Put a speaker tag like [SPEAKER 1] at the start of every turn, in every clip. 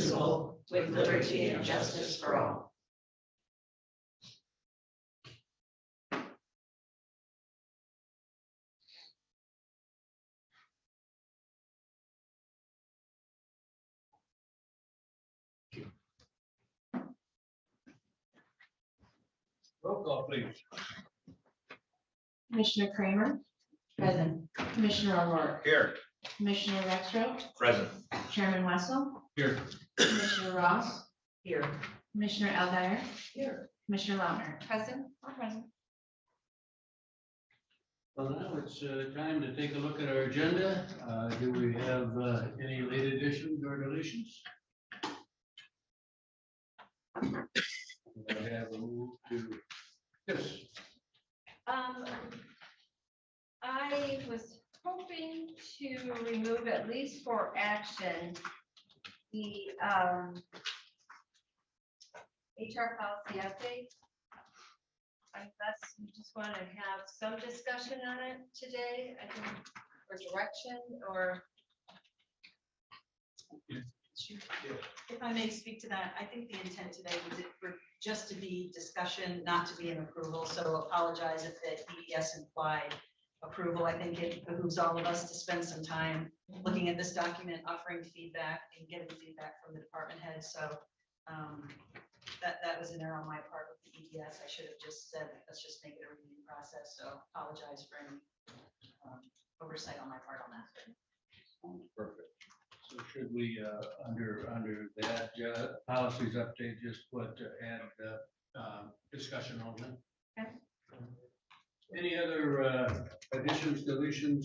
[SPEAKER 1] indivisible, with liberty and justice for all.
[SPEAKER 2] Roll call, please.
[SPEAKER 3] Commissioner Kramer,
[SPEAKER 1] Present.
[SPEAKER 3] Commissioner O'Rourke,
[SPEAKER 2] Here.
[SPEAKER 3] Commissioner Rexroth,
[SPEAKER 2] Present.
[SPEAKER 3] Chairman Wessel,
[SPEAKER 2] Here.
[SPEAKER 3] Commissioner Ross,
[SPEAKER 1] Here.
[SPEAKER 3] Commissioner Aldier,
[SPEAKER 1] Here.
[SPEAKER 3] Commissioner Lautner.
[SPEAKER 1] Present. Present.
[SPEAKER 2] Well, now it's time to take a look at our agenda. Do we have any late additions or deletions? I have a move to, yes,
[SPEAKER 4] I was hoping to remove, at least for action, the HR policy update. I guess we just want to have some discussion on it today, I think, or direction, or.
[SPEAKER 5] If I may speak to that, I think the intent today was it for just to be discussion, not to be an approval. So apologize if the EDS implied approval. I think it behooves all of us to spend some time looking at this document, offering feedback and getting feedback from the department head. So that was an error on my part with the EDS. I should have just said, let's just make it a review process. So apologize for any oversight on my part on that.
[SPEAKER 2] perfect. So should we, under that policies update, just put add discussion only?
[SPEAKER 4] Okay.
[SPEAKER 2] Any other additions, deletions?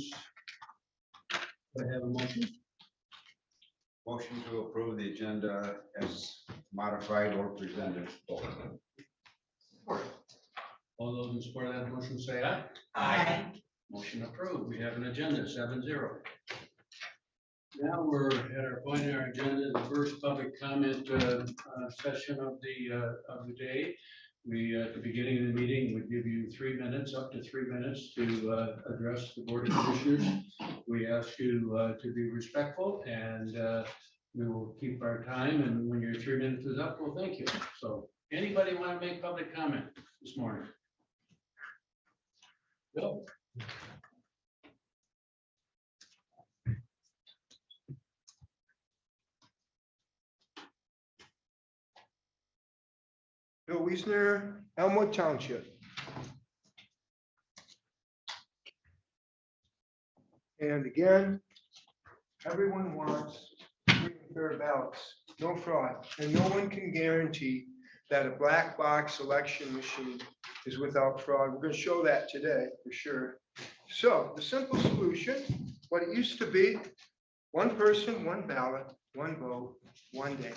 [SPEAKER 2] Do I have a motion?
[SPEAKER 6] Motion to approve the agenda as modified or presented.
[SPEAKER 2] All those in support of that motion say aye.
[SPEAKER 1] Aye.
[SPEAKER 2] Motion approved. We have an agenda 7-0. Now we're at our point in our agenda, the first public comment session of the day. We, at the beginning of the meeting, would give you 3 minutes, up to 3 minutes to address the Board of Commissioners. We ask you to be respectful and we will keep our time. And when your 3 minutes is up, we'll thank you. So anybody want to make public comment this morning? Bill?
[SPEAKER 7] Bill Wiesner, Elmwood Township. And again, everyone wants free and fair ballots, no fraud, and no one can guarantee that a black box election machine is without fraud. We're going to show that today for sure. So the simple solution, what it used to be, one person, one ballot, one vote, one day.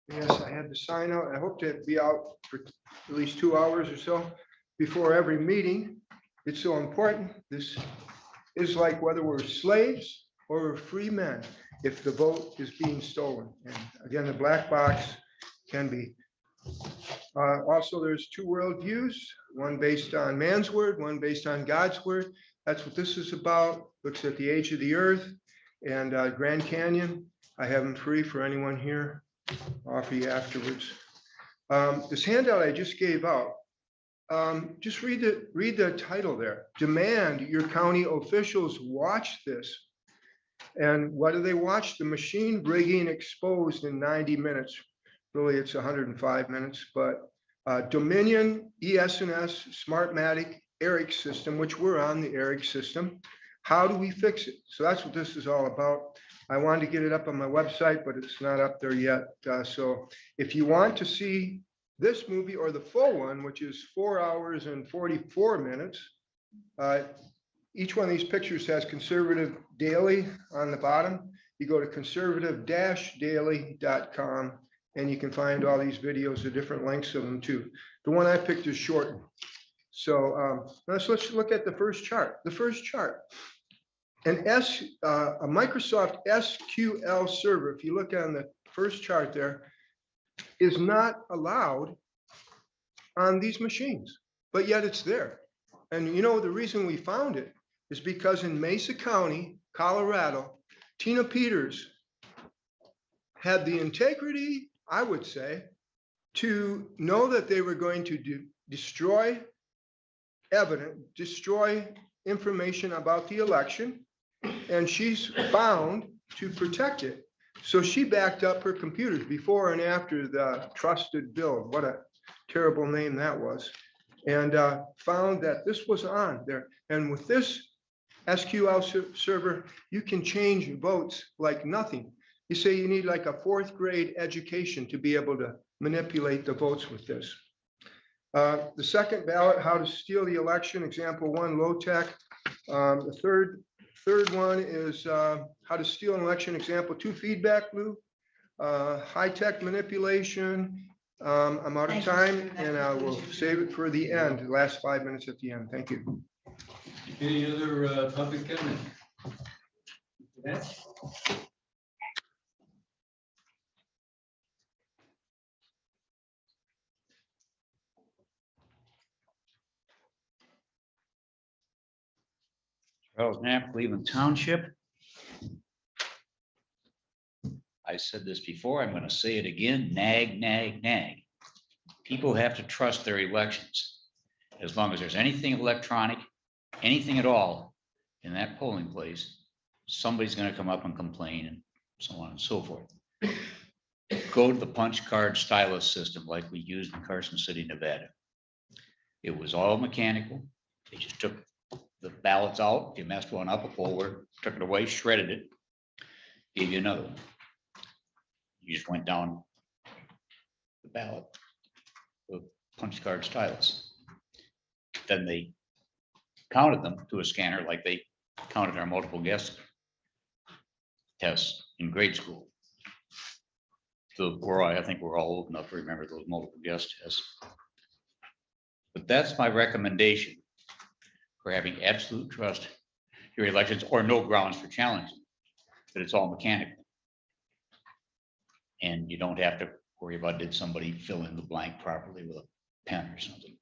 [SPEAKER 7] Yes, I had to sign out. I hope to be out for at least 2 hours or so before every meeting. It's so important. This is like whether we're slaves or we're free men if the vote is being stolen. And again, the black box can be. Also, there's two worldviews, one based on man's word, one based on God's word. That's what this is about. Looks at the age of the earth and Grand Canyon. I have them free for anyone here. Offer you afterwards. This handout I just gave out, just read the title there. Demand your county officials watch this. And what do they watch? The machine rigging exposed in 90 minutes. Really, it's 105 minutes, but Dominion ES&S Smartmatic ERIC system, which we're on the ERIC system. How do we fix it? So that's what this is all about. I wanted to get it up on my website, but it's not up there yet. So if you want to see this movie or the full one, which is 4 hours and 44 minutes, each one of these pictures has Conservative Daily on the bottom. You go to conservative-daily.com and you can find all these videos, the different lengths of them too. The one I picked is shortened. So let's look at the first chart. The first chart. A Microsoft SQL server, if you look on the first chart there, is not allowed on these machines, but yet it's there. And you know, the reason we found it is because in Mesa County, Colorado, Tina Peters had the integrity, I would say, to know that they were going to destroy evidence, destroy information about the election, and she's bound to protect it. So she backed up her computers before and after the trusted build. What a terrible name that was. And found that this was on there. And with this SQL server, you can change votes like nothing. You say you need like a 4th grade education to be able to manipulate the votes with this. The second ballot, how to steal the election, example 1, low tech. The third one is how to steal an election, example 2, feedback loop. High tech manipulation. I'm out of time and I will save it for the end, the last 5 minutes at the end. Thank you.
[SPEAKER 2] Any other public comment? Yes?
[SPEAKER 8] Charles Knapp, Cleveland Township. I said this before, I'm going to say it again, nag, nag, nag. People have to trust their elections. As long as there's anything electronic, anything at all in that polling place, somebody's going to come up and complain and so on and so forth. Go to the punch card stylus system like we used in Carson City, Nevada. It was all mechanical. They just took the ballots out, you messed one up, a forward, took it away, shredded it, gave you another one. You just went down the ballot, the punch card stylus. Then they counted them to a scanner like they counted our multiple guess tests in grade school. So I think we're all old enough to remember those multiple guess tests. But that's my recommendation for having absolute trust in your elections, or no grounds for challenging, but it's all mechanical. And you don't have to worry about, did somebody fill in the blank properly with a pen or something.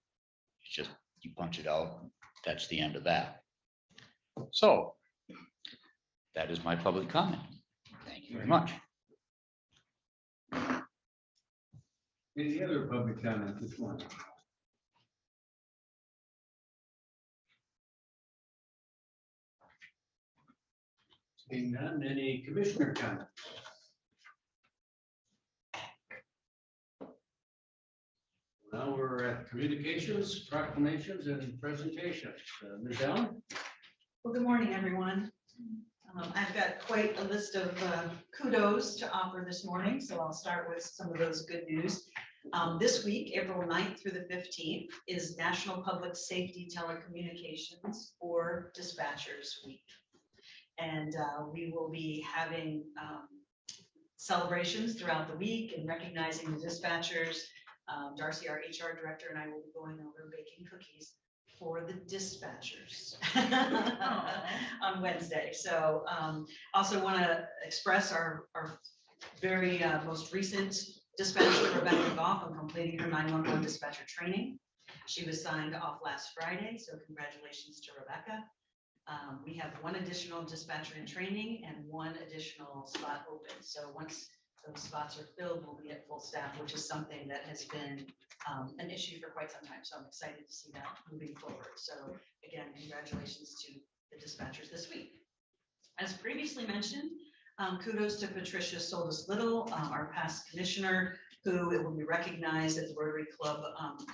[SPEAKER 8] It's just, you punch it out, that's the end of that. So that is my public comment. Thank you very much.
[SPEAKER 2] Any other public comment this morning? Seeing none, any commissioner comments? Now we're at communications, proclamations, and presentations. Ms. Allen?
[SPEAKER 5] Well, good morning, everyone. I've got quite a list of kudos to offer this morning, so I'll start with some of those good news. This week, April 9th through the 15th, is National Public Safety Telecommunications or Dispatchers Week. And we will be having celebrations throughout the week and recognizing the dispatchers. Darcy, our HR director, and I will be going over baking cookies for the dispatchers on Wednesday. So also want to express our very most recent dispatcher, Rebecca Goff, on completing her 911 dispatcher training. She was signed off last Friday, so congratulations to Rebecca. We have one additional dispatcher in training and one additional spot open. So once those spots are filled, we'll be at full staff, which is something that has been an issue for quite some time. So I'm excited to see that moving forward. So again, congratulations to the dispatchers this week. As previously mentioned, kudos to Patricia Solis Little, our past commissioner, who will be recognized at the Rotary Club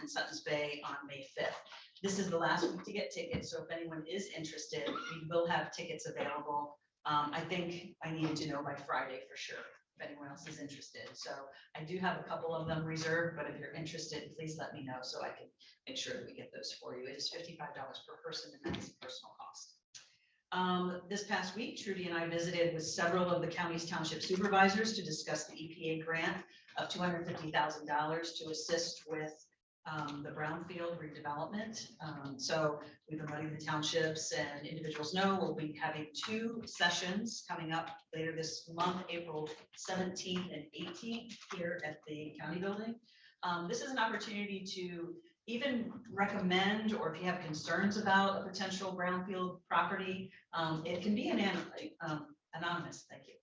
[SPEAKER 5] in Suttons Bay on May 5th. This is the last week to get tickets, so if anyone is interested, we will have tickets available. I think I needed to know by Friday for sure, if anyone else is interested. So I do have a couple of them reserved, but if you're interested, please let me know so I can make sure that we get those for you. It is $55 per person, and that is a personal cost. This past week, Trudy and I visited with several of the county's township supervisors to discuss the EPA grant of $250,000 to assist with the brownfield redevelopment. So we've invited the townships, and individuals know we'll be having 2 sessions coming up later this month, April 17th and 18th here at the county building. This is an opportunity to even recommend, or if you have concerns about a potential brownfield property, it can be an anonymous, thank you.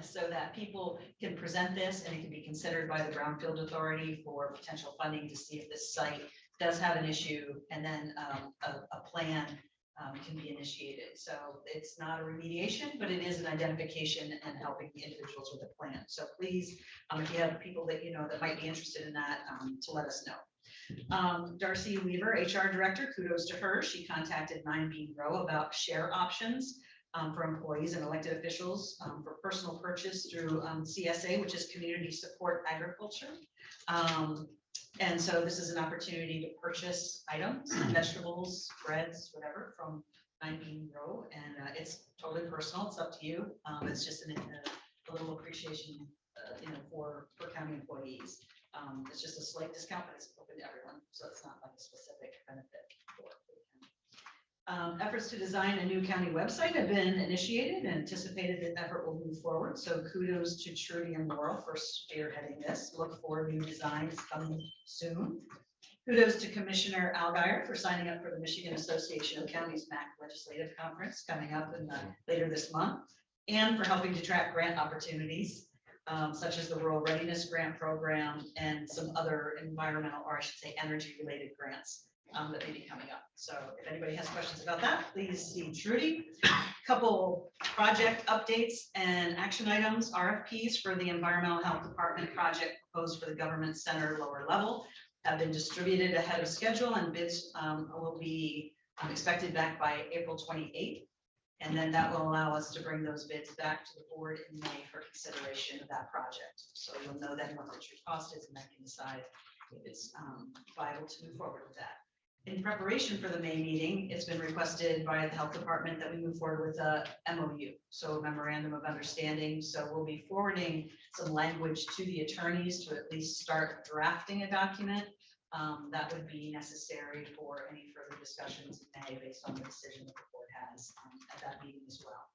[SPEAKER 5] So that people can present this and it can be considered by the Brownfield Authority for potential funding to see if this site does have an issue, and then a plan can be initiated. So it's not a remediation, but it is an identification and helping the individuals with a plan. So please, if you have people that you know that might be interested in that, to let us know. Darcy Weaver, HR Director, kudos to her. She contacted 9 Bean Row about share options for employees and elected officials for personal purchase through CSA, which is Community Support Agriculture. And so this is an opportunity to purchase items, vegetables, breads, whatever, from 9 Bean Row, and it's totally personal. It's up to you. It's just a little appreciation, for county employees. It's just a slight discount, but it's open to everyone, so it's not like a specific benefit for the county. Efforts to design a new county website have been initiated and anticipated that effort will move forward. So kudos to Trudy and Laurel for spearheading this. Look for new designs coming soon. Kudos to Commissioner Algier for signing up for the Michigan Association of Counties MAC Legislative Conference coming up later this month, and for helping to track grant opportunities such as the Rural Readiness Grant Program and some other environmental, or I should say energy related grants that may be coming up. So if anybody has questions about that, please see Trudy. Couple project updates and action items. RFPs for the Environmental Health Department project proposed for the Government Center lower level have been distributed ahead of schedule, and bids will be expected back by April 28th. And then that will allow us to bring those bids back to the board in May for consideration of that project. So you'll know then what the true cost is, and then can decide if it's viable to move forward with that. In preparation for the May meeting, it's been requested by the health department that we move forward with a MOU, so a memorandum of understanding. So we'll be forwarding some language to the attorneys to at least start drafting a document that would be necessary for any further discussions in May based on the decision that the board has at that meeting as well.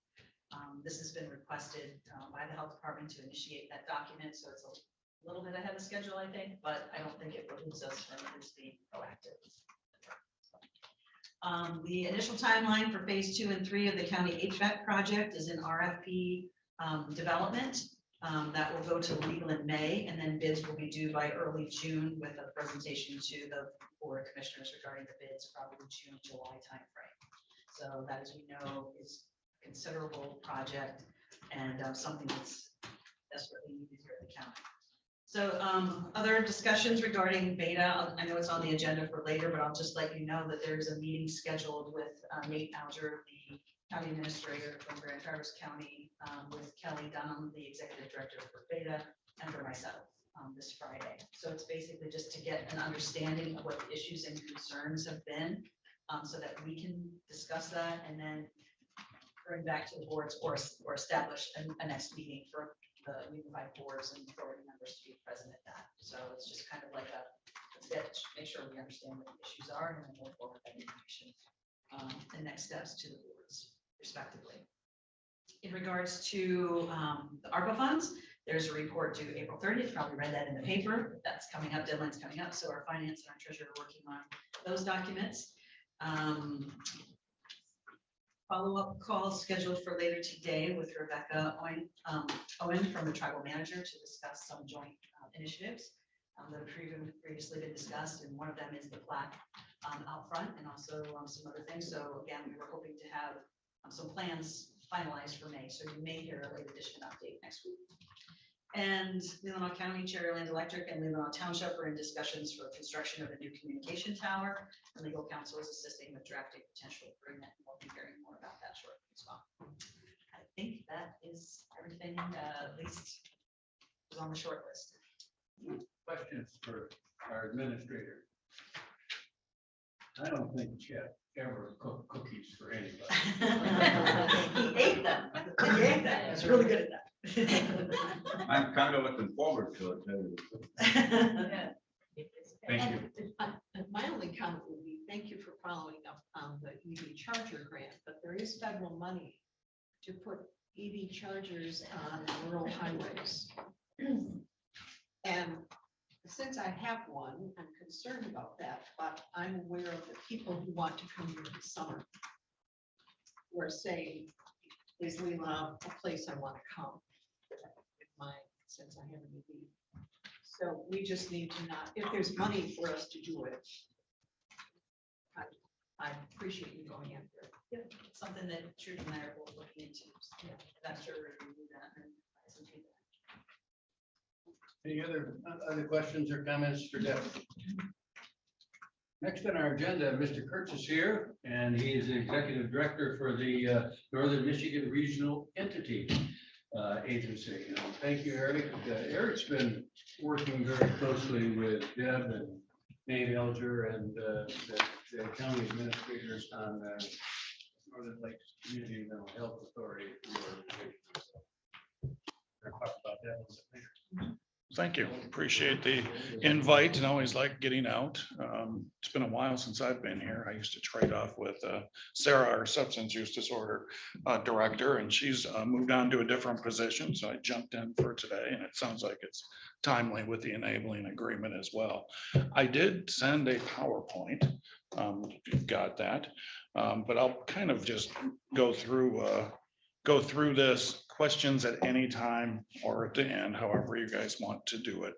[SPEAKER 5] This has been requested by the health department to initiate that document, so it's a little bit ahead of schedule, I think, but I don't think it behooves us from at least being proactive. The initial timeline for phase 2 and 3 of the county HVAC project is in RFP development. That will go to legal in May, and then bids will be due by early June with a presentation to the board of commissioners regarding the bids, probably June, July timeframe. So that, as we know, is a considerable project and something that's desperately needed here at the county. So other discussions regarding beta, I know it's on the agenda for later, but I'll just let you know that there's a meeting scheduled with Nate Alger, the county administrator from Grand Traverse County, with Kelly Dunham, the executive director for beta, and for myself this Friday. So it's basically just to get an understanding of what the issues and concerns have been, so that we can discuss that and then bring back to the boards or establish a next meeting for the unified boards and authority members to be present at that. So it's just kind of like let's make sure we understand what the issues are, and then we'll forward that information and next steps to the boards respectively. In regards to the ARPA funds, there's a report due April 30th. Probably read that in the paper. That's coming up. Deadline's coming up. So our finance and our treasurer are working on those documents. Follow-up call scheduled for later today with Rebecca Owen from the tribal manager to discuss some joint initiatives that have previously been discussed, and one of them is the plaque out front, and also some other things. So again, we were hoping to have some plans finalized for May, so you may hear a late edition update next week. And Leelanau County, Cherryland Electric, and Leelanau Township are in discussions for construction of a new communication tower. And legal counsel is assisting with drafting potential agreement. And we'll be hearing more about that shortly as well. I think that is everything, at least was on the short list.
[SPEAKER 2] Questions for our administrator? I don't think Jeff ever cooked cookies for anybody.
[SPEAKER 5] He ate them. He ate them. He's really good at that.
[SPEAKER 6] I'm kind of looking forward to it too.
[SPEAKER 2] Thank you.
[SPEAKER 9] And my only comment would be, thank you for following up on the EV charger grant, but there is federal money to put EV chargers on rural highways. And since I have one, I'm concerned about that, but I'm aware of the people who want to come here this summer. We're saying, is Leelanau a place I want to come? With my, since I have an ED. So we just need to not, if there's money for us to do it. I appreciate you going after it.
[SPEAKER 5] It's something that Trudy and I are both looking into. Yeah, I'm not sure we're going to do that. And some feedback.
[SPEAKER 2] Any other questions or comments for Deb? Next on our agenda, Mr. Kurtz is here, and he is the Executive Director for the Northern Michigan Regional Entity Agency. Thank you, Eric. Eric's been working very closely with Deb and Nate Elger and the county administrators on Northern Lakes Community Mental Health Authority. We'll talk about that a little bit later.
[SPEAKER 10] Thank you. Appreciate the invite and always like getting out. It's been a while since I've been here. I used to trade off with Sarah, our substance use disorder director, and she's moved on to a different position. So I jumped in for today, and it sounds like it's timely with the enabling agreement as well. I did send a PowerPoint, if you've got that, but I'll kind of just go through this, questions at any time or at the end, however you guys want to do it.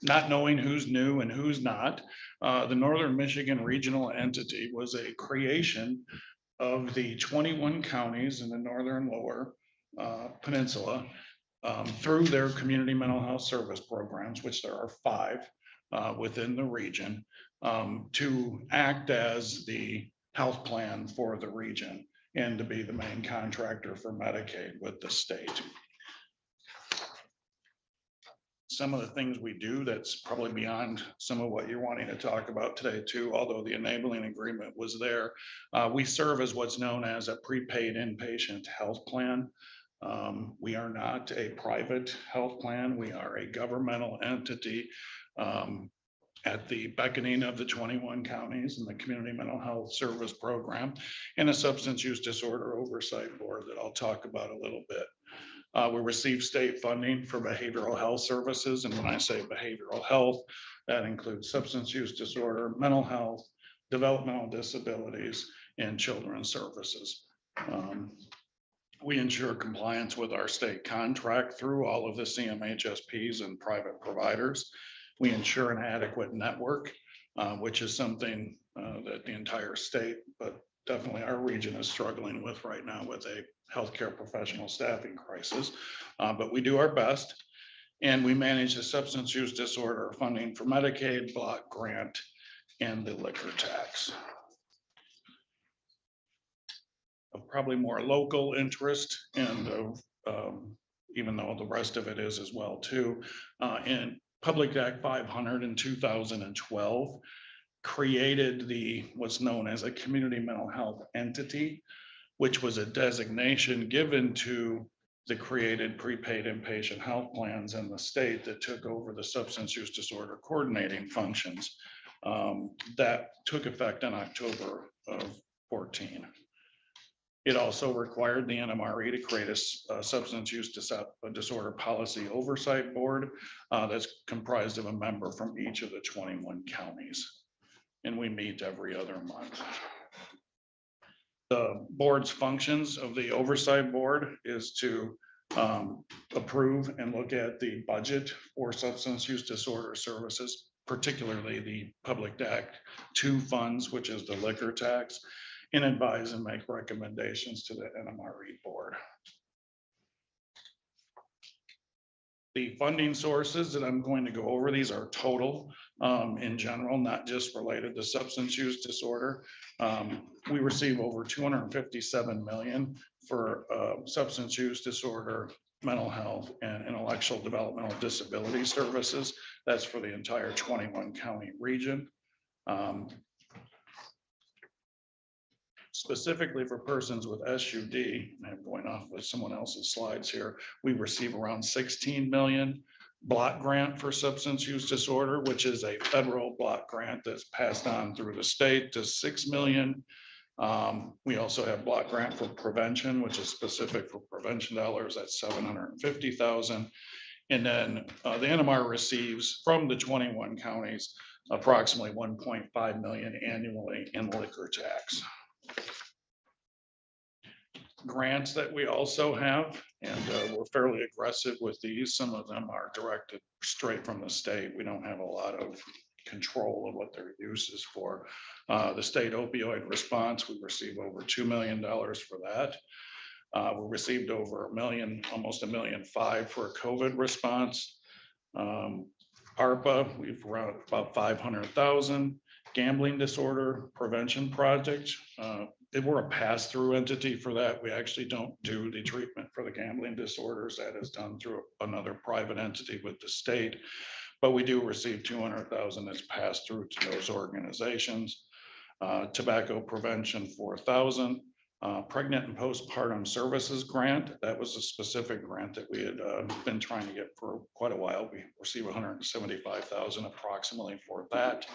[SPEAKER 10] Not knowing who's new and who's not, the Northern Michigan Regional Entity was a creation of the 21 counties in the northern lower peninsula through their community mental health service programs, which there are 5 within the region, to act as the health plan for the region and to be the main contractor for Medicaid with the state. Some of the things we do that's probably beyond some of what you're wanting to talk about today too, although the enabling agreement was there. We serve as what's known as a prepaid inpatient health plan. We are not a private health plan. We are a governmental entity at the beckoning of the 21 counties and the Community Mental Health Service Program and a Substance Use Disorder Oversight Board that I'll talk about a little bit. We receive state funding for behavioral health services. And when I say behavioral health, that includes substance use disorder, mental health, developmental disabilities, and children's services. We ensure compliance with our state contract through all of the CMHSPs and private providers. We ensure an adequate network, which is something that the entire state, but definitely our region is struggling with right now with a healthcare professional staffing crisis. But we do our best, and we manage the substance use disorder funding for Medicaid, block grant, and the liquor tax. Of probably more local interest, and even though the rest of it is as well too, in Public Act 500 in 2012 created what's known as a community mental health entity, which was a designation given to the created prepaid inpatient health plans in the state that took over the substance use disorder coordinating functions. That took effect in October of 14. It also required the NMRE to create a substance use disorder policy oversight board that's comprised of a member from each of the 21 counties. And we meet every other month. The board's functions of the oversight board is to approve and look at the budget for substance use disorder services, particularly the Public Act 2 funds, which is the liquor tax, and advise and make recommendations to the NMRE board. The funding sources that I'm going to go over, these are total in general, not just related to substance use disorder. We receive over 257 million for substance use disorder, mental health, and intellectual developmental disability services. That's for the entire 21 county region. Specifically for persons with SUD, I'm going off with someone else's slides here, we receive around 16 million block grant for substance use disorder, which is a federal block grant that's passed on through the state to 6 million. We also have block grant for prevention, which is specific for prevention dollars at 750,000. And then the NMR receives from the 21 counties approximately 1.5 million annually in liquor tax. grants that we also have, and we're fairly aggressive with these. Some of them are directed straight from the state. We don't have a lot of control of what their use is for. The state opioid response, we receive over $2 million for that. We received over $1 million, almost $1.5 million for a COVID response. ARPA, we've around about 500,000. Gambling disorder prevention project. We're a pass-through entity for that. We actually don't do the treatment for the gambling disorders. That is done through another private entity with the state. But we do receive 200,000 that's passed through to those organizations. Tobacco prevention, 4,000. Pregnant and postpartum services grant. That was a specific grant that we had been trying to get for quite a while. We received 175,000 approximately for that.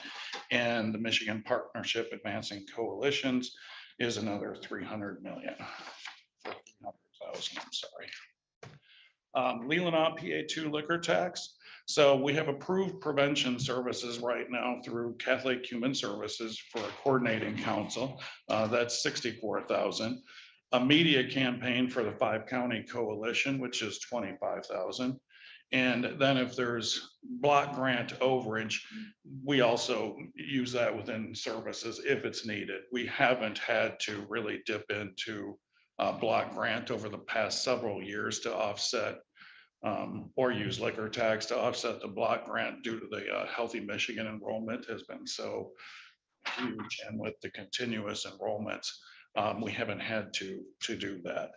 [SPEAKER 10] And the Michigan Partnership Advancing Coalitions is another 300 million. 300,000, I'm sorry. Leelanau PA2 liquor tax. So we have approved prevention services right now through Catholic Human Services for a coordinating council. That's 64,000. A media campaign for the 5-county coalition, which is 25,000. And then if there's block grant overage, we also use that within services if it's needed. We haven't had to really dip into block grant over the past several years to offset or use liquor tax to offset the block grant due to the Healthy Michigan enrollment has been so huge. And with the continuous enrollments, we haven't had to do that.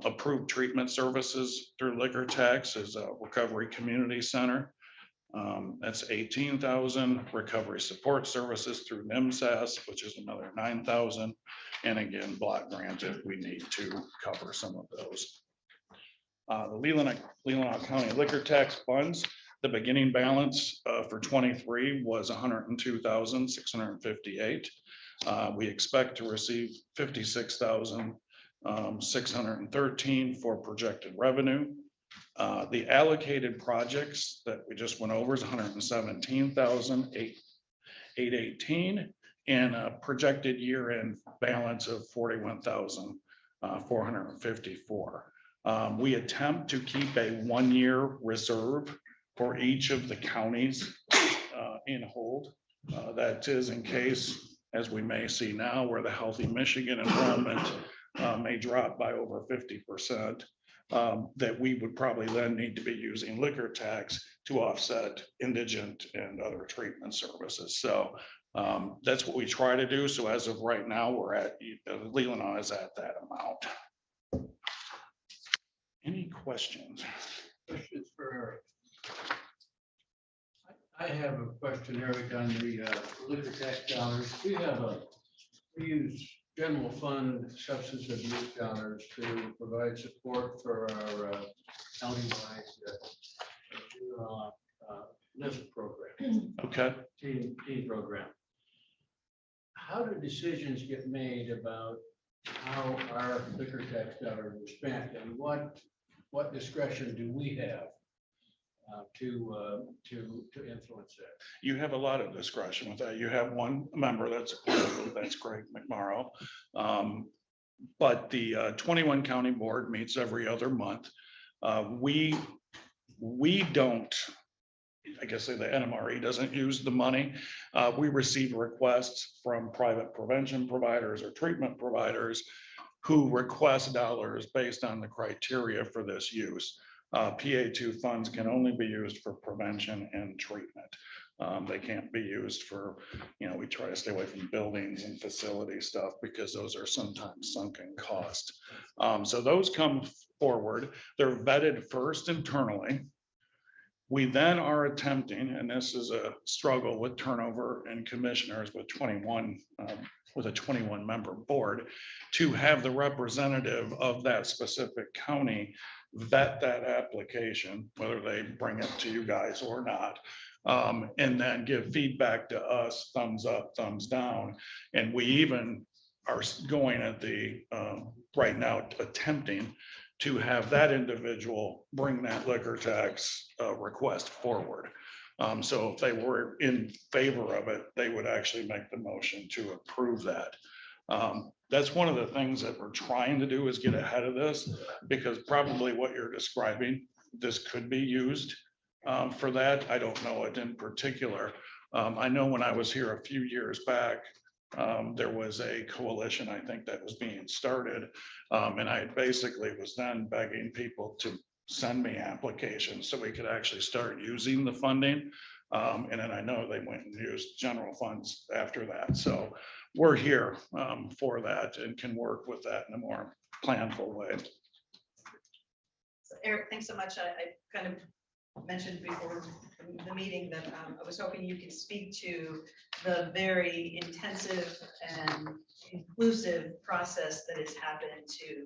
[SPEAKER 10] Approved treatment services through liquor tax is a recovery community center. That's 18,000. Recovery support services through NIMSAS, which is another 9,000. And again, block grant if we need to cover some of those. The Leelanau County liquor tax funds, the beginning balance for 23 was 102,658. We expect to receive 56,613 for projected revenue. The allocated projects that we just went over is 117,818 and a projected year-end balance of 41,454. We attempt to keep a 1-year reserve for each of the counties in hold. That is in case, as we may see now, where the Healthy Michigan enrollment may drop by over 50%, that we would probably then need to be using liquor tax to offset indigent and other treatment services. So that's what we try to do. So as of right now, we're at, Leelanau is at that amount. Any questions?
[SPEAKER 2] Questions for Eric? I have a question, Eric, on the liquor tax dollars. We use general fund substance abuse dollars to provide support for our county-wide LIFT program.
[SPEAKER 10] Okay.
[SPEAKER 2] Teen program. How do decisions get made about how our liquor tax dollars are spent, and what discretion do we have to influence that?
[SPEAKER 10] You have a lot of discretion with that. You have one member that's Greg McMorrow. But the 21 county board meets every other month. We don't, I guess the NMRE doesn't use the money. We receive requests from private prevention providers or treatment providers who request dollars based on the criteria for this use. PA2 funds can only be used for prevention and treatment. They can't be used for, we try to stay away from buildings and facility stuff because those are sometimes sunken cost. So those come forward. They're vetted first internally. We then are attempting, and this is a struggle with turnover and commissioners with 21, with a 21 member board, to have the representative of that specific county vet that application, whether they bring it to you guys or not, and then give feedback to us, thumbs up, thumbs down. And we even are going at the, right now, attempting to have that individual bring that liquor tax request forward. So if they were in favor of it, they would actually make the motion to approve that. That's one of the things that we're trying to do is get ahead of this, because probably what you're describing, this could be used for that. I don't know it in particular. I know when I was here a few years back, there was a coalition, I think, that was being started. And I basically was then begging people to send me applications so we could actually start using the funding. And then I know they went and used general funds after that. So we're here for that and can work with that in a more planful way.
[SPEAKER 5] So, Eric, thanks so much. I kind of mentioned before the meeting that I was hoping you could speak to the very intensive and inclusive process that has happened to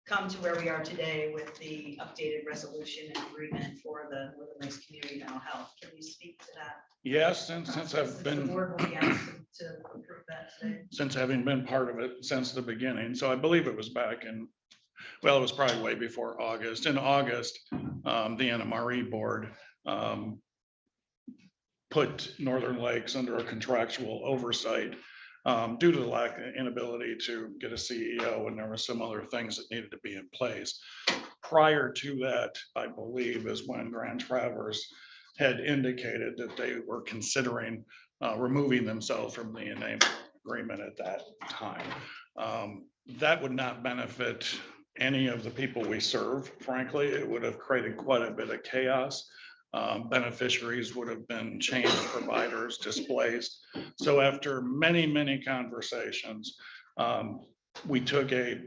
[SPEAKER 5] come to where we are today with the updated resolution and agreement for the Northern Lakes Community Mental Health. Can you speak to that?
[SPEAKER 10] Yes, since I've
[SPEAKER 5] The
[SPEAKER 10] been.
[SPEAKER 5] board will be asked to approve that today.
[SPEAKER 10] Since having been part of it since the beginning. So I believe it was back in, well, it was probably way before August. In August, the NMRE board put Northern Lakes under a contractual oversight due to the lack of inability to get a CEO, and there were some other things that needed to be in place. Prior to that, I believe, is when Grand Traverse had indicated that they were considering removing themselves from the enabling agreement at that time. That would not benefit any of the people we serve, frankly. It would have created quite a bit of chaos. Beneficiaries would have been changed providers, displaced. So after many, many conversations, we took a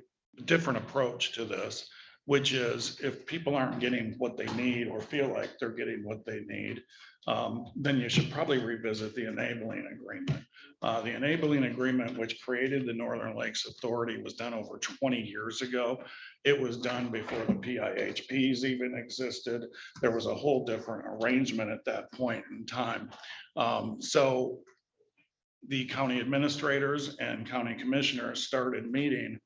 [SPEAKER 10] different approach to this, which is if people aren't getting what they need or feel like they're getting what they need, then you should probably revisit the enabling agreement. The enabling agreement, which created the Northern Lakes Authority, was done over 20 years ago. It was done before the PIHPs even existed. There was a whole different arrangement at that point in time. So the county administrators and county commissioners started meeting.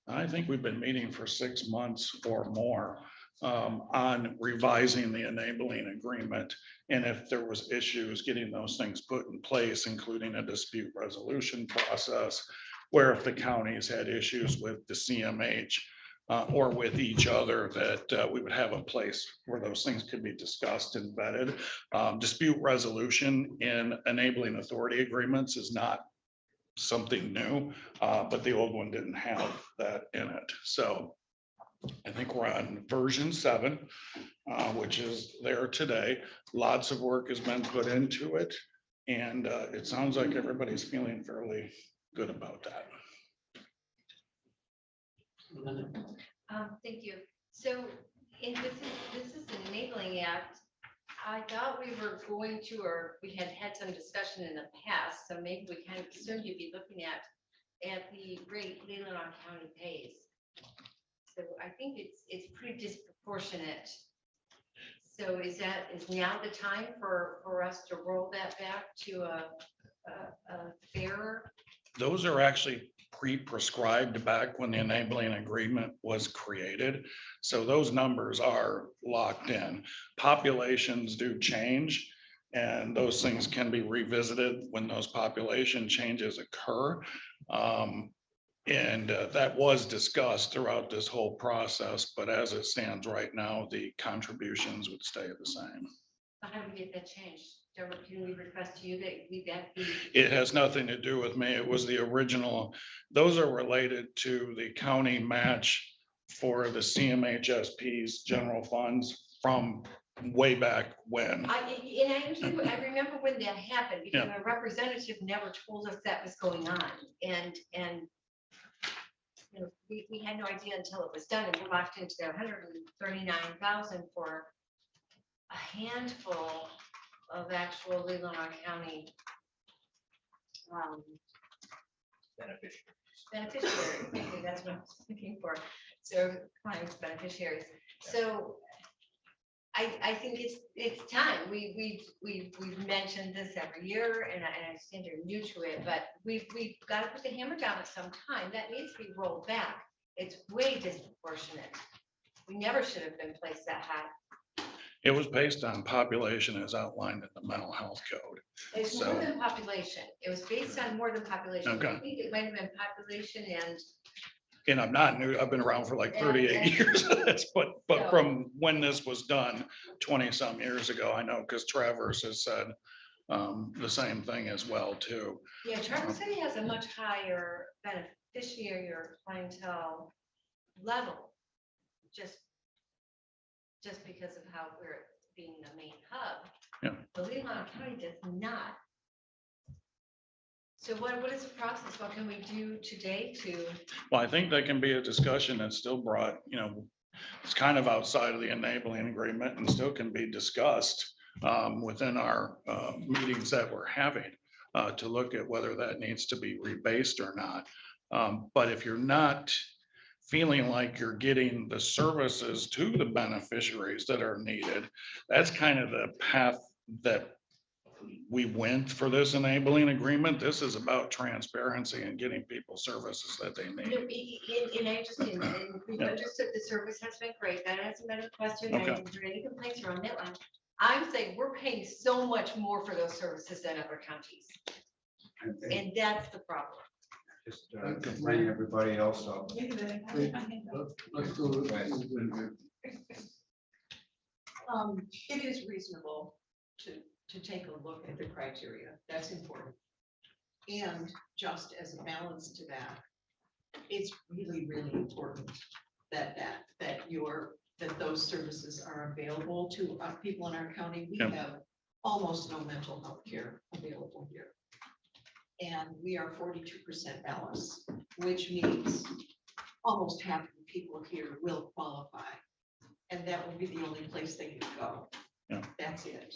[SPEAKER 10] I think we've been meeting for 6 months or more on revising the enabling agreement. And if there was issues, getting those things put in place, including a dispute resolution process, where if the counties had issues with the CMH or with each other, that we would have a place where those things could be discussed and vetted. Dispute resolution in enabling authority agreements is not something new, but the old one didn't have that in it. So I think we're on version 7, which is there today. Lots of work has been put into it, and it sounds like everybody's feeling fairly good about that.
[SPEAKER 4] Thank you. So this is an enabling act. I thought we were going to, or we had had some discussion in the past, so maybe we kind of soon you'd be looking at the rate Leelanau County pays. So I think it's pretty disproportionate. So is now the time for us to roll that back to a fairer?
[SPEAKER 10] Those are actually pre-prescribed back when the enabling agreement was created. So those numbers are locked in. Populations do change, and those things can be revisited when those population changes occur. And that was discussed throughout this whole process, but as it stands right now, the contributions would stay the same.
[SPEAKER 4] How do we get that changed? Can we request to you that be?
[SPEAKER 10] It has nothing to do with me. It was the original. Those are related to the county match for the CMHSP's general funds from way back when.
[SPEAKER 4] I remember when that happened, because a representative never told us that was going on, and you know, we had no idea until it was done, and we locked into their 139,000 for a handful of actual Leelanau County beneficiaries. Maybe that's what I was looking for. So clients, beneficiaries. So I think it's time. We've mentioned this every year, and I understand you're new to it, but we've got to put the hammer down at some time. That needs to be rolled back. It's way disproportionate. We never should have been placed that high.
[SPEAKER 10] It was based on population as outlined in the mental health code.
[SPEAKER 4] It's
[SPEAKER 10] So-
[SPEAKER 4] more than population. It was based on more than population.
[SPEAKER 10] Okay.
[SPEAKER 4] I think it might have been population and
[SPEAKER 10] And I'm not new, I've been around for like 38 years, but
[SPEAKER 4] So-
[SPEAKER 10] from when this was done 20 some years ago, I know, because Traverse has said the same thing as well too.
[SPEAKER 4] yeah, Traverse City has a much higher beneficiary or clientele level. Just because of how we're being the main hub.
[SPEAKER 10] Yeah.
[SPEAKER 4] But Leelanau County does not. So what is the process? What can we do today to?
[SPEAKER 10] Well, I think that can be a discussion that's still brought, it's kind of outside of the enabling agreement and still can be discussed within our meetings that we're having to look at whether that needs to be rebased or not. But if you're not feeling like you're getting the services to the beneficiaries that are needed, that's kind of the path that we went for this enabling agreement. This is about transparency and getting people services that they
[SPEAKER 4] No,
[SPEAKER 10] need.
[SPEAKER 4] and I just, and we've
[SPEAKER 10] Yeah.
[SPEAKER 4] understood the service has been great. That hasn't been a question. I
[SPEAKER 10] Okay.
[SPEAKER 4] haven't heard any complaints around that line. I'm saying we're paying so much more for those services than other counties. And that's the problem.
[SPEAKER 6] Just bring everybody else up.
[SPEAKER 2] Let's go.
[SPEAKER 9] It is reasonable to take a look at the criteria. That's important. And just as a balance to that, it's really, really important that those services are available to people in our county. We
[SPEAKER 10] Yep.
[SPEAKER 9] have almost no mental health care available here. And we are 42% Alice, which means almost half of the people here will qualify. And that will be the only place they can go.
[SPEAKER 10] Yeah.
[SPEAKER 9] That's it.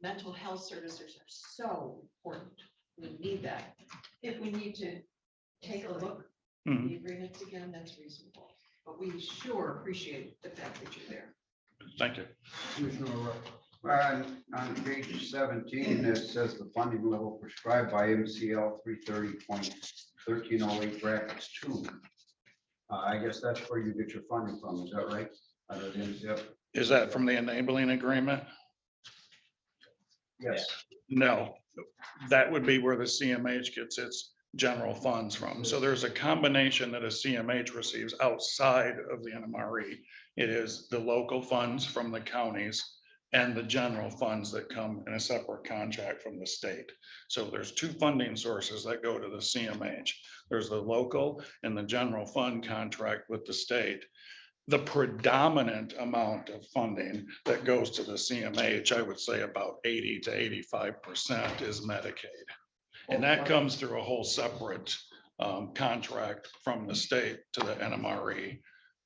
[SPEAKER 9] Mental health services are so important. We need that. If we need to take a look at
[SPEAKER 10] Mhm.
[SPEAKER 9] the agreements again, that's reasonable. But we sure appreciate the fact that you're there.
[SPEAKER 10] Thank you.
[SPEAKER 2] Commissioner Roy.
[SPEAKER 6] On page 17, it says the funding level prescribed by MCL 330.1308 brackets 2. I guess that's where you get your funding from, is that right? Other than, yep,
[SPEAKER 10] Is that from the enabling agreement?
[SPEAKER 6] yes.
[SPEAKER 10] No, that would be where the CMH gets its general funds from. So there's a combination that a CMH receives outside of the NMRE. It is the local funds from the counties and the general funds that come in a separate contract from the state. So there's two funding sources that go to the CMH. There's the local and the general fund contract with the state. The predominant amount of funding that goes to the CMH, I would say about 80 to 85% is Medicaid. And that comes through a whole separate contract from the state to the NMRE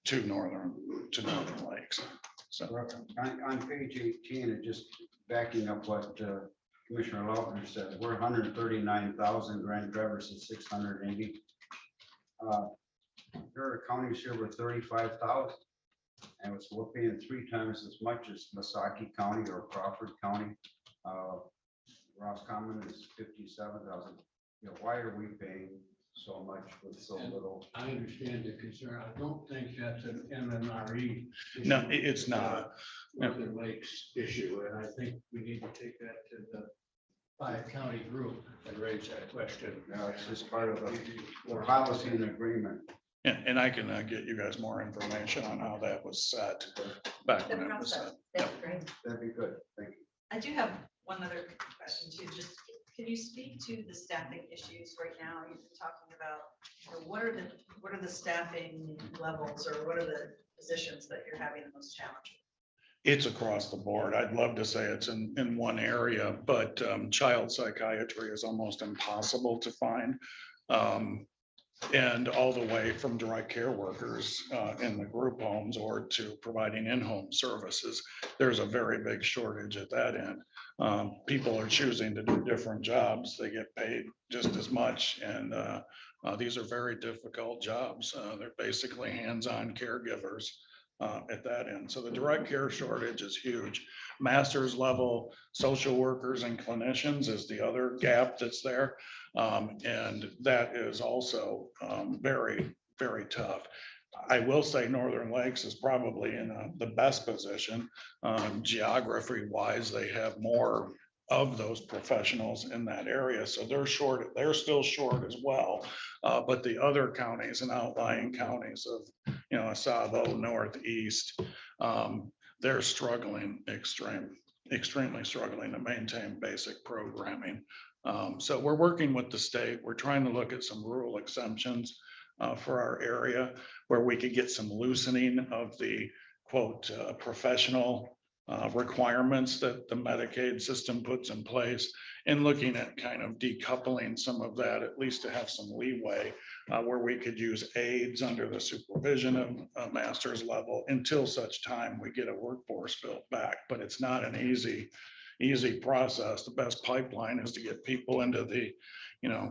[SPEAKER 10] to Northern Lakes. So,
[SPEAKER 6] On page 18, it just backing up what Commissioner Lautner said, we're 139,000, Grand Traverse is 680. There are counties here with 35,000. And we're paying 3 times as much as Masaki County or Crawford County. Roscommon is 57,000. Why are we paying so much with so little?
[SPEAKER 2] I understand the concern. I don't think that's an MMRE.
[SPEAKER 10] No,
[SPEAKER 2] issue.
[SPEAKER 10] it's not.
[SPEAKER 2] Northern Lakes issue, and I think we need to take that to the 5-county group and raise that question.
[SPEAKER 6] It's just part of the policy and agreement.
[SPEAKER 10] and I can get you guys more information on how that was set back
[SPEAKER 4] The
[SPEAKER 10] when it was set.
[SPEAKER 4] process, that's great.
[SPEAKER 6] That'd be good. Thank you.
[SPEAKER 5] I do have one other question too, just, can you speak to the staffing issues right now? You've been talking about, what are the staffing levels, or what are the positions that you're having the most challenge with?
[SPEAKER 10] It's across the board. I'd love to say it's in one area, but child psychiatry is almost impossible to find. And all the way from direct care workers in the group homes or to providing in-home services. There's a very big shortage at that end. People are choosing to do different jobs. They get paid just as much. And these are very difficult jobs. They're basically hands-on caregivers at that end. So the direct care shortage is huge. Master's level social workers and clinicians is the other gap that's there. And that is also very, very tough. I will say Northern Lakes is probably in the best position. Geography wise, they have more of those professionals in that area, so they're short, they're still short as well. But the other counties and outlying counties of, Asavo, Northeast, they're struggling extremely struggling to maintain basic programming. So we're working with the state. We're trying to look at some rural exemptions for our area where we could get some loosening of the quote professional requirements that the Medicaid system puts in place, and looking at kind of decoupling some of that, at least to have some leeway where we could use aides under the supervision of a master's level until such time we get a workforce built back. But it's not an easy process. The best pipeline is to get people into the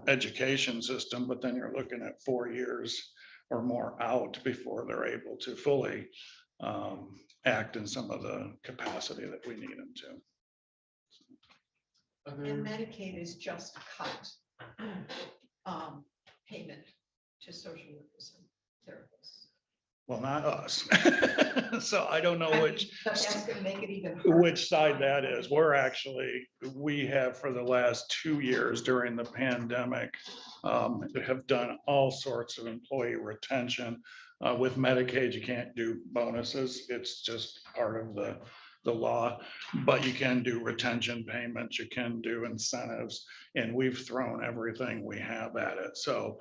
[SPEAKER 10] education system, but then you're looking at 4 years or more out before they're able to fully act in some of the capacity that we need them to.
[SPEAKER 9] And Medicaid is just cut payment to social workers and therapists.
[SPEAKER 10] Well, not us. So I don't know which,
[SPEAKER 9] But that's gonna make it even harder.
[SPEAKER 10] which side that is. We have for the last 2 years during the pandemic, have done all sorts of employee retention. With Medicaid, you can't do bonuses. It's just part of the law, but you can do retention payments, you can do incentives, and we've thrown everything we have at it. So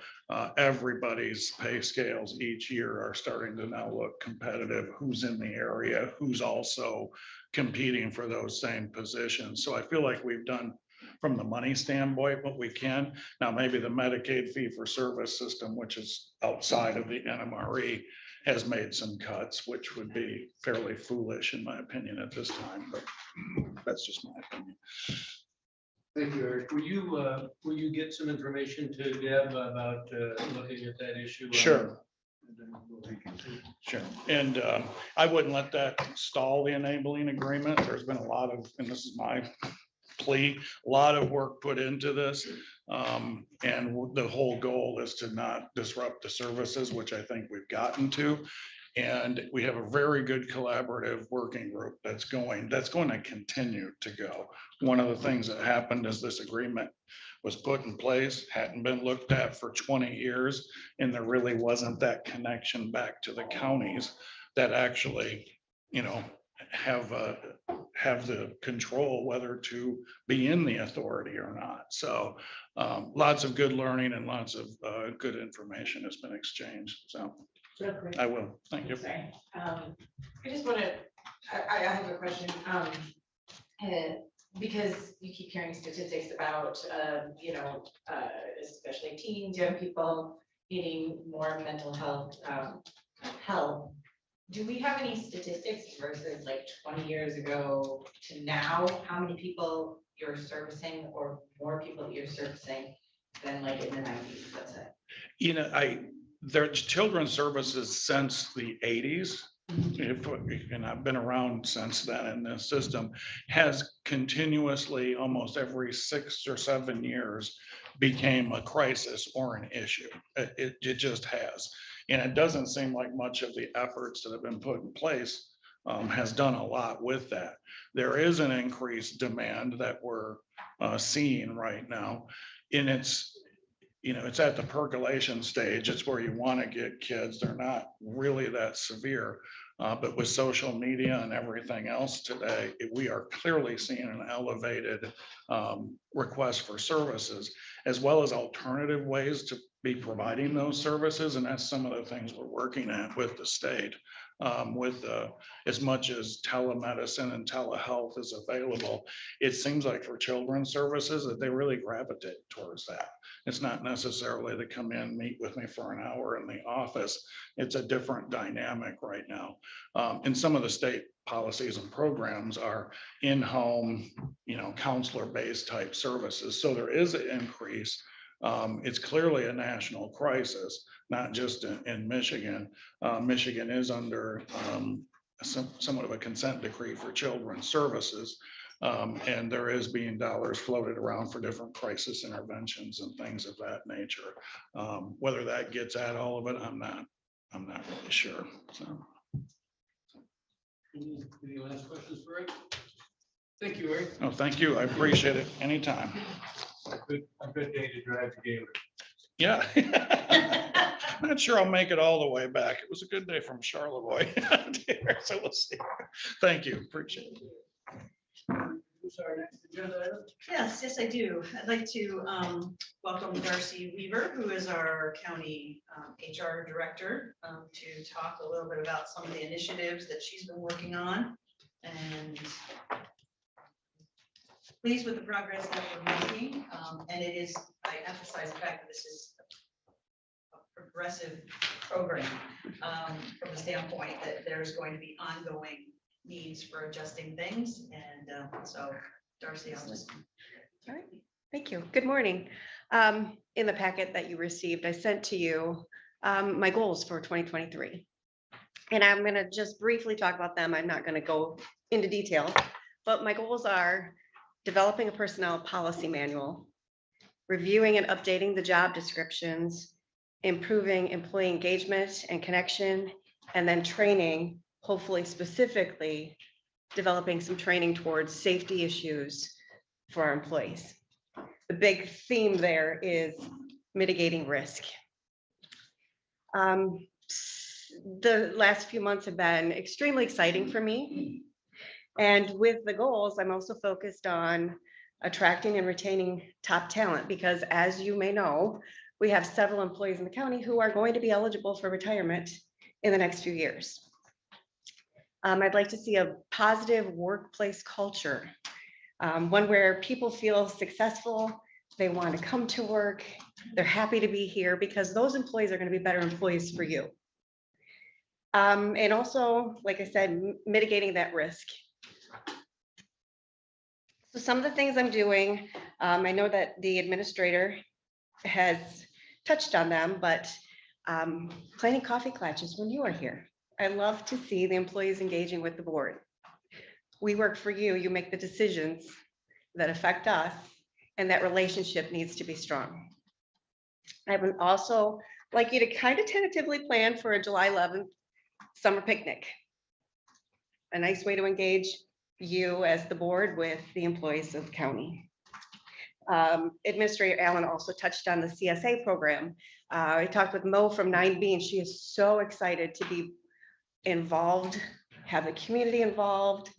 [SPEAKER 10] everybody's pay scales each year are starting to now look competitive. Who's in the area, who's also competing for those same positions. So I feel like we've done from the money standpoint what we can. Now, maybe the Medicaid fee for service system, which is outside of the NMRE, has made some cuts, which would be fairly foolish in my opinion at this time, but that's just my opinion.
[SPEAKER 2] Thank you, Eric. Will you get some information to Deb about looking at that issue?
[SPEAKER 10] Sure. Sure. And I wouldn't let that stall the enabling agreement. There's been a lot of, and this is my plea, a lot of work put into this. And the whole goal is to not disrupt the services, which I think we've gotten to. And we have a very good collaborative working group that's going to continue to go. One of the things that happened is this agreement was put in place, hadn't been looked at for 20 years, and there really wasn't that connection back to the counties that actually, have the control whether to be in the authority or not. So lots of good learning and lots of good information has been exchanged. So
[SPEAKER 1] Real quick.
[SPEAKER 10] I will. Thank you.
[SPEAKER 1] Sorry. I just want to, I have a question. Because you keep hearing statistics about, especially teens, young people needing more mental health help. Do we have any statistics versus like 20 years ago to now, how many people you're servicing or more people you're servicing than like in the 90s, let's say?
[SPEAKER 10] There's children's services since the 80s. And I've been around since then in this system, has continuously, almost every 6 or 7 years, became a crisis or an issue. It just has. And it doesn't seem like much of the efforts that have been put in place has done a lot with that. There is an increased demand that we're seeing right now. And it's at the percolation stage. It's where you want to get kids. They're not really that severe. But with social media and everything else today, we are clearly seeing an elevated request for services, as well as alternative ways to be providing those services. And that's some of the things we're working at with the state. With as much as telemedicine and telehealth is available, it seems like for children's services that they really gravitate towards that. It's not necessarily to come in, meet with me for an hour in the office. It's a different dynamic right now. And some of the state policies and programs are in-home, counselor-based type services. So there is an increase. It's clearly a national crisis, not just in Michigan. Michigan is under somewhat of a consent decree for children's services. And there is being dollars floated around for different crisis interventions and things of that nature. Whether that gets at all of it, I'm not I'm not really sure, so.
[SPEAKER 2] Any last questions for Rick? Thank you, Rick.
[SPEAKER 10] No, thank you. I appreciate it. Anytime.
[SPEAKER 2] A good day to drive to Gaylord.
[SPEAKER 10] Yeah. I'm not sure I'll make it all the way back. It was a good day from Charlevoix. So we'll see. Thank you. Appreciate it.
[SPEAKER 2] Who's our next agenda item?
[SPEAKER 5] Yes, I do. I'd like to welcome Darcy Weaver, who is our county HR director, to talk a little bit about some of the initiatives that she's been working on. And pleased with the progress that we're making. And it is, I emphasize the fact that this is a progressive program from the standpoint that there's going to be ongoing needs for adjusting things. And so Darcy, I'll just.
[SPEAKER 11] All right, thank you. Good morning. In the packet that you received, I sent to you my goals for 2023. And I'm going to just briefly talk about them. I'm not going to go into detail, but my goals are developing a personnel policy manual, reviewing and updating the job descriptions, improving employee engagement and connection, and then training, hopefully specifically developing some training towards safety issues for our employees. The big theme there is mitigating risk. The last few months have been extremely exciting for me. And with the goals, I'm also focused on attracting and retaining top talent because, as you may know, we have several employees in the county who are going to be eligible for retirement in the next few years. I'd like to see a positive workplace culture, one where people feel successful, they want to come to work, they're happy to be here because those employees are going to be better employees for you. And also, like I said, mitigating that risk. So some of the things I'm doing, I know that the administrator has touched on them, but planning coffee clutches when you are here. I love to see the employees engaging with the board. We work for you, you make the decisions that affect us, and that relationship needs to be strong. I would also like you to kind of tentatively plan for a July 11th summer picnic. A nice way to engage you as the board with the employees of the county. Administrator Allen also touched on the CSA program. I talked with Mo from 9B and she is so excited to be involved, have the community involved,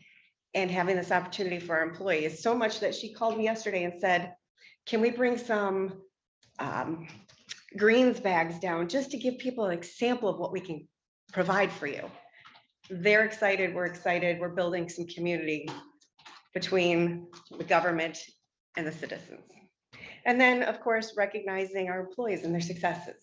[SPEAKER 11] and having this opportunity for our employees. So much that she called me yesterday and said, can we bring some greens bags down just to give people an example of what we can provide for you. They're excited, we're building some community between the government and the citizens. And then, of course, recognizing our employees and their successes.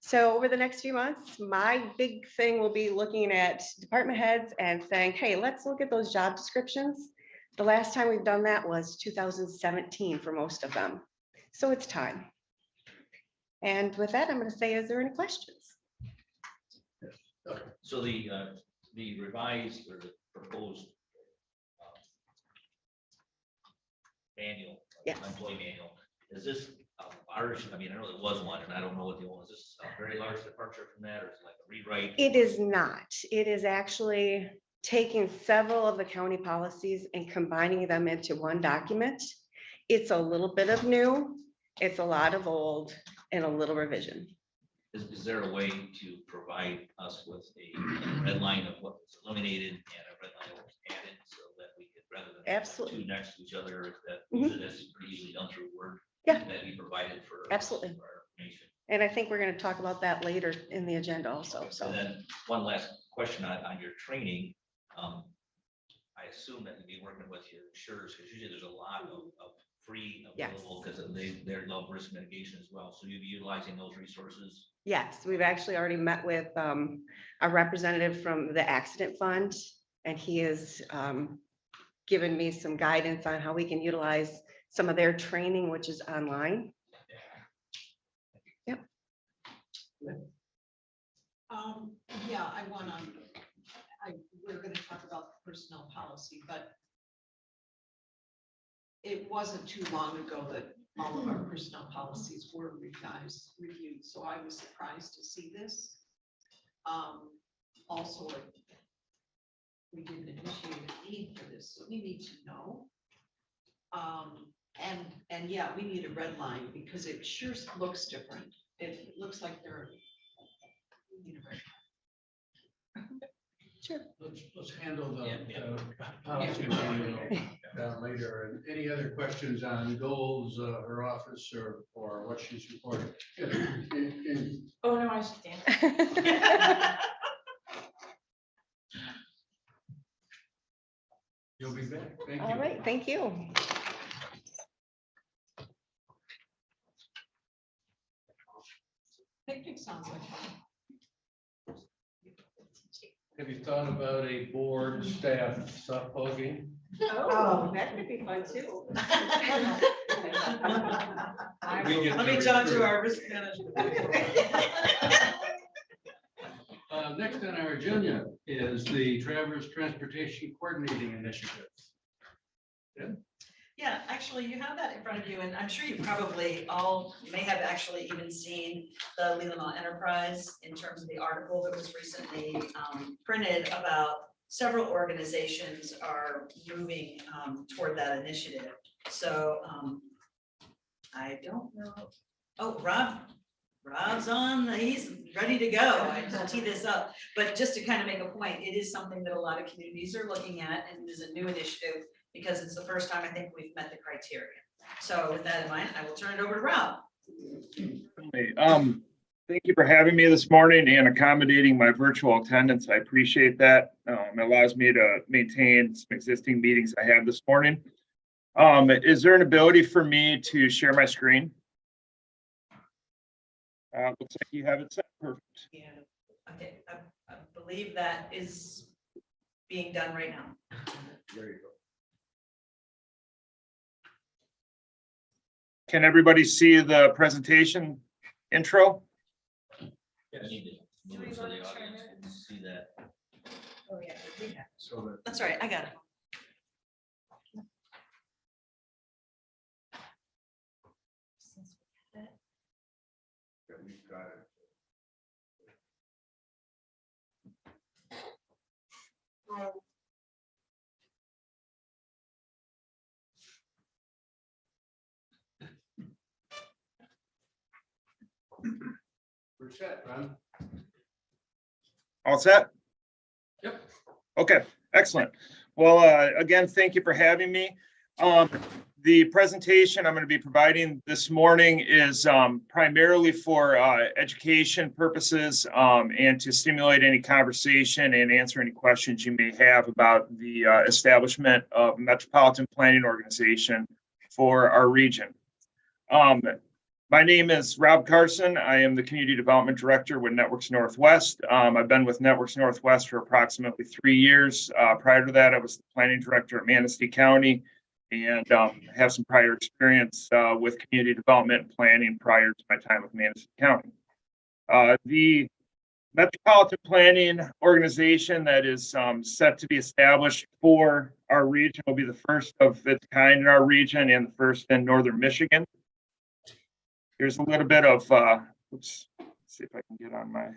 [SPEAKER 11] So over the next few months, my big thing will be looking at department heads and saying, hey, let's look at those job descriptions. The last time we've done that was 2017 for most of them. So it's time. And with that, I'm going to say, is there any questions?
[SPEAKER 12] So the revised or the proposed manual,
[SPEAKER 11] Yes.
[SPEAKER 12] employee manual, is this large? I mean, I know there was one, and I don't know what the one is. This a very large departure from that, or is it like a rewrite?
[SPEAKER 11] It is not. It is actually taking several of the county policies and combining them into one document. It's a little bit of new, it's a lot of old, and a little revision.
[SPEAKER 12] Is there a way to provide us with a red line of what was eliminated and a red line of what was added so that we could, rather than
[SPEAKER 11] Absolutely.
[SPEAKER 12] two next to each other, that that's pretty easily done through Word?
[SPEAKER 11] Yeah.
[SPEAKER 12] That we provided for.
[SPEAKER 11] Absolutely.
[SPEAKER 12] For our information.
[SPEAKER 11] And I think we're going to talk about that later in the agenda also. So
[SPEAKER 12] And then one last question on your training. I assume that you'll be working with your insurers because usually there's a lot of free available because they're low risk mitigation as well. So you'll be utilizing those resources.
[SPEAKER 11] yes, we've actually already met with a representative from the accident fund, and he is given me some guidance on how we can utilize some of their training, which is online. Yep.
[SPEAKER 9] Yeah, we're gonna talk about the personnel policy, but it wasn't too long ago that all of our personnel policies were reviewed, so I was surprised to see this. Also, we didn't initiate a need for this, so we need to know. And yeah, we need a red line because it sure looks different. It looks like they're. we need a red
[SPEAKER 2] Let's handle the policy manual later. And any other questions on goals, her office, or what she's reporting?
[SPEAKER 3] Oh, no, I stand.
[SPEAKER 2] You'll be back. Thank you.
[SPEAKER 11] All right, thank you.
[SPEAKER 9] Picnic sounds like fun.
[SPEAKER 2] Have you thought about a board staff softball game?
[SPEAKER 11] Oh, that could be fun too.
[SPEAKER 5] Let me talk to our risk manager.
[SPEAKER 2] Next on our agenda is the Traverse Transportation Coordinating Initiative.
[SPEAKER 5] Yeah, actually, you have that in front of you, and I'm sure you probably all may have actually even seen the Leelanau Enterprise in terms of the article that was recently printed about several organizations are moving toward that initiative. So I don't know. Oh, Rob's on, he's ready to go. I'll tee this up. But just to kind of make a point, it is something that a lot of communities are looking at and is a new initiative because it's the first time I think we've met the criteria. So with that in mind, I will turn it over to Rob.
[SPEAKER 13] Thank you for having me this morning and accommodating my virtual attendance. I appreciate that. It allows me to maintain some existing meetings I had this morning. Is there an ability for me to share my screen? Looks like you have it set. Perfect.
[SPEAKER 5] Yeah, I believe that is being done right now.
[SPEAKER 6] There you go.
[SPEAKER 13] Can everybody see the presentation intro?
[SPEAKER 12] You need to move it so the audience can see that.
[SPEAKER 5] Oh, yeah.
[SPEAKER 6] So that.
[SPEAKER 5] That's right, I got it.
[SPEAKER 6] Yeah, we've got it.
[SPEAKER 2] We're set, Ron.
[SPEAKER 13] All set?
[SPEAKER 2] Yep.
[SPEAKER 13] Okay, excellent. Well, again, thank you for having me. The presentation I'm going to be providing this morning is primarily for education purposes and to stimulate any conversation and answer any questions you may have about the establishment of a metropolitan planning organization for our region. My name is Rob Carson. I am the Community Development Director with Networks Northwest. I've been with Networks Northwest for approximately 3 years. Prior to that, I was the Planning Director at Manistee County and have some prior experience with community development and planning prior to my time with Manistee County. The Metropolitan Planning Organization that is set to be established for our region will be the first of its kind in our region and the first in Northern Michigan. Here's a little bit of, let's see if I can get on my.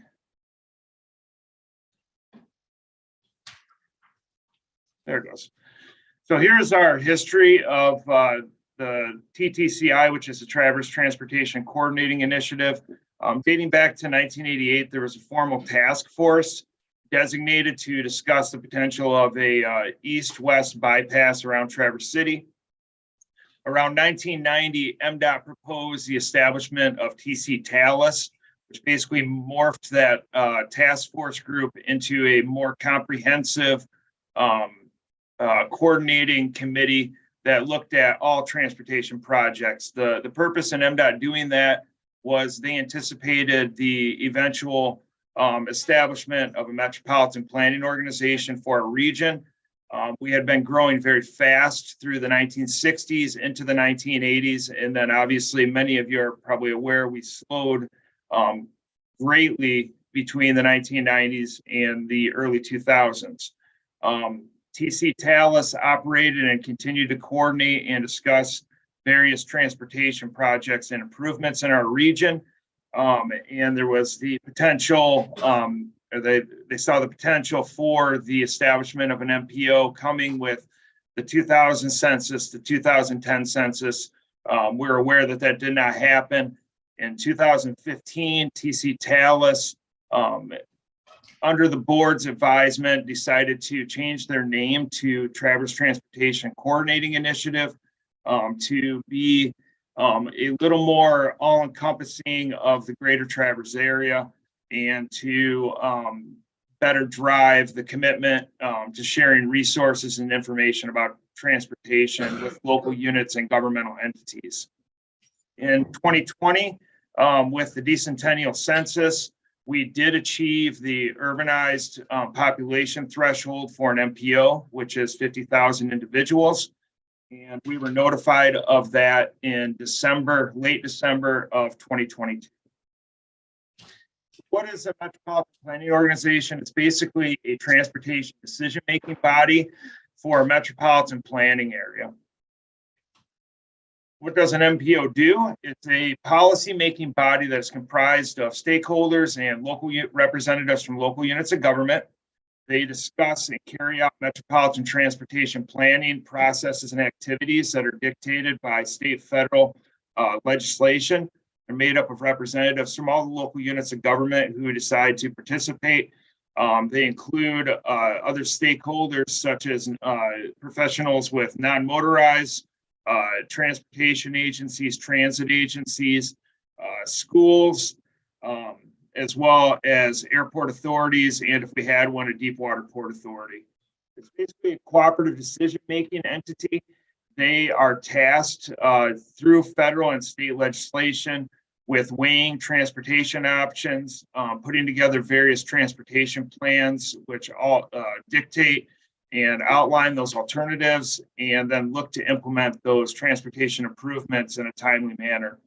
[SPEAKER 13] There it goes. So here's our history of the TTCI, which is the Traverse Transportation Coordinating Initiative. Dating back to 1988, there was a formal task force designated to discuss the potential of a east-west bypass around Traverse City. Around 1990, MDOT proposed the establishment of TC Talus, which basically morphed that task force group into a more comprehensive coordinating committee that looked at all transportation projects. The purpose in MDOT doing that was they anticipated the eventual establishment of a metropolitan planning organization for a region. We had been growing very fast through the 1960s into the 1980s. And then obviously many of you are probably aware we slowed greatly between the 1990s and the early 2000s. TC Talus operated and continued to coordinate and discuss various transportation projects and improvements in our region. And there was the potential, they saw the potential for the establishment of an MPO coming with the 2000 census, the 2010 census. We're aware that that did not happen. In 2015, TC Talus, under the board's advisement, decided to change their name to Traverse Transportation Coordinating Initiative to be a little more all-encompassing of the greater Traverse area and to better drive the commitment to sharing resources and information about transportation with local units and governmental entities. In 2020, with the decennial census, we did achieve the urbanized population threshold for an MPO, which is 50,000 individuals. And we were notified of that in December, late December of 2022. What is a metropolitan planning organization? It's basically a transportation decision-making body for a metropolitan planning area. What does an MPO do? It's a policy-making body that's comprised of stakeholders and local representatives from local units of government. They discuss and carry out metropolitan transportation planning processes and activities that are dictated by state, federal legislation. They're made up of representatives from all the local units of government who decide to participate. They include other stakeholders such as professionals with non-motorized, transportation agencies, transit agencies, schools, as well as airport authorities, and if we had one, a deep water port authority. It's basically a cooperative decision-making entity. They are tasked through federal and state legislation with weighing transportation options, putting together various transportation plans, which all dictate and outline those alternatives, and then look to implement those transportation improvements in a timely manner.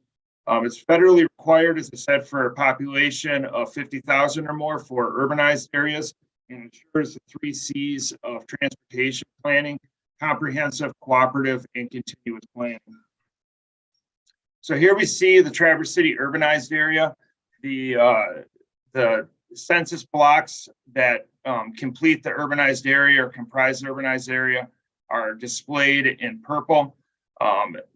[SPEAKER 13] It's federally required, as I said, for a population of 50,000 or more for urbanized areas, and ensures the 3 C's of transportation planning: comprehensive, cooperative, and continuous planning. So here we see the Traverse City urbanized area. The census blocks that complete the urbanized area or comprise the urbanized area are displayed in purple.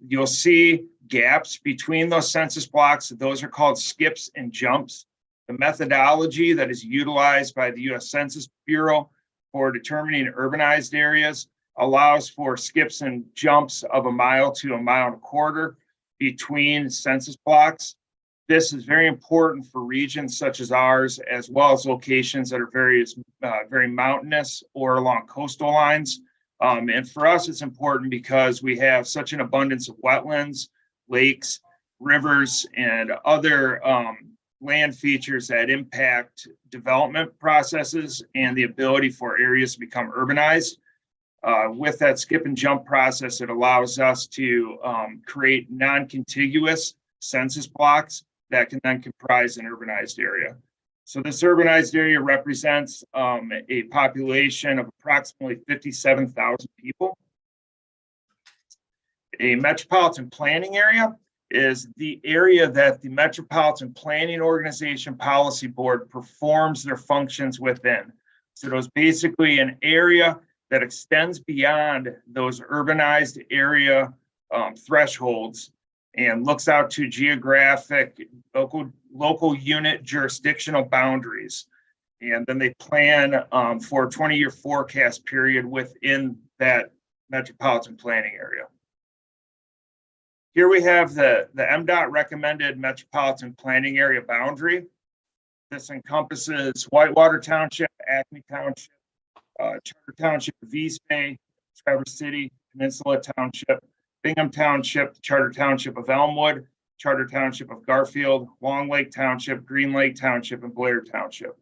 [SPEAKER 13] You'll see gaps between those census blocks. Those are called skips and jumps. The methodology that is utilized by the U.S. Census Bureau for determining urbanized areas allows for skips and jumps of 1 mile to 1.25 miles between census blocks. This is very important for regions such as ours, as well as locations that are very mountainous or along coastal lines. And for us, it's important because we have such an abundance of wetlands, lakes, rivers, and other land features that impact development processes and the ability for areas to become urbanized. With that skip and jump process, it allows us to create non-contiguous census blocks that can then comprise an urbanized area. So this urbanized area represents a population of approximately 57,000 people. A metropolitan planning area is the area that the Metropolitan Planning Organization Policy Board performs their functions within. So there's basically an area that extends beyond those urbanized area thresholds and looks out to geographic, local unit jurisdictional boundaries. And then they plan for a 20-year forecast period within that metropolitan planning area. Here we have the MDOT recommended metropolitan planning area boundary. This encompasses Whitewater Township, Acme Township, Charter Township of East Bay, Traverse City, Peninsula Township, Bingham Township, Charter Township of Elmwood, Charter Township of Garfield, Long Lake Township, Green Lake Township, and Blair Township.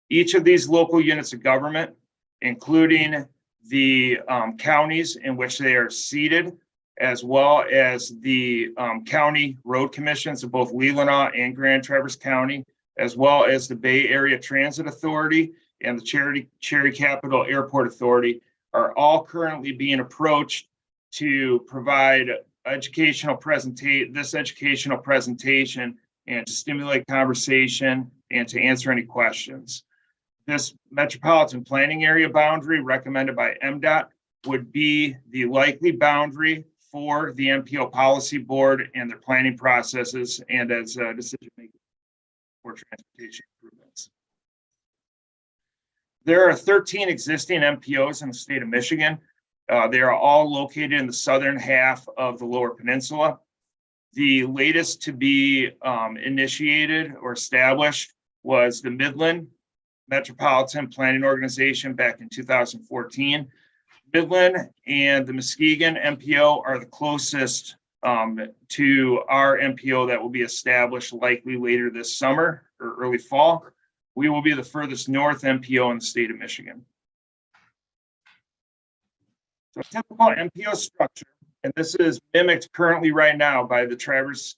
[SPEAKER 13] Each of these local units of government, including the counties in which they are seated, as well as the county road commissions of both Leelanau and Grand Traverse County, as well as the Bay Area Transit Authority and the Cherry Capital Airport Authority, are all currently being approached to provide educational presentation and to stimulate conversation and to answer any questions. This metropolitan planning area boundary recommended by MDOT would be the likely boundary for the MPO policy board and their planning processes and as decision making for transportation improvements. There are 13 existing MPOs in the state of Michigan. They are all located in the southern half of the Lower Peninsula. The latest to be initiated or established was the Midland Metropolitan Planning Organization back in 2014. Midland and the Muskegon MPO are the closest to our MPO that will be established likely later this summer or early fall. We will be the furthest north MPO in the state of Michigan. So a typical MPO structure, and this is mimicked currently right now by the Traverse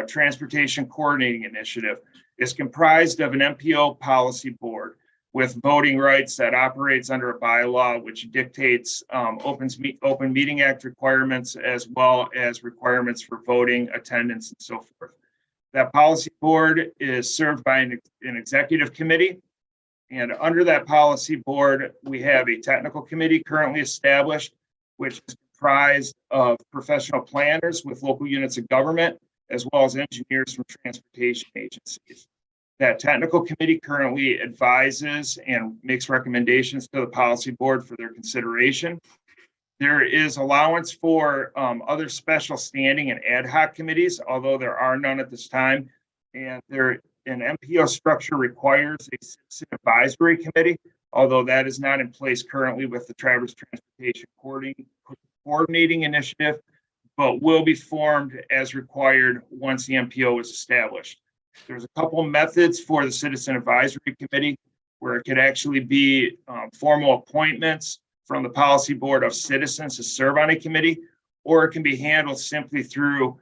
[SPEAKER 13] Transportation Coordinating Initiative, is comprised of an MPO policy board with voting rights that operates under a bylaw which dictates Open Meeting Act requirements as well as requirements for voting, attendance, and so forth. That policy board is served by an executive committee. And under that policy board, we have a technical committee currently established, which is comprised of professional planners with local units of government, as well as engineers from transportation agencies. That technical committee currently advises and makes recommendations to the policy board for their consideration. There is allowance for other special standing and ad hoc committees, although there are none at this time. And an MPO structure requires a citizen advisory committee, although that is not in place currently with the Traverse Transportation Coordinating Initiative, but will be formed as required once the MPO is established. There's a couple methods for the Citizen Advisory Committee where it could actually be formal appointments from the policy board of citizens to serve on a committee, or it can be handled simply through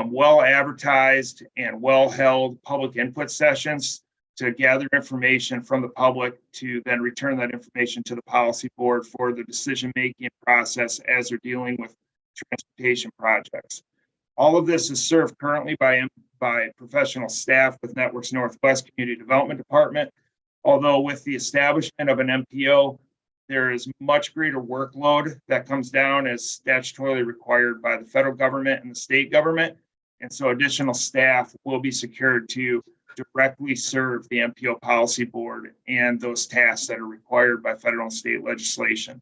[SPEAKER 13] well-advertised and well-held public input sessions to gather information from the public to then return that information to the policy board for the decision-making process as they're dealing with transportation projects. All of this is served currently by professional staff with Networks Northwest Community Development Department. Although with the establishment of an MPO, there is much greater workload that comes down as statutorily required by the federal government and the state government. And so additional staff will be secured to directly serve the MPO policy board and those tasks that are required by federal and state legislation.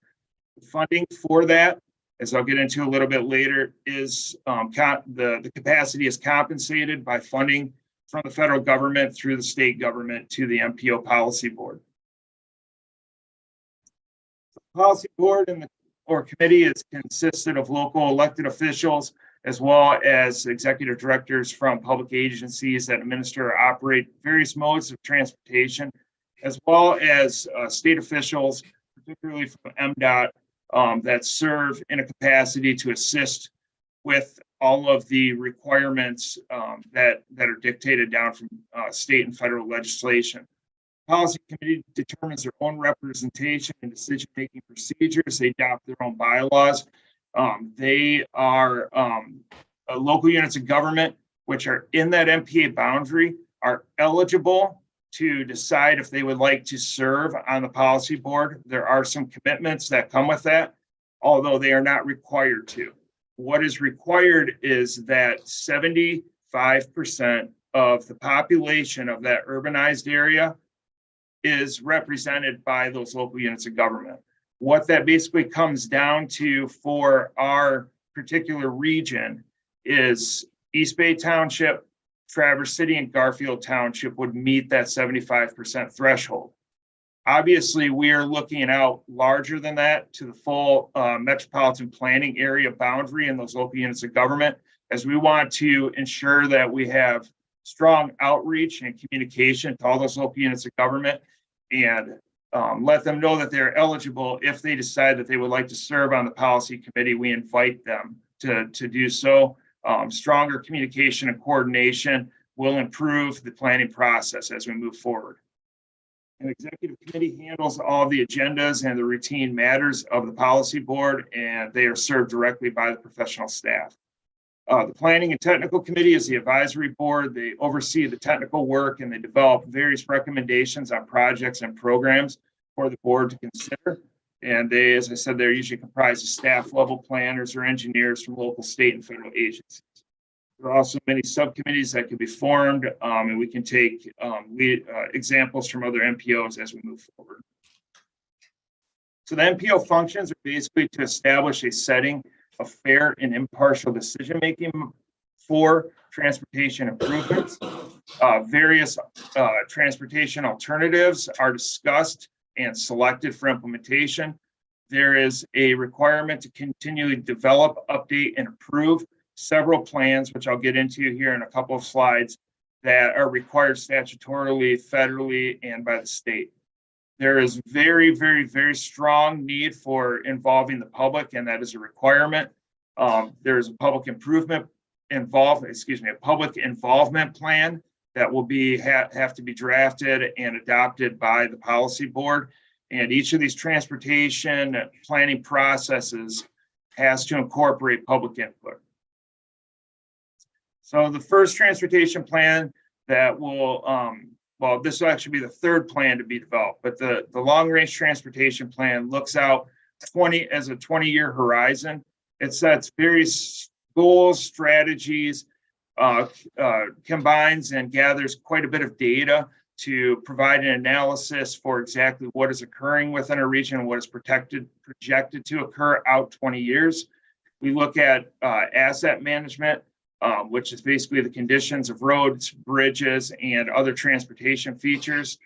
[SPEAKER 13] The funding for that, as I'll get into a little bit later, is the capacity is compensated by funding from the federal government through the state government to the MPO policy board. The policy board or committee is consisted of local elected officials as well as executive directors from public agencies that administer or operate various modes of transportation, as well as state officials, particularly from MDOT, that serve in a capacity to assist with all of the requirements that are dictated down from state and federal legislation. Policy committee determines their own representation and decision-making procedures. They adopt their own bylaws. They are local units of government, which are in that MPA boundary, are eligible to decide if they would like to serve on the policy board. There are some commitments that come with that, although they are not required to. What is required is that 75% of the population of that urbanized area is represented by those local units of government. What that basically comes down to for our particular region is East Bay Township, Traverse City, and Garfield Township would meet that 75% threshold. Obviously, we are looking out larger than that to the full metropolitan planning area boundary and those local units of government, as we want to ensure that we have strong outreach and communication to all those local units of government and let them know that they're eligible. If they decide that they would like to serve on the policy committee, we invite them to do so. Stronger communication and coordination will improve the planning process as we move forward. An executive committee handles all the agendas and the routine matters of the policy board, and they are served directly by the professional staff. The Planning and Technical Committee is the advisory board. They oversee the technical work and they develop various recommendations on projects and programs for the board to consider. And they, as I said, they're usually comprised of staff level planners or engineers from local, state, and federal agencies. There are also many subcommittees that can be formed, and we can take examples from other MPOs as we move forward. So the MPO functions are basically to establish a setting of fair and impartial decision-making for transportation improvements. Various transportation alternatives are discussed and selected for implementation. There is a requirement to continually develop, update, and approve several plans, which I'll get into here in a couple of slides, that are required statutorily, federally, and by the state. There is very, very, very strong need for involving the public, and that is a requirement. There's a public involvement plan that will be have to be drafted and adopted by the policy board. And each of these transportation planning processes has to incorporate public input. So the first transportation plan that will, well, this will actually be the third plan to be developed, but the long-range transportation plan looks out as a 20-year horizon. It sets various goals, strategies, combines and gathers quite a bit of data to provide an analysis for exactly what is occurring within a region and what is projected to occur out 20 years. We look at asset management, which is basically the conditions of roads, bridges, and other transportation features.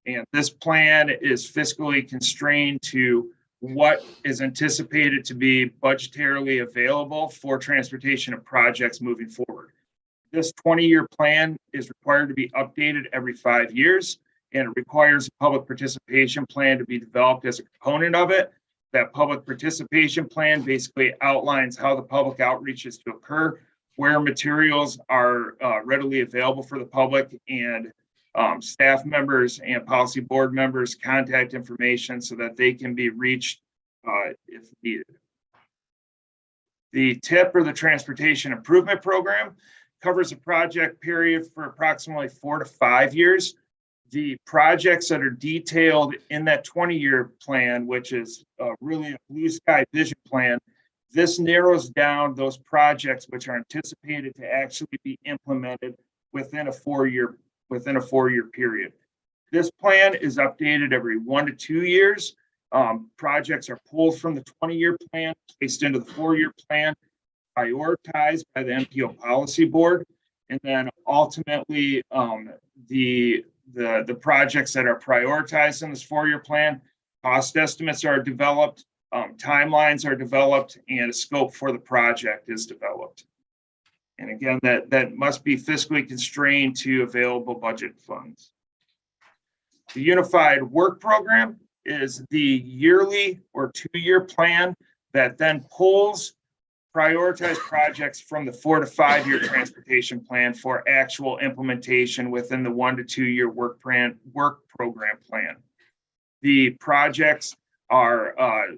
[SPEAKER 13] And this plan is fiscally constrained to what is anticipated to be budgetarily available for transportation and projects moving forward. This 20-year plan is required to be updated every 5 years, and it requires a public participation plan to be developed as a component of it. That public participation plan basically outlines how the public outreach is to occur, where materials are readily available for the public, and staff members and policy board members contact information so that they can be reached if needed. The TIP, or the Transportation Improvement Program, covers a project period for approximately 4 to 5 years. The projects that are detailed in that 20-year plan, which is really a blue sky vision plan, this narrows down those projects which are anticipated to actually be implemented within a 4-year period. This plan is updated every 1 to 2 years. Projects are pulled from the 20-year plan, placed into the 4-year plan, prioritized by the MPO policy board, and then ultimately the projects that are prioritized in this 4-year plan, cost estimates are developed, timelines are developed, and a scope for the project is developed. And again, that must be fiscally constrained to available budget funds. The Unified Work Program is the yearly or 2-year plan that then pulls prioritized projects from the 4 to 5 year transportation plan for actual implementation within the 1 to 2 year work program plan. The projects are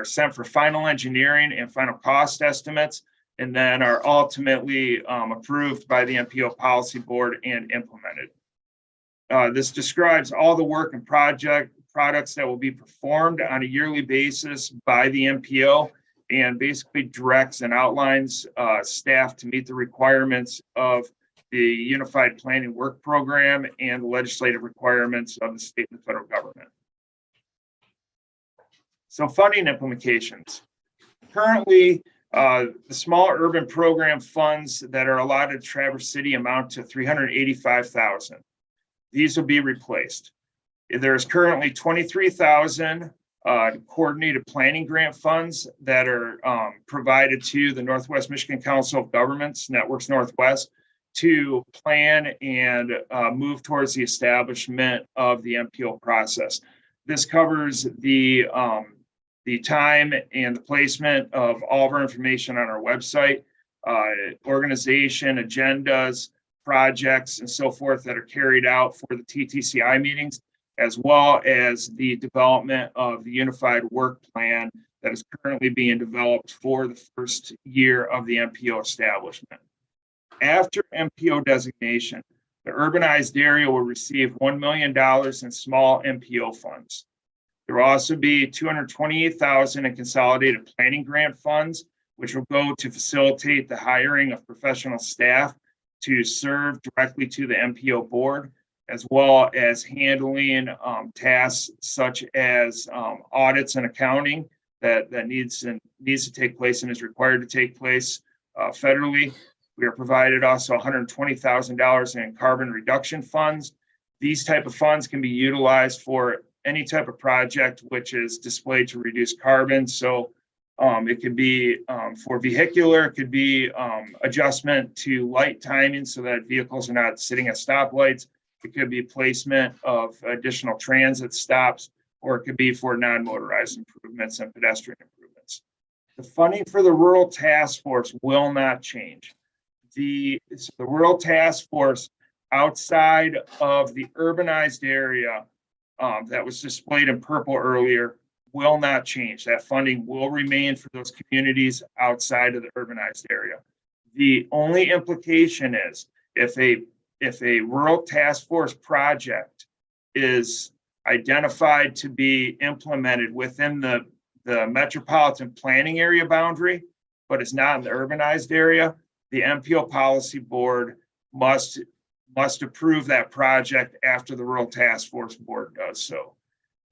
[SPEAKER 13] sent for final engineering and final cost estimates, and then are ultimately approved by the MPO policy board and implemented. This describes all the work and products that will be performed on a yearly basis by the MPO, and basically directs and outlines staff to meet the requirements of the Unified Planning Work Program and the legislative requirements of the state and the federal government. So funding implications. Currently, the small urban program funds that are allotted to Traverse City amount to $385,000. These will be replaced. There is currently $23,000 coordinated planning grant funds that are provided to the Northwest Michigan Council of Governments, Networks Northwest, to plan and move towards the establishment of the MPO process. This covers the time and the placement of all of our information on our website, organization, agendas, projects, and so forth that are carried out for the TTCI meetings, as well as the development of the Unified Work Plan that is currently being developed for the first year of the MPO establishment. After MPO designation, the urbanized area will receive $1 million in small MPO funds. There will also be $228,000 in consolidated planning grant funds, which will go to facilitate the hiring of professional staff to serve directly to the MPO board, as well as handling tasks such as audits and accounting that needs to take place and is required to take place federally. We are provided also $120,000 in carbon reduction funds. These type of funds can be utilized for any type of project which is displayed to reduce carbon. So it could be for vehicular, it could be adjustment to light timing so that vehicles are not sitting at stoplights. It could be placement of additional transit stops, or it could be for non-motorized improvements and pedestrian improvements. The funding for the rural task force will not change. The rural task force outside of the urbanized area that was displayed in purple earlier will not change. That funding will remain for those communities outside of the urbanized area. The only implication is if a rural task force project is identified to be implemented within the metropolitan planning area boundary, but it's not in the urbanized area, the MPO policy board must approve that project after the rural task force board does so.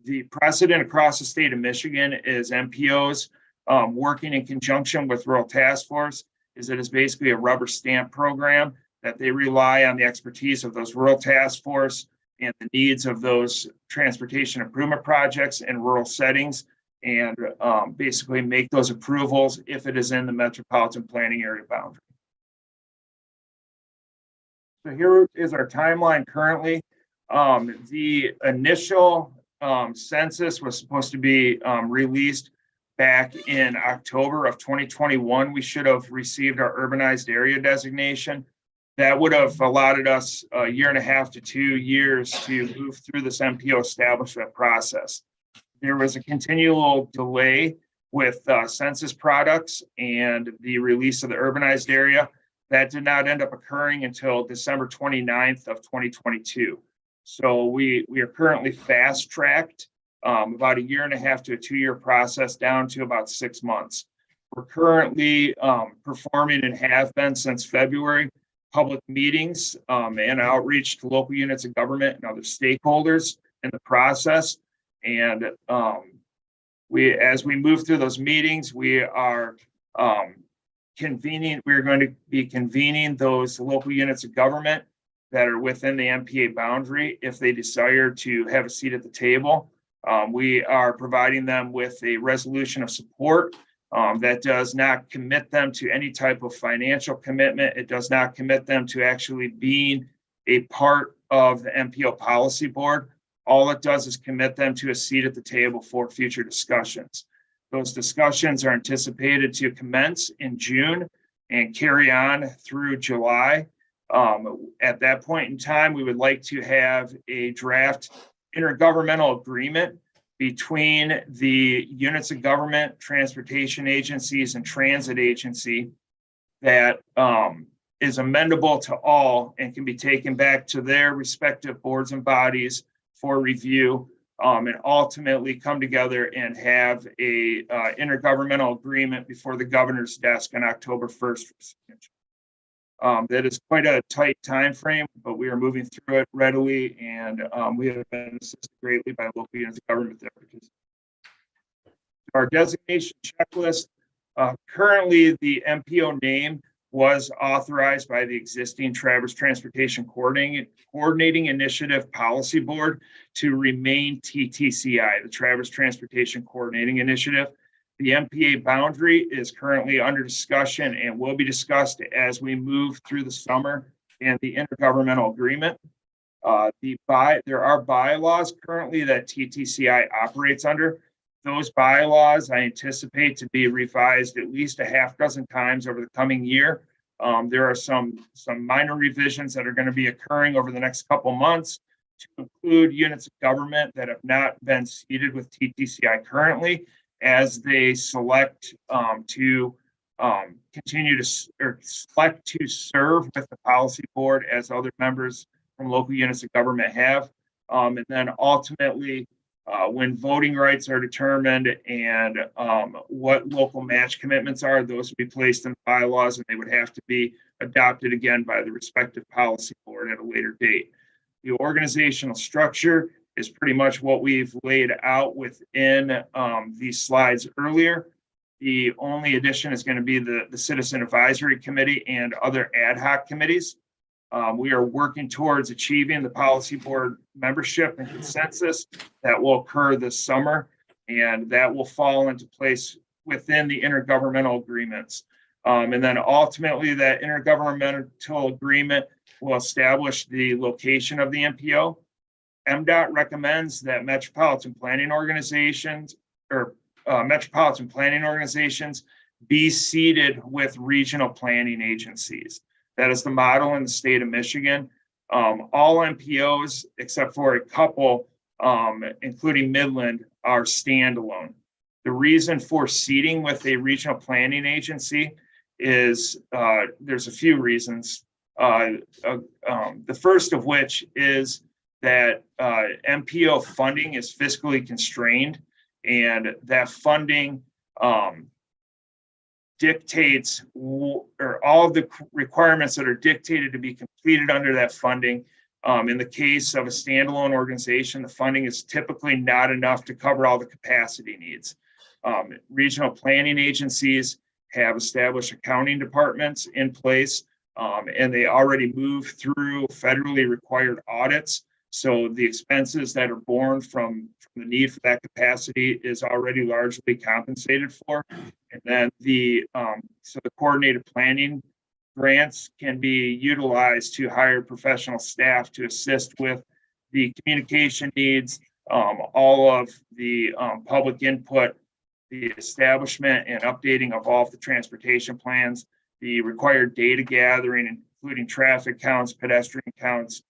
[SPEAKER 13] The precedent across the state of Michigan is MPOs working in conjunction with rural task force is it is basically a rubber stamp program that they rely on the expertise of those rural task force and the needs of those transportation improvement projects in rural settings, and basically make those approvals if it is in the metropolitan planning area boundary. So here is our timeline currently. The initial census was supposed to be released back in October of 2021. We should have received our urbanized area designation. That would have allotted us a year and a half to 2 years to move through this MPO establishment process. There was a continual delay with census products and the release of the urbanized area. That did not end up occurring until December 29th of 2022. So we are currently fast-tracked about a year and a half to a 2-year process down to about 6 months. We're currently performing and have been since February public meetings and outreach to local units of government and other stakeholders in the process. And as we move through those meetings, we are we're going to be convening those local units of government that are within the MPA boundary if they desire to have a seat at the table. We are providing them with a resolution of support that does not commit them to any type of financial commitment. It does not commit them to actually being a part of the MPO policy board. All it does is commit them to a seat at the table for future discussions. Those discussions are anticipated to commence in June and carry on through July. At that point in time, we would like to have a draft intergovernmental agreement between the units of government, transportation agencies, and transit agency that is amendable to all and can be taken back to their respective boards and bodies for review, and ultimately come together and have a intergovernmental agreement before the governor's desk on October 1st for signature. That is quite a tight time frame, but we are moving through it readily, and we have been assisted greatly by local units of government there. Our designation checklist, currently the MPO name was authorized by the existing Traverse Transportation Coordinating Initiative Policy Board to remain TTCI, the Traverse Transportation Coordinating Initiative. The MPA boundary is currently under discussion and will be discussed as we move through the summer and the intergovernmental agreement. There are bylaws currently that TTCI operates under. Those bylaws I anticipate to be revised at least a half dozen times over the coming year. There are some minor revisions that are going to be occurring over the next couple months to include units of government that have not been seated with TTCI currently, as they select to continue to or select to serve with the policy board as other members from local units of government have. And then ultimately, when voting rights are determined and what local match commitments are, those will be placed in the bylaws and they would have to be adopted again by the respective policy board at a later date. The organizational structure is pretty much what we've laid out within these slides earlier. The only addition is going to be the Citizen Advisory Committee and other ad hoc committees. We are working towards achieving the policy board membership and consensus that will occur this summer, and that will fall into place within the intergovernmental agreements. And then ultimately that intergovernmental agreement will establish the location of the MPO. MDOT recommends that metropolitan planning organizations be seated with regional planning agencies. That is the model in the state of Michigan. All MPOs, except for a couple, including Midland, are standalone. The reason for seating with a regional planning agency is there's a few reasons. The first of which is that MPO funding is fiscally constrained, and that funding dictates or all of the requirements that are dictated to be completed under that funding. In the case of a standalone organization, the funding is typically not enough to cover all the capacity needs. Regional planning agencies have established accounting departments in place, and they already move through federally required audits. So the expenses that are borne from the need for that capacity is already largely compensated for. And then the coordinated planning grants can be utilized to hire professional staff to assist with the communication needs, all of the public input, the establishment and updating of all of the transportation plans, the required data gathering, including traffic counts, pedestrian counts,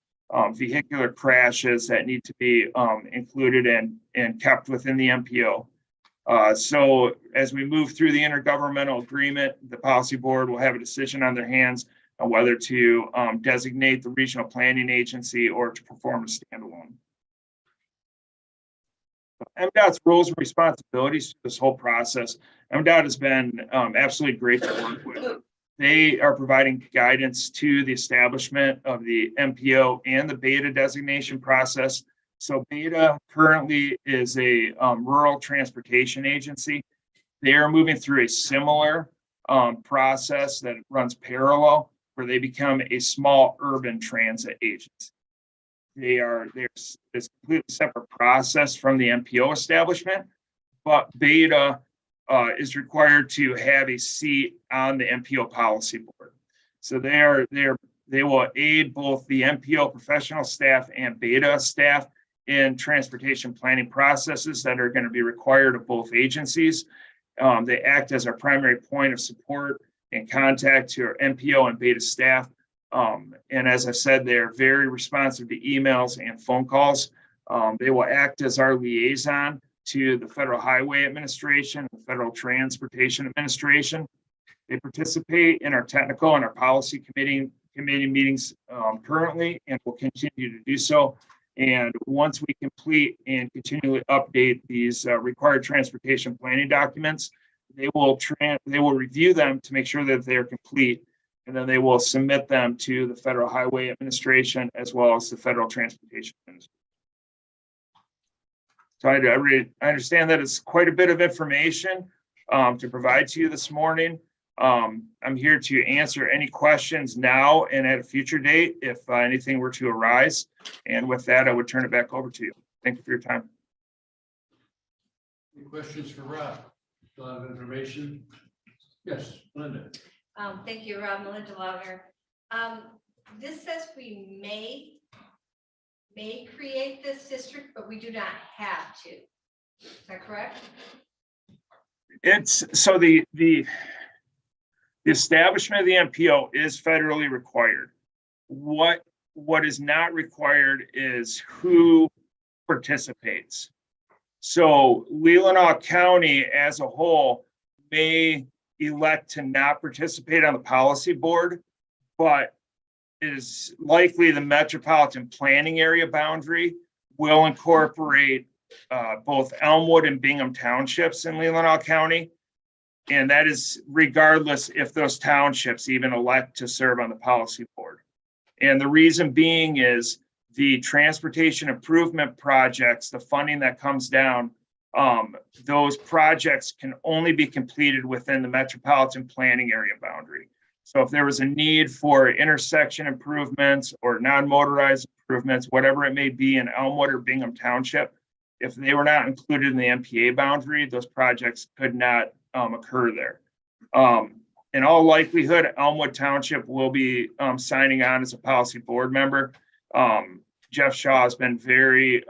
[SPEAKER 13] vehicular crashes that need to be included and kept within the MPO. So as we move through the intergovernmental agreement, the policy board will have a decision on their hands on whether to designate the regional planning agency or to perform a standalone. MDOT's roles and responsibilities through this whole process. MDOT has been absolutely great to work with. They are providing guidance to the establishment of the MPO and the BETA designation process. So BETA currently is a rural transportation agency. They are moving through a similar process that runs parallel, where they become a small urban transit agency. It's a completely separate process from the MPO establishment, but BETA is required to have a seat on the MPO policy board. So they will aid both the MPO professional staff and BETA staff in transportation planning processes that are going to be required of both agencies. They act as our primary point of support and contact to our MPO and BETA staff. And as I said, they're very responsive to emails and phone calls. They will act as our liaison to the Federal Highway Administration, the Federal Transportation Administration. They participate in our technical and our policy committee meetings currently, and will continue to do so. And once we complete and continually update these required transportation planning documents, they will review them to make sure that they're complete, and then they will submit them to the Federal Highway Administration as well as the Federal Transportation Administration. So I understand that it's quite a bit of information to provide to you this morning. I'm here to answer any questions now and at a future date if anything were to arise. And with that, I would turn it back over to you. Thank you for your time.
[SPEAKER 2] Any questions for Rob? A lot of information. Yes, Linda.
[SPEAKER 4] Thank you, Rob. Melinda Louder. This says we may create this district, but we do not have to. Is that correct?
[SPEAKER 13] It's so the establishment of the MPO is federally required. What is not required is who participates. So Leelanau County as a whole may elect to not participate on the policy board, but it is likely the metropolitan planning area boundary will incorporate both Elmwood and Bingham townships in Leelanau County. And that is regardless if those townships even elect to serve on the policy board. And the reason being is the transportation improvement projects, the funding that comes down, those projects can only be completed within the metropolitan planning area boundary. So if there was a need for intersection improvements or non-motorized improvements, whatever it may be in Elmwood or Bingham Township, if they were not included in the MPA boundary, those projects could not occur there. In all likelihood, Elmwood Township will be signing on as a policy board member. Jeff Shaw has been very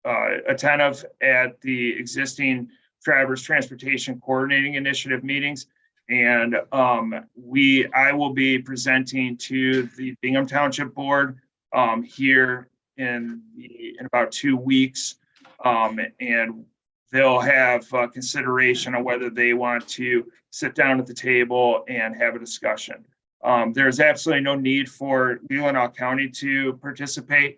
[SPEAKER 13] attentive at the existing Traverse Transportation Coordinating Initiative meetings. And I will be presenting to the Bingham Township Board here in about 2 weeks. And they'll have consideration on whether they want to sit down at the table and have a discussion. There's absolutely no need for Leelanau County to participate,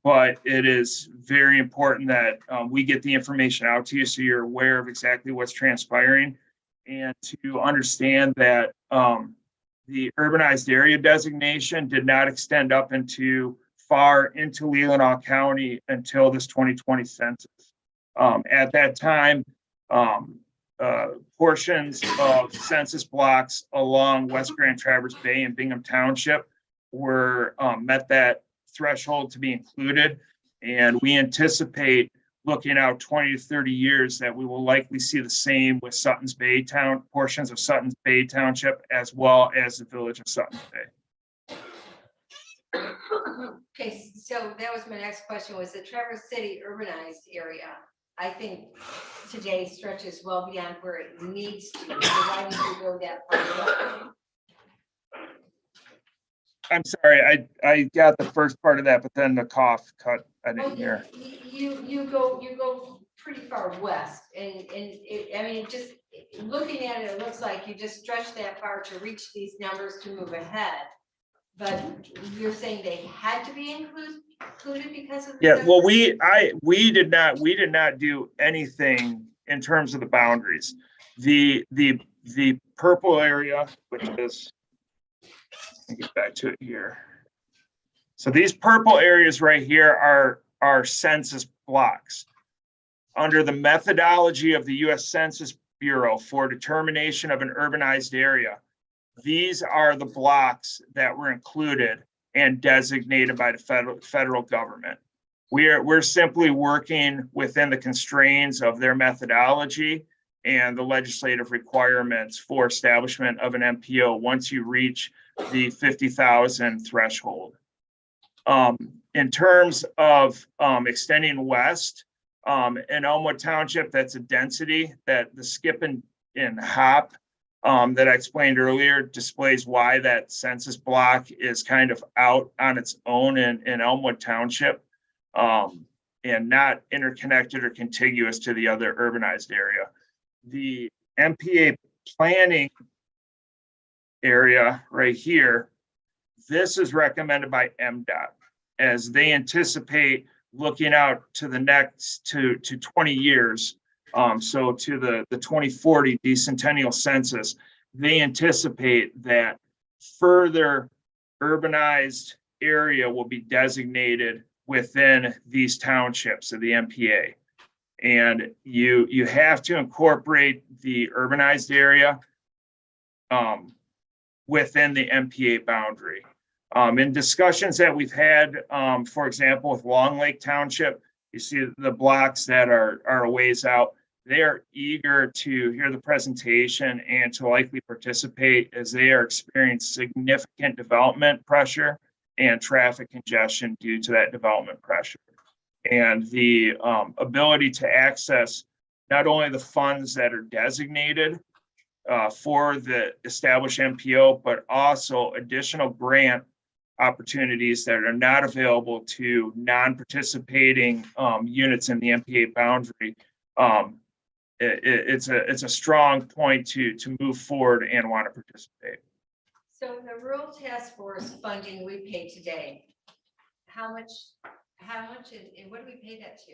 [SPEAKER 13] but it is very important that we get the information out to you so you're aware of exactly what's transpiring, and to understand that the urbanized area designation did not extend up into far into Leelanau County until this 2020 census. At that time, portions of census blocks along West Grand Traverse Bay and Bingham Township were met that threshold to be included. And we anticipate looking out 20 to 30 years that we will likely see the same with Sutton's Bay Town, portions of Sutton's Bay Township, as well as the village of Sutton's Bay.
[SPEAKER 4] Okay, so that was my next question, was the Traverse City urbanized area. I think today stretches well beyond where it needs to. So why did you go that far?
[SPEAKER 13] I'm sorry, I got the first part of that, but then the cough cut. I didn't hear.
[SPEAKER 4] You go pretty far west, and I mean, just looking at it, it looks like you just stretched that far to reach these numbers to move ahead. But you're saying they had to be included because of the
[SPEAKER 13] Yeah, well,
[SPEAKER 4] census?
[SPEAKER 13] we did not do anything in terms of the boundaries. The purple area, which is, let me get back to it here. So these purple areas right here are census blocks. Under the methodology of the US Census Bureau for determination of an urbanized area, these are the blocks that were included and designated by the federal government. We're simply working within the constraints of their methodology and the legislative requirements for establishment of an MPO once you reach the 50,000 threshold. In terms of extending west, in Elmwood Township, that's a density that the skip and hop that I explained earlier displays why that census block is kind of out on its own in Elmwood Township, and not interconnected or contiguous to the other urbanized area. The MPA planning area right here, this is recommended by MDOT as they anticipate looking out to the next to 20 years. So to the 2040 decennial census, they anticipate that further urbanized area will be designated within these townships of the MPA. And you have to incorporate the urbanized area within the MPA boundary. In discussions that we've had, for example, with Long Lake Township, you see the blocks that are a ways out. They are eager to hear the presentation and to likely participate as they are experiencing significant development pressure and traffic congestion due to that development pressure. And the ability to access not only the funds that are designated for the established MPO, but also additional grant opportunities that are not available to non-participating units in the MPA boundary. It's a strong point to move forward and want to participate.
[SPEAKER 4] So the rural task force funding we pay today, how much, and what do we pay that to?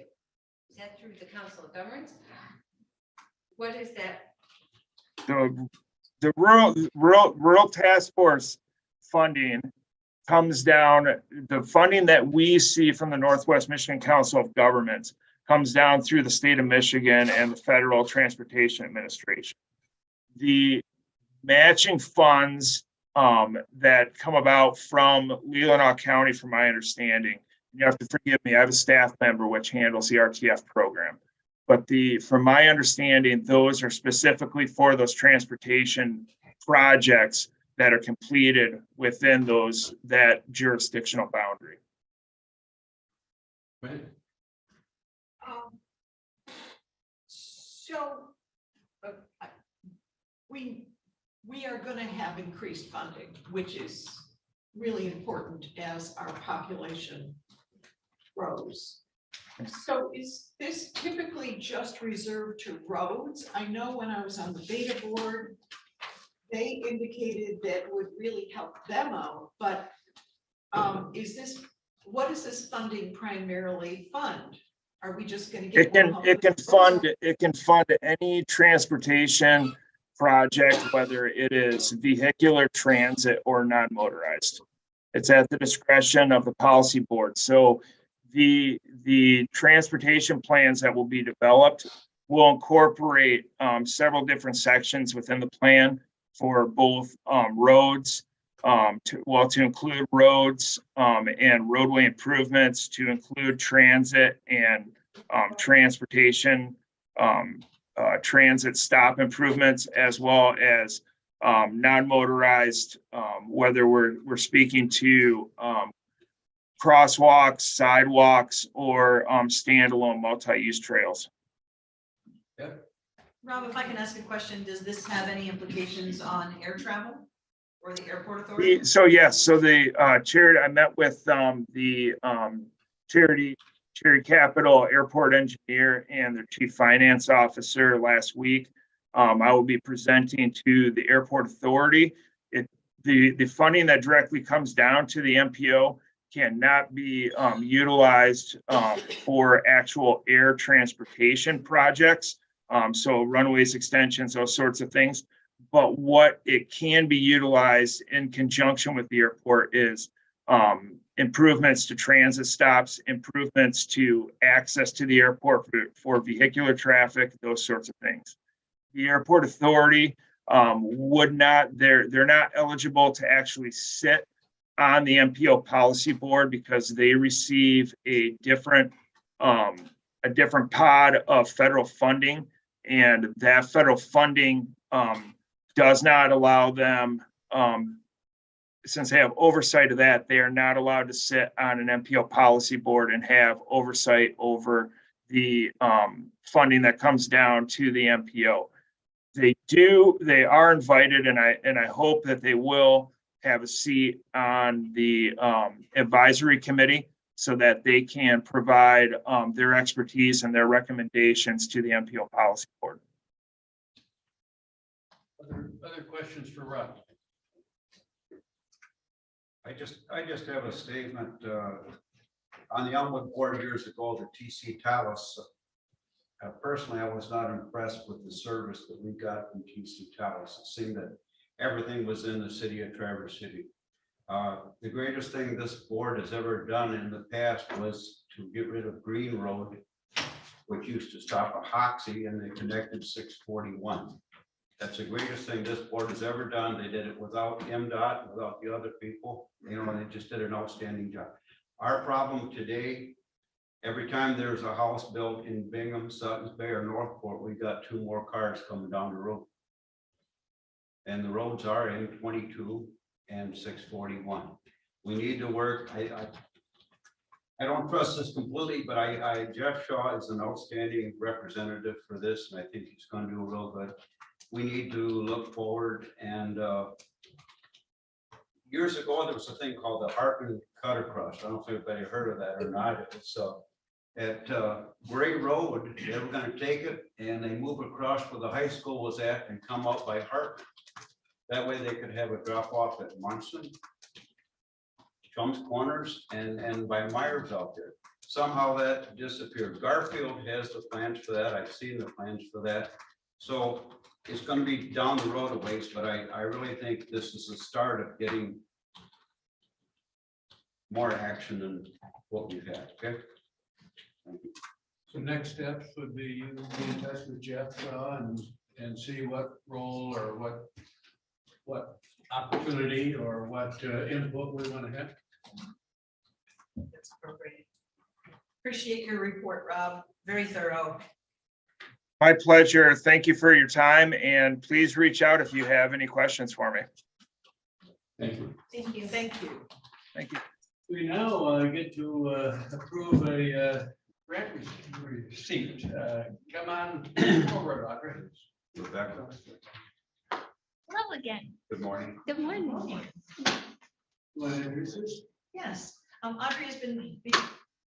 [SPEAKER 4] Is that through the Council of Governments? What is that?
[SPEAKER 13] The rural task force funding comes down, the funding that we see from the Northwest Michigan Council of Governments comes down through the state of Michigan and the Federal Transportation Administration. The matching funds that come about from Leelanau County, from my understanding, you have to forgive me, I have a staff member which handles the RTF program. But from my understanding, those are specifically for those transportation projects that are completed within that jurisdictional boundary.
[SPEAKER 2] Go ahead.
[SPEAKER 9] So we are going to have increased funding, which is really important as our population grows. So is this typically just reserved to roads? I know when I was on the Beta board, they indicated that would really help them out, but what does this funding primarily fund? Are we just going to get?
[SPEAKER 13] It can fund any transportation project, whether it is vehicular, transit, or non-motorized. It's at the discretion of the policy board. So the transportation plans that will be developed will incorporate several different sections within the plan for both roads, to include roads and roadway improvements, to include transit and transportation, transit stop improvements, as well as non-motorized, whether we're speaking to crosswalks, sidewalks, or standalone multi-use trails.
[SPEAKER 5] Rob, if I can ask a question, does this have any implications on air travel or the airport authority?
[SPEAKER 13] So yes, so the charity, I met with the Charity Capital Airport engineer and their chief finance officer last week. I will be presenting to the airport authority. The funding that directly comes down to the MPO cannot be utilized for actual air transportation projects. So runways, extensions, those sorts of things. But what it can be utilized in conjunction with the airport is improvements to transit stops, improvements to access to the airport for vehicular traffic, those sorts of things. The airport authority they're not eligible to actually sit on the MPO policy board because they receive a different pod of federal funding, and that federal funding does not allow them, since they have oversight of that, they are not allowed to sit on an MPO policy board and have oversight over the funding that comes down to the MPO. They are invited, and I hope that they will have a seat on the advisory committee so that they can provide their expertise and their recommendations to the MPO policy board.
[SPEAKER 2] Other questions for Rob?
[SPEAKER 6] I just have a statement, on the Elmwood board years ago, the TC Talus. Personally, I was not impressed with the service that we got from TC Talus. It seemed that everything was in the city of Traverse City. The greatest thing this board has ever done in the past was to get rid of Green Road, which used to stop at Hoxie, and they connected 641. That's the greatest thing this board has ever done. They did it without MDOT, without the other people, and they just did an outstanding job. Our problem today, every time there's a house built in Bingham, Suttons Bay, or Northport, we got 2 more cars coming down the road. And the roads are in 22 and 641. We need to work. I don't trust this completely, but Jeff Shaw is an outstanding representative for this, and I think he's going to do real good. We need to look forward and years ago, there was a thing called the Hartman Cutter Crush. I don't know if anybody heard of that or not. It's at Gray Road, they were gonna take it and they move across where the high school was at and come out by Hartman. That way they could have a drop off at Munson, Chum's Corners, and by Myers out there. Somehow that disappeared. Garfield has the plans for that. I've seen the plans for that. So it's gonna be down the road a ways, but I really think this is the start of getting more action than what we've had, okay? Thank you.
[SPEAKER 2] So next steps would be you be in touch with Jeff and see what role or what opportunity or what input we want to have.
[SPEAKER 5] That's appropriate. Appreciate your report, Rob. Very thorough.
[SPEAKER 13] My pleasure. Thank you for your time, and please reach out if you have any questions for me.
[SPEAKER 2] Thank you.
[SPEAKER 5] Thank you. Thank you.
[SPEAKER 13] Thank you.
[SPEAKER 2] We now get to approve a grant receipt. Come on forward, Audrey.
[SPEAKER 6] Rebecca,
[SPEAKER 3] Hello again.
[SPEAKER 6] good morning.
[SPEAKER 3] Good morning.
[SPEAKER 2] You want to introduce this?
[SPEAKER 5] Yes, Audrey has been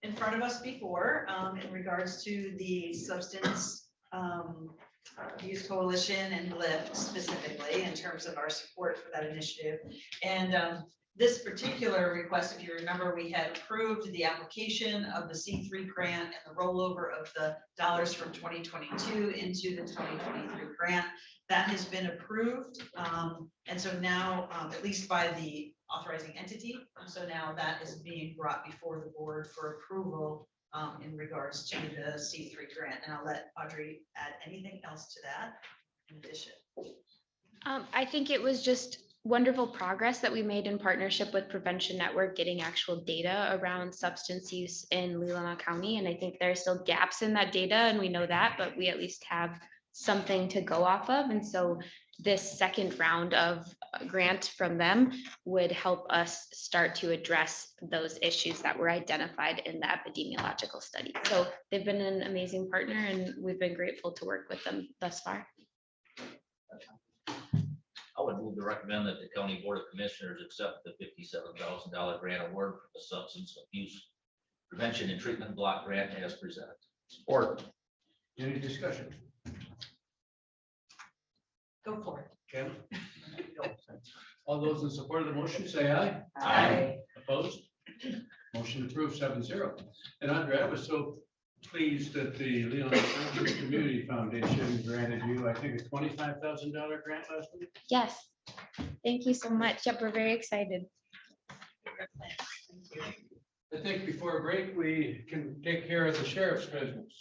[SPEAKER 5] in front of us before in regards to the substance abuse coalition and LIFT specifically in terms of our support for that initiative. And this particular request, if you remember, we had approved the application of the C3 grant and the rollover of the dollars from 2022 into the 2023 grant. That has been approved. And so now, at least by the authorizing entity, so now that is being brought before the board for approval in regards to the C3 grant. And I'll let Audrey add anything else to that in addition.
[SPEAKER 14] I think it was just wonderful progress that we made in partnership with Prevention Network, getting actual data around substance use in Leelanau County. And I think there are still gaps in that data, and we know that, but we at least have something to go off of. And so this second round of grant from them would help us start to address those issues that were identified in the epidemiological study. So they've been an amazing partner, and we've been grateful to work with them thus far.
[SPEAKER 12] I would move to recommend that the County Board of Commissioners accept the $57,000 grant award for the Substance Abuse Prevention and Treatment Block Grant as presented.
[SPEAKER 2] Or any discussion?
[SPEAKER 5] Go for it.
[SPEAKER 2] Kevin? All those in support of the motion, say aye.
[SPEAKER 5] Aye.
[SPEAKER 2] Opposed? Motion approved 7-0. And Andre, I was so pleased that the Leelanau Community Foundation granted you, I think, a $25,000 grant last week.
[SPEAKER 14] Yes, thank you so much. Yep, we're very excited.
[SPEAKER 2] I think before break, we can take care of the sheriff's business.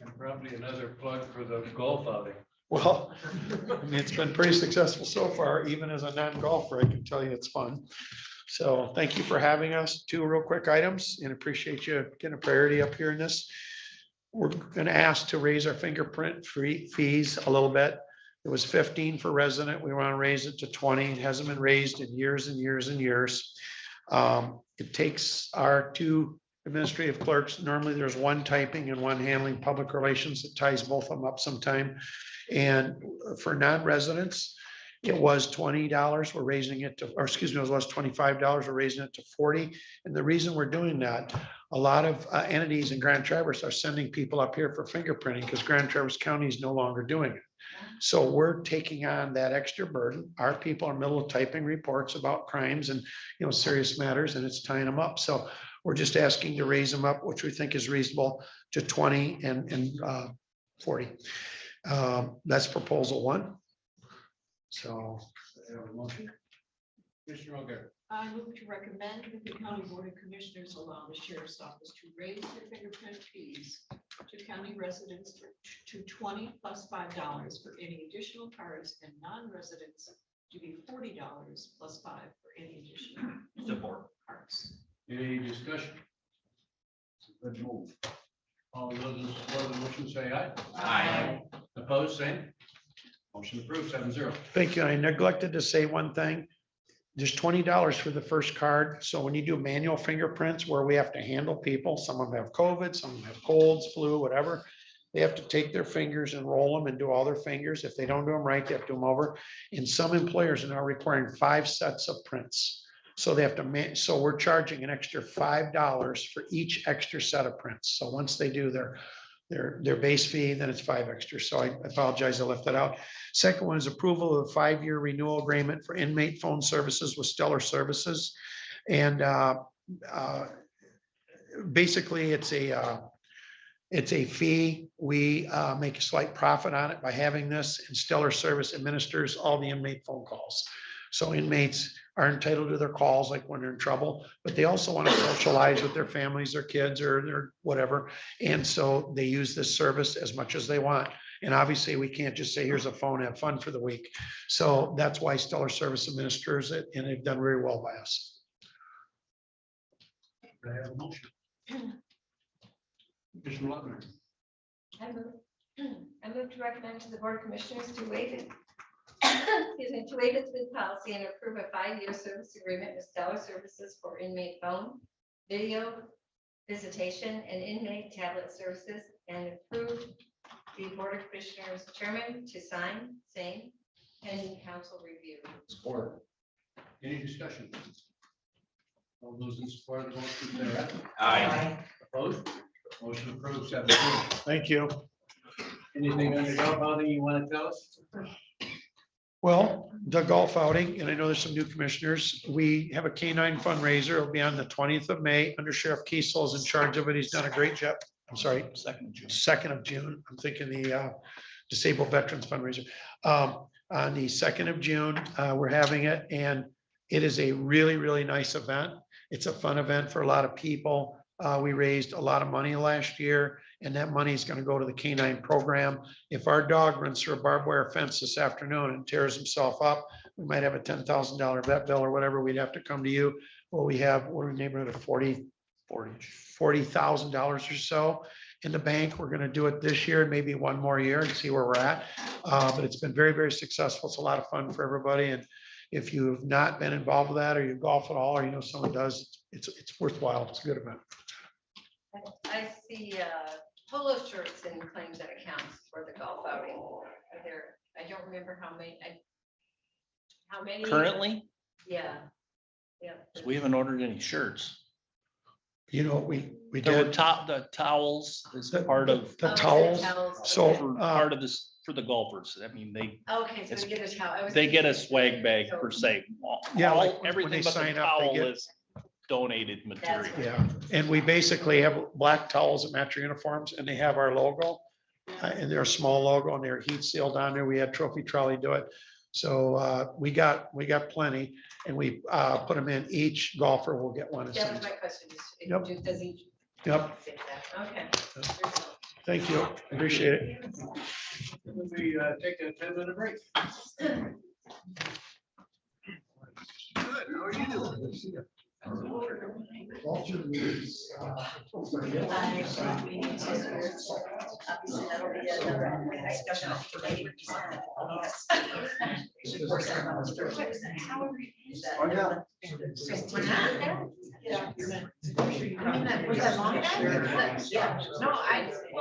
[SPEAKER 2] And probably another plug for the golf outing.
[SPEAKER 15] Well, I mean, it's been pretty successful so far, even as a non-golfer, I can tell you it's fun. So thank you for having us. 2 real quick items, and appreciate you getting a priority up here in this. We're going to ask to raise our fingerprint fees a little bit. It was 15 for resident. We want to raise it to 20. It hasn't been raised in years and years and years. It takes our 2 administrative clerks. Normally there's one typing and one handling public relations. It ties both of them up sometime. And for non-residents, it was $20. We're raising it to, or excuse me, it was $25. We're raising it to 40. And the reason we're doing that, a lot of entities in Grand Traverse are sending people up here for fingerprinting because Grand Traverse County is no longer doing it. So we're taking on that extra burden. Our people are in the middle of typing reports about crimes and, you know, serious matters, and it's tying them up. So we're just asking to raise them up, which we think is reasonable, to 20 and 40. That's proposal 1. So.
[SPEAKER 2] Commissioner O'Gara.
[SPEAKER 9] I move to recommend that the County Board of Commissioners allow the Sheriff's Office to raise their fingerprint fees to county residents to $20 plus $5 for any additional cards, and non-residents to be $40 plus $5 for any additional
[SPEAKER 12] Support.
[SPEAKER 9] cards.
[SPEAKER 2] Any discussion? Good move. All those in support of the motion, say aye.
[SPEAKER 12] Aye.
[SPEAKER 2] Opposed, same. Motion approved 7-0.
[SPEAKER 15] Thank you. I neglected to say one thing. There's $20 for the first card. So when you do manual fingerprints where we have to handle people, some of them have COVID, some of them have colds, flu, whatever. They have to take their fingers and roll them and do all their fingers. If they don't do them right, they have to do them over. And some employers are now requiring 5 sets of prints. So they have to, so we're charging an extra $5 for each extra set of prints. So once they do their base fee, then it's 5 extra. So I apologize, I left that out. Second one is approval of a 5-year renewal agreement for inmate phone services with Stellar Services. And basically it's a fee. We make a slight profit on it by having this, and Stellar Service administers all the inmate phone calls. So inmates are entitled to their calls, like when they're in trouble, but they also want to socialize with their families, their kids, or their whatever. And so they use this service as much as they want. And obviously, we can't just say, here's a phone, have fun for the week. So that's why Stellar Service administers it, and they've done very well by us.
[SPEAKER 2] I have a motion. Commissioner Lovner.
[SPEAKER 4] I move to recommend to the Board of Commissioners to waive it. Excuse me, to waive its bid policy and approve a 5-year service agreement with Stellar Services for inmate phone, video, visitation, and inmate tablet services, and approve the Board of Commissioners chairman to sign same pending council review.
[SPEAKER 2] Support. Any discussion? All those in support of the motion, say aye.
[SPEAKER 12] Aye.
[SPEAKER 2] Opposed? Motion approved, 7-2.
[SPEAKER 15] Thank you.
[SPEAKER 2] Anything on the golf outing you want to tell us?
[SPEAKER 15] Well, the golf outing, and I know there's some new commissioners, we have a K-9 fundraiser. It'll be on the 20th of May. Under Sheriff Kiesel is in charge of it. He's done a great job. I'm sorry, 2nd of June. I'm thinking the Disabled Veterans fundraiser. On the 2nd of June, we're having it, and it is a really, really nice event. It's a fun event for a lot of people. We raised a lot of money last year, and that money is going to go to the K-9 program. If our dog runs through a barbed wire fence this afternoon and tears himself up, we might have a $10,000 vet bill or whatever. We'd have to come to you. Well, we're in the neighborhood of $40,000 or so in the bank. We're going to do it this year, maybe one more year, and see where we're at. But it's been very, very successful. It's a lot of fun for everybody. And if you've not been involved with that, or you golf at all, or you know someone does, it's worthwhile. It's a good event.
[SPEAKER 4] I see polo shirts and claims and accounts for the golf outing. Are there, I don't remember how many. How many?
[SPEAKER 16] Currently,
[SPEAKER 4] Yeah. Yeah.
[SPEAKER 16] so we haven't ordered any shirts.
[SPEAKER 15] You know, we
[SPEAKER 16] There were
[SPEAKER 15] did
[SPEAKER 16] the towels is part of.
[SPEAKER 15] the
[SPEAKER 4] Oh,
[SPEAKER 15] towels. So
[SPEAKER 16] For part of this, for the golfers. I mean,
[SPEAKER 4] Okay, so we get a towel. I was
[SPEAKER 16] they get a
[SPEAKER 4] thinking-
[SPEAKER 16] swag bag
[SPEAKER 4] so-
[SPEAKER 16] per se.
[SPEAKER 15] Yeah, like when
[SPEAKER 16] Everything
[SPEAKER 15] they
[SPEAKER 16] but the
[SPEAKER 15] sign up, they
[SPEAKER 16] towel
[SPEAKER 15] get-
[SPEAKER 16] is donated material.
[SPEAKER 15] Yeah, and we basically have black towels that match our uniforms, and they have our logo. And they're a small logo, and they're heat sealed on there. We had Trophy Trolley do it. So we got plenty, and we put them in. Each golfer will get one.
[SPEAKER 4] That was my question.
[SPEAKER 15] Yep.
[SPEAKER 4] Does each?
[SPEAKER 15] Yep.
[SPEAKER 4] Okay.
[SPEAKER 15] Thank you. Appreciate it.
[SPEAKER 2] We take a 10-minute break. Good, how are you doing?
[SPEAKER 4] Was that long ago? Yeah. No, I. I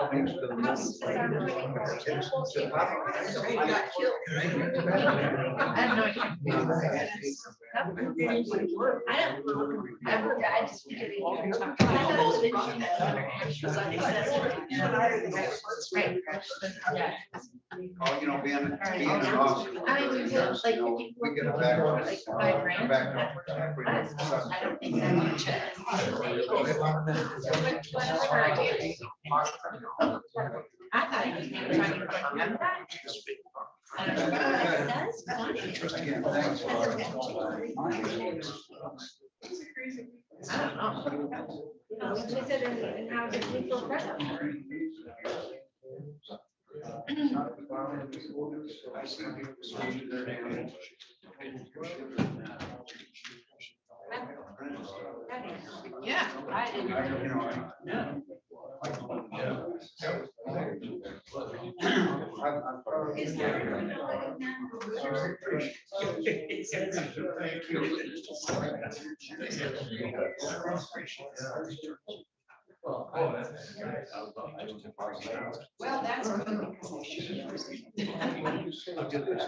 [SPEAKER 4] have no idea. I just figured it was
[SPEAKER 6] Oh, you know, being an officer.
[SPEAKER 4] I mean, like,
[SPEAKER 6] you know, we get it back.
[SPEAKER 4] like $5 grand.
[SPEAKER 6] Back.
[SPEAKER 4] I don't think that much. I thought he was maybe trying to like that. I don't know. That's funny.
[SPEAKER 6] Again, thanks.
[SPEAKER 4] I don't know. She said, and how did we feel pressure? Yeah, I didn't.
[SPEAKER 5] Well, that's good because they should be.
[SPEAKER 7] I'll get this.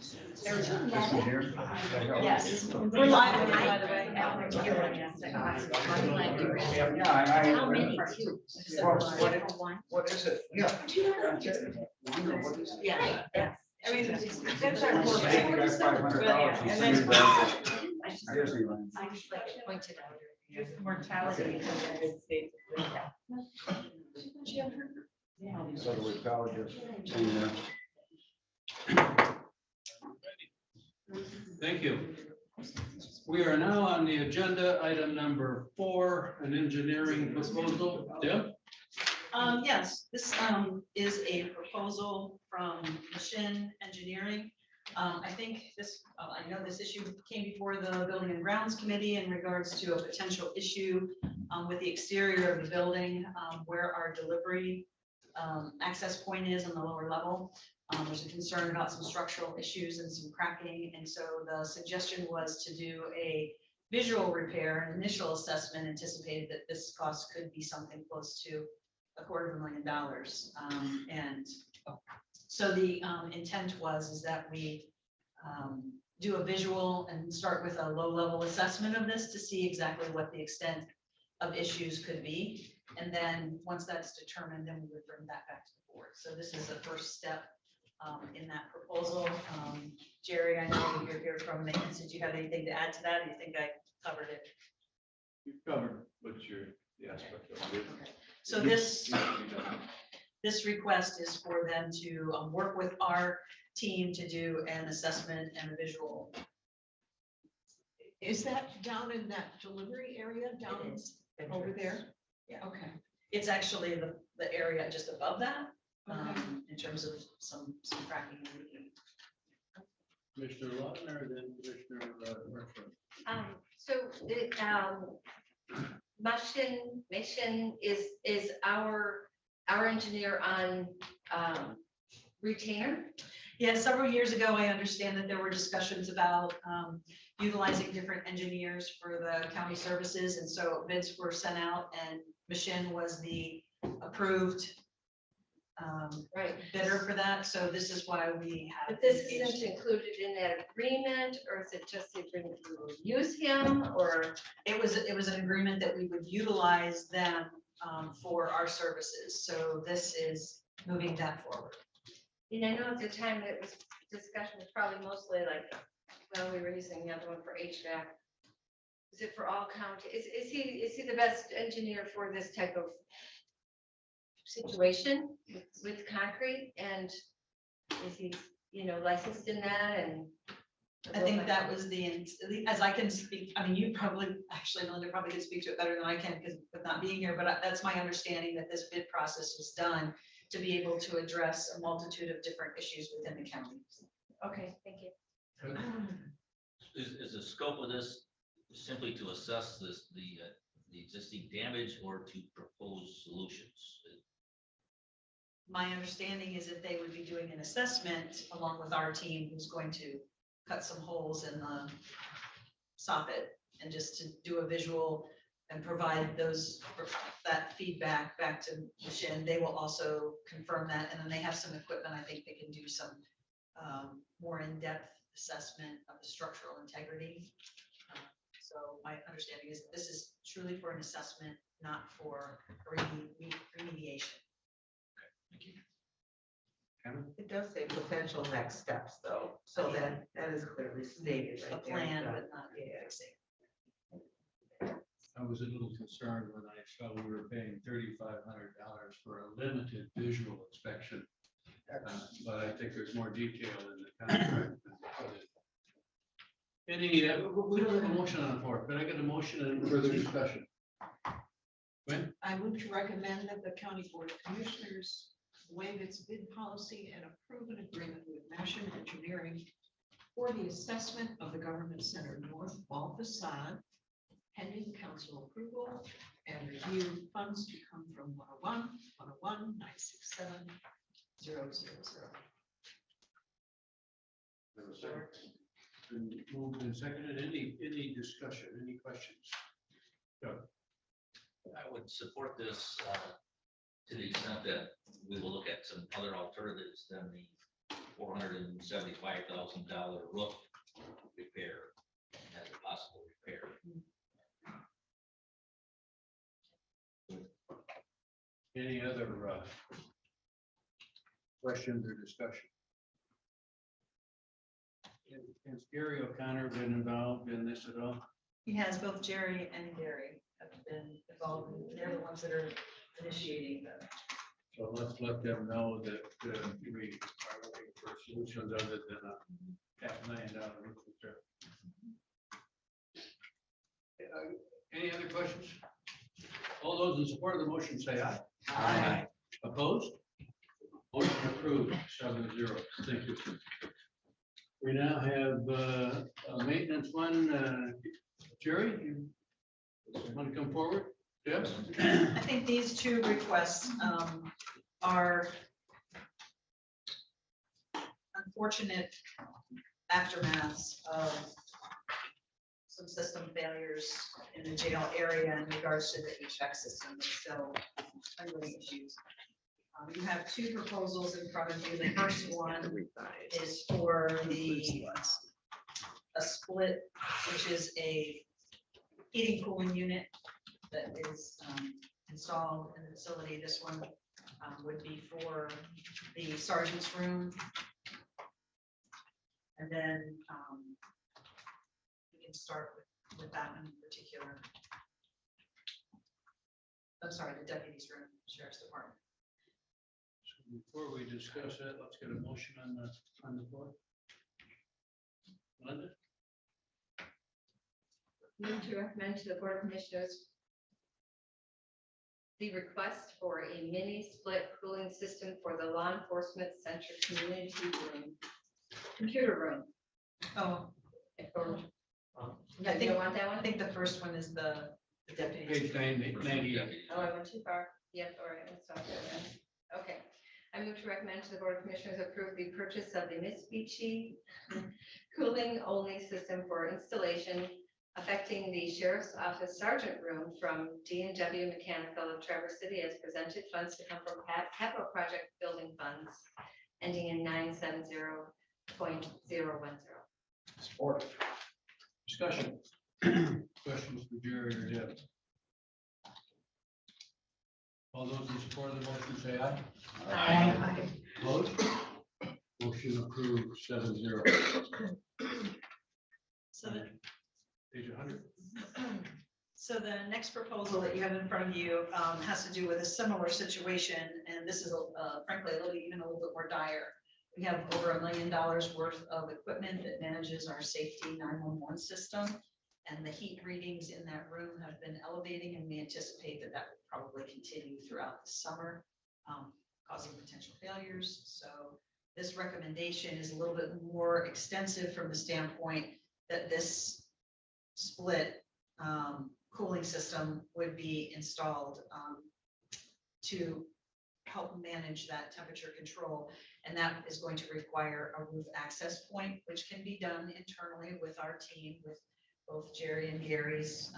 [SPEAKER 6] This one here?
[SPEAKER 5] Yes. We're live, by the way. Yeah,
[SPEAKER 4] How many too?
[SPEAKER 6] What is it? Yeah.
[SPEAKER 5] Yeah, yeah. I mean, that's our.
[SPEAKER 6] $500
[SPEAKER 5] And then-
[SPEAKER 6] Disneyland.
[SPEAKER 4] I just like pointed out.
[SPEAKER 1] Mortality in the United States.
[SPEAKER 6] So the repellent in there.
[SPEAKER 2] Thank you. We are now on the agenda, item number 4, an engineering proposal. Deb?
[SPEAKER 5] Yes, this is a proposal from Machine Engineering. I think this, I know this issue came before the Building and Grounds Committee in regards to a potential issue with the exterior of the building, where our delivery access point is on the lower level. There's a concern about some structural issues and some cracking, and so the suggestion was to do a visual repair. An initial assessment anticipated that this cost could be something close to $250,000. And so the intent is that we do a visual and start with a low-level assessment of this to see exactly what the extent of issues could be. And then once that's determined, then we would bring that back to the board. So this is the first step in that proposal. Jerry, I know you're here from maintenance. Did you have anything to add to that? Or you think I covered it?
[SPEAKER 2] You covered what's the aspect of it.
[SPEAKER 5] So this request is for them to work with our team to do an assessment and a visual.
[SPEAKER 9] Is that down in that delivery area down over there?
[SPEAKER 5] Yeah.
[SPEAKER 9] Okay.
[SPEAKER 5] It's actually the area just above that,
[SPEAKER 9] Okay.
[SPEAKER 5] in terms of some cracking. and leaking.
[SPEAKER 2] Commissioner Lautner, then Commissioner Mercer.
[SPEAKER 4] So the Mission is our engineer on retainer.
[SPEAKER 5] Yeah, several years ago, I understand that there were discussions about utilizing different engineers for the county services, and so bids were sent out, and Mission was the approved
[SPEAKER 4] Right.
[SPEAKER 5] bidder for that, so this is why we have.
[SPEAKER 4] But this
[SPEAKER 5] engaged
[SPEAKER 4] isn't included in that agreement, or is it just the agreement we will use him, or?
[SPEAKER 5] It was an agreement that we would utilize them for our services, so this is moving that forward.
[SPEAKER 4] And I know at the time that was discussion was probably mostly like, well, we were using the other one for HVAC. Is it for all county? Is he the best engineer for this type of situation with concrete? And is he, licensed in that? And
[SPEAKER 5] I think that was as I can speak, I mean, you probably, actually, Melinda probably can speak to it better than I can because with not being here, but that's my understanding that this bid process was done to be able to address a multitude of different issues within the county.
[SPEAKER 4] Okay, thank you.
[SPEAKER 12] Is the scope of this simply to assess the existing damage or to propose solutions?
[SPEAKER 5] My understanding is that they would be doing an assessment along with our team who's going to cut some holes in the soffit and just to do a visual and provide that feedback back to Mission. They will also confirm that, and then they have some equipment. I think they can do some more in-depth assessment of the structural integrity. So my understanding is that this is truly for an assessment, not for remediation.
[SPEAKER 1] It does say potential next steps though, so that is clearly stated
[SPEAKER 5] A
[SPEAKER 1] right there.
[SPEAKER 5] plan, but not fixing.
[SPEAKER 2] I was a little concerned when I saw we were paying $3,500 for a limited visual inspection. But I think there's more detail in the contract. We don't have a motion on the floor. Can I get a motion and further discussion? When?
[SPEAKER 9] I move to recommend that the County Board of Commissioners waive its bid policy and approve an agreement with Mashon Engineering for the assessment of the Government Center North Wall facade, pending council approval, and review funds to come from 101-967-000.
[SPEAKER 2] Moved and seconded. Any discussion, any questions?
[SPEAKER 12] I would support this to the extent that we will look at some other alternatives than the $475,000 roof repair as a possible repair.
[SPEAKER 2] Any other questions or discussion? Has Gary O'Connor been involved in this at all?
[SPEAKER 5] He has, both Jerry and Gary have been involved, and they're the ones that are initiating the.
[SPEAKER 2] So let's let them know that we are looking for solutions other than a $500,000 roof repair. Any other questions? All those in support of the motion say aye.
[SPEAKER 8] Aye.
[SPEAKER 2] Opposed? Motion approved, 7-0. Thank you. We now have a maintenance one. Jerry, you want to come forward? Deb?
[SPEAKER 5] I think these two requests are unfortunate aftermaths of some system failures in the jail area in regards to the HVAC system. So ongoing issues. You have two proposals in front of you. The first one is for a split, which is a heating cooling unit that is installed in the facility. This one would be for the sergeant's room. And then we can start with that one in particular. I'm sorry, the deputy's room, sheriff's department.
[SPEAKER 2] So before we discuss that, let's get a motion on the floor. Linda?
[SPEAKER 4] Move to recommend to the Board of Commissioners the request for a mini split cooling system for the law enforcement center community room, computer room.
[SPEAKER 5] Oh,
[SPEAKER 4] You don't want that one?
[SPEAKER 5] I think the first one is the deputy.
[SPEAKER 2] Page 98.
[SPEAKER 4] Oh, I went too far. Yes, all right, let's stop there then. Okay. I move to recommend to the Board of Commissioners approve the purchase of the Mitsubishi cooling only system for installation affecting the Sheriff's Office Sergeant Room from D&W Mechanical of Traverse City as presented. Funds to come from capital project building funds ending in 970.010.
[SPEAKER 2] Support. Discussion. Questions for Jerry or Deb? All those in support of the motion say aye.
[SPEAKER 4] Aye.
[SPEAKER 2] Opposed? Motion approved, 7-0.
[SPEAKER 5] So the
[SPEAKER 2] Page 100.
[SPEAKER 5] So the next proposal that you have in front of you has to do with a similar situation, and this is frankly even a little bit more dire. We have over $1 million worth of equipment that manages our safety 911 system, and the heat readings in that room have been elevating, and we anticipate that will probably continue throughout the summer, causing potential failures. So this recommendation is a little bit more extensive from the standpoint that this split cooling system would be installed to help manage that temperature control. And that is going to require a roof access point, which can be done internally with our team, with both Jerry and Gary's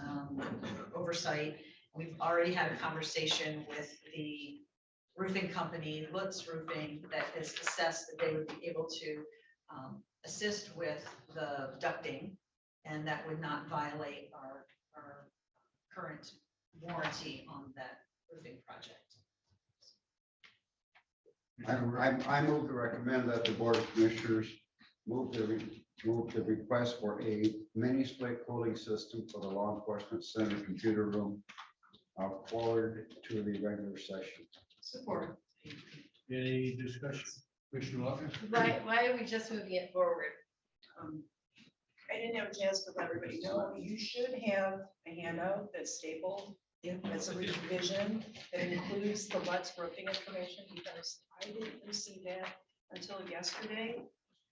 [SPEAKER 5] oversight. We've already had a conversation with the roofing company, Lutz Roofing, that has assessed that they would be able to assist with the ducting, and that would not violate our current warranty on that roofing project.
[SPEAKER 6] I move to recommend that the Board of Commissioners move the request for a mini split cooling system for the law enforcement center computer room forward to the regular session.
[SPEAKER 5] Support.
[SPEAKER 2] Any discussion? Commissioner Walker?
[SPEAKER 4] Why are we just moving it forward?
[SPEAKER 17] I didn't have a chance to let everybody know, you should have a handout that's stapled. It's a revision that includes the Lutz roofing information, because I didn't receive that until yesterday.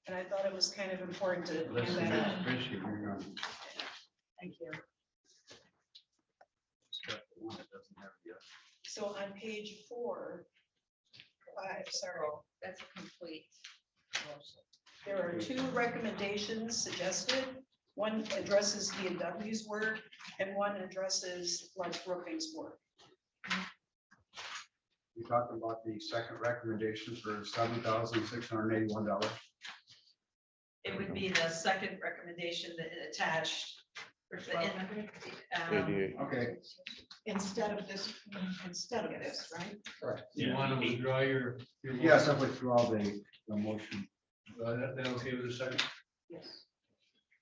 [SPEAKER 17] And I thought it was kind of important to have that out. Thank you. So on page 5, sorry.
[SPEAKER 4] That's a complete.
[SPEAKER 17] There are 2 recommendations suggested. One addresses D&W's work, and one addresses Lutz Roofing's work.
[SPEAKER 6] We talked about the second recommendation for $7,681.
[SPEAKER 5] It would be the second recommendation that it attached.
[SPEAKER 6] Okay.
[SPEAKER 9] Instead of this, right?
[SPEAKER 6] Correct.
[SPEAKER 2] You want to withdraw your?
[SPEAKER 6] Yes, I withdraw the motion.
[SPEAKER 2] That okay with the second?
[SPEAKER 9] Yes.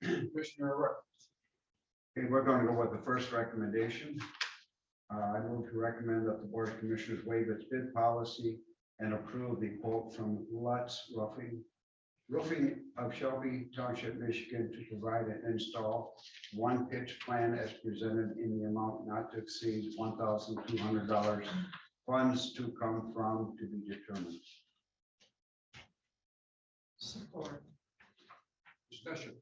[SPEAKER 2] Commissioner Roy.
[SPEAKER 6] Okay, we're going to go with the first recommendation. I move to recommend that the Board of Commissioners waive its bid policy and approve the quote from Lutz Roofing of Shelby Township, Michigan, to provide and install one pitch plan as presented in the amount not to exceed $1,200. Funds to come from to be determined.
[SPEAKER 9] Support.
[SPEAKER 2] Discussion.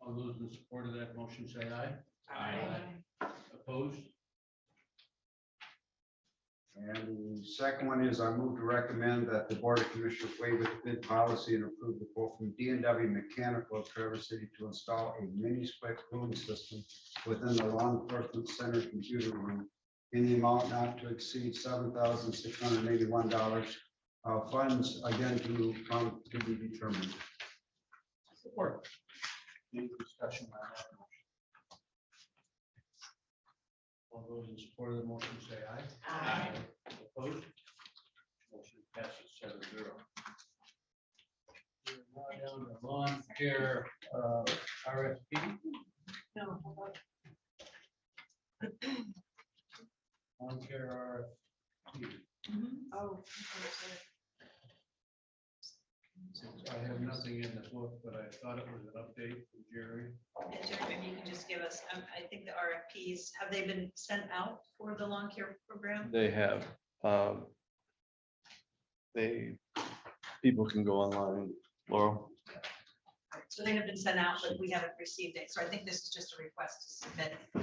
[SPEAKER 2] All those in support of that motion say aye.
[SPEAKER 9] Aye.
[SPEAKER 2] Opposed?
[SPEAKER 6] And the second one is I move to recommend that the Board of Commissioners waive its bid policy and approve the quote from D&W Mechanical of Traverse City to install a mini split cooling system within the law enforcement center computer room in the amount not to exceed $7,681. Funds again to come to be determined.
[SPEAKER 2] Support. Any discussion on that motion? All those in support of the motion say aye.
[SPEAKER 5] Aye.
[SPEAKER 2] Opposed? Motion passes 7-0. We're now down to lawn care RFP.
[SPEAKER 9] No.
[SPEAKER 2] Lawn care RFP.
[SPEAKER 9] Oh.
[SPEAKER 2] I have nothing in the book, but I thought it was an update from Jerry.
[SPEAKER 5] And Jerry, maybe you can just give us, I think the RFPs, have they been sent out for the lawn care program?
[SPEAKER 18] They have, people can go online, Laurel.
[SPEAKER 5] So they have been sent out, but we haven't received it. So I think this is just a request to submit, to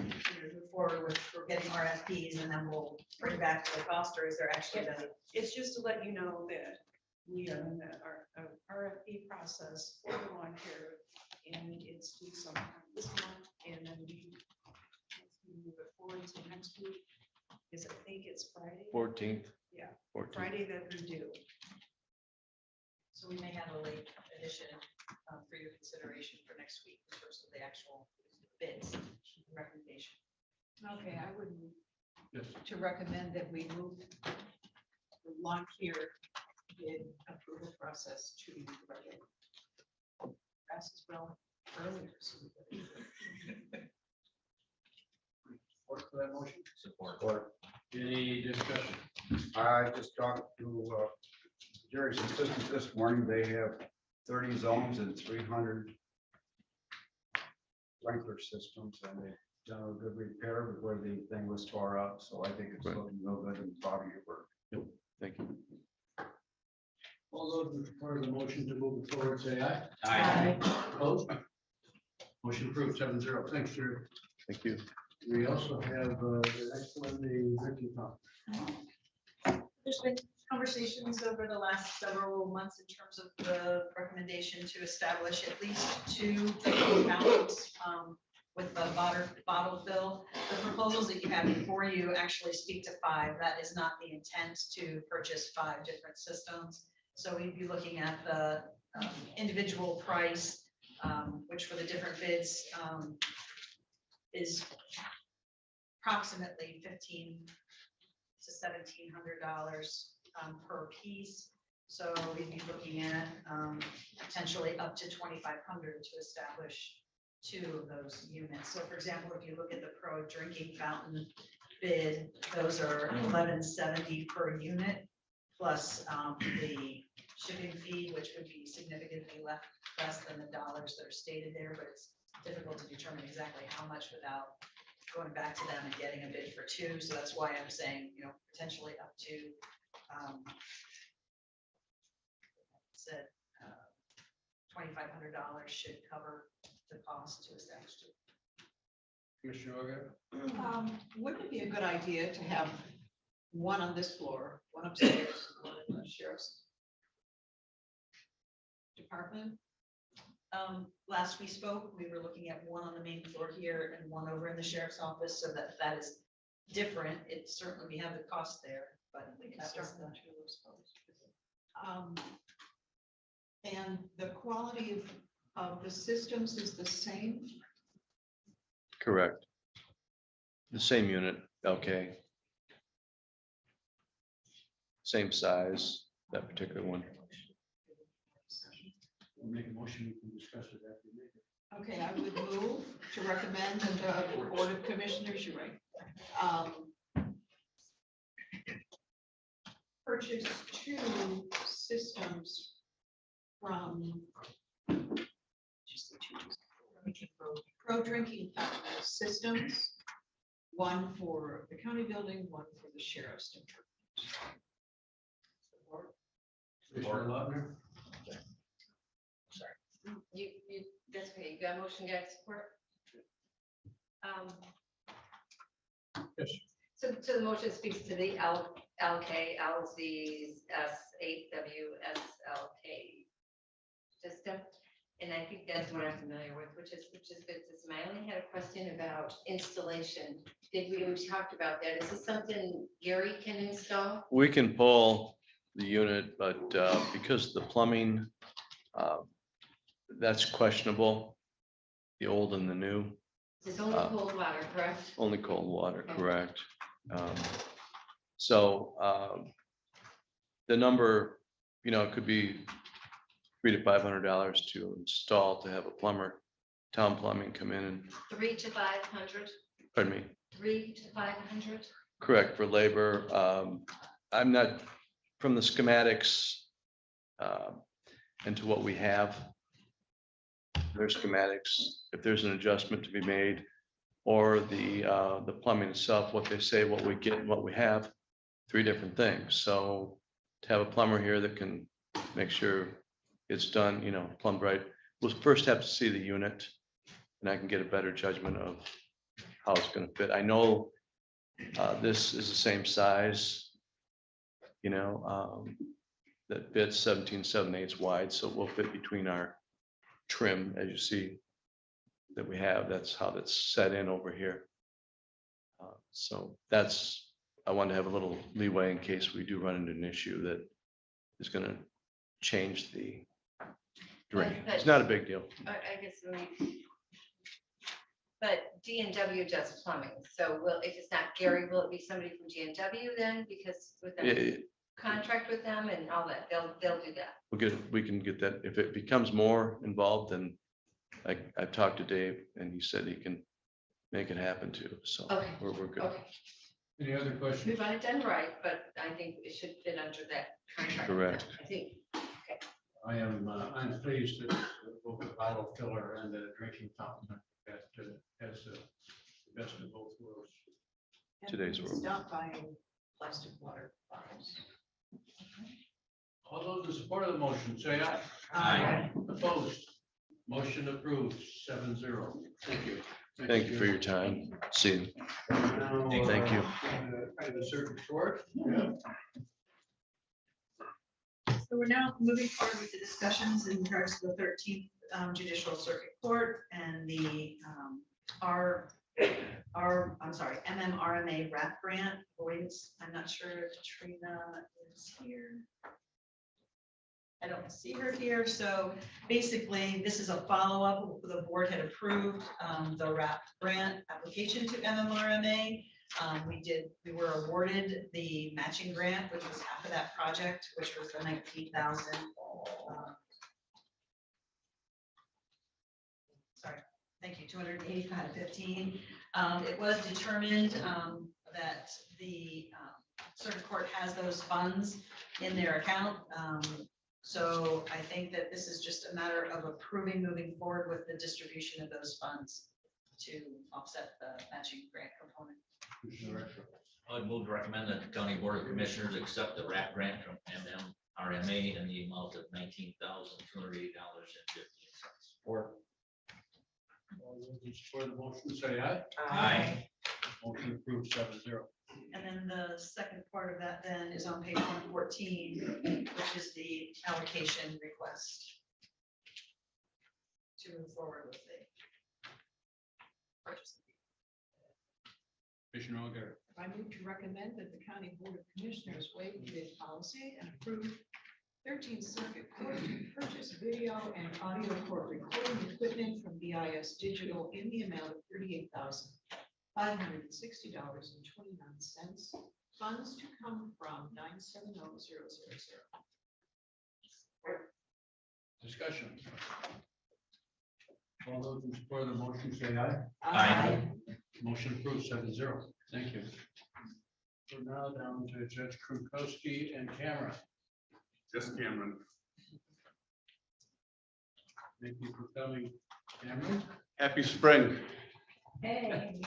[SPEAKER 5] move forward with, for getting RFPs, and then we'll bring back to the cost, or is there actually the?
[SPEAKER 17] It's just to let you know that we are in that RFP process for the lawn care, and it's due sometime this month, and then we move it forward to next week. Because I think it's Friday.
[SPEAKER 18] 14th.
[SPEAKER 17] Yeah,
[SPEAKER 18] 14th.
[SPEAKER 17] Friday that they're due.
[SPEAKER 5] So we may have a late addition for your consideration for next week in terms of the actual bids recommendation.
[SPEAKER 9] Okay, I would move
[SPEAKER 2] Yes.
[SPEAKER 9] to recommend that we move the lawn care bid approval process to Friday. As well earlier. So we could-
[SPEAKER 2] Support for that motion?
[SPEAKER 12] Support.
[SPEAKER 2] Any discussion?
[SPEAKER 6] I just talked to Jerry's assistant this morning. They have 30 zones and 300 sprinkler systems, and they've done a good repair before the thing was tore up. So I think it's
[SPEAKER 18] Right.
[SPEAKER 6] looking real good and proud of your work.
[SPEAKER 18] Thank you.
[SPEAKER 2] All those in support of the motion to move it forward, say aye.
[SPEAKER 12] Aye.
[SPEAKER 2] Opposed? Motion approved 7-0. Thanks, Jerry.
[SPEAKER 18] Thank you.
[SPEAKER 2] We also have the next one, the drinking fountain.
[SPEAKER 5] There's been conversations over the last several months in terms of the recommendation to establish at least 2 drinking fountains with the bottle fill. The proposals that you have before you actually speak to 5. That is not the intent to purchase 5 different systems. So we'd be looking at the individual price, which for the different bids is approximately $1,500 to $1,700 per piece. So we'd be looking at potentially up to $2,500 to establish 2 of those units. So for example, if you look at the Pro Drinking Fountain bid, those are $11.70 per unit, plus the shipping fee, which would be significantly less than the dollars that are stated there, but it's difficult to determine exactly how much without going back to them and getting a bid for 2. So that's why I'm saying, potentially up to said $2,500 should cover the cost to establish 2.
[SPEAKER 2] Commissioner Orga?
[SPEAKER 9] Wouldn't it be a good idea to have one on this floor, one upstairs, one in the sheriff's department?
[SPEAKER 5] Last we spoke, we were looking at one on the main floor here and one over in the sheriff's office, so that is different. It certainly, we have the cost there, but that was the.
[SPEAKER 9] And the quality of the systems is the same?
[SPEAKER 19] Correct. The same unit, okay. Same size, that particular one.
[SPEAKER 2] We'll make a motion, we can discuss it after we make it.
[SPEAKER 9] Okay, I would move to recommend that the Board of Commissioners, you're right, purchase 2 systems from Pro Drinking Fountain Systems, one for the county building, one for the sheriff's department.
[SPEAKER 2] Commissioner Lautner?
[SPEAKER 4] That's okay, you got a motion, got support?
[SPEAKER 2] Yes.
[SPEAKER 4] So the motion speaks to the LK, LZs, S8W, SLK system. And I think that's what I'm familiar with, which is good. System. I only had a question about installation. We talked about that. Is this something Gary can install?
[SPEAKER 19] We can pull the unit, but because the plumbing, that's questionable, the old and the new.
[SPEAKER 4] It's only cold water, correct?
[SPEAKER 19] Only cold water,
[SPEAKER 4] Okay.
[SPEAKER 19] correct. So the number, it could be $300 to $500 to install, to have a plumber, town plumbing come in and,
[SPEAKER 4] 3 to 500.
[SPEAKER 19] pardon me,
[SPEAKER 4] 3 to 500.
[SPEAKER 19] correct, for labor. I'm not, from the schematics and to what we have, there's schematics, if there's an adjustment to be made, or the plumbing itself, what they say, what we get and what we have, 3 different things. So to have a plumber here that can make sure it's done, plumbed right, we'll first have to see the unit, and I can get a better judgment of how it's gonna fit. I know this is the same size, that fits 17 7/8 wide, so it will fit between our trim, as you see that we have. That's how that's set in over here. So I want to have a little leeway in case we do run into an issue that is going to change the drain. It's not a big deal.
[SPEAKER 4] I guess, but D&W does plumbing. So if it's not Gary, will it be somebody from D&W then? Because with them, contract with them and all that, they'll do that.
[SPEAKER 19] We can get that. If it becomes more involved, then I've talked to Dave and he said he can make it happen too. So
[SPEAKER 4] Okay.
[SPEAKER 19] we're good.
[SPEAKER 4] Okay.
[SPEAKER 2] Any other questions?
[SPEAKER 4] We want it done right, but I think it should fit under that contract.
[SPEAKER 19] Correct.
[SPEAKER 4] I think.
[SPEAKER 2] I'm pleased that both the bottle filler and the drinking fountain that has the best of both worlds.
[SPEAKER 19] Today's world.
[SPEAKER 9] Stop buying plastic water bottles.
[SPEAKER 2] All those in support of the motion, say aye.
[SPEAKER 9] Aye.
[SPEAKER 2] Opposed? Motion approved, 7-0. Thank you.
[SPEAKER 19] Thank you for your time. See you.
[SPEAKER 2] Now,
[SPEAKER 19] Thank you.
[SPEAKER 2] Kind of a certain short.
[SPEAKER 5] So we're now moving forward with the discussions in regards to the 13th Judicial Circuit Court and the MMRMA RAP grant avoidance. I'm not sure if Trina is here. I don't see her here. So basically, this is a follow-up. The board had approved the RAP grant application to MMRMA. We were awarded the matching grant, which was half of that project, which was the 19,000. Sorry, thank you, 285.15. It was determined that the circuit court has those funds in their account. So I think that this is just a matter of approving moving forward with the distribution of those funds to offset the matching grant component.
[SPEAKER 12] I would move to recommend that the County Board of Commissioners accept the RAP grant from MMRMA in the amount of $19,208.15.
[SPEAKER 2] Support. All those in support of the motion, say aye.
[SPEAKER 12] Aye.
[SPEAKER 2] Motion approved, 7-0.
[SPEAKER 5] And then the second part of that then is on page 114, which is the allocation request to move forward with the purchase.
[SPEAKER 2] Commissioner O'Gara.
[SPEAKER 9] I move to recommend that the County Board of Commissioners waive the bid policy and approve 13th Circuit Court to purchase video and audio court recording equipment from BIS Digital in the amount of $38,560.29. Funds to come from 970000.
[SPEAKER 2] Discussion. All those in support of the motion say aye.
[SPEAKER 4] Aye.
[SPEAKER 2] Motion approved 7-0. Thank you. We're now down to Judge Krukowski and Cameron.
[SPEAKER 20] Just Cameron.
[SPEAKER 2] Thank you for coming, Cameron.
[SPEAKER 20] Happy spring.
[SPEAKER 1] Hey.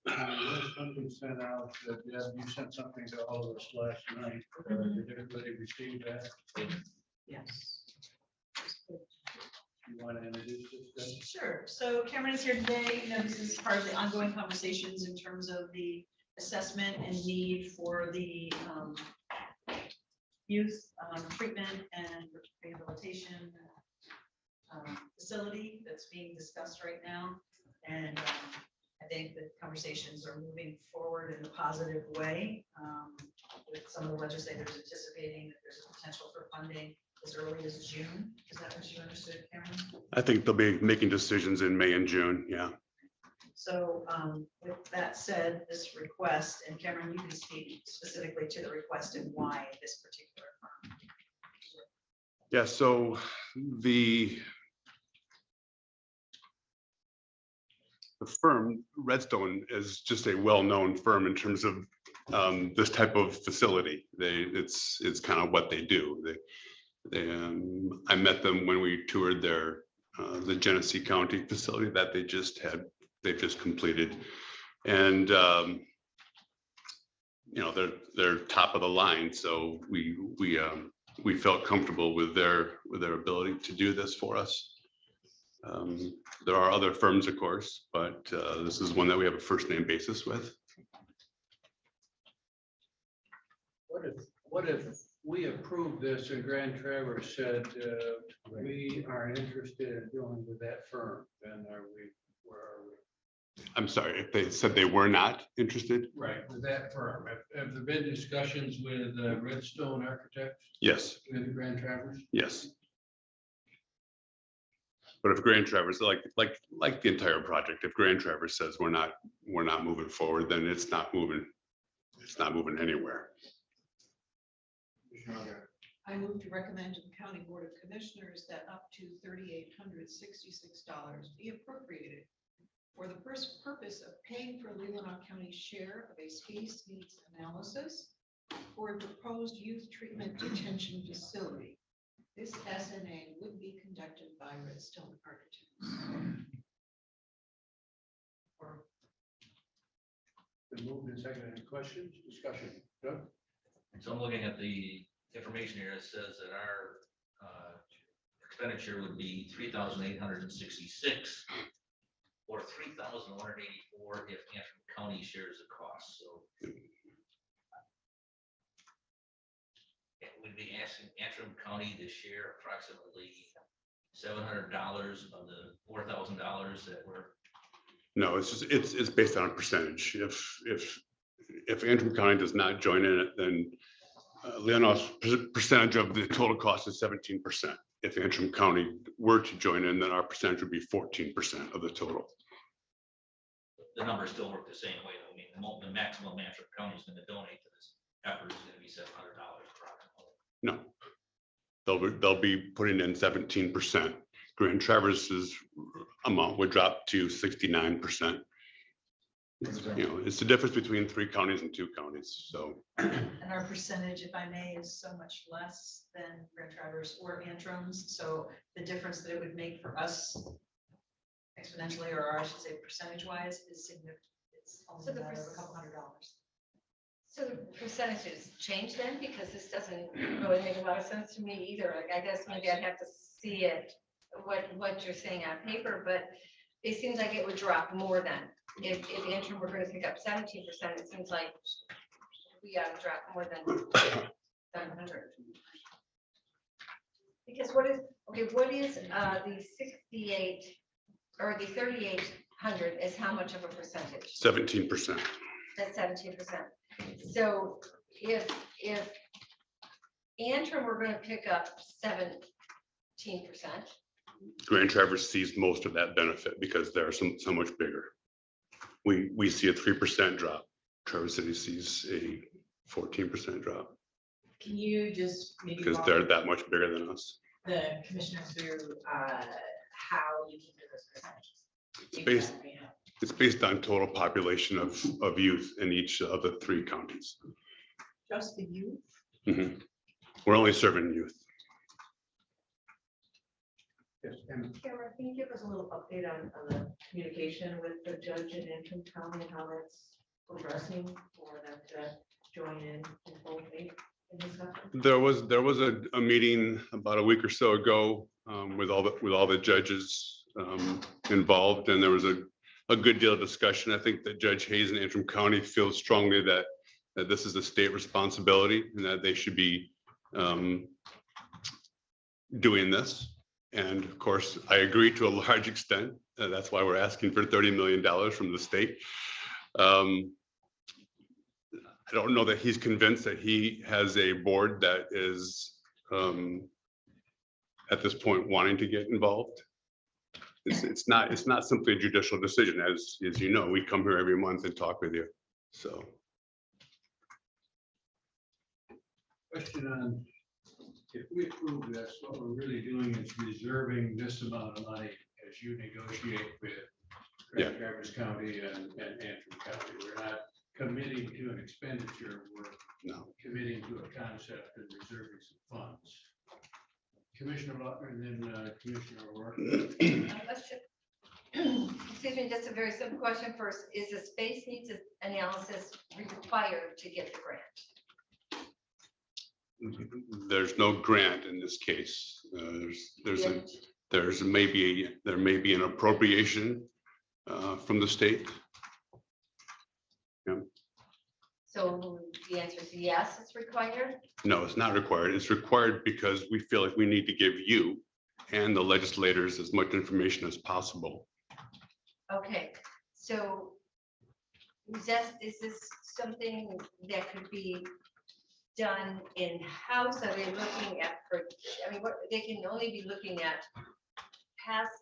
[SPEAKER 2] There's something sent out, Deb, you sent something to all of us last night. Did everybody receive that?
[SPEAKER 5] Yes.
[SPEAKER 2] You want to introduce this?
[SPEAKER 5] Sure. So Cameron is here today. You know, this is part of the ongoing conversations in terms of the assessment and need for the youth treatment and rehabilitation facility that's being discussed right now. And I think the conversations are moving forward in a positive way. With some of the legislators anticipating that there's a potential for funding as early as June. Is that what you understood, Cameron?
[SPEAKER 20] I think they'll be making decisions in May and June. Yeah.
[SPEAKER 5] So with that said, this request, and Cameron, you can speak specifically to the request and why this particular firm.
[SPEAKER 20] Yeah. So the firm Redstone is just a well-known firm in terms of this type of facility. It's kind of what they do. I met them when we toured their the Genesee County facility that they've just completed, and you know, they're top of the line. So we felt comfortable with their ability to do this for us. There are other firms, of course, but this is one that we have a first name basis with.
[SPEAKER 2] What if we approved this and Grand Traverse said we are interested in dealing with that firm? Then where are we?
[SPEAKER 20] I'm sorry, if they said they were not interested?
[SPEAKER 2] Right, with that firm. Have there been discussions with Redstone Architects?
[SPEAKER 20] Yes.
[SPEAKER 2] With Grand Traverse?
[SPEAKER 20] Yes. But if Grand Traverse, like the entire project, if Grand Traverse says we're not moving forward, then it's not moving anywhere.
[SPEAKER 9] I move to recommend to the County Board of Commissioners that up to $3,866 be appropriated for the first purpose of paying for Leelanau County's share of a space needs analysis for a proposed youth treatment detention facility. This SNA would be conducted by Redstone Architects.
[SPEAKER 2] Been moved and seconded. Any questions, discussion? Doug?
[SPEAKER 12] So I'm looking at the information here. It says that our expenditure would be 3,866 or 3,184 if Antrim County shares the cost. So it would be asking Antrim County to share approximately $700 of the $4,000 that we're.
[SPEAKER 20] No, it's based on a percentage. If Antrim County does not join in it, then Leelanau's percentage of the total cost is 17%. If Antrim County were to join in, then our percentage would be 14% of the total.
[SPEAKER 12] The numbers still work the same way. I mean, the maximum Antrim County is going to donate to this effort is going to be $700 approximately.
[SPEAKER 20] No, they'll be putting in 17%. Grand Traverse's amount would drop to 69%. You know, it's the difference between 3 counties and 2 counties. So.
[SPEAKER 5] And our percentage, if I may, is so much less than Grand Traverse or Antrim's. So the difference that it would make for us exponentially, or I should say percentage wise, is significant. It's only a matter of a couple $100.
[SPEAKER 4] So the percentages change then, because this doesn't really make a lot of sense to me either. Like, I guess maybe I'd have to see it, what you're saying on paper, but it seems like it would drop more than if Antrim were going to pick up 17%. It seems like we got to drop more than 700. Because what is the 68 or the 3,800 is how much of a percentage?
[SPEAKER 20] 17%.
[SPEAKER 4] That's 17%. So if Antrim, we're gonna pick up 17%.
[SPEAKER 20] Grand Traverse sees most of that benefit because they're so much bigger. We see a 3% drop. Traverse City sees a 14% drop
[SPEAKER 1] Can you just maybe
[SPEAKER 20] because
[SPEAKER 1] walk
[SPEAKER 20] they're that much bigger than us.
[SPEAKER 1] the commissioners through how you came to those percentages?
[SPEAKER 20] It's based on total population of youth in each of the 3 counties.
[SPEAKER 18] Just the youth?
[SPEAKER 20] Mhm. We're only serving youth.
[SPEAKER 7] Yes, and
[SPEAKER 18] Kara, can you give us a little update on the communication with the judge in Antrim County and how that's progressing for them to join in full faith in discussion?
[SPEAKER 20] There was a meeting about a week or so ago with all the judges involved, and there was a good deal of discussion. I think that Judge Hayes in Antrim County feels strongly that this is a state responsibility and that they should be doing this. And of course, I agree to a large extent. That's why we're asking for $30 million from the state. I don't know that he's convinced that he has a board that is at this point wanting to get involved. It's not simply a judicial decision, as you know. We come here every month and talk with you. So.
[SPEAKER 2] Question on, if we approve this, what we're really doing is reserving this amount of money as you negotiate with Grand Traverse County and Antrim County. We're not committing to an expenditure, we're committing to a concept and reserving some funds. Commissioner Butler and then Commissioner O'Rourke.
[SPEAKER 4] Excuse me, just a very simple question first. Is a space needs analysis required to get the grant?
[SPEAKER 20] There's no grant in this case. There may be an appropriation from the state. Yeah.
[SPEAKER 4] So the answer is yes, it's required.
[SPEAKER 20] No, it's not required. It's required because we feel like we need to give you and the legislators as much information as possible.
[SPEAKER 4] Okay, so is this something that could be done in-house? Are they looking at, I mean, what, they can only be looking at past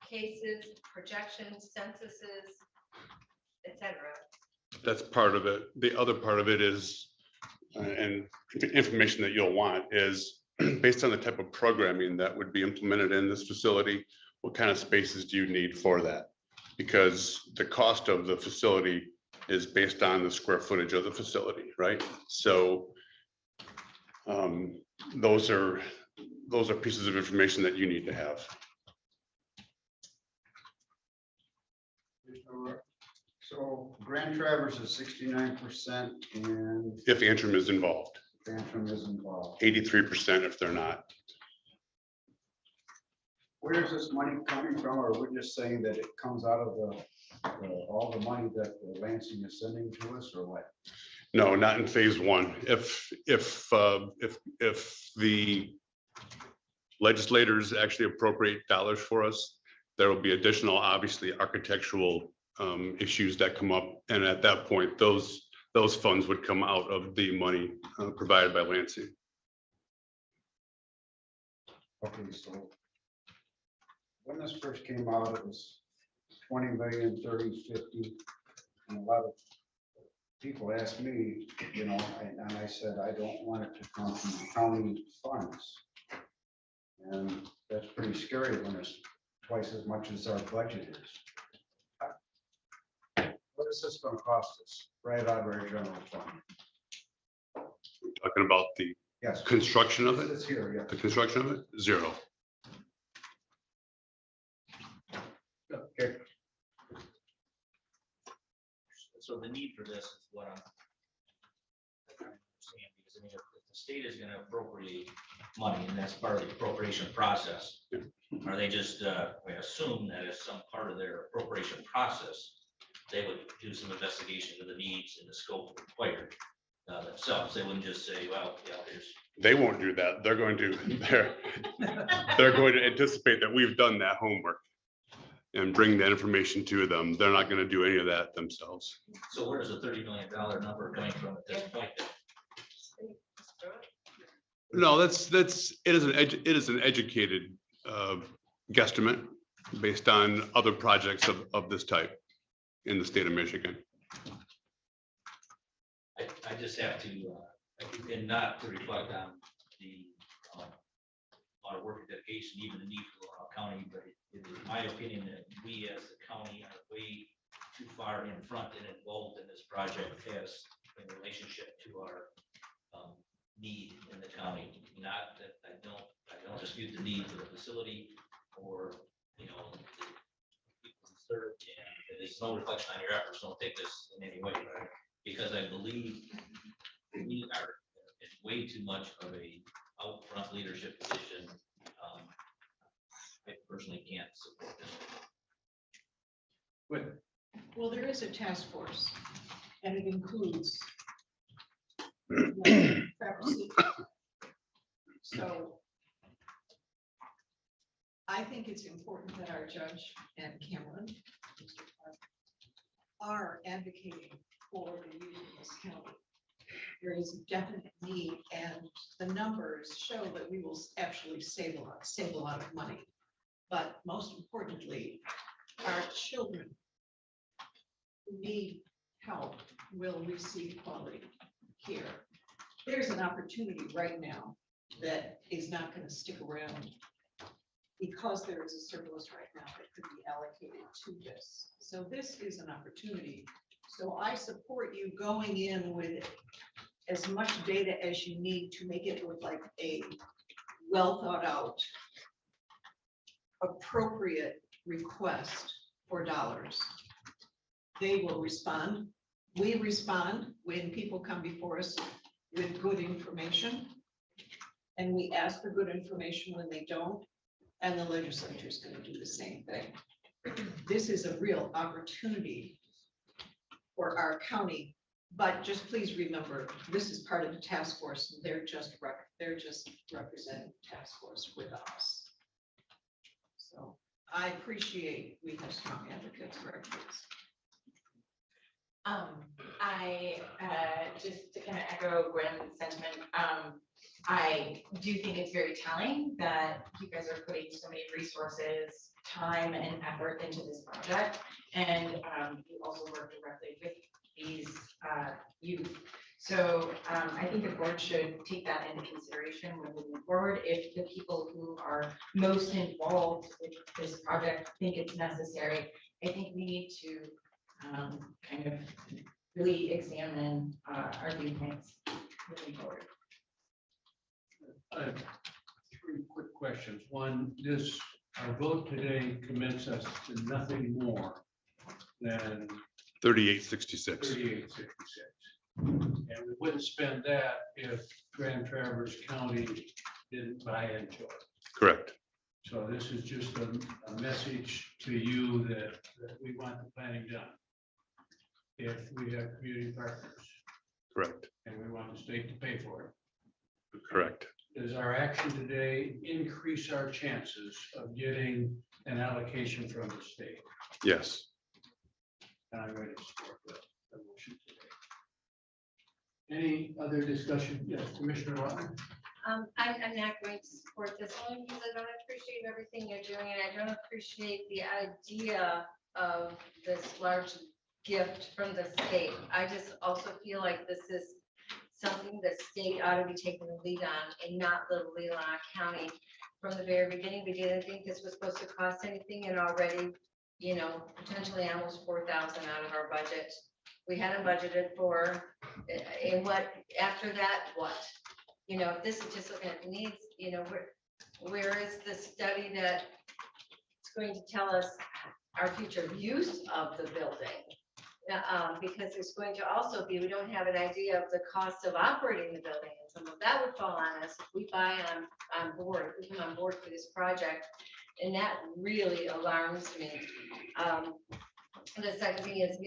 [SPEAKER 4] cases, projections, censuses, etc.
[SPEAKER 20] That's part of it. The other part of it is, and information that you'll want is based on the type of programming that would be implemented in this facility, what kind of spaces do you need for that? Because the cost of the facility is based on the square footage of the facility, right? So those are pieces of information that you need to have.
[SPEAKER 6] So Grand Traverse is 69% and
[SPEAKER 20] If Antrim is involved,
[SPEAKER 6] Antrim is involved.
[SPEAKER 20] 83% if they're not.
[SPEAKER 6] Where is this money coming from? Or we're just saying that it comes out of all the money that Lansing is sending to us, or what?
[SPEAKER 20] No, not in phase 1. If the legislators actually appropriate dollars for us, there will be additional, obviously, architectural issues that come up. And at that point, those funds would come out of the money provided by Lansing.
[SPEAKER 6] Okay, so when this first came out, it was 20 million, 30, 50. And a lot of people asked me, you know, and I said, I don't want it to come from county funds. And that's pretty scary when it's twice as much as our budget is. What is this going to cost us right out of our general fund?
[SPEAKER 20] Talking about the construction of it?
[SPEAKER 6] It's here, yeah.
[SPEAKER 20] The construction of it? 0.
[SPEAKER 6] Okay.
[SPEAKER 12] So the need for this is what I'm trying to understand, because I mean, if the state is gonna appropriate money, and that's part of the appropriation process, are they just, we assume that as some part of their appropriation process, they would do some investigation of the needs and the scope required themselves? They wouldn't just say, well, yeah, here's.
[SPEAKER 20] They won't do that. They're going to anticipate that we've done that homework. and bring that information to them. They're not gonna do any of that themselves.
[SPEAKER 12] So where does the $30 million number coming from at this point? Then?
[SPEAKER 20] No, it is an educated guesstimate based on other projects of this type in the state of Michigan.
[SPEAKER 12] I just have to, and not to reflect on the lot of work and dedication, even the need for Leelanau County, but it is my opinion that we as a county are way too far in front and involved in this project as in relationship to our need in the county. Not that I don't dispute the need for the facility or, the people served, and there's no reflection on your efforts. Don't take this in any way, right? Because I believe we are in way too much of a out front leadership position. I personally can't support this.
[SPEAKER 9] Well, there is a task force and it includes. So I think it's important that our judge and Cameron are advocating for the youth in this county. There is a definite need, and the numbers show that we will actually save a lot of money. But most importantly, our children who need help will receive quality care. There's an opportunity right now that is not going to stick around because there is a surplus right now that could be allocated to this. So this is an opportunity. So I support you going in with as much data as you need to make it look like a well thought out, appropriate request for dollars. They will respond. We respond when people come before us with good information. And we ask for good information when they don't. And the legislature is going to do the same thing. This is a real opportunity for our county. But just please remember, this is part of the task force. They're just representing the task force with us. So I appreciate we have strong advocates for our kids.
[SPEAKER 1] I just to kind of echo Gwen's sentiment, I do think it's very telling that you guys are putting so many resources, time and effort into this project. And you also work directly with these youth. So I think the board should take that into consideration when moving forward. If the people who are most involved with this project think it's necessary, I think we need to kind of really examine our viewpoints moving forward.
[SPEAKER 2] I have 3 quick questions. One, our vote today commits us to nothing more than
[SPEAKER 20] 3866.
[SPEAKER 2] 3866. And we wouldn't spend that if Grand Traverse County didn't buy into it.
[SPEAKER 20] Correct.
[SPEAKER 2] So this is just a message to you that we want the planning done. If we have community partners.
[SPEAKER 20] Correct.
[SPEAKER 2] And we want the state to pay for it.
[SPEAKER 20] Correct.
[SPEAKER 2] Does our action today increase our chances of getting an allocation from the state?
[SPEAKER 20] Yes.
[SPEAKER 2] And I'm going to support the motion today. Any other discussion? Yes, Commissioner Lawton.
[SPEAKER 4] I'm not going to support this only because I don't appreciate everything you're doing, and I don't appreciate the idea of this large gift from the state. I just also feel like this is something the state ought to be taking the lead on and not little Leelanau County. From the very beginning, we didn't think this was supposed to cost anything, and already, potentially almost 4,000 out of our budget. We hadn't budgeted for, and what, after that, what? If this is just looking at the needs, where is the study that is going to tell us our future use of the building? Because there's going to also be, we don't have an idea of the cost of operating the building, and some of that would fall on us if we buy on board, if we come on board for this project, and that really alarms me. The second thing is,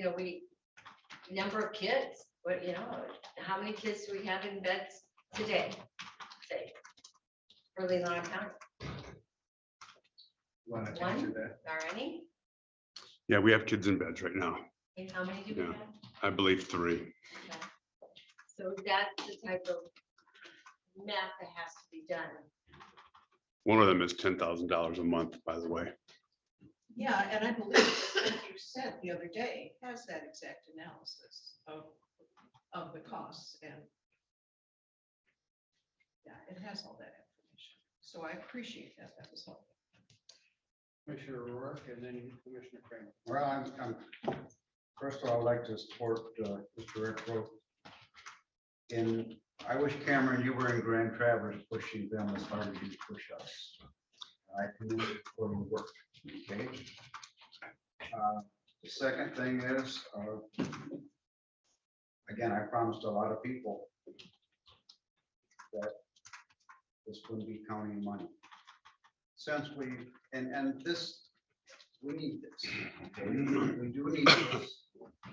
[SPEAKER 4] number of kids, how many kids do we have in beds today, say, for Leelanau County?
[SPEAKER 2] Want to
[SPEAKER 4] One?
[SPEAKER 2] answer that?
[SPEAKER 4] Are any?
[SPEAKER 20] Yeah, we have kids in beds right now.
[SPEAKER 4] And how many do we
[SPEAKER 20] Yeah.
[SPEAKER 4] have?
[SPEAKER 20] I believe 3.
[SPEAKER 4] Okay. So that's the type of math that has to be done.
[SPEAKER 20] One of them is $10,000 a month, by the way.
[SPEAKER 9] Yeah, and I believe that what you said the other day has that exact analysis of the costs and yeah, it has all that information. So I appreciate that. That was helpful.
[SPEAKER 2] Commissioner O'Rourke and then Commissioner Kramer.
[SPEAKER 6] Well, first of all, I'd like to support Mr. April. And I wish, Cameron, you were in Grand Traverse pushing them as hard as you push us. I commend you for your work, okay? The second thing is, again, I promised a lot of people that this wouldn't be county money. Since and this, we need this, okay? We do need this.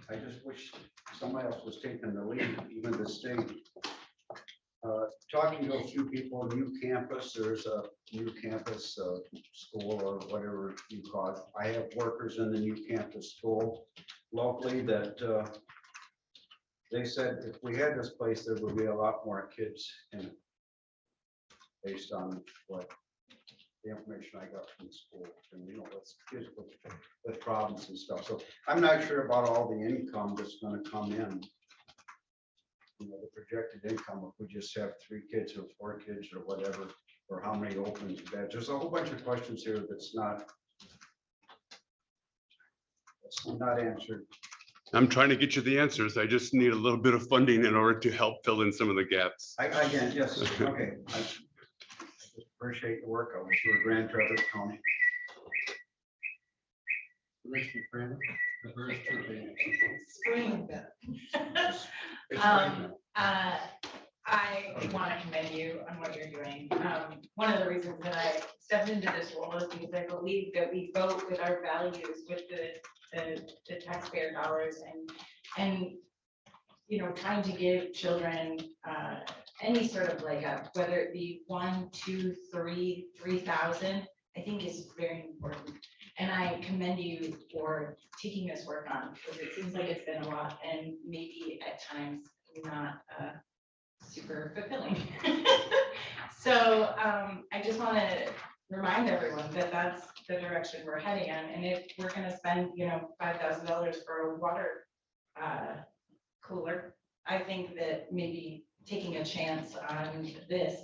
[SPEAKER 6] I just wish somebody else was taking the lead, even the state. Talking to a few people, new campus, there's a new campus school or whatever you call it. I have workers in the new campus school locally that they said if we had this place, there would be a lot more kids in it based on what the information I got from the school, and what's kids with problems and stuff. So I'm not sure about all the income that's going to come in. The projected income, if we just have 3 kids or 4 kids or whatever, or how many open beds. There's a whole bunch of questions here that's not answered.
[SPEAKER 20] I'm trying to get you the answers. I just need a little bit of funding in order to help fill in some of the gaps.
[SPEAKER 6] Again, yes, okay. I just appreciate the work. I wish you were Grand Traverse County.
[SPEAKER 2] Commissioner Kramer, the first 2 pages.
[SPEAKER 9] Spring.
[SPEAKER 1] I want to commend you on what you're doing. One of the reasons that I stepped into this role is because I believe that we vote with our values, with the taxpayer dollars, and trying to give children any sort of leg up, whether it be 1, 2, 3, 3,000, I think is very important. And I commend you for taking this work on, because it seems like it's been a lot and maybe at times not super fulfilling. So I just want to remind everyone that that's the direction we're heading in. And if we're going to spend, $5,000 for a water cooler, I think that maybe taking a chance on this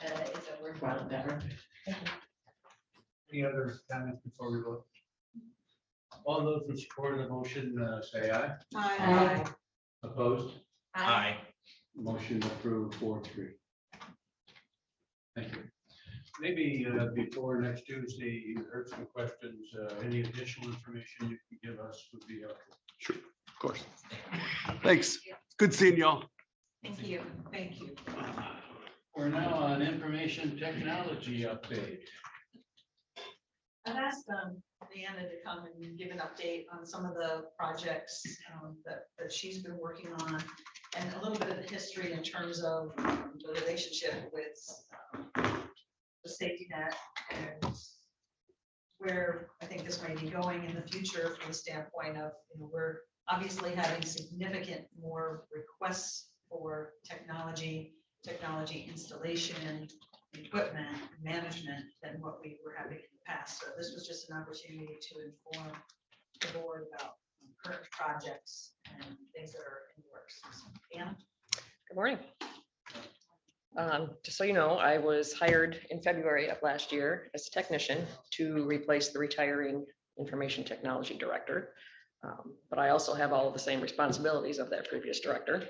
[SPEAKER 1] is a worthwhile endeavor. Thank you.
[SPEAKER 2] Any other comments before we vote? All those in support of the motion, say aye.
[SPEAKER 5] Aye.
[SPEAKER 2] Opposed?
[SPEAKER 12] Aye.
[SPEAKER 2] Motion approved 4-3. Thank you. Maybe before next Tuesday, you heard some questions. Any additional information you can give us would be helpful.
[SPEAKER 20] Sure, of course. Thanks. Good seeing y'all.
[SPEAKER 5] Thank you. Thank you.
[SPEAKER 2] We're now on information technology update.
[SPEAKER 5] I've asked Leanna to come and give an update on some of the projects that she's been working on, and a little bit of the history in terms of the relationship with the safety net and where I think this may be going in the future from the standpoint of, we're obviously having significant more requests for technology installation, equipment, management than what we were having in the past. So this was just an opportunity to inform the board about current projects and things that are in the works. So, Anna?
[SPEAKER 21] Good morning. Just so you know, I was hired in February of last year as a technician to replace the retiring information technology director. But I also have all of the same responsibilities of that previous director.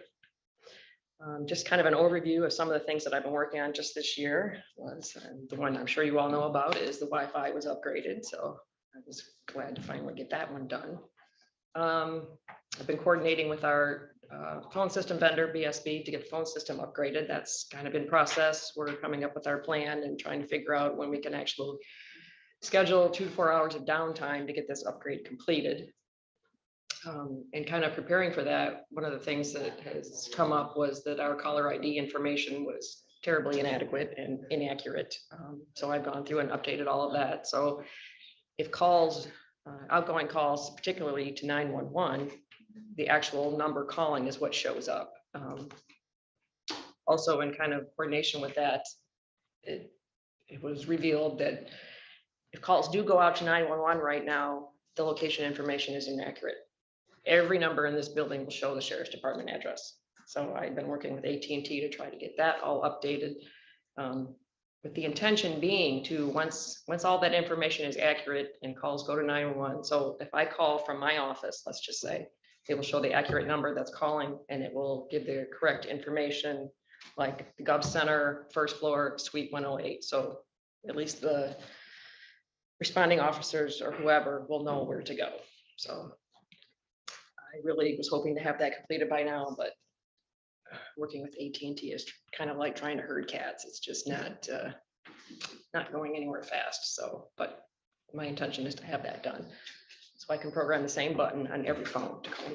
[SPEAKER 21] Just kind of an overview of some of the things that I've been working on just this year was the one I'm sure you all know about is the Wi-Fi was upgraded. So I was glad to finally get that one done. I've been coordinating with our phone system vendor, BSB, to get the phone system upgraded. That's kind of in process. We're coming up with our plan and trying to figure out when we can actually schedule 2 to 4 hours of downtime to get this upgrade completed. And kind of preparing for that, one of the things that has come up was that our caller ID information was terribly inadequate and inaccurate. So I've gone through and updated all of that. So if calls outgoing calls, particularly to 911, the actual number calling is what shows up. Also, in kind of coordination with that, it was revealed that if calls do go out to 911 right now, the location information is inaccurate. Every number in this building will show the sheriff's department address. So I've been working with AT&T to try to get that all updated. With the intention being to, once all that information is accurate and calls go to 911. So if I call from my office, let's just say, it will show the accurate number that's calling, and it will give the correct information, like the Gov Center, first floor, suite 108. So at least the responding officers or whoever will know where to go. So I really was hoping to have that completed by now, but working with AT&T is kind of like trying to herd cats. It's just not going anywhere fast. So, but my intention is to have that done, so I can program the same button on every phone to call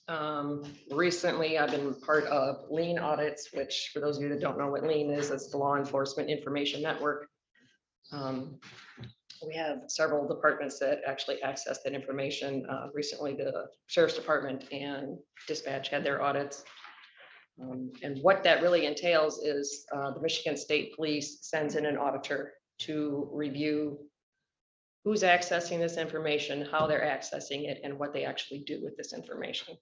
[SPEAKER 21] 911. Recently, I've been part of Lean audits, which for those of you that don't know what Lean is, it's the Law Enforcement Information Network. We have several departments that actually access that information. Recently, the Sheriff's Department and Dispatch had their audits. And what that really entails is the Michigan State Police sends in an auditor to review who's accessing this information, how they're accessing it, and what they actually do with this information.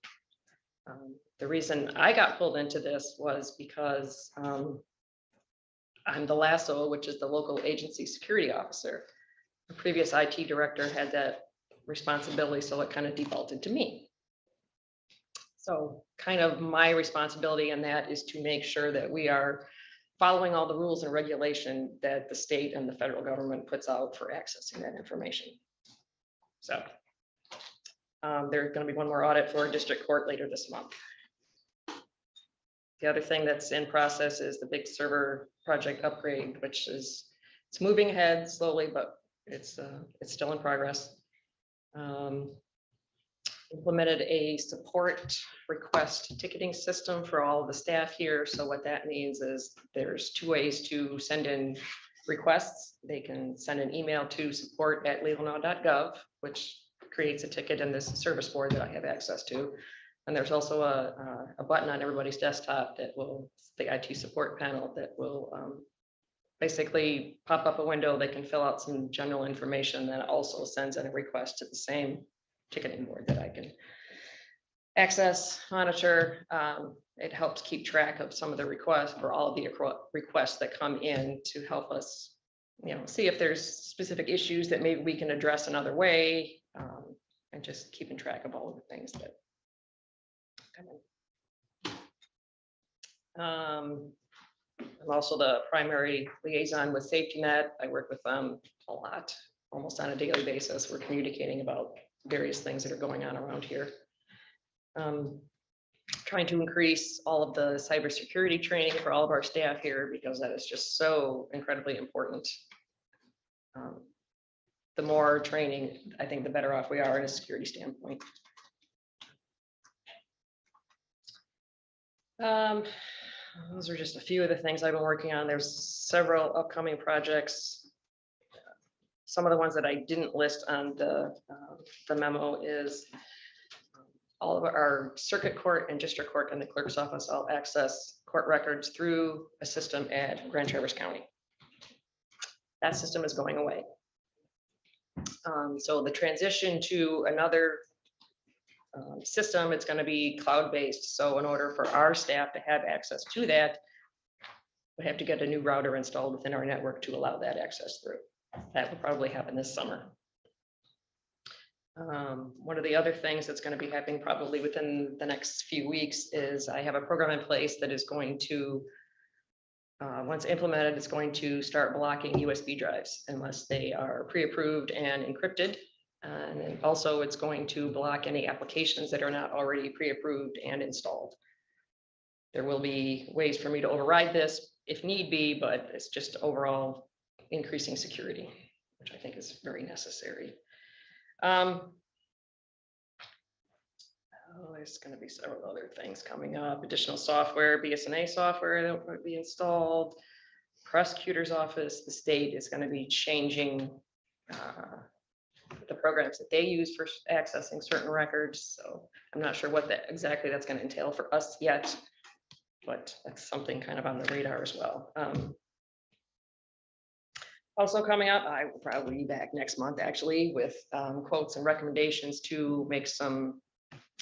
[SPEAKER 21] The reason I got pulled into this was because I'm the LASO, which is the local agency security officer. The previous IT director had that responsibility, so it kind of defaulted to me. So kind of my responsibility in that is to make sure that we are following all the rules and regulation that the state and the federal government puts out for accessing that information. So there's going to be one more audit for district court later this month. The other thing that's in process is the big server project upgrade, which is, it's moving ahead slowly, but it's still in progress. Implemented a support request ticketing system for all of the staff here. So what that means is there's two ways to send in requests. They can send an email to support@leelanau.gov, which creates a ticket in this service board that I have access to. And there's also a button on everybody's desktop that will, the IT support panel, that will basically pop up a window. They can fill out some general information that also sends in a request to the same ticketing board that I can access, monitor. It helps keep track of some of the requests, or all of the requests that come in, to help us, see if there's specific issues that maybe we can address another way, and just keeping track of all of the things that come in. I'm also the primary liaison with Safety Net. I work with them a lot, almost on a daily basis. We're communicating about various things that are going on around here. Trying to increase all of the cybersecurity training for all of our staff here, because that is just so incredibly important. The more training, I think, the better off we are in a security standpoint. Those are just a few of the things I've been working on. There's several upcoming projects. Some of the ones that I didn't list on the memo is all of our circuit court and district court and the clerk's office all access court records through a system at Grand Traverse County. That system is going away. So the transition to another system, it's going to be cloud-based. So in order for our staff to have access to that, we have to get a new router installed within our network to allow that access through. That will probably happen this summer. One of the other things that's going to be happening probably within the next few weeks is I have a program in place that is going to, once implemented, it's going to start blocking USB drives unless they are pre-approved and encrypted. And then also it's going to block any applications that are not already pre-approved and installed. There will be ways for me to override this if need be, but it's just overall increasing security, which I think is very necessary. There's going to be several other things coming up. Additional software, BSNA software that will be installed. Prosecutor's office, the state is going to be changing the programs that they use for accessing certain records. So I'm not sure what that exactly that's going to entail for us yet, but that's something kind of on the radar as well. Also coming up, I will probably be back next month actually with quotes and recommendations to make some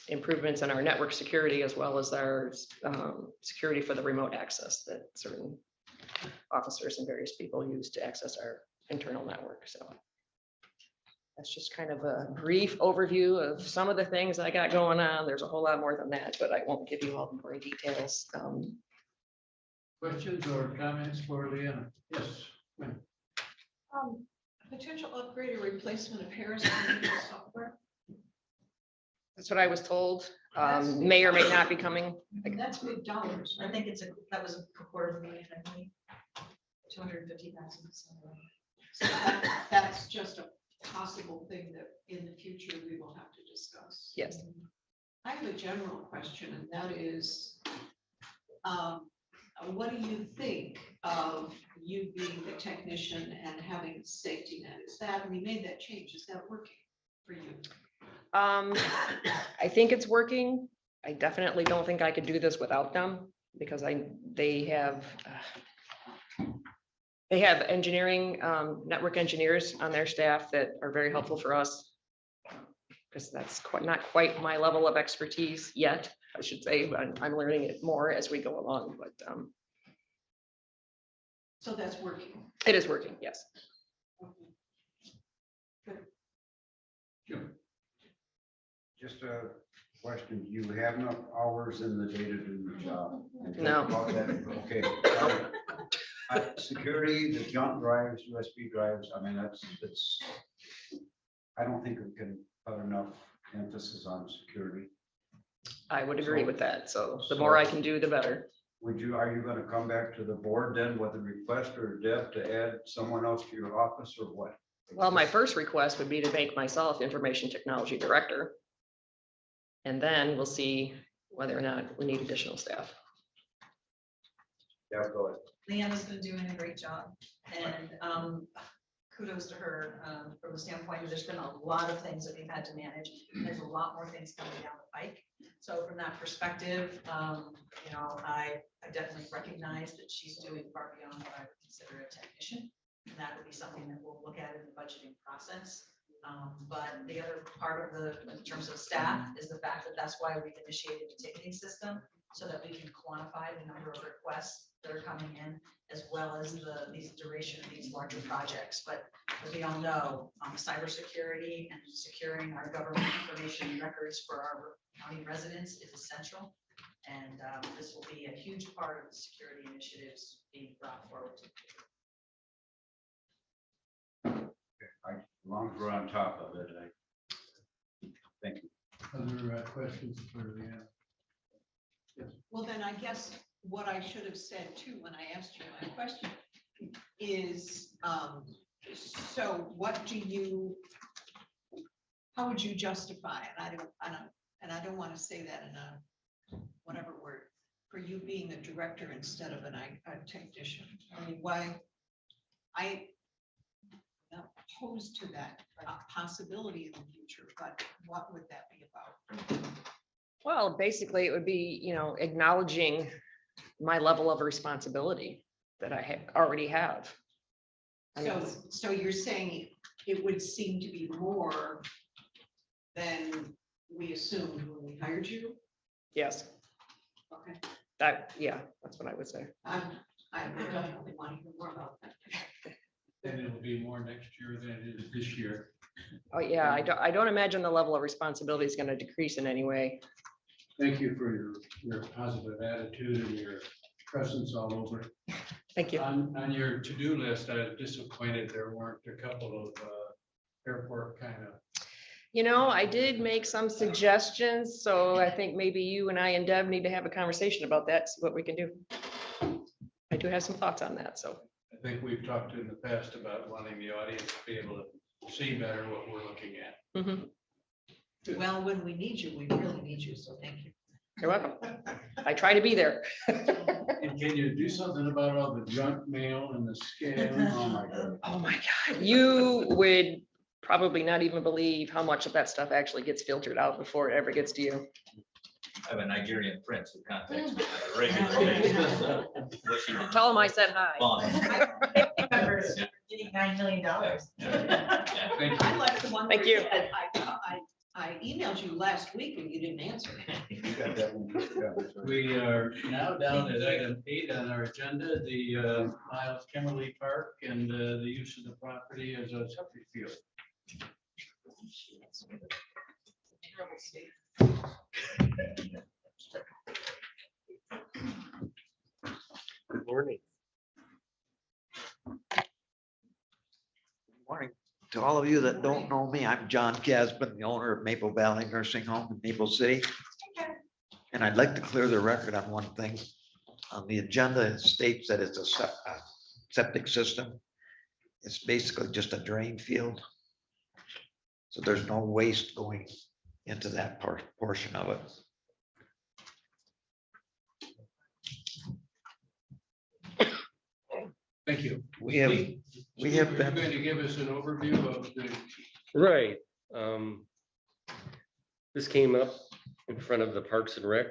[SPEAKER 21] improvements in our network security as well as our security for the remote access that certain officers and various people use to access our internal network. So that's just kind of a brief overview of some of the things I got going on. There's a whole lot more than that, but I won't give you all the more details.
[SPEAKER 2] Questions or comments for Leanna? Yes. ma'am.
[SPEAKER 9] Potential upgrade or replacement of Harris Computer software.
[SPEAKER 21] That's what I was told. May or may not be coming.
[SPEAKER 9] That's big dollars.
[SPEAKER 5] I think that was a $250,000, I believe. 250,000.
[SPEAKER 9] So that's just a possible thing that in the future we will have to discuss.
[SPEAKER 21] Yes.
[SPEAKER 9] I have a general question, and that is, what do you think of you being the technician and having a safety net? Is that, we made that change, is that working for you?
[SPEAKER 21] I think it's working. I definitely don't think I could do this without them because they have engineering, network engineers on their staff that are very helpful for us. Because that's not quite my level of expertise yet, I should say, but I'm learning it more as we go along, but.
[SPEAKER 9] So that's working.
[SPEAKER 21] It is working, yes.
[SPEAKER 6] Just a question, do you have enough hours in the day to do your job? And think
[SPEAKER 21] No.
[SPEAKER 6] about that. Okay. Security, the jump drives, USB drives, I mean, that's, I don't think we can put enough emphasis on security.
[SPEAKER 21] I would agree with that. So the more I can do, the better.
[SPEAKER 6] Are you gonna come back to the board then with a request or Deb to add someone else to your office or what?
[SPEAKER 21] Well, my first request would be to make myself information technology director. And then we'll see whether or not we need additional staff.
[SPEAKER 6] Yeah, go ahead.
[SPEAKER 5] Leanna's been doing a great job, and kudos to her from the standpoint of there's been a lot of things that we've had to manage. There's a lot more things coming down the pike. So from that perspective, I definitely recognize that she's doing far beyond what I would consider a technician. And that would be something that we'll look at in the budgeting process. But the other part of in terms of staff, is the fact that that's why we've initiated a ticketing system, so that we can quantify the number of requests that are coming in, as well as the duration of these larger projects. But as we all know, cybersecurity and securing our government information records for our county residents is essential. And this will be a huge part of the security initiatives being brought forward.
[SPEAKER 6] As long as we're on top of it, thank you.
[SPEAKER 2] Other questions for Leanna? Yes.
[SPEAKER 9] Well, then I guess what I should have said too, when I asked you my question is, so what do you, how would you justify, and I don't want to say that in a whatever word, for you being a director instead of a technician? I mean, why, I'm not opposed to that possibility in the future, but what would that be about?
[SPEAKER 21] Well, basically it would be, acknowledging my level of responsibility that I already have.
[SPEAKER 9] So you're saying it would seem to be more than we assumed when we hired you?
[SPEAKER 21] Yes.
[SPEAKER 9] Okay.
[SPEAKER 21] That's what I would say.
[SPEAKER 9] I definitely want to hear more about that.
[SPEAKER 2] And it'll be more next year than it is this year.
[SPEAKER 21] Oh, yeah, I don't imagine the level of responsibility is going to decrease in any way.
[SPEAKER 2] Thank you for your positive attitude and your presence all over.
[SPEAKER 21] Thank you.
[SPEAKER 2] On your to-do list, I was disappointed there weren't a couple of airport kind of.
[SPEAKER 21] I did make some suggestions, so I think maybe you and I and Deb need to have a conversation about that, see what we can do. I do have some thoughts on that, so.
[SPEAKER 2] I think we've talked in the past about wanting the audience to be able to see better what we're looking at.
[SPEAKER 21] Mhm.
[SPEAKER 5] Well, when we need you, we really need you, so thank you.
[SPEAKER 21] You're welcome. I try to be there.
[SPEAKER 2] And can you do something about all the junk mail and the scam? Oh, my God.
[SPEAKER 21] Oh my God, you would probably not even believe how much of that stuff actually gets filtered out before it ever gets to you.
[SPEAKER 12] I have a Nigerian prince who contacts me on a regular basis. Wishing me
[SPEAKER 21] Tell him I said hi.
[SPEAKER 12] fun.
[SPEAKER 1] Members getting $9 million.
[SPEAKER 2] Thank
[SPEAKER 9] I like the one.
[SPEAKER 21] Thank
[SPEAKER 9] where
[SPEAKER 21] you.
[SPEAKER 9] said, I emailed you last week and you didn't answer.
[SPEAKER 6] You got that one? Yeah, that's right.
[SPEAKER 2] We are now down at item 8 on our agenda, the Miles Kimberly Park and the use of the property as a septic field.
[SPEAKER 9] Terrible state.
[SPEAKER 10] Good morning.
[SPEAKER 22] Morning. To all of you that don't know me, I'm John Casbin, the owner of Maple Valley Nursing Home in Maple City. And I'd like to clear the record on one thing. On the agenda, it states that it's a septic system. It's basically just a drain field. So there's no waste going into that portion of it.
[SPEAKER 2] Thank you.
[SPEAKER 22] We have
[SPEAKER 2] You're
[SPEAKER 22] been.
[SPEAKER 2] going to give us an overview of the.
[SPEAKER 10] Right. This came up in front of the Parks and Rec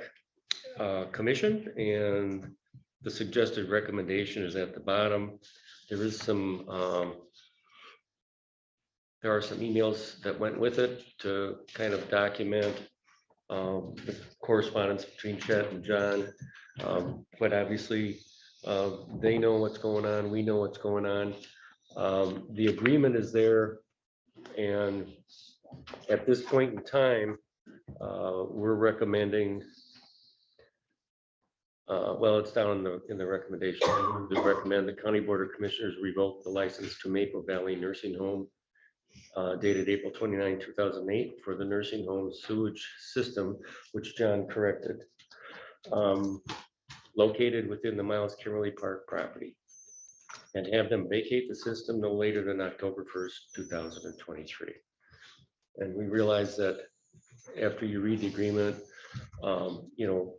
[SPEAKER 10] Commission, and the suggested recommendation is at the bottom. There is some, there are some emails that went with it to kind of document the correspondence between Chet and John. But obviously, they know what's going on, we know what's going on. The agreement is there, and at this point in time, we're recommending, well, it's down in the recommendation. We recommend the County Board of Commissioners revoke the license to Maple Valley Nursing Home dated April 29, 2008 for the nursing home sewage system, which John corrected, located within the Miles Kimberly Park property, and have them vacate the system no later than October 1st, 2023. And we realize that after you read the agreement, you know,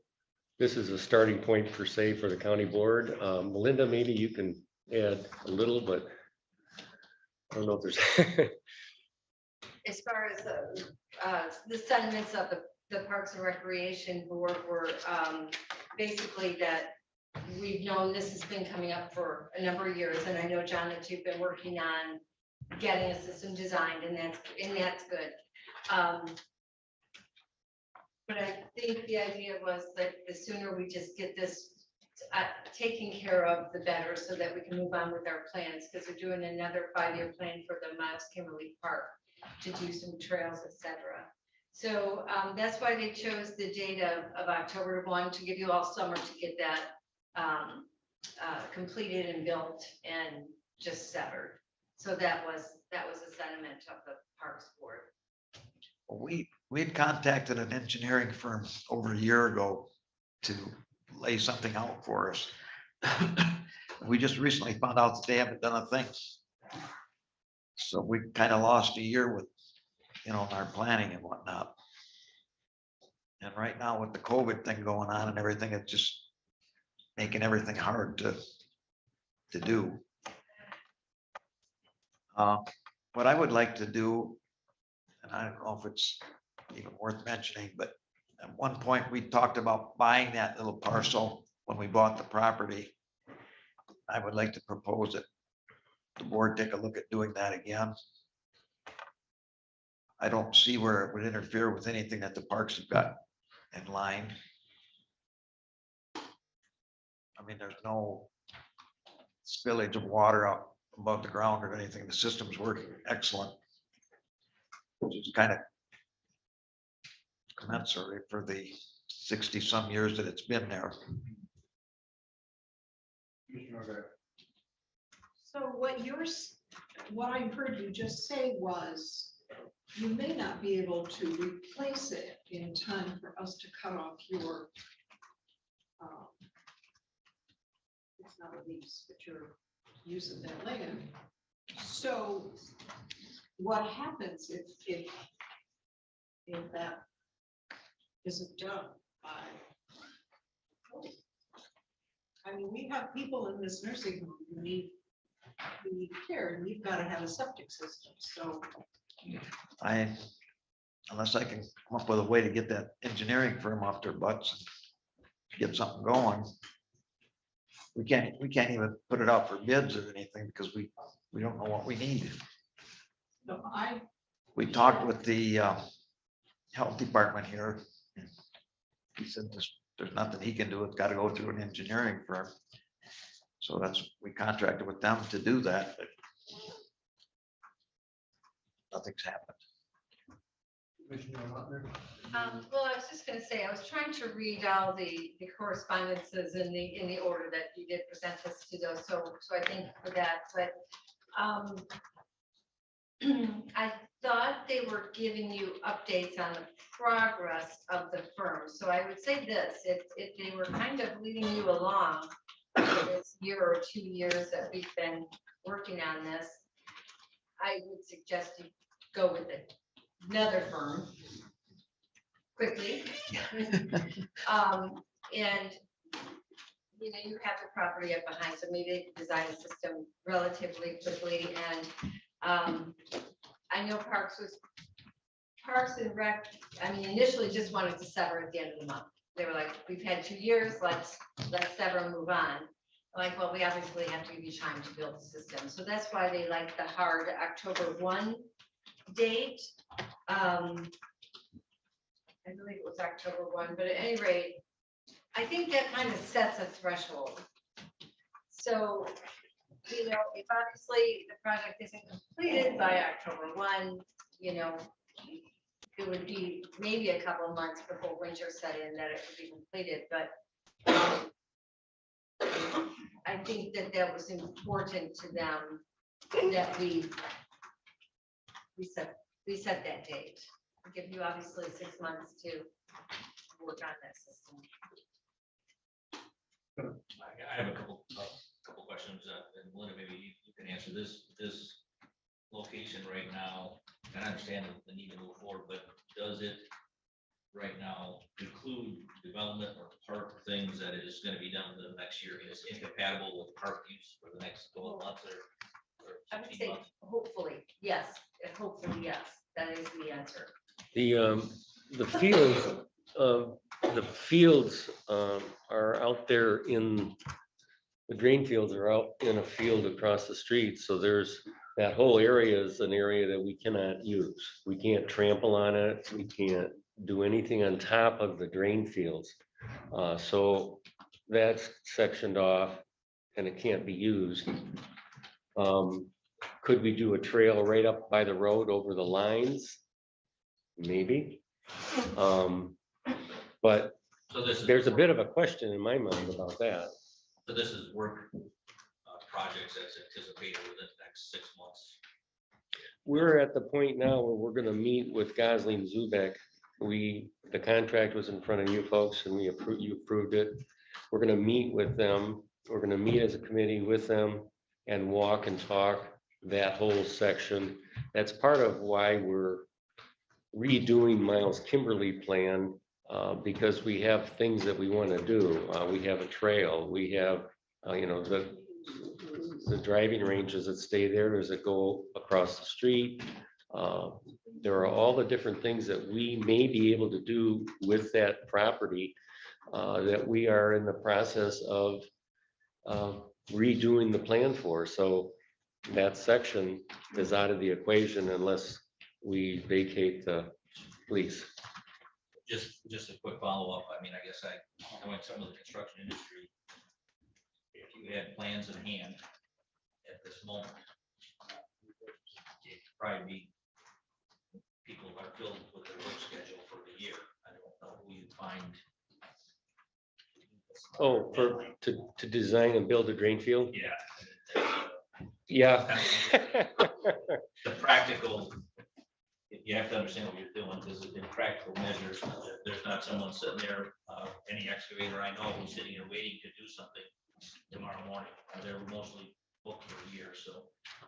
[SPEAKER 10] this is a starting point per se for the county board. Melinda, maybe you can add a little, but I don't know if there's.
[SPEAKER 4] As far as the sentiments of the Parks and Recreation Board were basically that we've known this has been coming up for a number of years, and I know, John, that you've been working on getting a system designed, and that's good. But I think the idea was that the sooner we just get this taken care of, the better, so that we can move on with our plans, because we're doing another 5-year plan for the Miles Kimberly Park to do some trails, etc. So that's why they chose the date of October 1 to give you all summer to get that completed and built and just severed. So that was the sentiment of the Parks Board.
[SPEAKER 22] We'd contacted an engineering firm over a year ago to lay something out for us. We just recently found out that they haven't done a thing. So we kind of lost a year with, you know, our planning and whatnot. And right now with the COVID thing going on and everything, it's just making everything hard to do. What I would like to do, and I don't know if it's even worth mentioning, but at one point we talked about buying that little parcel when we bought the property. I would like to propose that the board take a look at doing that again. I don't see where it would interfere with anything that the parks have got in line. I mean, there's no spillage of water out above the ground or anything. The system's working excellent, which is kind of commensurate for the 60-some years that it's been there.
[SPEAKER 9] So what I heard you just say was, you may not be able to replace it in time for us to cut off your, it's not a lease, but your use of that land. So what happens if that isn't done by I mean, we have people in this nursing home who need care, and we've got to have a septic system, so.
[SPEAKER 22] Unless I can come up with a way to get that engineering firm off their butts and get something going. We can't even put it out for bids or anything because we don't know what we need.
[SPEAKER 9] No,
[SPEAKER 22] We talked with the health department here. And he said there's nothing he can do. It's got to go through an engineering firm. So we contracted with them to do that, but nothing's happened.
[SPEAKER 4] Well, I was just gonna say, I was trying to read all the correspondences in the order that you did present us to those, so I thank you for that, but I thought they were giving you updates on the progress of the firm, so I would say this, if they were kind of leading you along for this year or 2 years that we've been working on this, I would suggest you go with another firm quickly. And, you have the property up behind, so maybe design a system relatively quickly. And I know Parks and Rec, I mean, initially just wanted to sever at the end of the month. They were like, we've had 2 years, let's sever and move on. Like, well, we obviously have to give you time to build the system. So that's why they like the hard October 1 date. I believe it was October 1, but at any rate, I think that kind of sets a threshold. So, if obviously the project isn't completed by October 1, it would be maybe a couple of months before winter set in that it would be completed, but I think that was important to them that we set that date. I'll give you obviously 6 months to work on that system.
[SPEAKER 12] I have a couple questions, and Melinda, maybe you can answer this location right now. And I understand the need to move forward, but does it right now include development or park things that is going to be done in the next year? Is incompatible with park use for the next 12 months or
[SPEAKER 4] I would
[SPEAKER 12] 15
[SPEAKER 4] say
[SPEAKER 12] months?
[SPEAKER 4] hopefully, yes. Hopefully, yes. That is the answer.
[SPEAKER 10] The fields are out there the drain fields are out in a field across the street. So that whole area is an area that we cannot use. We can't trample on it. We can't do anything on top of the drain fields. So that's sectioned off and it can't be used. Could we do a trail right up by the road over the lines? Maybe. But there's a bit of a question in my mind about that.
[SPEAKER 12] So this is work projects that's anticipated within the next 6 months.
[SPEAKER 10] We're at the point now where we're gonna meet with Gosling Zubek. The contract was in front of you folks and you approved it. We're gonna meet with them. We're gonna meet as a committee with them and walk and talk that whole section. That's part of why we're redoing Miles Kimberly plan, because we have things that we want to do. We have a trail, we have, the driving ranges that stay there as it go across the street. There are all the different things that we may be able to do with that property that we are in the process of redoing the plan for. So that section is out of the equation unless we vacate the lease.
[SPEAKER 12] Just a quick follow-up. I mean, I guess knowing some of the construction industry, if you had plans in hand at this moment, it'd probably be people are filled with their work schedule for the year. I don't know who you find.
[SPEAKER 10] Oh, to design and build a drain field?
[SPEAKER 12] Yeah.
[SPEAKER 10] Yeah.
[SPEAKER 12] The practical, you have to understand what you're doing, because in practical measures, there's not someone sitting there, any excavator I know who's sitting here waiting to do something tomorrow morning. They're mostly booked for a year, so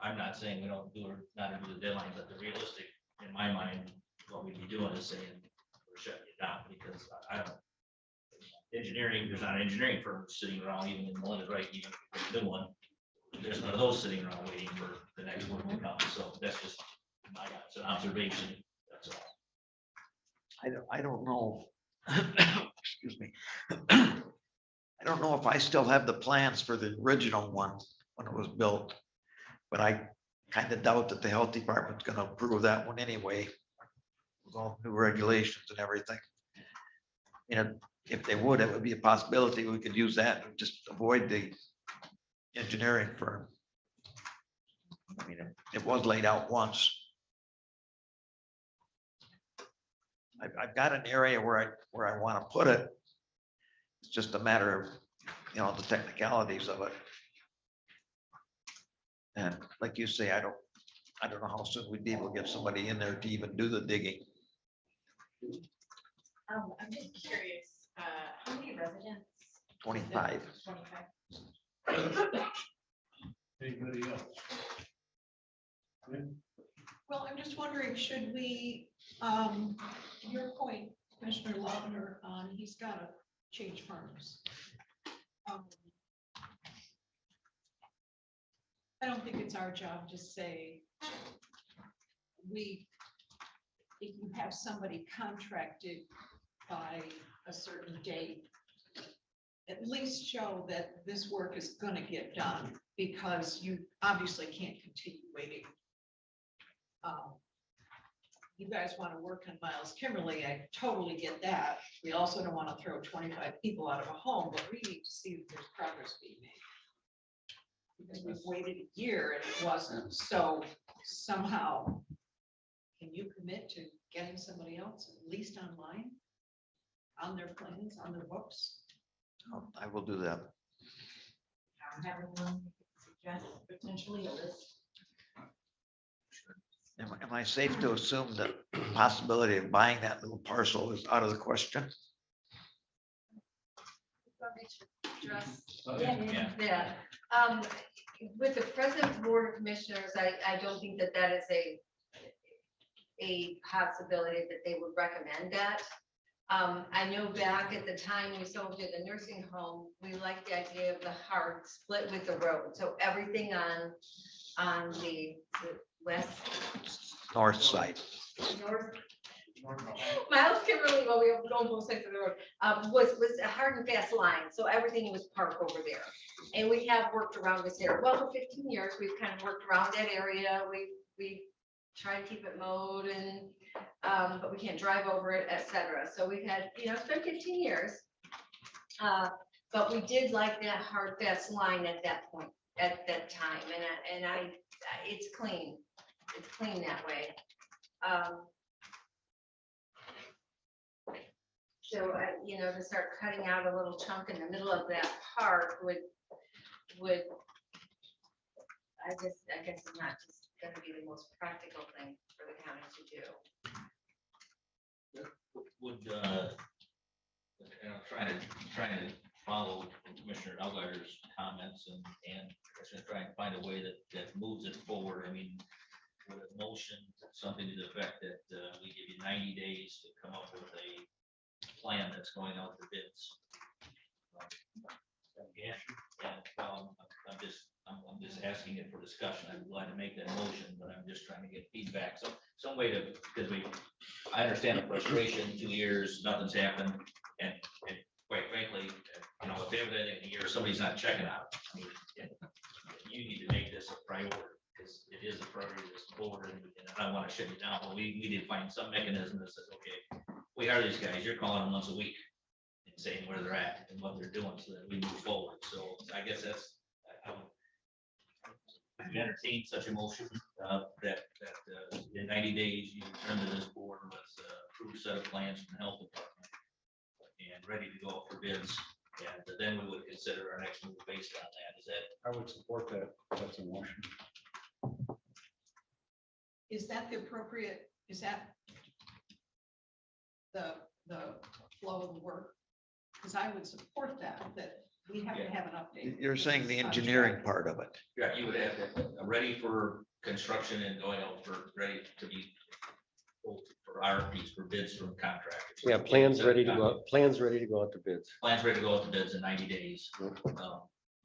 [SPEAKER 12] I'm not saying we don't do or not do the deadline, but the realistic, in my mind, what we'd be doing is saying we're shutting it down, because I don't. engineering, there's not an engineering firm sitting around, even in Melinda's right, even if there's a new one. There's none of those sitting around waiting for the next one to come, so that's just it's an observation, that's all.
[SPEAKER 22] I don't know. Excuse me. I don't know if I still have the plans for the original one when it was built, but I kind of doubt that the health department's gonna approve that one anyway. With all new regulations and everything. If they would, it would be a possibility. We could use that and just avoid the engineering firm. I mean, it was laid out once. I've got an area where I want to put it. It's just a matter of, the technicalities of it. And like you say, I don't know how soon we'd be able to get somebody in there to even do the digging.
[SPEAKER 1] I'm just curious, how many residents?
[SPEAKER 22] 25.
[SPEAKER 1] 25.
[SPEAKER 2] Anybody else?
[SPEAKER 9] Well, I'm just wondering, should we, your point, Commissioner Lautner, on he's got to change firms. I don't think it's our job to say, if you have somebody contracted by a certain date, at least show that this work is going to get done, because you obviously can't continue waiting. You guys want to work on Miles Kimberly, I totally get that. We also don't want to throw 25 people out of a home, but we need to see that there's progress being made. Because we've waited a year and it wasn't, so somehow, can you commit to getting somebody else at least online? On their plans, on their books?
[SPEAKER 22] I will do that.
[SPEAKER 1] Everyone suggest potentially a list.
[SPEAKER 22] Am I safe to assume that the possibility of buying that little parcel is out of the question?
[SPEAKER 4] Yeah. With the present board of commissioners, I don't think that is a possibility that they would recommend that. I know back at the time we sold it a nursing home, we liked the idea of the hard split with the road. So everything on the west.
[SPEAKER 22] North side.
[SPEAKER 4] North. Miles Kimberly, well, we have on both sides of the road, was a hard and fast line. So everything was park over there. And we have worked around this area. Well, for 15 years, we've kind of worked around that area. We try to keep it mowed and, but we can't drive over it, etc. So we've had, it's been 15 years. But we did like that hard, fast line at that point, at that time. And it's clean. It's clean that way. So, to start cutting out a little chunk in the middle of that park would, I guess it's not just gonna be the most practical thing for the county to do.
[SPEAKER 12] Would, trying to follow Commissioner Algeider's comments and try and find a way that moves it forward. I mean, would a motion, something to the effect that we give you 90 days to come up with a plan that's going out for bids. I'm just asking it for discussion. I'm glad to make that motion, but I'm just trying to get feedback. So some way to, because I understand the frustration, 2 years, nothing's happened. And quite frankly, if they have anything in a year, somebody's not checking out. I mean, you need to make this a priority because it is a priority of this board, and I don't want to shut you down. But we did find some mechanism that says, okay, we hire these guys, you're calling them once a week and saying where they're at and what they're doing so that we move forward. So I guess that's, I would entertain such a motion that in 90 days you return to this board with a approved set of plans from the health department and ready to go out for bids. And then we would consider our next move based on that. Is that?
[SPEAKER 6] I would support that. That's a motion.
[SPEAKER 9] Is that the appropriate, is that the flow of the work? Because I would support that we have to have an update.
[SPEAKER 22] You're saying the engineering part of it.
[SPEAKER 12] Yeah, you would have to ready for construction and going out for ready to be for for RFPs, for bids from contractors.
[SPEAKER 10] Yeah, plans ready to go out to bids.
[SPEAKER 12] Plans ready to go out to bids in 90 days.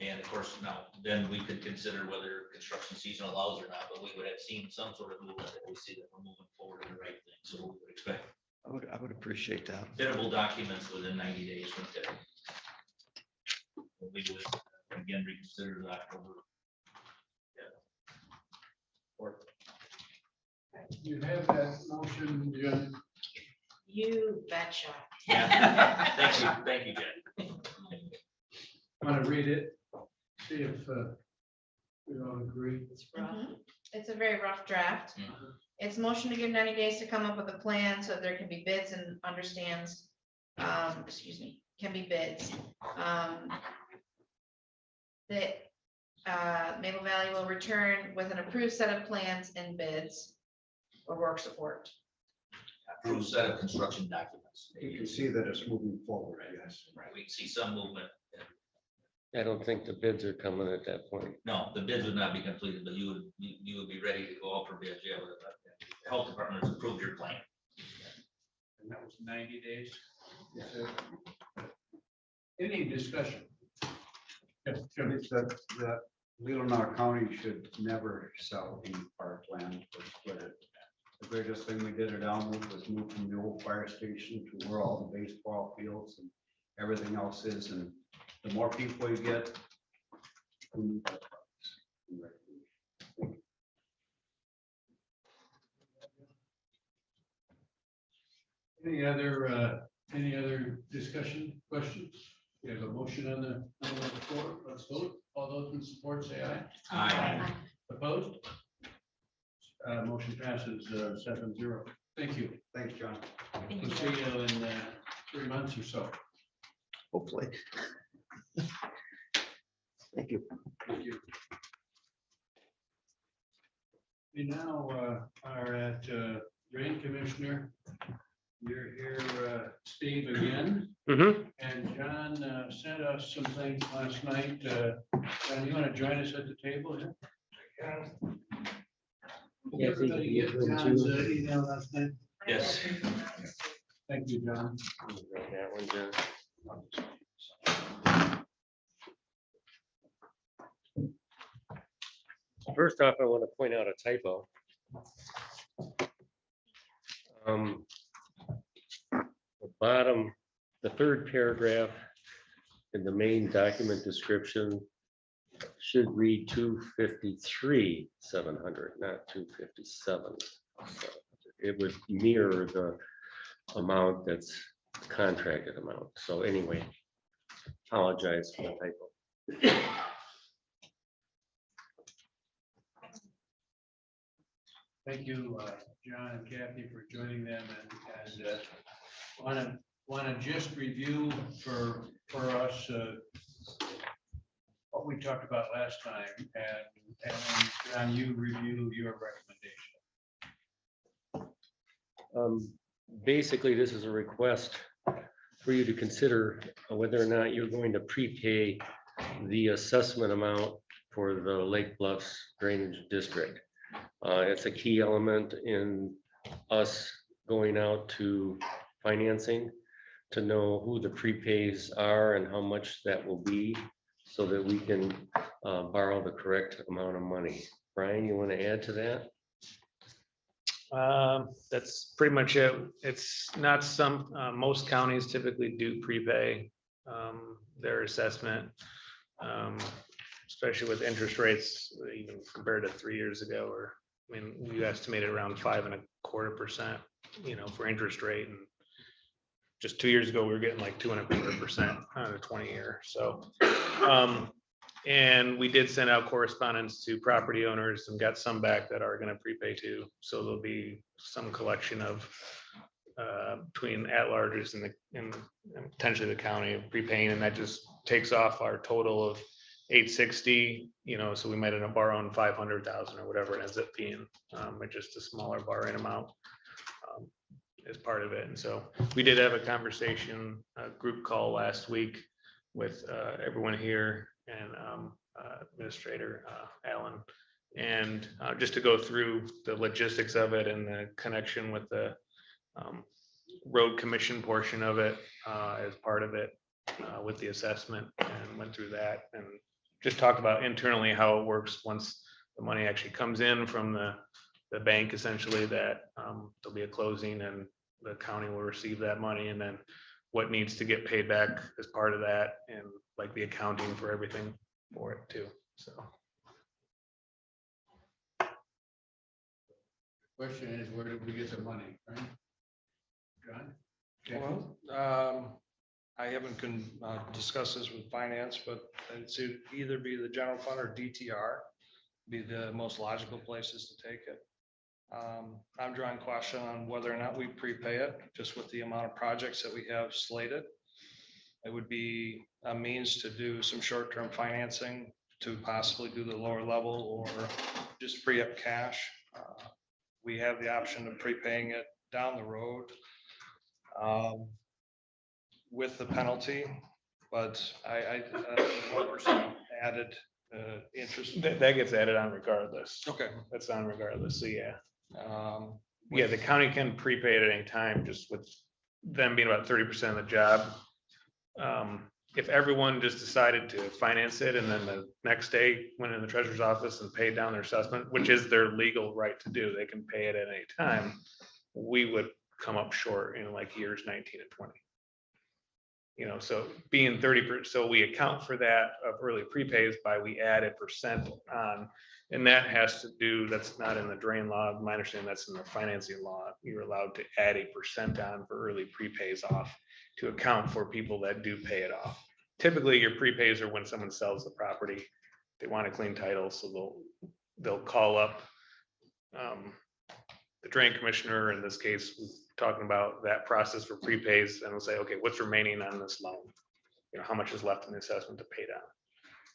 [SPEAKER 12] And of course, now, then we could consider whether construction season allows or not, but we would have seen some sort of movement that we see that we're moving forward in the right thing. So we would expect
[SPEAKER 22] I would appreciate that.
[SPEAKER 12] biddable documents within 90 days from today. We would again reconsider the October. Or
[SPEAKER 2] You have that motion, Jen?
[SPEAKER 1] You betcha.
[SPEAKER 12] yeah. Thank you, Jen.
[SPEAKER 2] Want to read it? See if we all agree.
[SPEAKER 1] It's a very rough draft. It's motion to give 90 days to come up with a plan so there can be bids and understands, can be bids. That Maple Valley will return with an approved set of plans and bids or work support.
[SPEAKER 12] Approved set of construction documents.
[SPEAKER 6] You can see that it's moving forward, yes.
[SPEAKER 12] Right, we can see some movement.
[SPEAKER 10] I don't think the bids are coming at that point.
[SPEAKER 12] No, the bids would not be completed, but you would be ready to go out for bids. Yeah, but the health department has approved your plan.
[SPEAKER 2] And that was 90 days. Any discussion? Yes, Jim.
[SPEAKER 6] It's that Leelanau County should never sell any parkland or split it. The greatest thing we did at Elmwood was move from the old fire station to where all the baseball fields and everything else is, and the more people you get, we need that price.
[SPEAKER 2] Any other discussion, questions? We have a motion on the floor. Let's vote. All those in support say aye.
[SPEAKER 12] Aye.
[SPEAKER 2] Opposed? Motion passes 7-0. Thank you.
[SPEAKER 6] Thanks, John.
[SPEAKER 2] We'll see you in 3 months or so.
[SPEAKER 22] Hopefully. Thank you.
[SPEAKER 2] Thank you. We now are at Drain Commissioner. You're here, Steve, again. And John sent us some things last night. John, you want to join us at the table here?
[SPEAKER 10] Yeah,
[SPEAKER 2] Everybody get John's email last night?
[SPEAKER 12] Yes.
[SPEAKER 2] Thank you, John.
[SPEAKER 10] That one, John. First off, I want to point out a typo. The bottom, the third paragraph in the main document description should read 253,700, not 257. So it would mirror the amount that's contracted amount. So anyway, apologize for the typo.
[SPEAKER 2] Thank you, John and Kathy, for joining them, and want to just review for us what we talked about last time, and John, you review your recommendation.
[SPEAKER 10] Basically, this is a request for you to consider whether or not you're going to prepay the assessment amount for the Lake Bluffs Drainage District. It's a key element in us going out to financing to know who the prepays are and how much that will be so that we can borrow the correct amount of money. Brian, you want to add to that?
[SPEAKER 11] That's pretty much it. It's not most counties typically do prepay their assessment, especially with interest rates, even compared to 3 years ago, or I mean, we estimated around 5.25%, for interest rate. And just 2 years ago, we were getting like 2.25% on a 20-year. So, and we did send out correspondence to property owners and got some back that are going to prepay too. So there'll be some collection of between at-larges and potentially the county of prepaying, and that just takes off our total of 860. So we might end up borrowing 500,000 or whatever it ends up being, but just a smaller borrowing amount as part of it. And so we did have a conversation, a group call last week with everyone here and Administrator Allen, and just to go through the logistics of it and the connection with the road commission portion of it as part of it with the assessment, and went through that and just talked about internally how it works once the money actually comes in from the bank, essentially, that there'll be a closing and the county will receive that money, and then what needs to get paid back as part of that, and like the accounting for everything for it too, so.
[SPEAKER 2] Question is, where did we get the money, right? John?
[SPEAKER 3] Well, I haven't discussed this with finance, but it's either be the general fund or DTR, be the most logical places to take it. I'm drawing question on whether or not we prepay it, just with the amount of projects that we have slated. It would be a means to do some short-term financing to possibly do the lower level, or just free up cash. We have the option of prepaying it down the road with the penalty, but I 1% added interest.
[SPEAKER 11] That gets added on regardless.
[SPEAKER 3] Okay.
[SPEAKER 11] That's on regardless, so yeah. Yeah, the county can prepay it at any time, just with them being about 30% of the job. If everyone just decided to finance it and then the next day went in the treasurer's office and paid down their assessment, which is their legal right to do, they can pay it at any time, we would come up short in like years 19 and 20. So being 30%, so we account for that of early prepays by we add a percent on, and that has to do, that's not in the drain law, my understanding that's in the financing law. You're allowed to add a percent on for early prepays off to account for people that do pay it off. Typically, your prepays are when someone sells the property, they want a clean title, so they'll call up the drain commissioner, in this case, talking about that process for prepays, and we'll say, okay, what's remaining on this loan? How much is left in the assessment to pay down?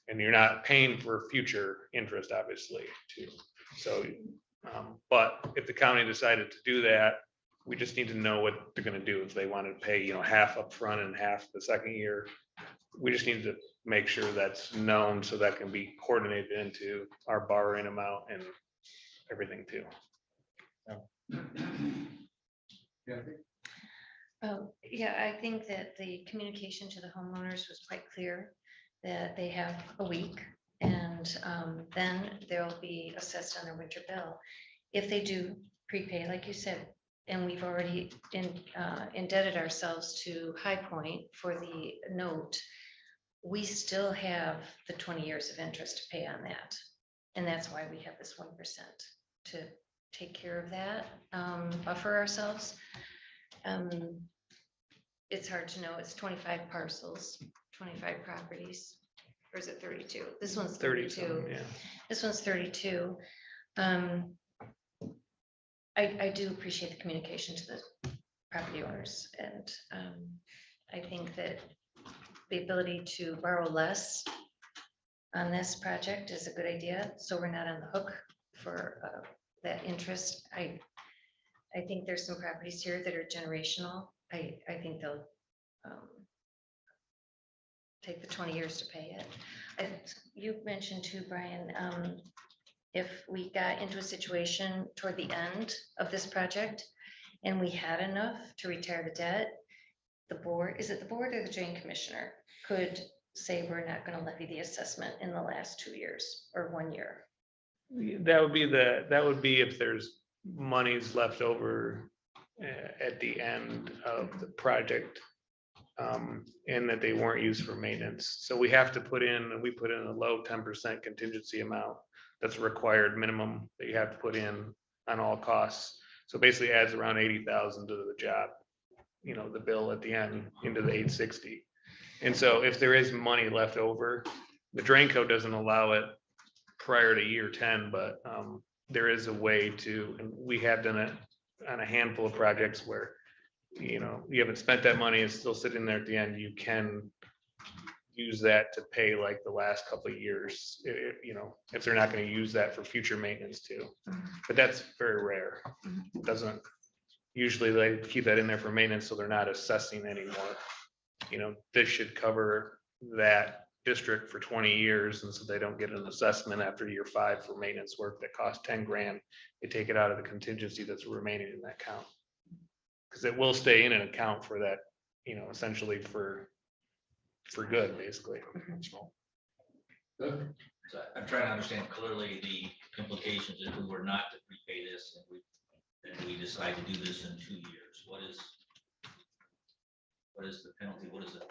[SPEAKER 11] And you're not paying for future interest, obviously, too. So, but if the county decided to do that, we just need to know what they're gonna do. If they want to pay, half upfront and half the second year, we just need to make sure that's known, so that can be coordinated into our borrowing amount and everything too.
[SPEAKER 4] Yeah, I think that the communication to the homeowners was quite clear, that they have a week, and then they'll be assessed on their winter bill. If they do prepay, like you said, and we've already indebted ourselves to High Point for the note, we still have the 20 years of interest to pay on that. And that's why we have this 1% to take care of that, buffer ourselves. It's hard to know, it's 25 parcels, 25 properties, or is it 32? This one's 32.
[SPEAKER 11] Yeah.
[SPEAKER 4] This one's 32. I do appreciate the communication to the property owners, and I think that the ability to borrow less on this project is a good idea, so we're not on the hook for that interest. I think there's some properties here that are generational. I think they'll take the 20 years to pay it. You mentioned too, Brian, if we got into a situation toward the end of this project and we had enough to retire the debt, the board, is it the board or the drain commissioner, could say we're not going to levy the assessment in the last 2 years or 1 year?
[SPEAKER 11] That would be if there's monies left over at the end of the project, and that they weren't used for maintenance. So we have to put in a low 10% contingency amount. That's a required minimum that you have to put in on all costs. So basically adds around 80,000 to the job, the bill at the end into the 860. And so if there is money left over, the drain code doesn't allow it prior to year 10, but there is a way to, and we have done it on a handful of projects where, you haven't spent that money, it's still sitting there at the end, you can use that to pay like the last couple of years, if they're not going to use that for future maintenance too. But that's very rare. It doesn't, usually they keep that in there for maintenance, so they're not assessing anymore. This should cover that district for 20 years, and so they don't get an assessment after year 5 for maintenance work that costs 10 grand. They take it out of the contingency that's remaining in that count. because it will stay in an account for that, you know, essentially for good, basically.
[SPEAKER 2] Good.
[SPEAKER 12] So I'm trying to understand clearly the implications if we were not to prepay this and we decide to do this in 2 years. What is the penalty? What is the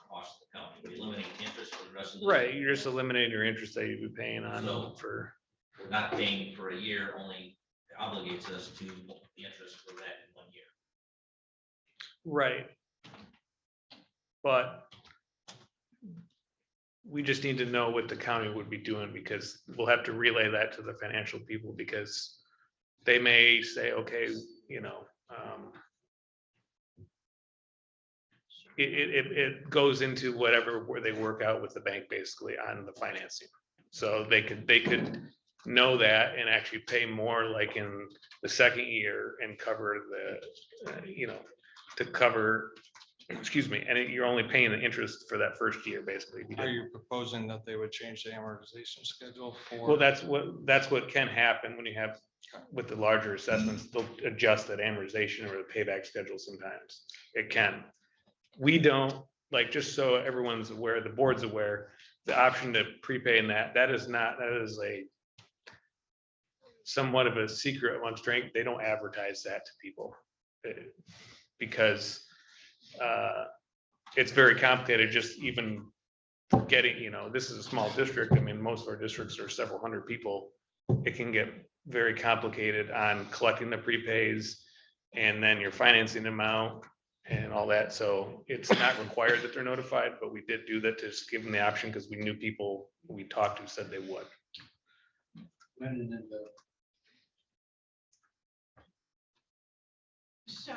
[SPEAKER 12] cost to the county? We eliminate interest for the rest of the.
[SPEAKER 11] Right, you're just eliminating your interest that you'd be paying on
[SPEAKER 12] So-
[SPEAKER 11] for,
[SPEAKER 12] We're not paying for a year, only obligates us to the interest for that in 1 year.
[SPEAKER 11] right. But we just need to know what the county would be doing, because we'll have to relay that to the financial people, because they may say, okay, you know, it goes into whatever, where they work out with the bank basically on the financing. So they could know that and actually pay more like in the second year and cover the, you know, to cover, excuse me, and you're only paying the interest for that first year, basically.
[SPEAKER 3] Are you proposing that they would change the amortization schedule for?
[SPEAKER 11] Well, that's what can happen when you have, with the larger assessments, they'll adjust that amortization or the payback schedule sometimes. It can. We don't, like, just so everyone's aware, the board's aware, the option to prepay in that is not, that is a somewhat of a secret amongst drink. They don't advertise that to people because it's very complicated, just even getting, you know, this is a small district. I mean, most of our districts are several hundred people. It can get very complicated on collecting the prepays and then your financing amount and all that. So it's not required that they're notified, but we did do that to just give them the option because we knew people we talked to said they would.
[SPEAKER 9] So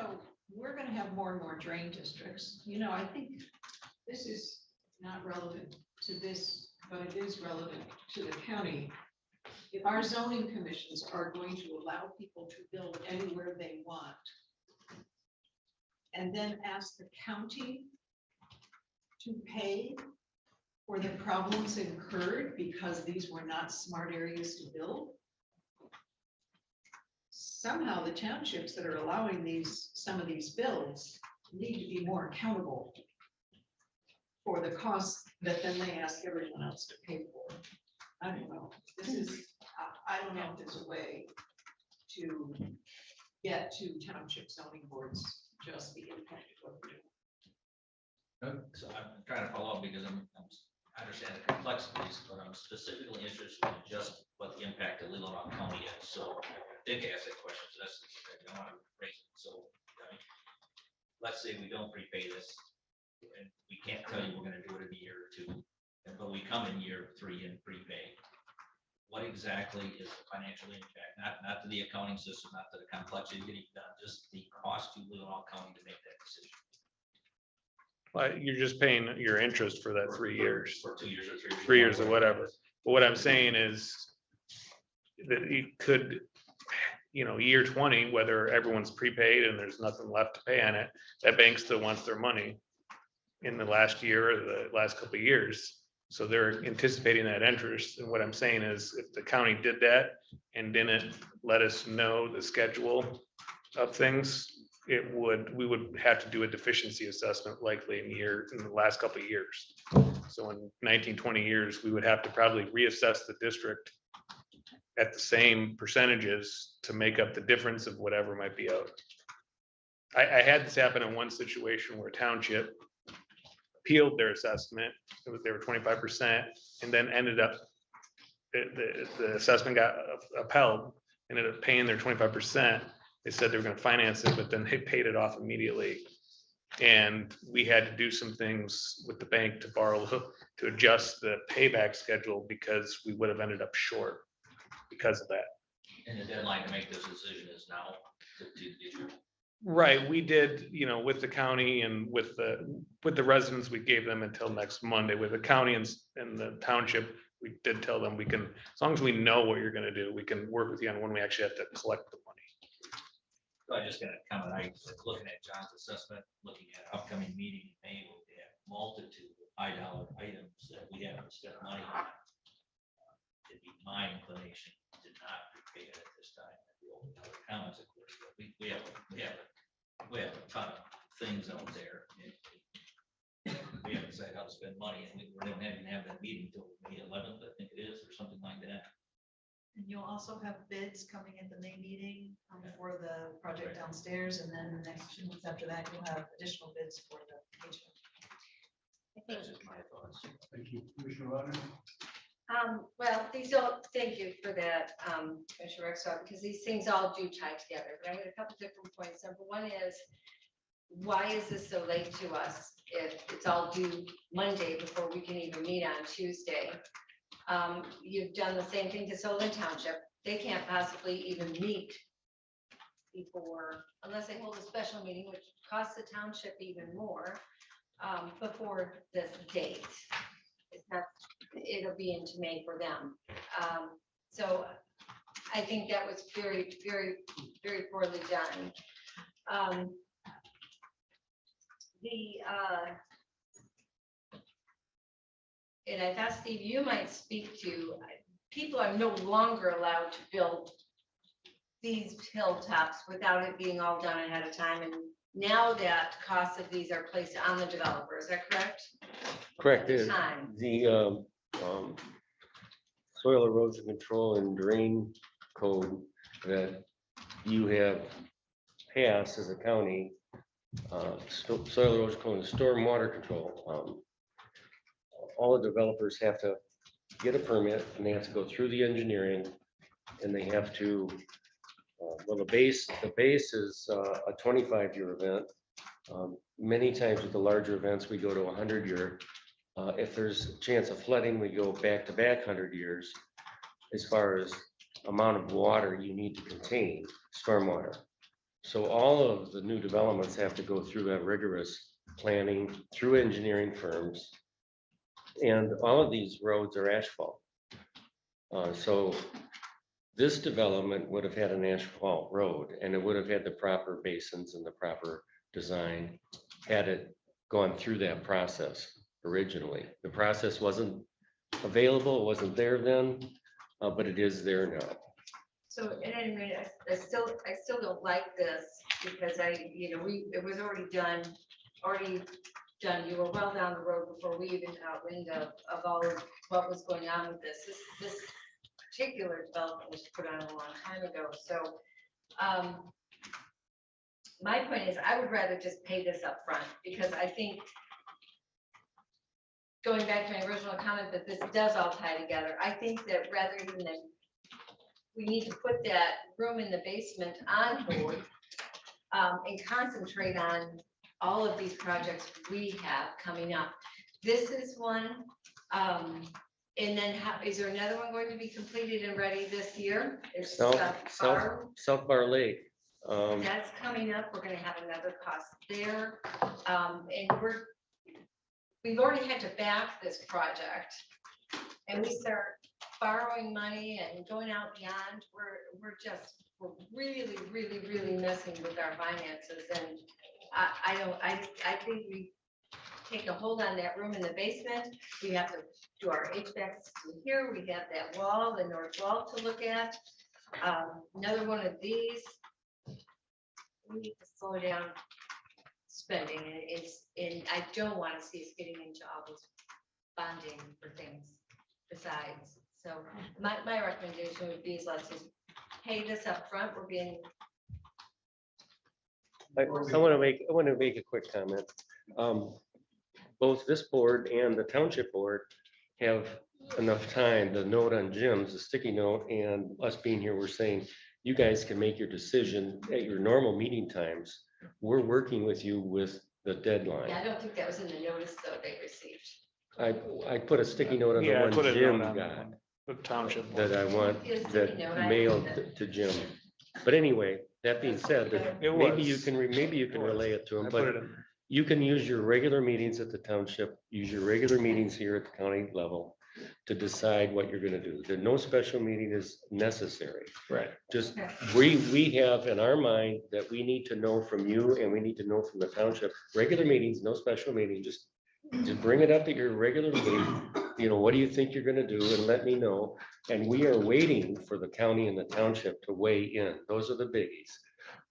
[SPEAKER 9] we're gonna have more and more drain districts. You know, I think this is not relevant to this, but it is relevant to the county. If our zoning commissions are going to allow people to build anywhere they want, and then ask the county to pay for the problems incurred because these were not smart areas to build, somehow the townships that are allowing some of these builds need to be more accountable for the costs that then they ask everyone else to pay for. I don't know. I don't know if there's a way to get to township zoning boards just the impact of what we're doing.
[SPEAKER 12] So I'm trying to follow up because I understand the complexities, but I'm specifically interested in just what the impact of Leelanau County is. So I did ask that question, so that's, I want to raise it. So let's say we don't prepay this, and we can't tell you we're going to do it in a year or two, but we come in year 3 and prepay. What exactly is the financial impact? Not to the accounting system, not to the complexity of getting it done, just the cost to Leelanau County to make that decision.
[SPEAKER 11] But you're just paying your interest for that 3 years.
[SPEAKER 12] For 2 years or 3 years.
[SPEAKER 11] 3 years or whatever. But what I'm saying is that you could, you know, year 20, whether everyone's prepaid and there's nothing left to pay on it, that bank still wants their money in the last year or the last couple of years. So they're anticipating that interest. And what I'm saying is if the county did that and didn't let us know the schedule of things, we would have to do a deficiency assessment likely in the last couple of years. So in 19, 20 years, we would have to probably reassess the district at the same percentages to make up the difference of whatever might be out. I had this happen in one situation where a township appealed their assessment. They were 25% and then ended up, the assessment got upheld, ended up paying their 25%. They said they were going to finance it, but then they paid it off immediately. And we had to do some things with the bank to borrow, to adjust the payback schedule because we would have ended up short because of that.
[SPEAKER 12] And the deadline to make this decision is now to issue.
[SPEAKER 11] Right, we did, you know, with the county and with the residents, we gave them until next Monday. With the county and the township, we did tell them we can, as long as we know what you're gonna do, we can work with you on when we actually have to collect the money.
[SPEAKER 12] So I just got to comment, I was looking at John's assessment, looking at upcoming meeting in May, where we have multitude of high dollar items that we haven't spent money on. It'd be my inclination to not prepay it at this time. The other comments, of course, but we have we have a ton of things out there. We haven't decided how to spend money, and we're not having to have that meeting till May 11th, I think it is, or something like that.
[SPEAKER 5] And you'll also have bids coming at the May meeting for the project downstairs, and then the next 2 months after that, you'll have additional bids for the HVAC.
[SPEAKER 12] That's just my thoughts.
[SPEAKER 2] Thank you, Commissioner Rogers.
[SPEAKER 4] Well, these all, thank you for that, Commissioner Rexroth, because these things all do tie together. But I had a couple different points. Number one is, why is this so late to us if it's all due Monday before we can even meet on Tuesday? You've done the same thing to Solon Township. They can't possibly even meet before, unless they hold a special meeting, which costs the township even more, before this date. It's not, it'll be into May for them. So I think that was very, very, very poorly done. And I thought, Steve, you might speak to, people are no longer allowed to build these hilltops without it being all done ahead of time. And now that costs of these are placed on the developer, is that correct?
[SPEAKER 10] Correct.
[SPEAKER 4] At the time.
[SPEAKER 10] The soil erosion control and drain code that you have passed as a county, soil erosion code and storm water control. All the developers have to get a permit and they have to go through the engineering and they have to, well, the base is a 25-year event. Many times with the larger events, we go to 100-year. If there's a chance of flooding, we go back to back 100 years as far as amount of water you need to contain stormwater. So all of the new developments have to go through that rigorous planning through engineering firms. And all of these roads are asphalt. So this development would have had an asphalt road and it would have had the proper basins and the proper design had it gone through that process originally. The process wasn't available, it wasn't there then, but it is there now.
[SPEAKER 4] So at any rate, I still don't like this because it was already done. You were well down the road before we even got wind of all of what was going on with this. This particular development was put on a long time ago. So my point is, I would rather just pay this up front because I think, going back to my original comment that this does all tie together, I think that rather than we need to put that room in the basement on hold and concentrate on all of these projects we have coming up. This is one. And then is there another one going to be completed and ready this year? It's
[SPEAKER 10] South Bar Lake.
[SPEAKER 4] That's coming up. We're gonna have another cost there. And we've already had to back this project. And we start borrowing money and going out beyond, we're really, really, really messing with our finances. And I think we take a hold on that room in the basement. We have to do our HVAC system here. We have that wall, the north wall to look at. Another one of these. We need to slow down spending. And I don't want to see us getting into all this bonding for things besides. So my recommendation would be is let's just pay this up front. We're being.
[SPEAKER 10] I want to make a quick comment. Both this board and the township board have enough time. The note on Jim's, the sticky note, and us being here, we're saying you guys can make your decision at your normal meeting times. We're working with you with the deadline.
[SPEAKER 4] Yeah, I don't think that was in the notice though they received.
[SPEAKER 10] I put a sticky note on the
[SPEAKER 11] Yeah, I
[SPEAKER 10] one
[SPEAKER 11] put a
[SPEAKER 10] Jim
[SPEAKER 11] note on
[SPEAKER 10] got.
[SPEAKER 11] the township.
[SPEAKER 10] That I want
[SPEAKER 4] Is the
[SPEAKER 10] that
[SPEAKER 4] note, I
[SPEAKER 10] mailed
[SPEAKER 4] think that-
[SPEAKER 10] to Jim. But anyway, that being said,
[SPEAKER 11] It
[SPEAKER 10] maybe
[SPEAKER 11] was.
[SPEAKER 10] you can relay it to him,
[SPEAKER 11] I put
[SPEAKER 10] but
[SPEAKER 11] it in there.
[SPEAKER 10] you can use your regular meetings at the township, use your regular meetings here at the county level to decide what you're gonna do. There, no special meeting is necessary.
[SPEAKER 11] Right.
[SPEAKER 10] Just, we have in our mind that we need to know from you and we need to know from the township, regular meetings, no special meeting, just bring it up at your regular meeting. You know, what do you think you're gonna do and let me know. And we are waiting for the county and the township to weigh in. Those are the biggies.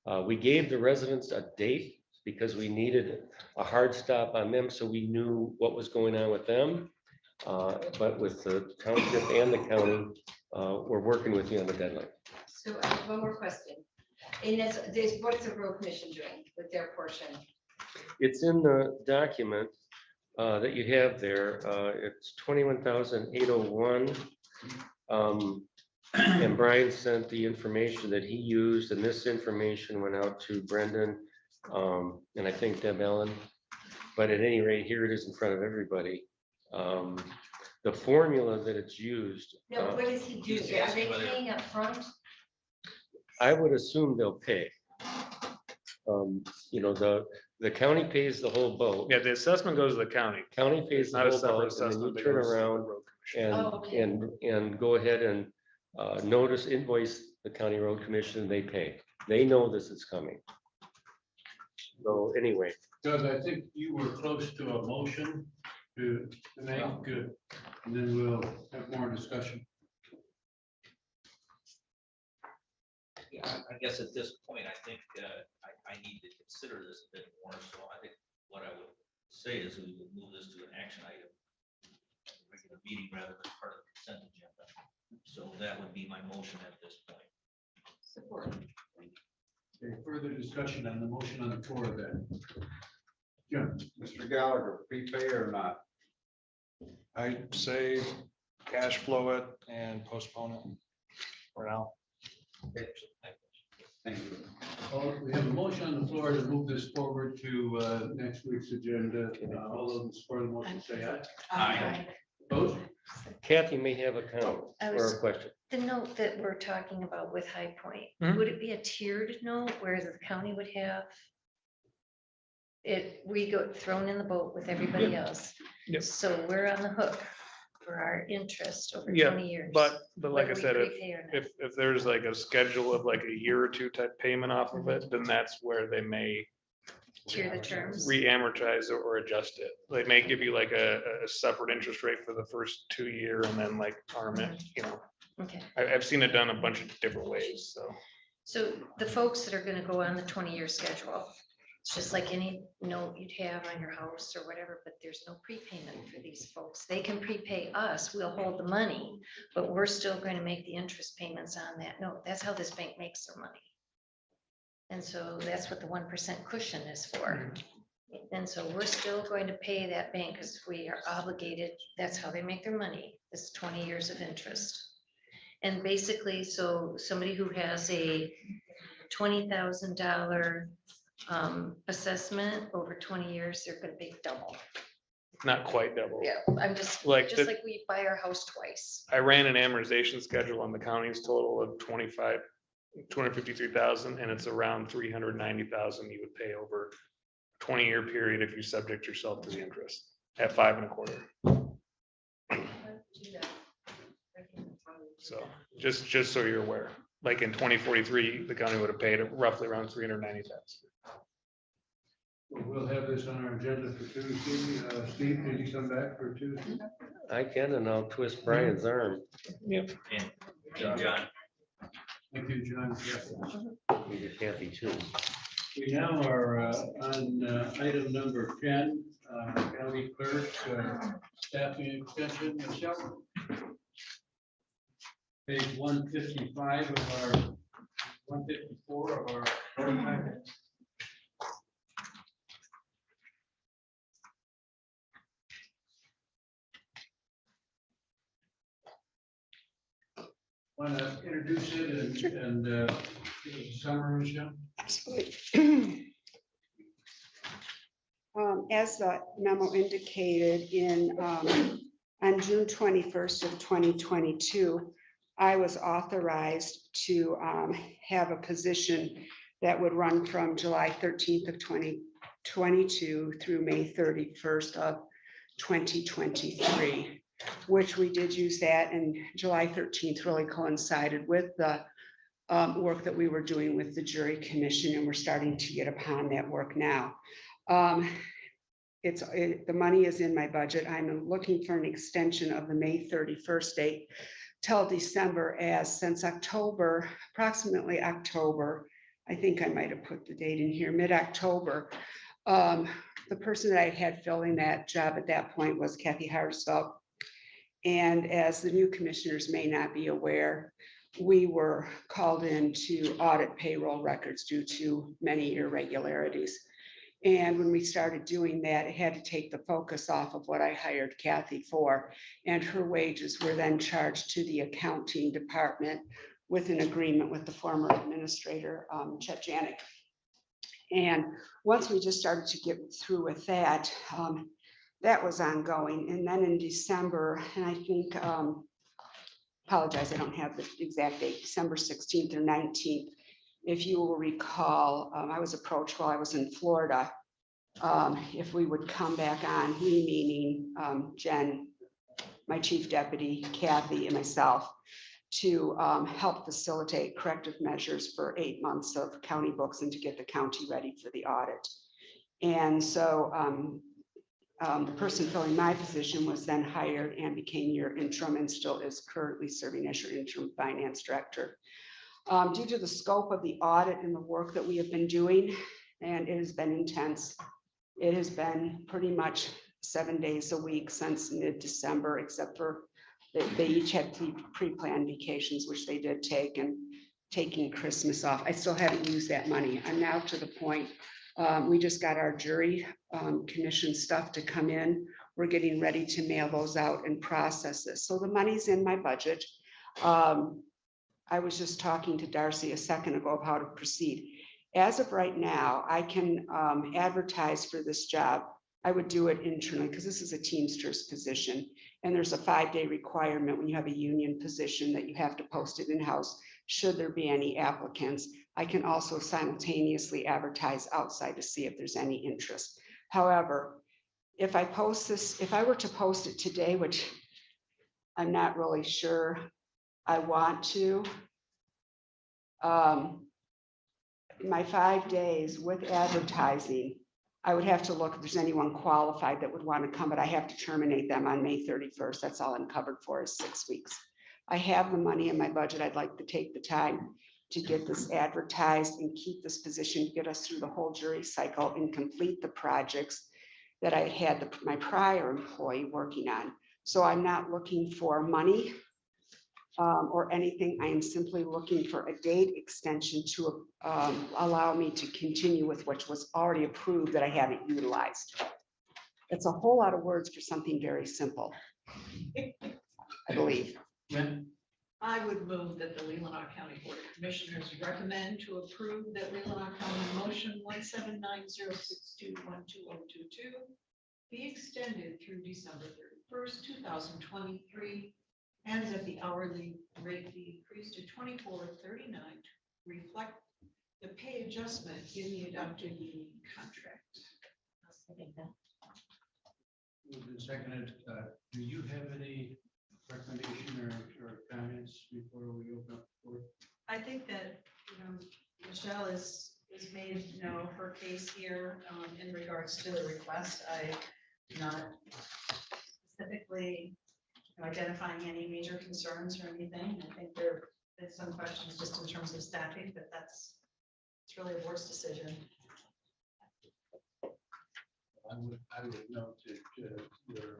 [SPEAKER 10] We gave the residents a date because we needed a hard stop on them, so we knew what was going on with them. But with the township and the county, we're working with you on the deadline.
[SPEAKER 4] So I have one more question. And what's the road commission doing with their portion?
[SPEAKER 10] It's in the document that you have there. It's 21,801. And Brian sent the information that he used, and this information went out to Brendan and I think Deb Ellen. But at any rate, here it is in front of everybody. The formula that it's used.
[SPEAKER 4] No, what does he do? Are they paying up front?
[SPEAKER 10] I would assume they'll pay. You know, the county pays the whole boat.
[SPEAKER 11] Yeah, the assessment goes to the county.
[SPEAKER 10] County pays the
[SPEAKER 11] Not a
[SPEAKER 10] whole
[SPEAKER 11] separate
[SPEAKER 10] boat, and then
[SPEAKER 11] assessment
[SPEAKER 10] you
[SPEAKER 11] that
[SPEAKER 10] turn
[SPEAKER 11] goes to the
[SPEAKER 10] around
[SPEAKER 11] road commission.
[SPEAKER 10] and,
[SPEAKER 4] Oh, okay.
[SPEAKER 10] and go ahead and invoice the county road commission, they pay. They know this is coming. So anyway.
[SPEAKER 2] Doug, I think you were close to a motion to make, and then we'll have more discussion.
[SPEAKER 12] Yeah, I guess at this point, I think I need to consider this a bit more. So I think what I would say is we would move this to an action item, regular meeting rather than part of the consent agenda. So that would be my motion at this point.
[SPEAKER 4] Support.
[SPEAKER 2] Okay, further discussion on the motion on the floor then. Jim.
[SPEAKER 6] Mr. Gallagher, prepay or not?
[SPEAKER 3] I'd say cash flow it and postpone it for now.
[SPEAKER 6] Thank you.
[SPEAKER 2] Well, we have a motion on the floor to move this forward to next week's agenda. All those in support of the motion say aye.
[SPEAKER 12] Aye.
[SPEAKER 2] Opposed?
[SPEAKER 10] Kathy may have a comment
[SPEAKER 13] I
[SPEAKER 10] or
[SPEAKER 13] was-
[SPEAKER 10] a question.
[SPEAKER 13] The note that we're talking about with High Point,
[SPEAKER 11] Mhm.
[SPEAKER 13] would it be a tiered note where the county would have it, we go thrown in the boat with everybody else?
[SPEAKER 11] Yep.
[SPEAKER 13] So we're on the hook for our interest over
[SPEAKER 11] Yeah,
[SPEAKER 13] 20 years.
[SPEAKER 11] But like I
[SPEAKER 13] whether we
[SPEAKER 11] said,
[SPEAKER 13] prepay or not.
[SPEAKER 11] if there's like a schedule of like a year or two type payment off of it, then that's where they may
[SPEAKER 13] Tier the terms.
[SPEAKER 11] re-amortize or adjust it. They may give you like a separate interest rate for the first 2 year and then like arm it, you know.
[SPEAKER 13] Okay,
[SPEAKER 11] I've seen it done a bunch of different ways, so.
[SPEAKER 13] so the folks that are gonna go on the 20-year schedule, it's just like any note you'd have on your house or whatever, but there's no prepayment for these folks. They can prepay us, we'll hold the money, but we're still going to make the interest payments on that note. That's how this bank makes their money. And so that's what the 1% cushion is for. And so we're still going to pay that bank because we are obligated. That's how they make their money, is 20 years of interest. And basically, so somebody who has a $20,000 assessment over 20 years, they're going to pay double.
[SPEAKER 11] Not quite double.
[SPEAKER 13] Yeah, I'm just
[SPEAKER 11] Like
[SPEAKER 13] like we buy our house twice.
[SPEAKER 11] I ran an amortization schedule on the county's total of 253,000, and it's around 390,000 you would pay over 20-year period if you subject yourself to the interest at 5.25. So just so you're aware, like in 2043, the county would have paid roughly around 390,000.
[SPEAKER 2] We'll have this on our agenda for Tuesday. Steve, can you come back for Tuesday?
[SPEAKER 10] I can, and I'll twist Brian's arm.
[SPEAKER 11] Yep.
[SPEAKER 12] And John.
[SPEAKER 2] Thank you, John.
[SPEAKER 10] Maybe Kathy too.
[SPEAKER 2] We now are on item number 10, county clerk staffing extension. Michelle. Page 155 of our 154 of our board packet. Want to introduce it and give us a summary, Michelle?
[SPEAKER 14] Absolutely. As the memo indicated on June 21st of 2022, I was authorized to have a position that would run from July 13th of 2022 through May 31st of 2023, which we did use that, and July 13th really coincided with the work that we were doing with the jury commission, and we're starting to get upon that work now. The money is in my budget. I'm looking for an extension of the May 31st date till December, as since October, approximately October, I think I might have put the date in here, mid-October. The person that I had filling that job at that point was Kathy Harsfeld. And as the new commissioners may not be aware, we were called in to audit payroll records due to many irregularities. And when we started doing that, it had to take the focus off of what I hired Kathy for. And her wages were then charged to the accounting department with an agreement with the former administrator, Chet Janik. And once we just started to get through with that, that was ongoing. And then in December, and I think, apologize, I don't have the exact date, December 16th or 19th. If you will recall, I was approached while I was in Florida, if we would come back on, we meaning Jen, my chief deputy, Kathy, and myself, to help facilitate corrective measures for 8 months of county books and to get the county ready for the audit. And so the person filling my position was then hired and became your interim and still is currently serving as your interim finance director. Due to the scope of the audit and the work that we have been doing, and it has been intense. It has been pretty much 7 days a week since mid-December, except for they each had pre-planned vacations, which they did take, and taking Christmas off. I still haven't used that money. I'm now to the point, we just got our jury commission stuff to come in. We're getting ready to mail those out and process this. So the money's in my budget. I was just talking to Darcy a second ago of how to proceed. As of right now, I can advertise for this job. I would do it internally because this is a Teamsters position. And there's a 5-day requirement when you have a union position that you have to post it in-house. Should there be any applicants, I can also simultaneously advertise outside to see if there's any interest. However, if I post this, if I were to post it today, which I'm not really sure I want to, my 5 days with advertising, I would have to look if there's anyone qualified that would want to come, but I have to terminate them on May 31st. That's all I'm covered for is 6 weeks. I have the money in my budget. I'd like to take the time to get this advertised and keep this position to get us through the whole jury cycle and complete the projects that I had my prior employee working on. So I'm not looking for money or anything. I am simply looking for a date extension to allow me to continue with which was already approved that I haven't utilized. It's a whole lot of words for something very simple, I believe.
[SPEAKER 9] I would move that the Leelanau County Board of Commissioners recommend to approve that Leelanau County Motion 17906212022 be extended through December 31st, 2023, and that the hourly rate be increased to $24.39 to reflect the pay adjustment in the adopted union contract.
[SPEAKER 2] Moved and seconded. Do you have any recommendation or comments before we open up the floor?
[SPEAKER 5] I think that, Michelle is made, her case here in regards to the request. I'm not specifically identifying any major concerns or anything. I think there's some questions just in terms of staffing, but it's really a board's decision.
[SPEAKER 2] I would note that your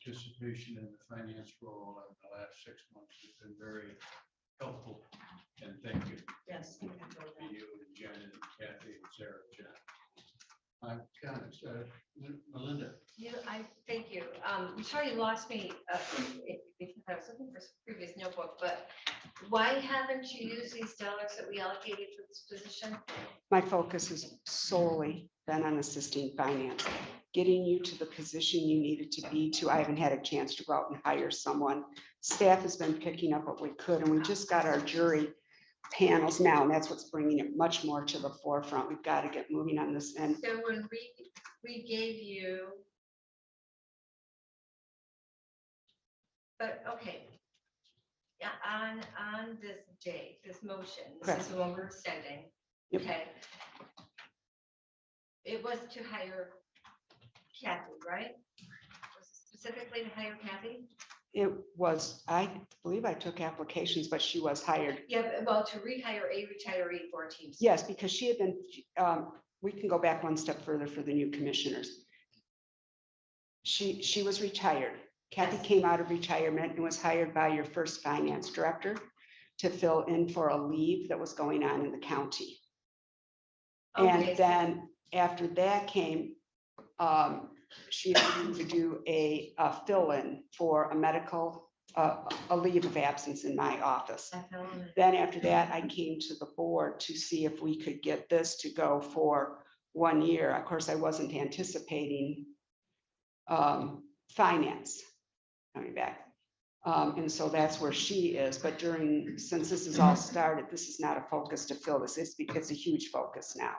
[SPEAKER 2] participation in the finance role in the last 6 months has been very helpful, and thank you.
[SPEAKER 5] Yes.
[SPEAKER 2] To you and Jen and Kathy and Sarah, Jen. Comments, Melinda.
[SPEAKER 4] I thank you. I'm sorry you lost me because I was looking for some previous notebook, but why haven't you used these dollars that we allocated for this position?
[SPEAKER 14] My focus has solely been on assisting finance, getting you to the position you needed to be to. I haven't had a chance to go out and hire someone. Staff has been picking up what we could, and we just got our jury panels now, and that's what's bringing it much more to the forefront. We've got to get moving on this. And
[SPEAKER 4] so when we gave you, but okay, yeah, on this day, this motion, this is the one we're extending.
[SPEAKER 14] Yep.
[SPEAKER 4] Okay. It was to hire Kathy, right? Was it specifically to hire Kathy?
[SPEAKER 14] It was, I believe I took applications, but she was hired.
[SPEAKER 4] Yeah, well, to rehire a retiree for a team.
[SPEAKER 14] Yes, because she had been, we can go back one step further for the new commissioners. She was retired. Kathy came out of retirement and was hired by your first finance director to fill in for a leave that was going on in the county.
[SPEAKER 4] Okay,
[SPEAKER 14] And
[SPEAKER 4] so-
[SPEAKER 14] then after that came, she agreed to do a fill-in for a medical, a leave of absence in my office. Then after that, I came to the board to see if we could get this to go for 1 year. Of course, I wasn't anticipating finance coming back. And so that's where she is. But since this is all started, this is not a focus to fill this. It's a huge focus now.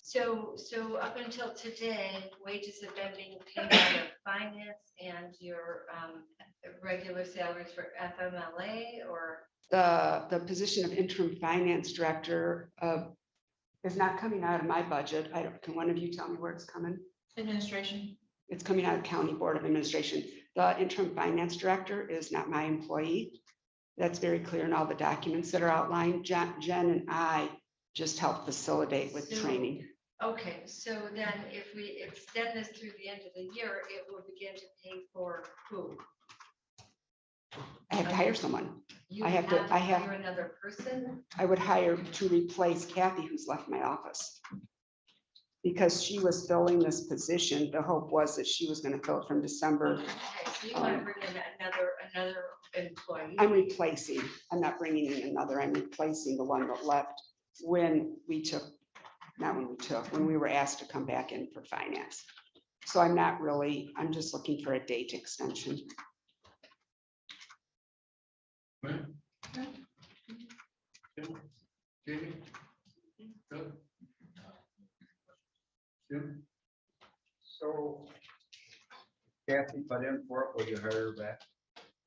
[SPEAKER 4] So up until today, wages have been being paid out of finance and your regular salaries for FMLA, or?
[SPEAKER 14] The position of interim finance director is not coming out of my budget. Can one of you tell me where it's coming?
[SPEAKER 5] Administration.
[SPEAKER 14] It's coming out of County Board of Administration. The interim finance director is not my employee. That's very clear in all the documents that are outlined. Jen and I just help facilitate with training.
[SPEAKER 4] Okay, so then if we extend this through the end of the year, it will begin to pay for who?
[SPEAKER 14] I have to hire someone.
[SPEAKER 4] You
[SPEAKER 14] I have to
[SPEAKER 4] hire another person?
[SPEAKER 14] I would hire to replace Kathy, who's left my office. Because she was filling this position, the hope was that she was going to fill it from December.
[SPEAKER 4] Okay, so you want to bring in another employee?
[SPEAKER 14] I'm replacing, I'm not bringing in another, I'm replacing the one that left when we were asked to come back in for finance. So I'm just looking for a date extension.
[SPEAKER 2] Right? Jamie? Good. Jim?
[SPEAKER 6] So Kathy put in for it, will you hire her back?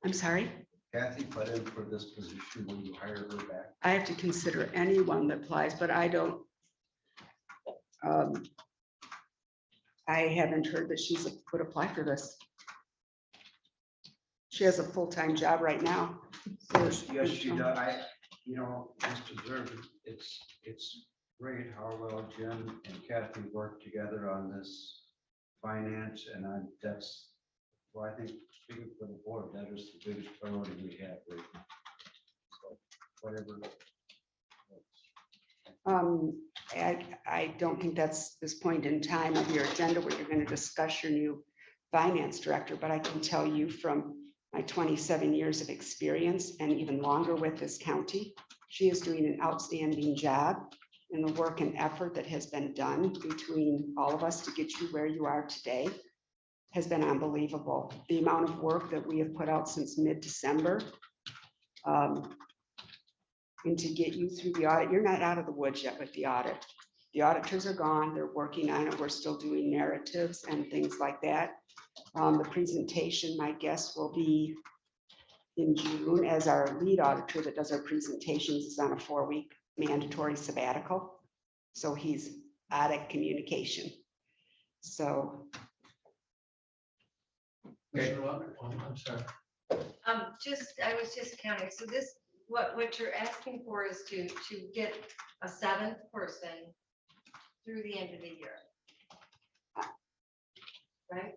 [SPEAKER 14] I'm sorry,
[SPEAKER 6] Kathy put in for this position, will you hire her back?
[SPEAKER 14] I have to consider anyone that applies, but I don't. I haven't heard that she would apply for this. She has a full-time job right now.
[SPEAKER 6] Yes, she does. Mr. Zerbe, it's great how well Jim and Kathy work together on this finance, and that's, well, I think, speaking for the board, that is the biggest priority we have right now. So, whatever.
[SPEAKER 14] I don't think that's this point in time of your agenda where you're going to discuss your new finance director, but I can tell you from my 27 years of experience and even longer with this county, she is doing an outstanding job in the work and effort that has been done between all of us to get you where you are today has been unbelievable. The amount of work that we have put out since mid-December and to get you through the audit. You're not out of the woods yet with the audit. The auditors are gone. They're working on it. We're still doing narratives and things like that. The presentation, my guess, will be in June, as our lead auditor that does our presentations is on a 4-week mandatory sabbatical. So he's out of communication. So.
[SPEAKER 2] I'm sorry.
[SPEAKER 4] I was just counting. So this, what you're asking for is to get a 7th person through the end of the year. Right?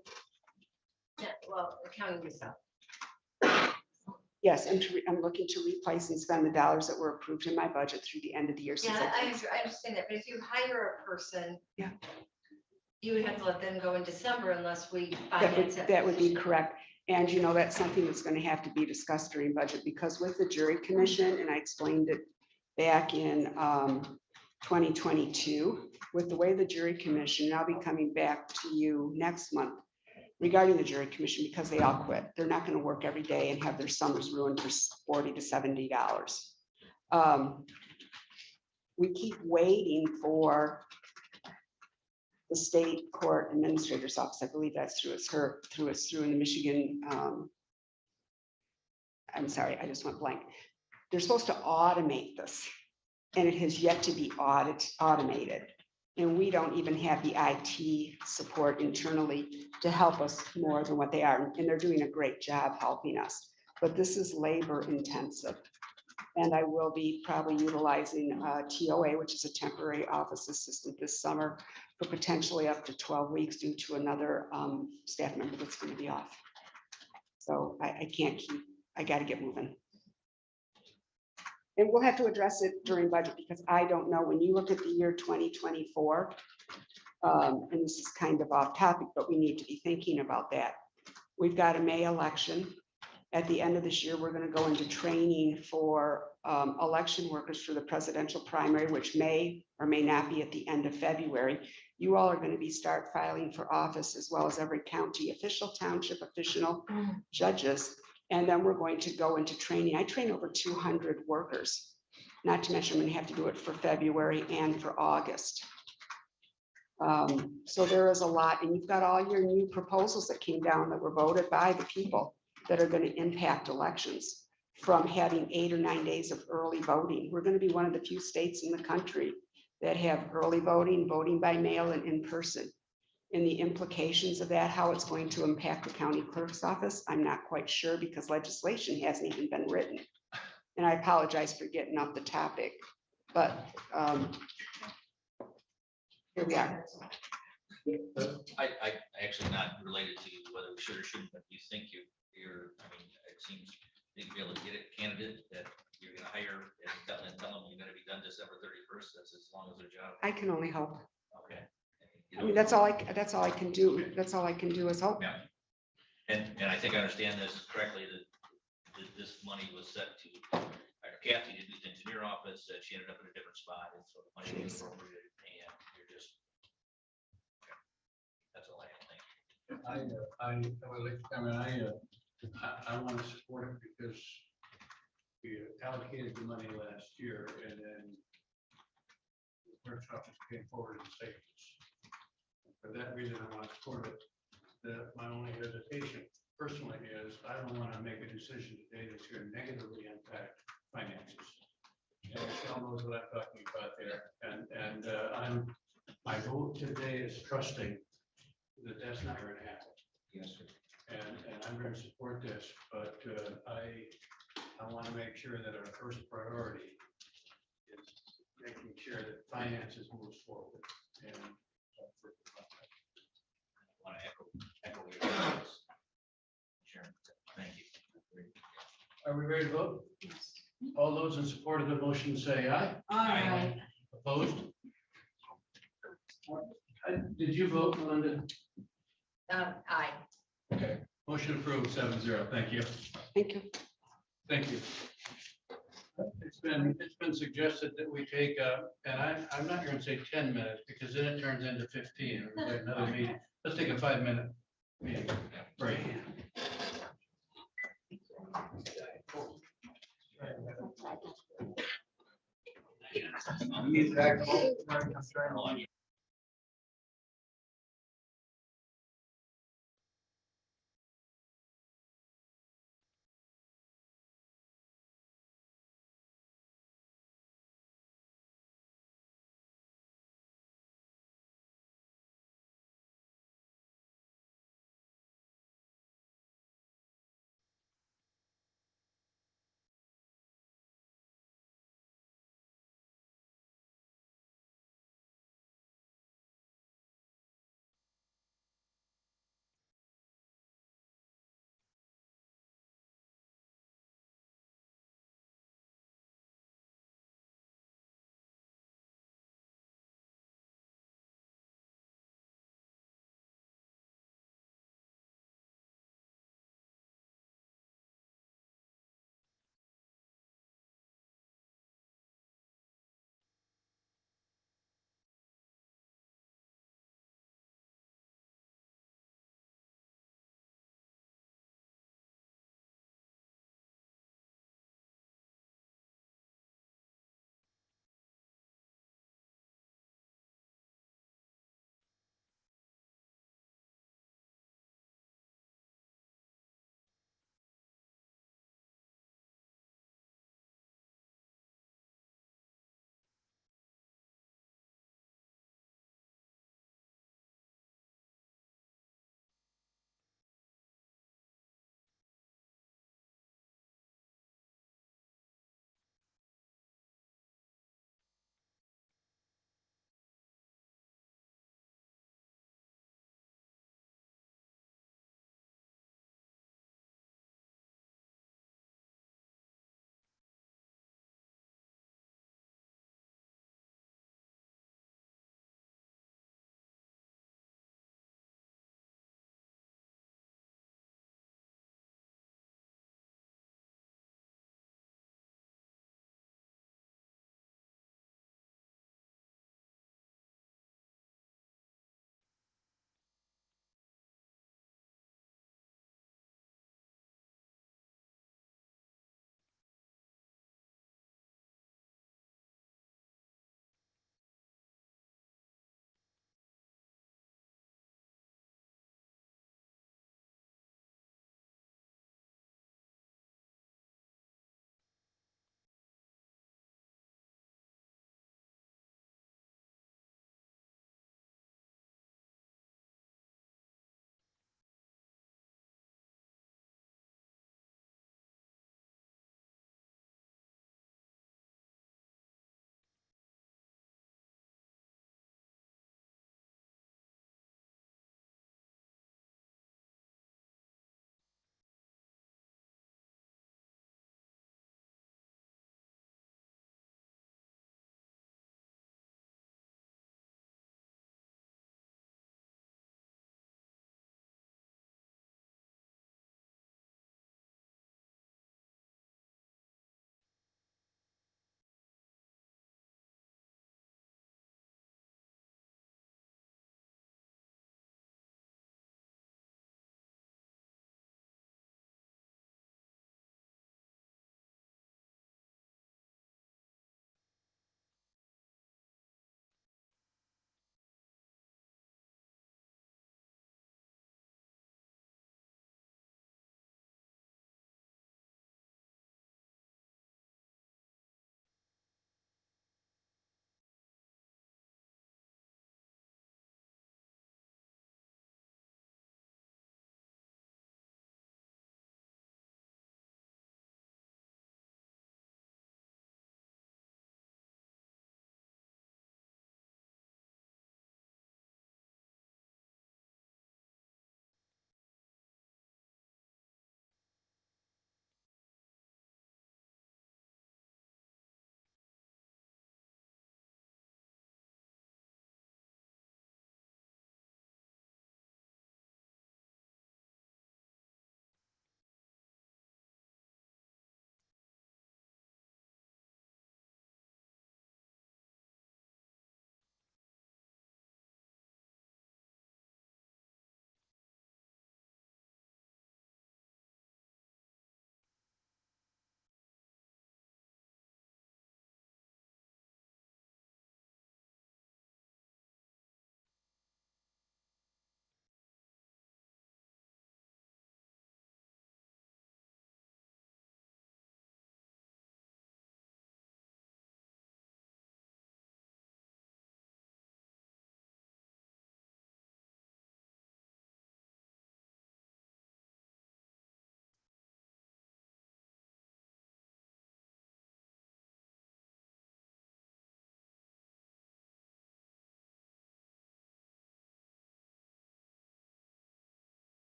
[SPEAKER 4] Yeah, well, counting yourself.
[SPEAKER 14] Yes, I'm looking to replace and spend the dollars that were approved in my budget through the end of the year.
[SPEAKER 4] Yeah, I understand that, but if you hire a person,
[SPEAKER 14] yeah,
[SPEAKER 4] you would have to let them go in December unless we finance it.
[SPEAKER 14] That would be correct. And that's something that's going to have to be discussed during budget, because with the jury commission, and I explained it back in 2022, with the way the jury commission, and I'll be coming back to you next month regarding the jury commission, because they all quit. They're not going to work every day and have their summers ruined for $40 to $70. We keep waiting for the state court administrator's office. I believe that's through in the Michigan. I'm sorry, I just went blank. They're supposed to automate this, and it has yet to be automated. And we don't even have the IT support internally to help us more than what they are. And they're doing a great job helping us. But this is labor intensive. And I will be probably utilizing TOA, which is a temporary office assistant this summer for potentially up to 12 weeks due to another staff member that's going to be off. So I can't keep, I got to get moving. And we'll have to address it during budget because I don't know, when you look at the year 2024, and this is kind of off topic, but we need to be thinking about that. We've got a May election. At the end of this year, we're going to go into training for election workers for the presidential primary, which may or may not be at the end of February. You all are going to be start filing for office as well as every county official, township official, judges. And then we're going to go into training. I train over 200 workers, not to mention I'm going to have to do it for February and for August. So there is a lot, and you've got all your new proposals that came down that were voted by the people that are going to impact elections, from having 8 or 9 days of early voting. We're going to be one of the few states in the country that have early voting, voting by mail and in person. And the implications of that, how it's going to impact the county clerk's office, I'm not quite sure because legislation hasn't even been written. And I apologize for getting off the topic, but here we are.
[SPEAKER 12] I actually not related to whether we should or shouldn't, but you think you're, I mean, it seems you'd be able to get a candidate that you're gonna hire and tell them you're gonna be done December 31st, that's as long as their job.
[SPEAKER 14] I can only hope.
[SPEAKER 12] Okay.
[SPEAKER 14] I mean, that's all I can do. That's all I can do is hope.
[SPEAKER 12] Yeah. And I think I understand this correctly, that this money was set to, Kathy did the engineer office, she ended up in a different spot, and so the money was appropriated, and you're just. Okay. That's all I have, thank you.
[SPEAKER 2] I want to support it because we allocated the money last year and then the clerk's office came forward and saved us. For that reason, I want to support it. My only hesitation personally is I don't want to make a decision today that's going to negatively impact finances. And Michelle knows what I'm talking about there. And my vote today is trusting that that's not going to happen.
[SPEAKER 12] Yes, sir.
[SPEAKER 2] And I'm going to support this, but I want to make sure that our first priority is making sure that finances move forward. And
[SPEAKER 12] I want to echo your comments. Sharon, thank you.
[SPEAKER 2] are we ready to vote? All those in support of the motion say aye.
[SPEAKER 12] Aye.
[SPEAKER 2] Opposed? Did you vote, Melinda?
[SPEAKER 4] Aye.
[SPEAKER 2] Okay. Motion approved 7-0. Thank you.
[SPEAKER 14] Thank you.
[SPEAKER 2] Thank you. It's been suggested that we take and I'm not going to say 10 minutes because then it turns into 15. We've got another meeting. Let's take a 5-minute meeting break.
[SPEAKER 7] He's back home.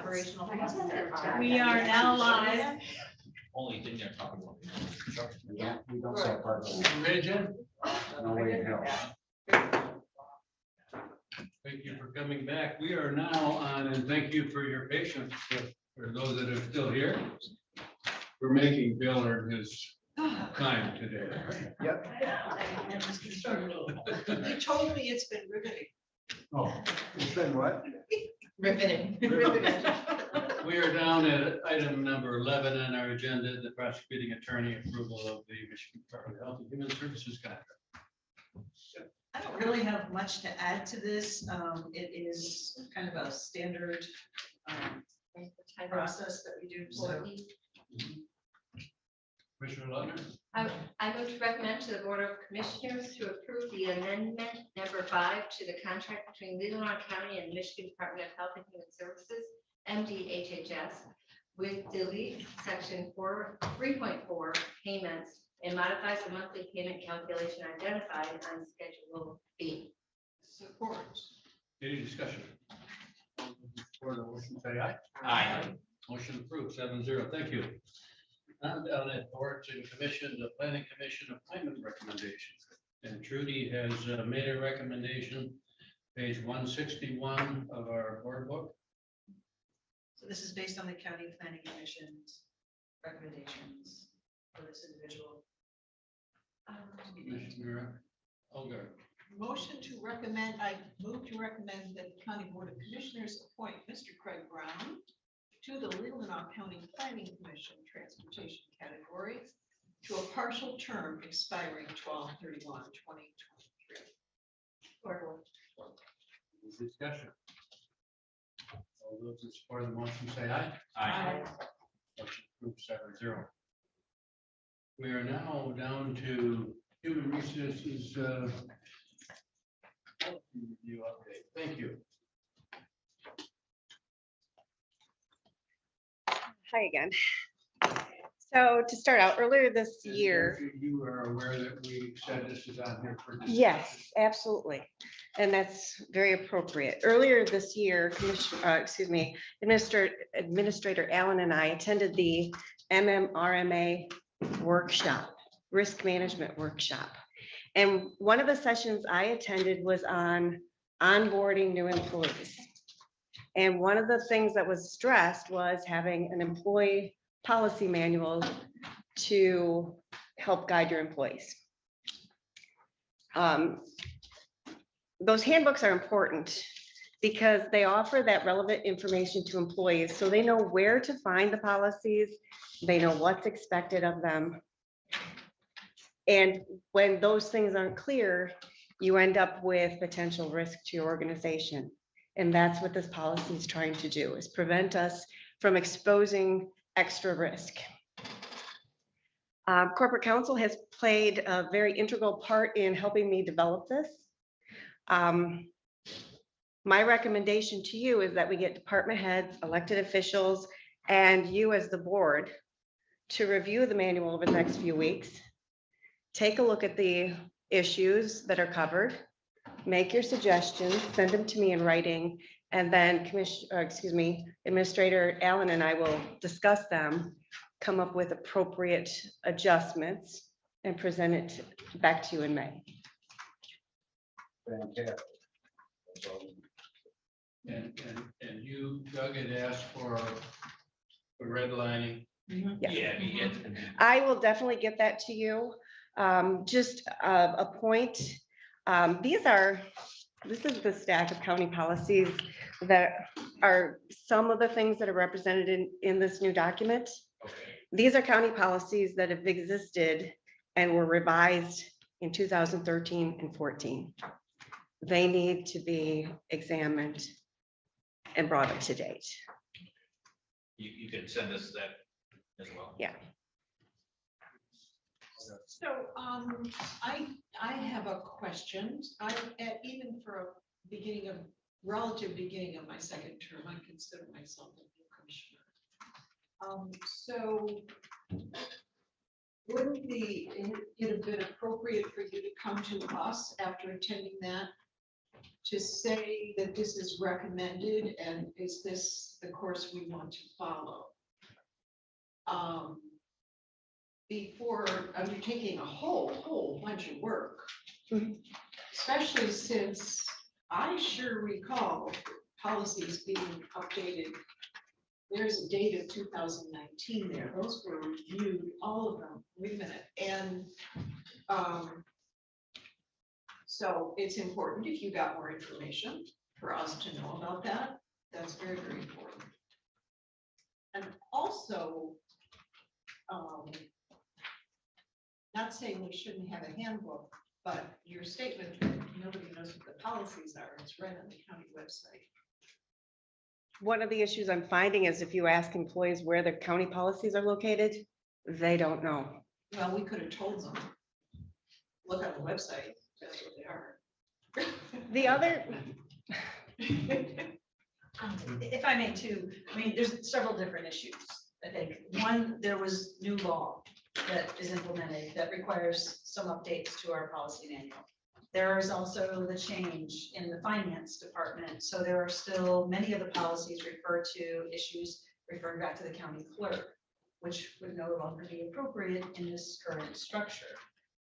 [SPEAKER 18] operational. costs.
[SPEAKER 5] We are now live.
[SPEAKER 12] Only thing they're talking about.
[SPEAKER 6] Yeah, we don't sell parts.
[SPEAKER 2] Region,
[SPEAKER 6] No way in hell.
[SPEAKER 2] thank you for coming back. We are now on, and thank you for your patience, for those that are still here. We're making Bill earn his time today.
[SPEAKER 7] Yep.
[SPEAKER 9] You told me it's been riveting.
[SPEAKER 2] Oh,
[SPEAKER 7] It's been what?
[SPEAKER 18] Riveting.
[SPEAKER 2] we are down at item number 11 on our agenda, the prosecuting attorney approval of the Michigan Department of Health and Human Services contract.
[SPEAKER 5] I don't really have much to add to this. It is kind of a standard process that we do. So
[SPEAKER 2] Commissioner Lautner?
[SPEAKER 4] I move to recommend to the Board of Commissioners to approve the amendment number 5 to the contract between Leelanau County and Michigan Department of Health and Human Services, MDHHS, with delete section 3.4 payments and modifies the monthly payment calculation identified on Schedule B.
[SPEAKER 9] Support.
[SPEAKER 2] Any discussion? For the motion, say aye.
[SPEAKER 12] Aye.
[SPEAKER 2] Motion approved, 7-0. Thank you. I'm down at boards and commission, the planning commission appointment recommendations. And Trudy has made a recommendation, page 161 of our board book.
[SPEAKER 5] So this is based on the county planning commission's recommendations for this individual.
[SPEAKER 2] Commissioner Olgar.
[SPEAKER 9] Motion to recommend, I move to recommend that the County Board of Commissioners appoint Mr. Craig Brown to the Leelanau County Planning Commission Transportation category to a partial term expiring 12/31/2023.
[SPEAKER 2] Discussion. All those in support of the motion say aye.
[SPEAKER 12] Aye.
[SPEAKER 2] Motion approved, 7-0. We are now down to human resources review update. Thank you.
[SPEAKER 15] Hi again. So to start out, earlier this
[SPEAKER 2] And
[SPEAKER 15] year,
[SPEAKER 2] you are aware that we said this is on here for discussion.
[SPEAKER 15] yes, absolutely. And that's very appropriate. Earlier this year, Administrator Allen and I attended the MMRMA workshop, risk management workshop. And one of the sessions I attended was on onboarding new employees. And one of the things that was stressed was having an employee policy manual to help guide your employees. Those handbooks are important because they offer that relevant information to employees so they know where to find the policies, they know what's expected of them. And when those things aren't clear, you end up with potential risk to your organization. And that's what this policy is trying to do, is prevent us from exposing extra risk. Corporate counsel has played a very integral part in helping me develop this. My recommendation to you is that we get department heads, elected officials, and you as the board to review the manual over the next few weeks. Take a look at the issues that are covered, make your suggestions, send them to me in writing, and then Administrator Allen and I will discuss them, come up with appropriate adjustments, and present it back to you in May.
[SPEAKER 6] Fantastic.
[SPEAKER 2] And you, Doug, had asked for redlining.
[SPEAKER 15] Yes. I will definitely get that to you. Just a point. This is the stack of county policies that are some of the things that are represented in this new document. These are county policies that have existed and were revised in 2013 and 14. They need to be examined and brought up to date.
[SPEAKER 12] You can send us that as well.
[SPEAKER 15] Yeah.
[SPEAKER 9] So I have a question. Even for a relative beginning of my second term, I consider myself a new commissioner. So wouldn't it have been appropriate for you to come to us after attending that to say that this is recommended and is this the course we want to follow? Before undertaking a whole bunch of work. Especially since I sure recall policies being updated. There's a date of 2019 there. Those were reviewed, all of them. Wait a minute. And so it's important if you got more information for us to know about that. That's very, very important. And also, not saying we shouldn't have a handbook, but your statement that nobody knows what the policies are, it's right on the county website.
[SPEAKER 15] One of the issues I'm finding is if you ask employees where their county policies are located, they don't know.
[SPEAKER 9] Well, we could have told them, look on the website, that's what they are.
[SPEAKER 15] The other,
[SPEAKER 5] If I may too, I mean, there's several different issues. I think, one, there was new law that is implemented that requires some updates to our policy manual. There is also the change in the finance department. So there are still many of the policies refer to issues referring back to the county clerk, which would no longer be appropriate in this current structure.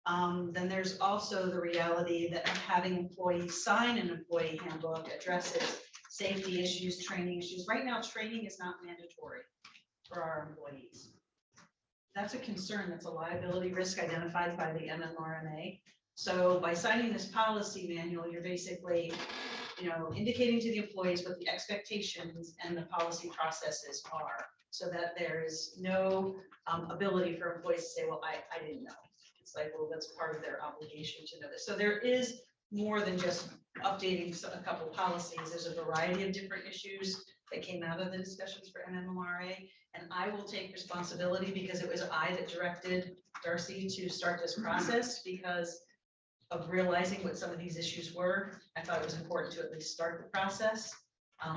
[SPEAKER 5] Then there's also the reality that having employees sign an employee handbook addresses safety issues, training issues. Right now, training is not mandatory for our employees. That's a concern. That's a liability risk identified by the MMRMA. So by signing this policy manual, you're basically, indicating to the employees what the expectations and the policy processes are, so that there is no ability for employees to say, well, I didn't know. It's like, well, that's part of their obligation to know this. So there is more than just updating a couple of policies. There's a variety of different issues that came out of the discussions for MMRA. And I will take responsibility because it was I that directed Darcy to start this process because of realizing what some of these issues were. I thought it was important to at least start the process.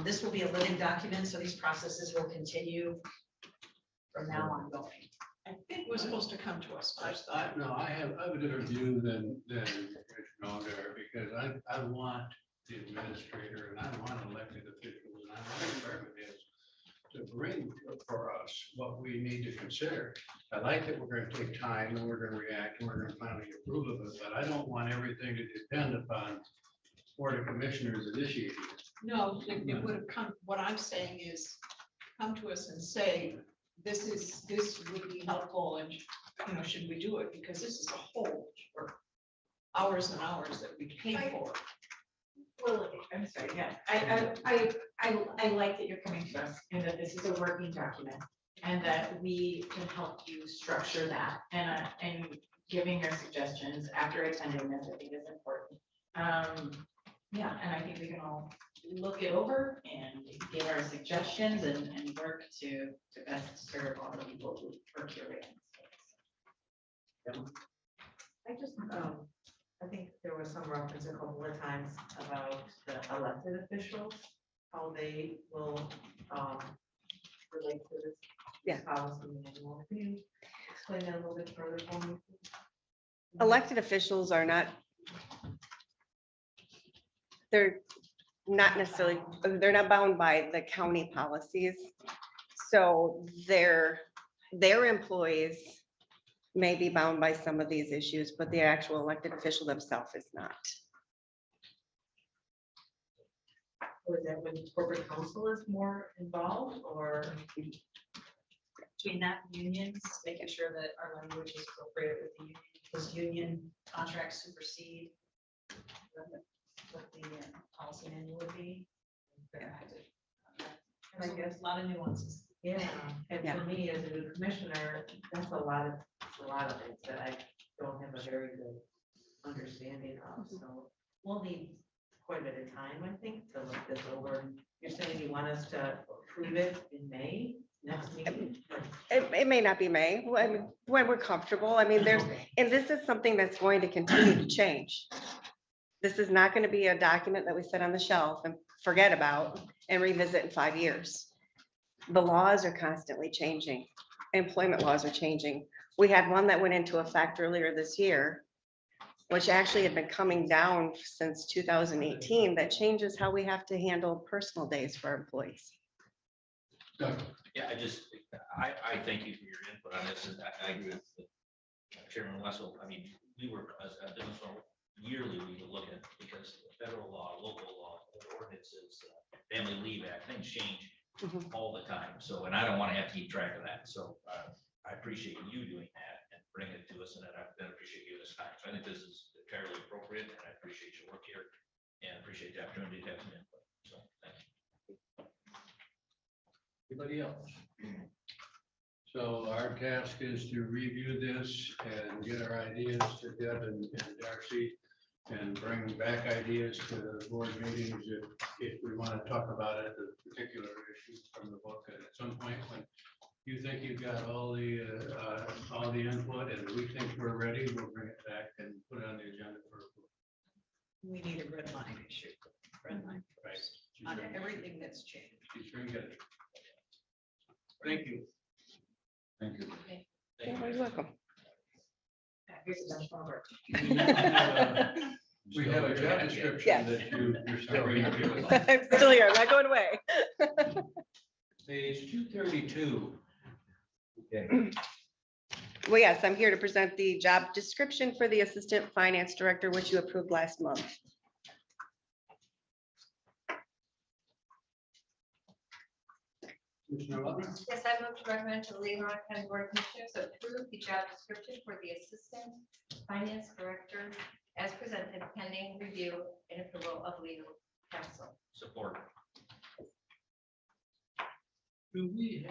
[SPEAKER 5] This will be a living document, so these processes will continue from now on going.
[SPEAKER 9] I think it was supposed to come to us first.
[SPEAKER 2] I have a different view than Commissioner Alder, because I want the administrator and I want elected officials and I want department heads to bring for us what we need to consider. I like that we're going to take time and we're going to react and we're going to finally approve of it, but I don't want everything to depend upon Board of Commissioners initiating it.
[SPEAKER 9] No, it would have come, what I'm saying is, come to us and say, this would be helpful and, should we do it? Because this is a whole for hours and hours that we pay for.
[SPEAKER 18] Well, I'm sorry, yeah, I like that you're coming to us and that this is a working document and that we can help you structure that and giving your suggestions after attending this, I think is important. Yeah, and I think we can all look it over and give our suggestions and work to best serve all the people who are curious.
[SPEAKER 17] I just, I think there was some reference a couple of times about the elected officials, how they will relate to this policy manual. Can you explain that a little bit further for me?
[SPEAKER 15] elected officials are not, they're not necessarily, they're not bound by the county policies. So their employees may be bound by some of these issues, but the actual elected official themselves is not.
[SPEAKER 17] Or is that when corporate counsel is more involved, or?
[SPEAKER 5] Between that and unions, making sure that our language is appropriate with the union, because union contracts supersede what the policy manual would be.
[SPEAKER 17] I guess
[SPEAKER 5] a lot of nuances.
[SPEAKER 17] Yeah, and for me as a new commissioner, that's a lot of things that I don't have a very good understanding of, so we'll need quite a bit of time, I think, to look this over. You're saying you want us to approve it in May, next meeting?
[SPEAKER 15] It may not be May, when we're comfortable. I mean, and this is something that's going to continue to change. This is not going to be a document that we set on the shelf and forget about and revisit in 5 years. The laws are constantly changing. Employment laws are changing. We had one that went into effect earlier this year which actually had been coming down since 2018, that changes how we have to handle personal days for our employees.
[SPEAKER 12] Yeah, I thank you for your input on this, and I agree with Chairman Wessel. I mean, we were, as a business owner, yearly, we would look at, because the federal law, local law, ordinances, family leave act, things change all the time. So, and I don't want to have to keep track of that. So I appreciate you doing that and bringing it to us, and I appreciate you this time. So I think this is entirely appropriate, and I appreciate your work here and appreciate the opportunity to have some input. So thank you.
[SPEAKER 2] Anybody else? So our task is to review this and get our ideas to Deb and Darcy and bring back ideas to the board meetings if we want to talk about it, the particular issues from the book. And at some point when you think you've got all the input and we think we're ready, we'll bring it back and put it on the agenda for approval.
[SPEAKER 9] We need a red line issue, red line first, on everything that's changed.
[SPEAKER 2] She's very good. Thank you.
[SPEAKER 6] Thank you.
[SPEAKER 15] You're welcome.
[SPEAKER 18] Here's the bench forward.
[SPEAKER 2] We have a job description
[SPEAKER 15] Yes.
[SPEAKER 2] that you're still reviewing.
[SPEAKER 15] I'm still here, I'm not going away.
[SPEAKER 2] Page 232.
[SPEAKER 6] Okay.
[SPEAKER 15] Well, yes, I'm here to present the job description for the Assistant Finance Director, which you approved last month.
[SPEAKER 2] Commissioner Lovett?
[SPEAKER 4] Yes, I move to recommend to the Leelanau County Board of Commissioners approve the job description for the Assistant Finance Director as presented pending review and approval of legal counsel.
[SPEAKER 12] Support.
[SPEAKER 2] Do we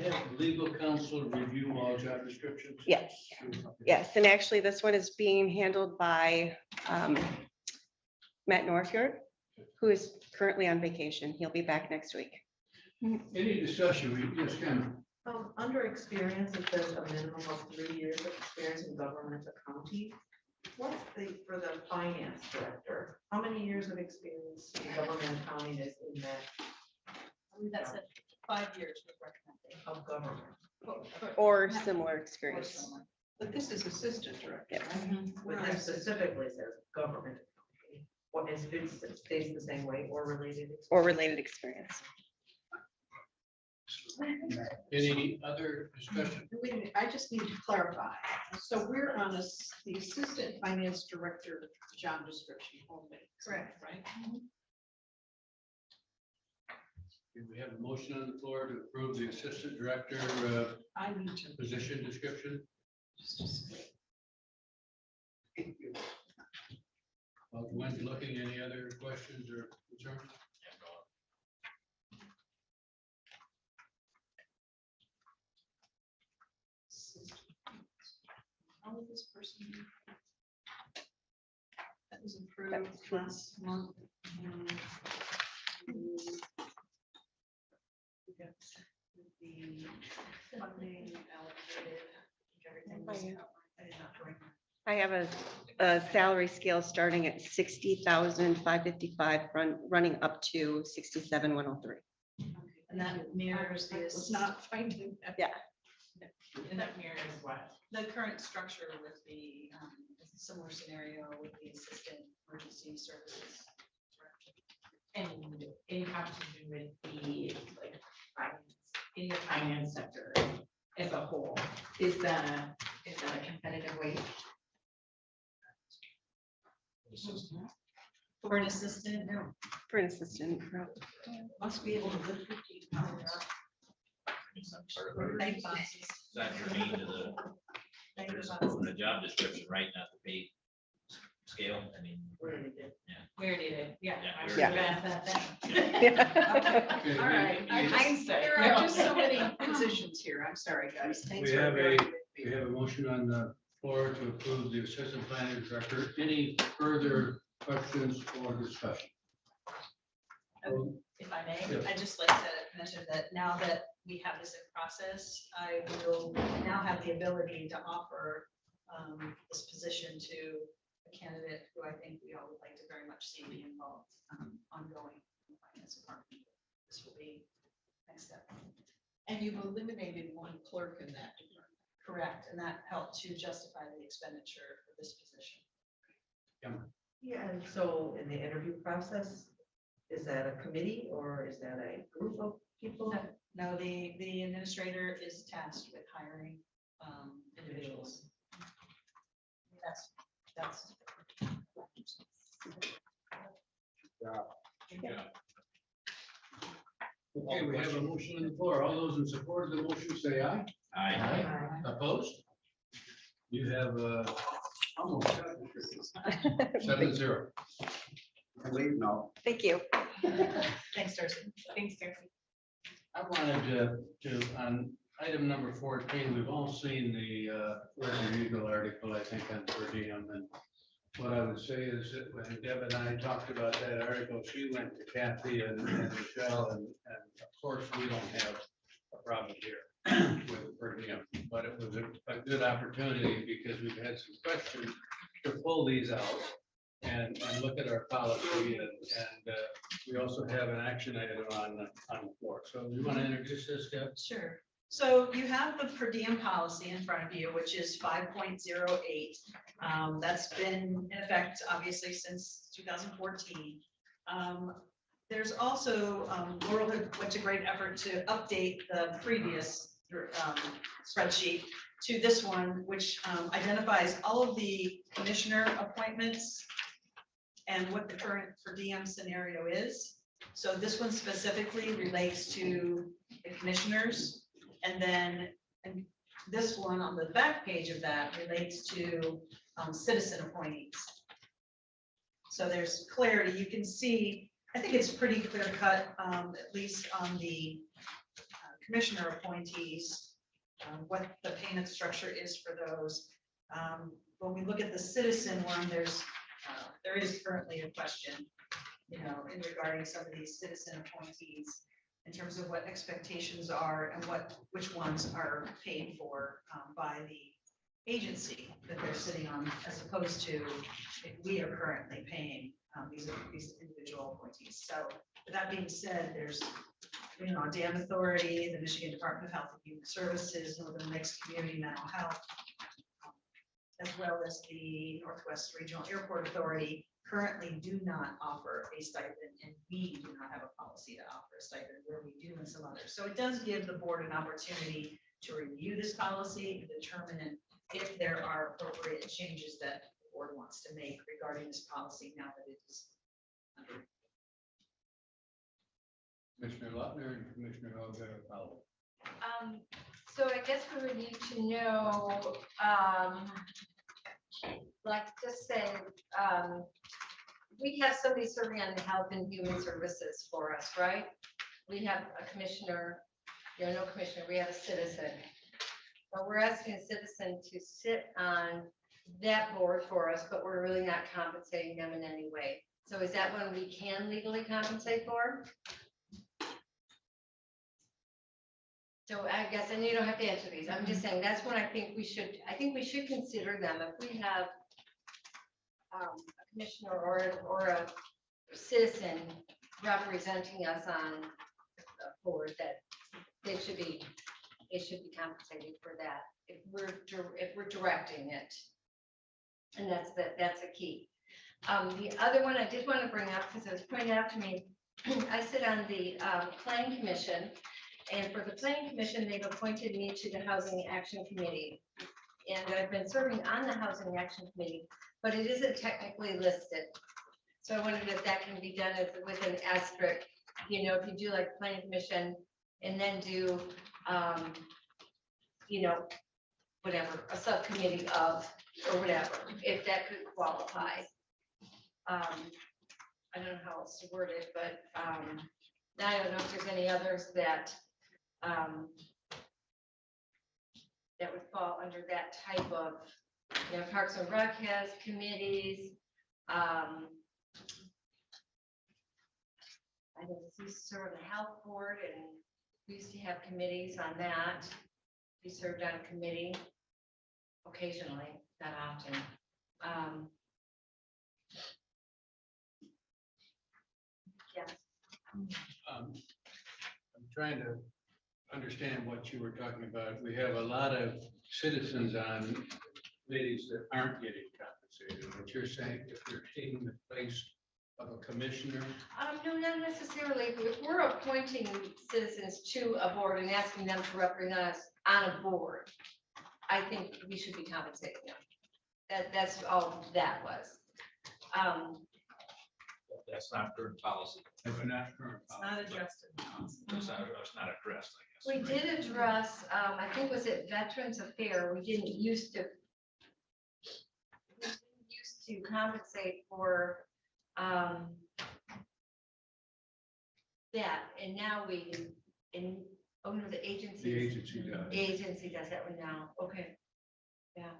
[SPEAKER 2] have legal counsel review all job descriptions?
[SPEAKER 15] Yes, yes, and actually this one is being handled by Matt Northfjord, who is currently on vacation. He'll be back next week.
[SPEAKER 2] Any discussion, we just kind of,
[SPEAKER 18] Under experience, it says a minimum of 3 years of experience in government accounting. What's for the finance director, how many years of experience in government accounting is in that?
[SPEAKER 5] That's it, 5 years was recommended.
[SPEAKER 18] Of government.
[SPEAKER 15] Or similar experience.
[SPEAKER 9] But this is assistant director,
[SPEAKER 15] Yes.
[SPEAKER 9] right?
[SPEAKER 18] But this specifically says government. What is, it stays the same way or related?
[SPEAKER 15] Or related experience.
[SPEAKER 2] any other discussion?
[SPEAKER 9] Wait a minute, I just need to clarify. So we're on the assistant finance director job description only.
[SPEAKER 5] Correct.
[SPEAKER 9] Right?
[SPEAKER 2] Do we have a motion on the floor to approve the assistant director
[SPEAKER 9] I need to.
[SPEAKER 2] position description? When looking, any other questions or concerns?
[SPEAKER 9] How old is this person? That was approved last month. We got the funding allocated, everything was. I did not bring that.
[SPEAKER 15] I have a salary scale starting at 60,555, running up to 67,103.
[SPEAKER 5] And that mirrors
[SPEAKER 9] I was
[SPEAKER 5] this.
[SPEAKER 9] not finding that.
[SPEAKER 15] Yeah.
[SPEAKER 5] And that mirrors what? The current structure with the similar scenario with the assistant emergency services.
[SPEAKER 18] And in competition with the like finance, in the finance sector as a whole, is that a competitive wage?
[SPEAKER 5] For an assistant, no.
[SPEAKER 15] For an assistant.
[SPEAKER 9] Must be able to lift 15 pounds.
[SPEAKER 5] Thank you.
[SPEAKER 12] That germane to the job description, right? Not the pay scale. I mean.
[SPEAKER 18] We already did.
[SPEAKER 5] We already did, yeah.
[SPEAKER 12] Yeah,
[SPEAKER 5] I
[SPEAKER 12] we
[SPEAKER 5] should
[SPEAKER 15] already
[SPEAKER 5] have asked that then.
[SPEAKER 2] Okay,
[SPEAKER 5] All right. Hindsight.
[SPEAKER 9] There are just so many positions here. I'm sorry, guys. Thanks
[SPEAKER 2] We
[SPEAKER 9] for
[SPEAKER 2] have
[SPEAKER 9] bearing
[SPEAKER 2] a,
[SPEAKER 9] with me.
[SPEAKER 2] we have a motion on the floor to approve the assistant planning director. Any further questions or discussion?
[SPEAKER 5] If I may,
[SPEAKER 2] Yes.
[SPEAKER 5] I'd just like to mention that now that we have this in process, I will now have the ability to offer this position to a candidate who I think we all would like to very much see be involved ongoing in the finance department. This will be next step.
[SPEAKER 9] And you've eliminated one clerk in that department.
[SPEAKER 5] correct, and that helped to justify the expenditure for this position.
[SPEAKER 8] Yeah, and so in the interview process, is that a committee or is that a group of people?
[SPEAKER 5] No, the administrator is tasked with hiring individuals. That's.
[SPEAKER 2] Okay, we have a motion on the floor. All those in support of the motion say aye.
[SPEAKER 12] Aye.
[SPEAKER 2] Opposed? You have almost 7-0.
[SPEAKER 6] And leave now.
[SPEAKER 15] Thank you.
[SPEAKER 5] Thanks, Darcy.
[SPEAKER 18] Thanks, Darcy.
[SPEAKER 2] I wanted to, on item number 14, we've all seen the Weather Eagle article, I think, on per diem. And what I would say is that when Deb and I talked about that article, she went to Kathy and Michelle, and of course, we don't have a problem here with per diem, but it was a good opportunity because we've had some questions to pull these out and look at our policy, and we also have an action item on the floor. So you want to introduce this, Deb?
[SPEAKER 5] Sure. So you have the per diem policy in front of you, which is 5.08. That's been in effect, obviously, since 2014. There's also, Laurel went to great effort to update the previous spreadsheet to this one, which identifies all of the commissioner appointments and what the current per diem scenario is. So this one specifically relates to the commissioners. And then this one on the back page of that relates to citizen appointees. So there's clarity. You can see, I think it's pretty clear cut, at least on the commissioner appointees, what the payment structure is for those. When we look at the citizen one, there is currently a question, in regarding some of these citizen appointees in terms of what expectations are and which ones are paid for by the agency that they're sitting on, as opposed to if we are currently paying these individual appointees. So with that being said, there's Dam Authority, the Michigan Department of Health and Human Services, Northern Lakes Community Mental Health, as well as the Northwest Regional Airport Authority, currently do not offer a stipend, and we do not have a policy to offer a stipend where we do in some others. So it does give the board an opportunity to review this policy and determine if there are appropriate changes that the board wants to make regarding this policy now that it is under.
[SPEAKER 2] Commissioner Lautner and Commissioner O'Gara.
[SPEAKER 4] So I guess we would need to know, like just say, we have somebody serving on the Health and Human Services for us, right? We have a commissioner, no commissioner, we have a citizen. But we're asking a citizen to sit on that board for us, but we're really not compensating them in any way. So is that one we can legally compensate for? So I guess, and you don't have to answer these, I'm just saying, that's when I think we should consider them. If we have a commissioner or a citizen representing us on a board, that they should be compensated for that if we're directing it. And that's a key. The other one I did want to bring up, because it was pointed out to me, I sit on the Planning Commission. And for the Planning Commission, they've appointed me to the Housing Action Committee. And I've been serving on the Housing Action Committee, but it isn't technically listed. So I wondered if that can be done with an asterisk, if you do like Planning Commission and then do, whatever, a subcommittee of, or whatever, if that could qualify. I don't know how else to word it, but now I don't know if there's any others that that would fall under that type of, Parks and Rec has committees. I used to serve on the health board, and we used to have committees on that. We served on a committee occasionally, not often. Yes.
[SPEAKER 2] I'm trying to understand what you were talking about. We have a lot of citizens on committees that aren't getting compensated. What you're saying, if they're taking the place of a commissioner,
[SPEAKER 4] No, not necessarily. If we're appointing citizens to a board and asking them to represent us on a board, I think we should be compensating them. That's all that was.
[SPEAKER 12] That's not current policy.
[SPEAKER 2] it's not current.
[SPEAKER 5] It's not addressed in policy.
[SPEAKER 12] It's not addressed, I guess.
[SPEAKER 4] We did address, I think was it Veterans Affairs, we didn't used to compensate for that, and now we, oh no, the agency.
[SPEAKER 2] The agency does.
[SPEAKER 4] Agency does that one now, okay, yeah.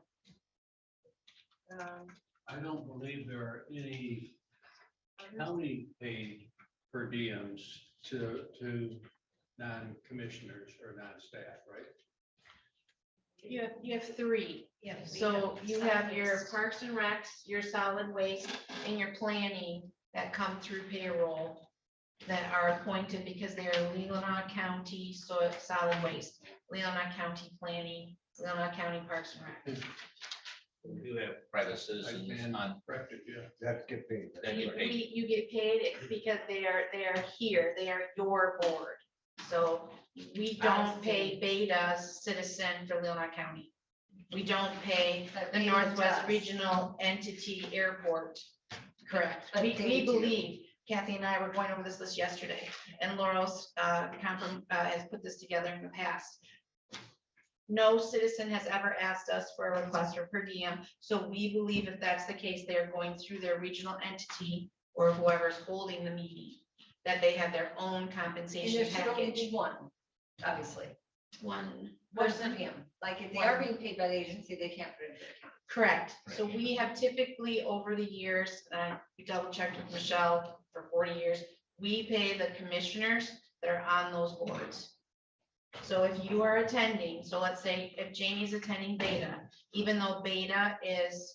[SPEAKER 2] I don't believe there are any county paid per diems to non-commissioners or non-staff, right?
[SPEAKER 18] You have three.
[SPEAKER 4] Yeah.
[SPEAKER 18] So you have your parks and recs, your solid waste, and your planning that come through payroll that are appointed because they are Leelanau County solid waste, Leelanau County planning, Leelanau County Parks and Rec.
[SPEAKER 12] We do have private citizens on.
[SPEAKER 2] Corrected, yeah.
[SPEAKER 6] That get paid.
[SPEAKER 12] That get paid.
[SPEAKER 18] You get paid because they are here, they are your board. So we don't pay Beta citizen for Leelanau County. We don't pay the Northwest Regional Entity Airport. Correct. We believe, Kathy and I were going over this list yesterday, and Laurel's has put this together in the past. No citizen has ever asked us for a request for per diem, so we believe if that's the case, they're going through their regional entity or whoever's holding the meeting, that they have their own
[SPEAKER 4] And
[SPEAKER 18] compensation
[SPEAKER 4] there should only
[SPEAKER 18] package.
[SPEAKER 4] be one, obviously.
[SPEAKER 18] One
[SPEAKER 4] One
[SPEAKER 18] person.
[SPEAKER 4] per diem. Like if they are being paid by the agency, they can't put it in their account.
[SPEAKER 18] Correct. So we have typically over the years, we double checked with Michelle for 40 years, we pay the commissioners that are on those boards. So if you are attending, so let's say if Jamie's attending Beta, even though Beta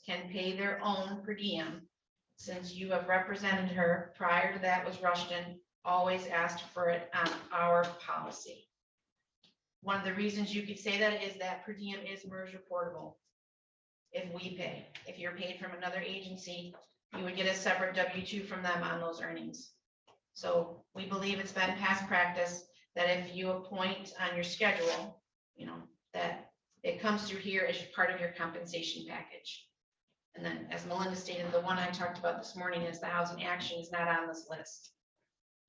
[SPEAKER 18] can pay their own per diem, since you have represented her, prior to that was Rushton, always asked for it on our policy. One of the reasons you could say that is that per diem is MERS reportable. If we pay, if you're paid from another agency, you would get a separate W-2 from them on those earnings. So we believe it's been past practice that if you appoint on your schedule, that it comes through here as part of your compensation package. And then, as Melinda stated, the one I talked about this morning is the housing action is not on this list.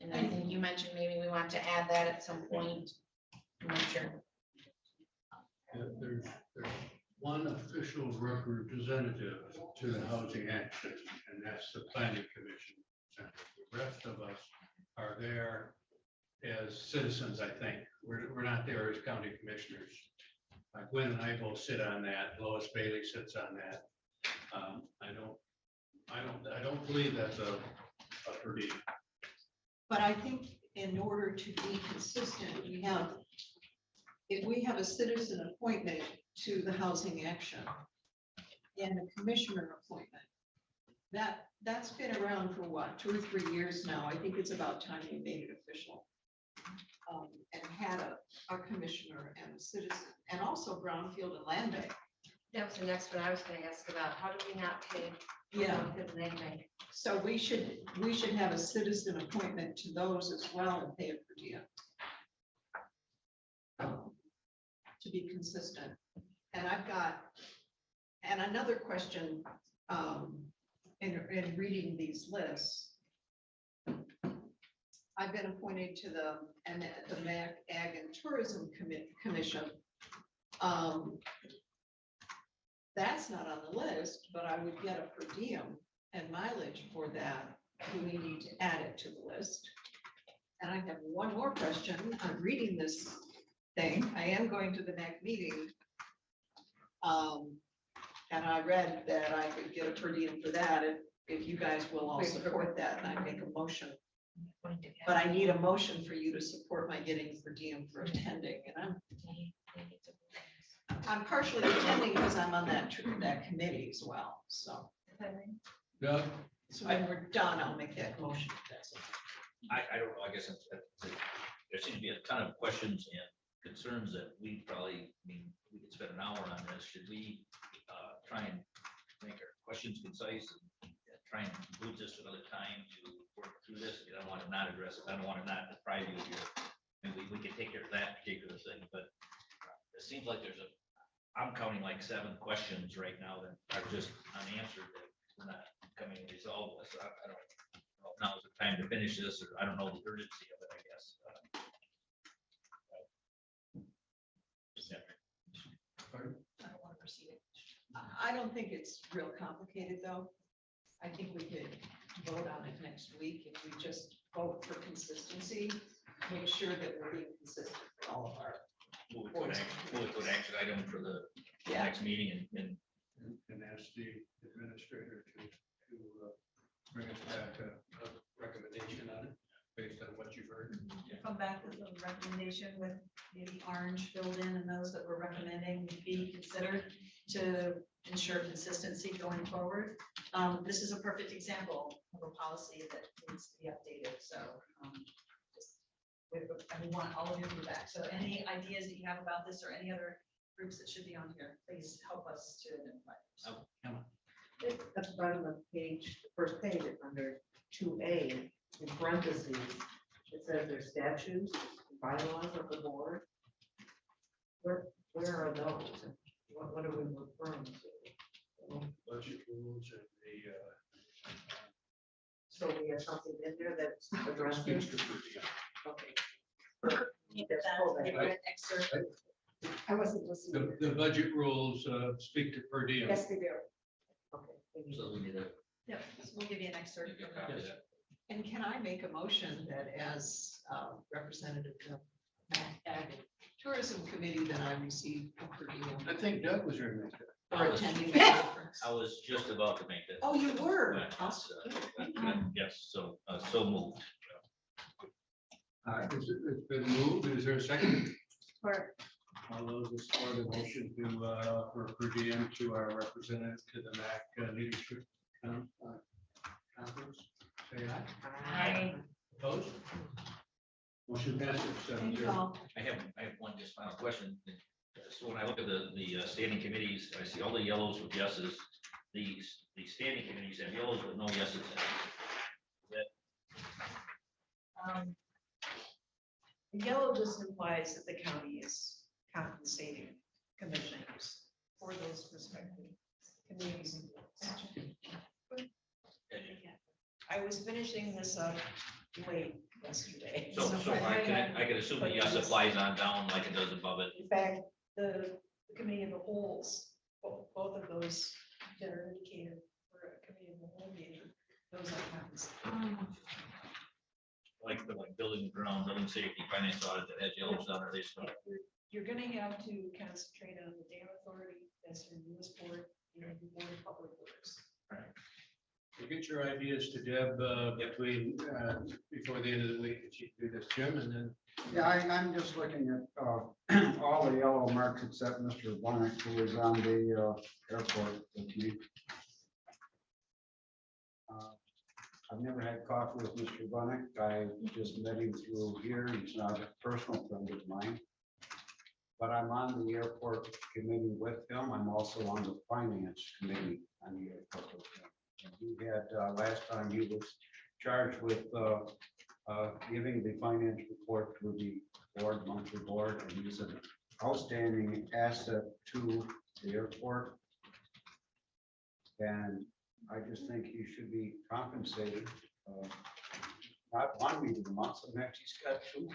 [SPEAKER 18] And I think you mentioned maybe we want to add that at some point. I'm not sure.
[SPEAKER 2] There's one official representative to the housing action, and that's the planning commission. The rest of us are there as citizens, I think. We're not there as county commissioners. Like Gwen and I both sit on that. Lois Bailey sits on that. I don't believe that's a per diem.
[SPEAKER 9] But I think in order to be consistent, if we have a citizen appointment to the housing action and a commissioner appointment, that's been around for what, 2 or 3 years now. I think it's about time we made it official. And had a commissioner and a citizen, and also Brownfield and Land Bank.
[SPEAKER 4] That was the next one I was gonna ask about. How do we not pay?
[SPEAKER 9] Yeah.
[SPEAKER 4] For the land bank?
[SPEAKER 9] So we should have a citizen appointment to those as well and pay a per diem. To be consistent. And I've got, and another question, in reading these lists. I've been appointed to the MAC Ag and Tourism Commission. That's not on the list, but I would get a per diem and mileage for that. Do we need to add it to the list? And I have one more question. I'm reading this thing. I am going to the MAC meeting. And I read that I could get a per diem for that if you guys will all support that and I make a motion. But I need a motion for you to support my getting per diem for attending, and I'm partially attending because I'm on that committee as well, so.
[SPEAKER 2] Doug?
[SPEAKER 9] So when we're done, I'll make that motion. If that's okay.
[SPEAKER 12] I don't know, I guess there seems to be a ton of questions and concerns that we probably, I mean, we could spend an hour on this. Should we try and make our questions concise and try and move this to another time to work through this? I don't want to not address it. I don't want to not deprive you of your, and we can take care of that particular thing, but it seems like I'm counting like 7 questions right now that are just unanswered that we're not coming to resolve this. I don't know if now is the time to finish this, or I don't know the urgency of it, I guess.
[SPEAKER 9] I don't want to proceed it. I don't think it's real complicated, though. I think we could vote on it next week if we just vote for consistency, make sure that we're being consistent for all of our.
[SPEAKER 12] We'll put action item for the next meeting and
[SPEAKER 2] ask the administrator to bring us back a recommendation on it based on what you've heard.
[SPEAKER 5] Come back with a recommendation with maybe orange filled in and those that we're recommending would be considered to ensure consistency going forward. This is a perfect example of a policy that needs to be updated, so we want all of your feedback. So any ideas that you have about this or any other groups that should be on here, please help us to identify.
[SPEAKER 8] At the bottom of page, the first page, under 2A, in parentheses, it says there's statutes, bylaws of the board. Where are those? What are we referring to?
[SPEAKER 2] Budget rules and
[SPEAKER 8] So we have something in there that's
[SPEAKER 2] the
[SPEAKER 8] addressed.
[SPEAKER 2] speech to per diem.
[SPEAKER 8] Okay.
[SPEAKER 14] I wasn't listening.
[SPEAKER 2] The budget rules speak to per diem.
[SPEAKER 14] Yes, they do.
[SPEAKER 8] Okay.
[SPEAKER 12] so we need a.
[SPEAKER 5] Yeah, we'll give you an excerpt.
[SPEAKER 9] And can I make a motion that as representative of Ag Tourism Committee that I receive a per diem
[SPEAKER 2] I think Doug was ready to make that.
[SPEAKER 9] for attending the conference?
[SPEAKER 12] I was just about to make that.
[SPEAKER 9] Oh, you were?
[SPEAKER 12] But,
[SPEAKER 9] Awesome.
[SPEAKER 12] yes, so moved.
[SPEAKER 2] It's been moved. Is there a second?
[SPEAKER 14] Support.
[SPEAKER 2] All those in support of the motion to offer per diem to our representative to the MAC leadership conference, say aye.
[SPEAKER 13] Aye.
[SPEAKER 2] Opposed? Motion passes
[SPEAKER 9] Thank you
[SPEAKER 2] 7-0.
[SPEAKER 9] all.
[SPEAKER 12] I have one just final question. So when I look at the standing committees, I see all the yellows with yeses. The standing committees have yellows with no yeses.
[SPEAKER 5] The yellow just implies that the county is compensating commissioners for those respective committees and boards. I was finishing this up late yesterday.
[SPEAKER 12] So I can assume that yes applies on down like it does above it.
[SPEAKER 5] In fact, the committee of the holes, both of those that are indicated for a committee of the whole meeting, those are compensated.
[SPEAKER 12] Like building ground, building safety, finance audit that has yellows on it, they still.
[SPEAKER 5] You're gonna have to concentrate on the dam authority, that's your newest board, you know, the board of public works.
[SPEAKER 2] We'll get your ideas to Deb between before the end of the week, if you do this, Jim, and then.
[SPEAKER 6] Yeah, I'm just looking at all the yellow marks except Mr. Bonnet, who was on the airport with me. I've never had coffee with Mr. Bonnet. I just met him through here. He's not a personal friend of mine. But I'm on the airport committee with him. I'm also on the finance committee on the airport with him. And he had, last time he was charged with giving the finance report to the board, monthly board, and he's an outstanding asset to the airport. And I just think he should be compensated. Not 1 meeting a month, sometimes he's got 2.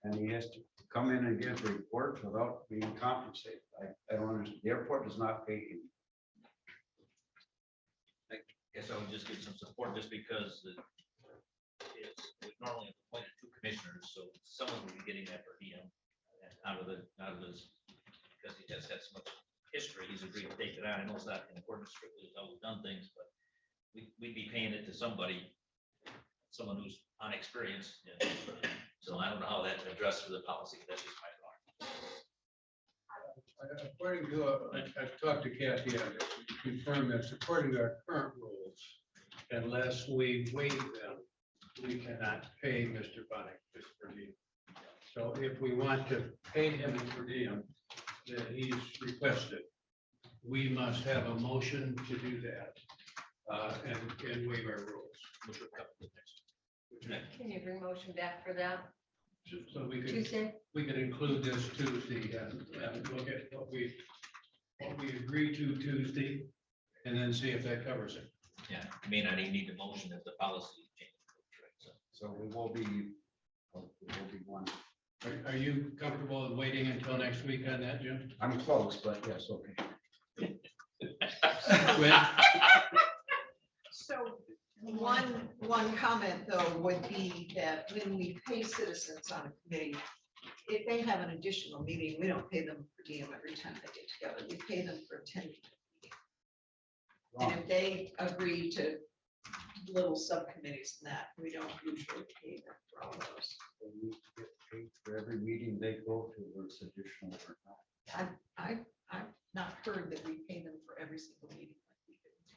[SPEAKER 6] And he has to come in and give reports without being compensated. I don't understand. The airport does not pay him.
[SPEAKER 12] I guess I would just give some support just because it's normally appointed 2 commissioners, so someone will be getting that per diem out of this, because he has had so much history, he's agreed to take it on. I know it's not in accordance strictly with how we've done things, but we'd be paying it to somebody, someone who's unexperienced. So I don't know how that addresses the policy, that's just my thought.
[SPEAKER 2] According to, I've talked to Kathy, I confirm that according to our current rules, unless we waive them, we cannot pay Mr. Bonnet this per diem. So if we want to pay him per diem that he's requested, we must have a motion to do that. And waive our rules, which will come to next.
[SPEAKER 4] Can you bring motion back for that
[SPEAKER 2] So we could,
[SPEAKER 4] Tuesday?
[SPEAKER 2] we could include this Tuesday and look at what we agree to Tuesday and then see if that covers it.
[SPEAKER 12] Yeah, I mean, I need the motion if the policy changes.
[SPEAKER 6] So we will be one.
[SPEAKER 2] Are you comfortable in waiting until next week on that, Jim?
[SPEAKER 6] I'm close, but yes, okay.
[SPEAKER 2] Gwen?
[SPEAKER 9] So one comment though would be that when we pay citizens on a committee, if they have an additional meeting, we don't pay them per diem every time they get together. We pay them for attending the meeting. And if they agree to little subcommittees and that, we don't usually pay them for all those.
[SPEAKER 6] We get paid for every meeting they go to, whether it's additional or not.
[SPEAKER 9] I've not heard that we pay them for every single meeting.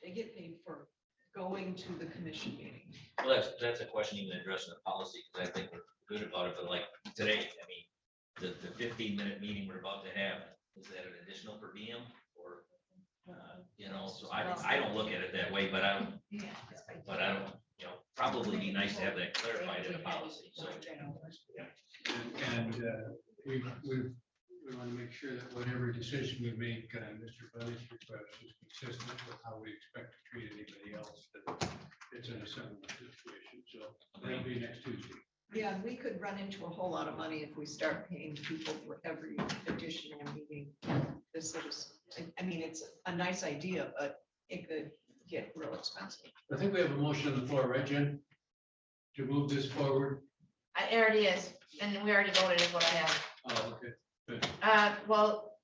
[SPEAKER 9] They get paid for going to the commission meeting.
[SPEAKER 12] Well, that's a question even addressing the policy, because I think we're good about it, but like today, I mean, the 15-minute meeting we're about to have, is that an additional per diem or, you know, so I don't look at it that way, but I don't, you know, probably be nice to have that clarified in a policy, so.
[SPEAKER 2] And we want to make sure that whatever decision we make on Mr. Bunny's request is consistent with how we expect to treat anybody else that it's in a similar situation. So that'll be next Tuesday.
[SPEAKER 9] Yeah, and we could run into a whole lot of money if we start paying people for every additional meeting. I mean, it's a nice idea, but it could get real expensive.
[SPEAKER 2] I think we have a motion on the floor, right, Jen? To move this forward?
[SPEAKER 1] It already is, and we already voted is what I have.
[SPEAKER 2] Oh, okay. Good.
[SPEAKER 1] Well,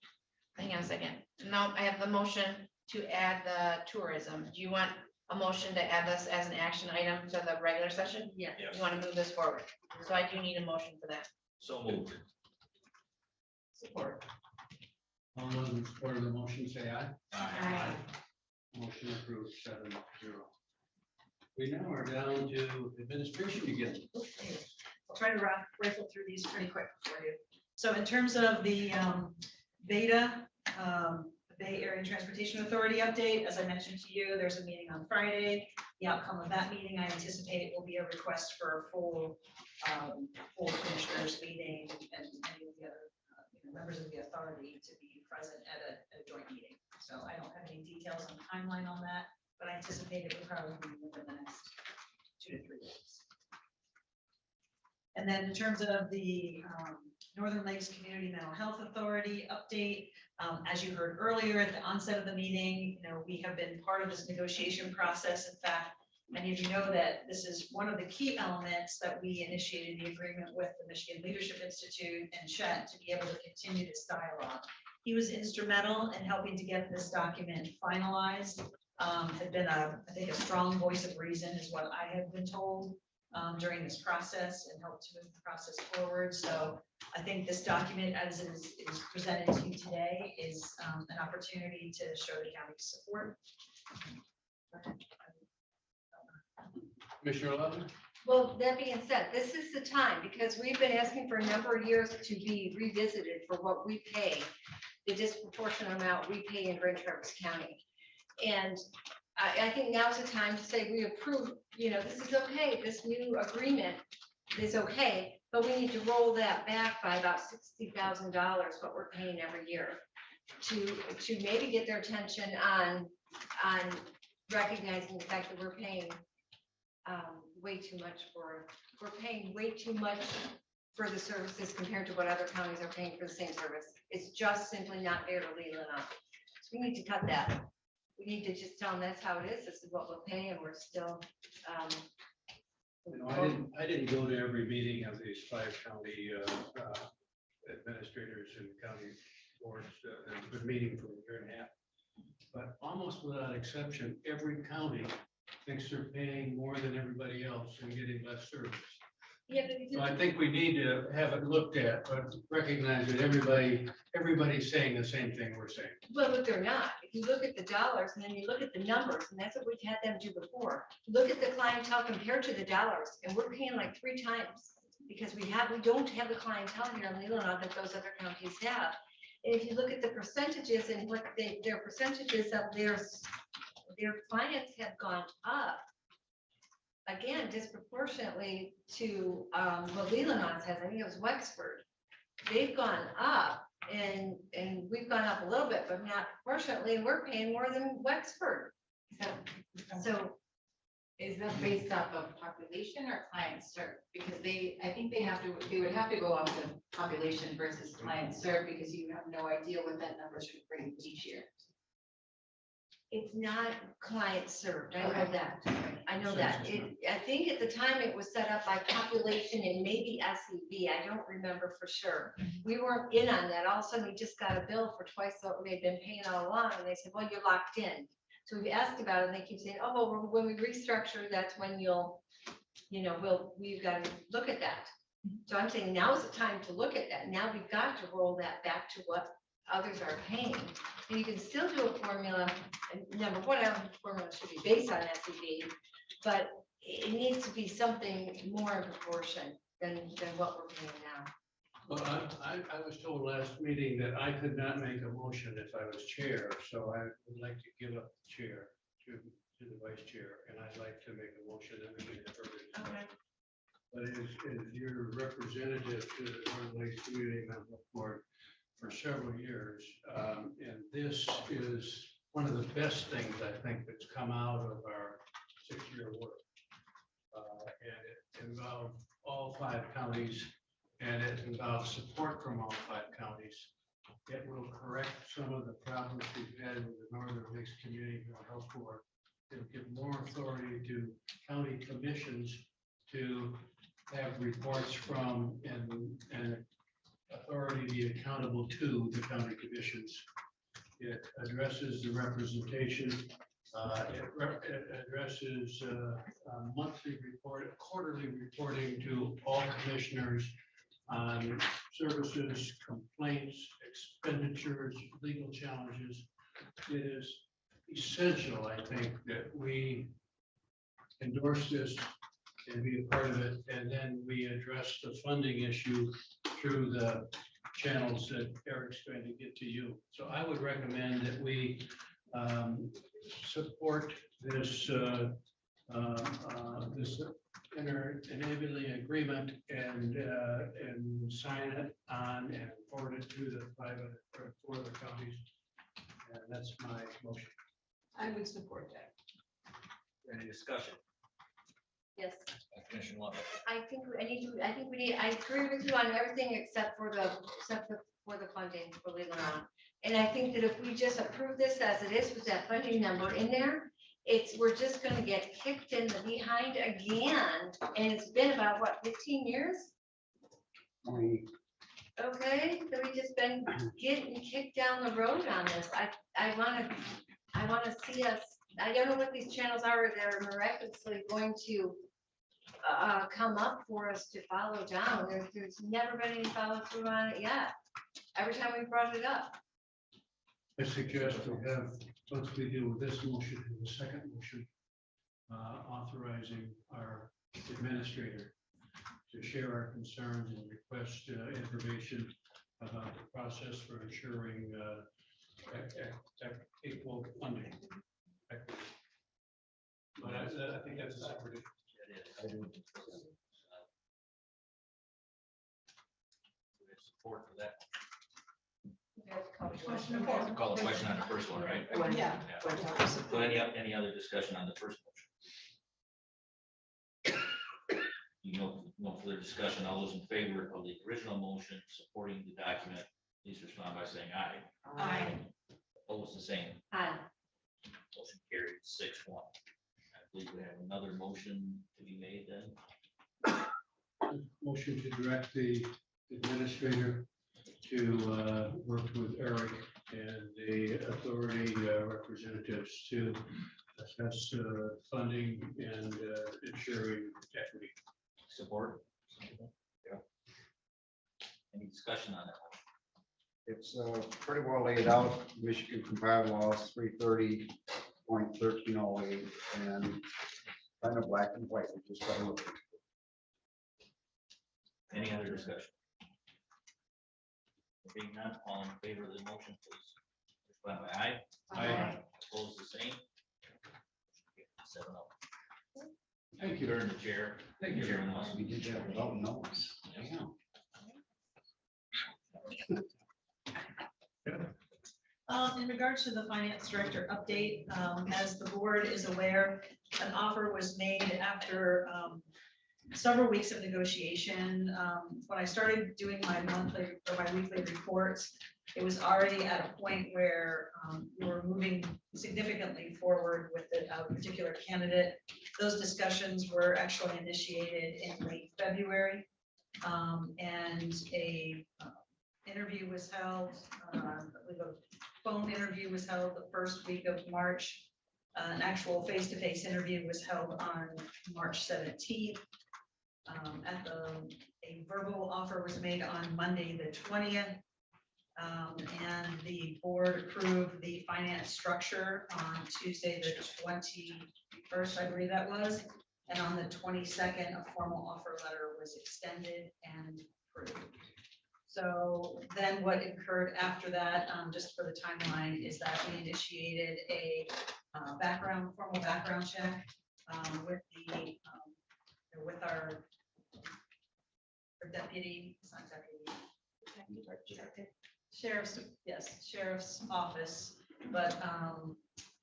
[SPEAKER 1] hang on a second. No, I have the motion to add the tourism. Do you want a motion to add this as an action item to the regular session?
[SPEAKER 4] Yeah.
[SPEAKER 12] Yes.
[SPEAKER 1] You want to move this forward? So I do need a motion for that.
[SPEAKER 12] So moved.
[SPEAKER 9] Support.
[SPEAKER 2] All those in support of the motion, say aye.
[SPEAKER 1] Aye.
[SPEAKER 2] Motion approved 7-0. We now are down to administration again.
[SPEAKER 5] I'll try to rifle through these pretty quick for you. So in terms of the Beta, Bay Area Transportation Authority update, as I mentioned to you, there's a meeting on Friday. The outcome of that meeting, I anticipate, will be a request for a full commissioners meeting and any of the other members of the authority to be present at a joint meeting. So I don't have any details on the timeline on that, but I anticipate it will probably be within the next 2 to 3 weeks. And then in terms of the Northern Lakes Community Mental Health Authority update, as you heard earlier at the onset of the meeting, we have been part of this negotiation process. In fact, many of you know that this is one of the key elements that we initiated the agreement with the Michigan Leadership Institute and Chet to be able to continue this dialogue. He was instrumental in helping to get this document finalized. Had been I think a strong voice of reason is what I have been told during this process and helped to move the process forward. So I think this document as it is presented to you today is an opportunity to show the county's support.
[SPEAKER 2] Commissioner Levin?
[SPEAKER 4] Well, that being said, this is the time because we've been asking for a number of years to be revisited for what we pay, the disproportionate amount we pay in Grand Traverse County. And I think now's the time to say we approve, this is okay, this new agreement is okay, but we need to roll that back by about $60,000, what we're paying every year, to maybe get their attention on recognizing the fact that we're paying way too much for the services compared to what other counties are paying for the same service. It's just simply not fair to Leelanau. So we need to cut that. We need to just tell them that's how it is. This is what we're paying, and we're still.
[SPEAKER 2] I didn't go to every meeting of these 5 county administrators and county boards. I've been meeting for a year and a half. But almost without exception, every county thinks they're paying more than everybody else and getting less service.
[SPEAKER 4] Yeah,
[SPEAKER 2] So I think we need to have it looked at, but recognize that everybody's saying the same thing we're saying.
[SPEAKER 4] Well, but they're not. If you look at the dollars and then you look at the numbers, and that's what we've had them do before. Look at the clientele compared to the dollars, and we're paying like 3 times because we don't have the clientele here in Leelanau that those other counties have. And if you look at the percentages and what their percentages of their clients have gone up, again, disproportionately to what Leelanau's has, I think it was Wexford. They've gone up and we've gone up a little bit, but not proportionately, and we're paying more than Wexford. So
[SPEAKER 18] Is that based off of population or client served? Because I think they would have to go off the population versus client served, because you have no idea what that number should bring each year.
[SPEAKER 4] it's not client served, I know
[SPEAKER 18] Okay.
[SPEAKER 4] that. I know that. I think at the time it was set up by population and maybe SEV. I don't remember for sure. We weren't in on that. All of a sudden, we just got a bill for twice what we had been paying all along, and they said, well, you're locked in. So we asked about it, and they keep saying, oh, well, when we restructure, that's when we've got to look at that. So I'm saying now's the time to look at that. Now we've got to roll that back to what others are paying. And you can still do a formula, and number one, I don't think the formula should be based on SEV, but it needs to be something more in proportion than what we're paying now.
[SPEAKER 2] Well, I was told last meeting that I could not make a motion if I was chair, so I would like to give up the chair to the vice chair, and I'd like to make a motion that we can have further discussion. But as your representative to the Northern Lakes Community Mental Board for several years, and this is one of the best things I think that's come out of our 6-year work. And it involved all 5 counties, and it involves support from all 5 counties. It will correct some of the problems we've had with the Northern Lakes Community Mental Health Board. It'll give more authority to county commissions to have reports from and authority to be accountable to the county commissions. It addresses the representation. It addresses monthly report, quarterly reporting to all commissioners on services, complaints, expenditures, legal challenges. It is essential, I think, that we endorse this and be a part of it, and then we address the funding issue through the channels that Eric's going to get to you. So I would recommend that we support this enabling agreement and sign it on and forward it to the 4 other counties. And that's my motion.
[SPEAKER 9] I would support that.
[SPEAKER 12] Any discussion?
[SPEAKER 4] Yes.
[SPEAKER 12] Commissioner Love.
[SPEAKER 4] I think we need, I agree with you on everything except for the funding for Leelanau. And I think that if we just approve this as it is with that funding number in there, we're just gonna get kicked in the behind again. And it's been about, what, 15 years? Okay, so we just been getting kicked down the road on this. I wanna see us, I don't know what these channels are that are miraculously going to come up for us to follow down. There's never been any follow through on it yet. Every time we brought it up.
[SPEAKER 2] I suggest we have, once we deal with this motion and the second motion, authorizing our administrator to share our concerns and request information about the process for ensuring equal funding. But I think that's a separate issue.
[SPEAKER 12] Support for that.
[SPEAKER 4] Question.
[SPEAKER 12] Call the question on the first one, right?
[SPEAKER 9] Yeah.
[SPEAKER 12] So any other discussion on the first motion? No further discussion. All those in favor of the original motion supporting the document, please respond by saying aye.
[SPEAKER 4] Aye.
[SPEAKER 12] Opposed, the same.
[SPEAKER 4] Aye.
[SPEAKER 12] Motion carried 6-1. I believe we have another motion to be made then.
[SPEAKER 2] Motion to direct the administrator to work with Eric and the authority representatives to assess funding and ensuring equity.
[SPEAKER 12] Support. Yeah. Any discussion on that one?
[SPEAKER 6] It's pretty well laid out, Michigan Compiled Laws 330.1308, and kind of black and white. We just gotta look at it.
[SPEAKER 12] Any other discussion? Being none, all in favor of the motion, please. Respond by aye.
[SPEAKER 2] Aye.
[SPEAKER 12] Opposed, the same. 7-0.
[SPEAKER 2] Thank you.
[SPEAKER 12] Turn the chair.
[SPEAKER 2] Thank you.
[SPEAKER 12] Chairman Austin.
[SPEAKER 6] We did that without notice. Damn.
[SPEAKER 5] In regards to the finance director update, as the board is aware, an offer was made after several weeks of negotiation. When I started doing my monthly or my weekly reports, it was already at a point where we were moving significantly forward with a particular candidate. Those discussions were actually initiated in late February. And a interview was held, I believe a phone interview was held the first week of March. An actual face-to-face interview was held on March 17th. A verbal offer was made on Monday, the 20th. And the board approved the finance structure on Tuesday, the 21st, I believe that was. And on the 22nd, a formal offer letter was extended and approved. So then what occurred after that, just for the timeline, is that we initiated a formal background check with our deputy, it's not deputy, sheriff's office, but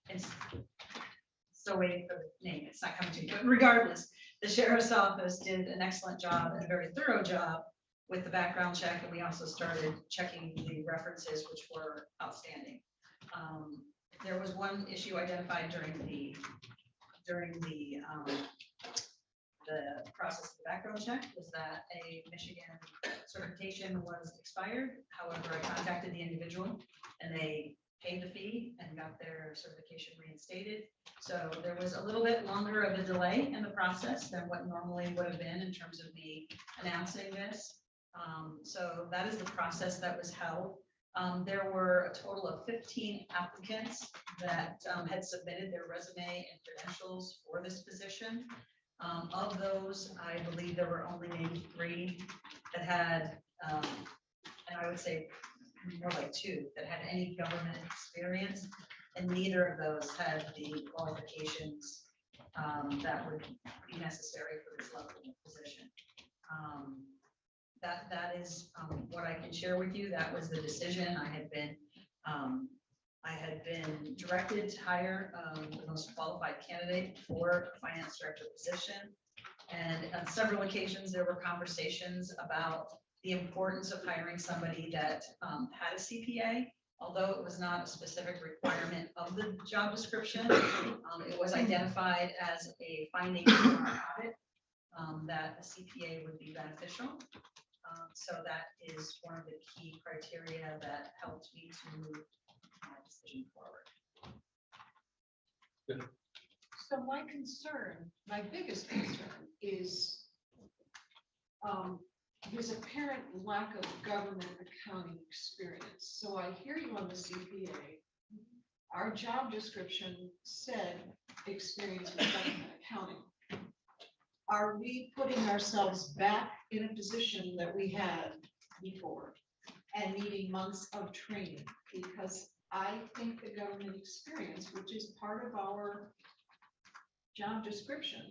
[SPEAKER 5] it's still waiting for the name, it's not coming to me, but regardless, the sheriff's office did an excellent job and a very thorough job with the background check, and we also started checking the references which were outstanding. There was one issue identified during the process of the background check, was that a Michigan certification was expired. However, I contacted the individual and they paid the fee and got their certification reinstated. So there was a little bit longer of a delay in the process than what normally would have been in terms of me announcing this. So that is the process that was held. There were a total of 15 applicants that had submitted their resume and credentials for this position. Of those, I believe there were only maybe 3 that had, and I would say more like 2 that had any government experience, and neither of those had the qualifications that would be necessary for this level of position. That is what I can share with you. That was the decision. I had been directed to hire the most qualified candidate for a finance director position. And on several occasions, there were conversations about the importance of hiring somebody that had a CPA. Although it was not a specific requirement of the job description, it was identified as a finding in our audit that a CPA would be beneficial. So that is one of the key criteria that helped me to move my decision forward.
[SPEAKER 9] So my concern, my biggest concern is his apparent lack of government accounting experience. So I hear you on the CPA. Our job description said experience with government accounting. Are we putting ourselves back in a position that we had before and needing months of training? Because I think the government experience, which is part of our job description,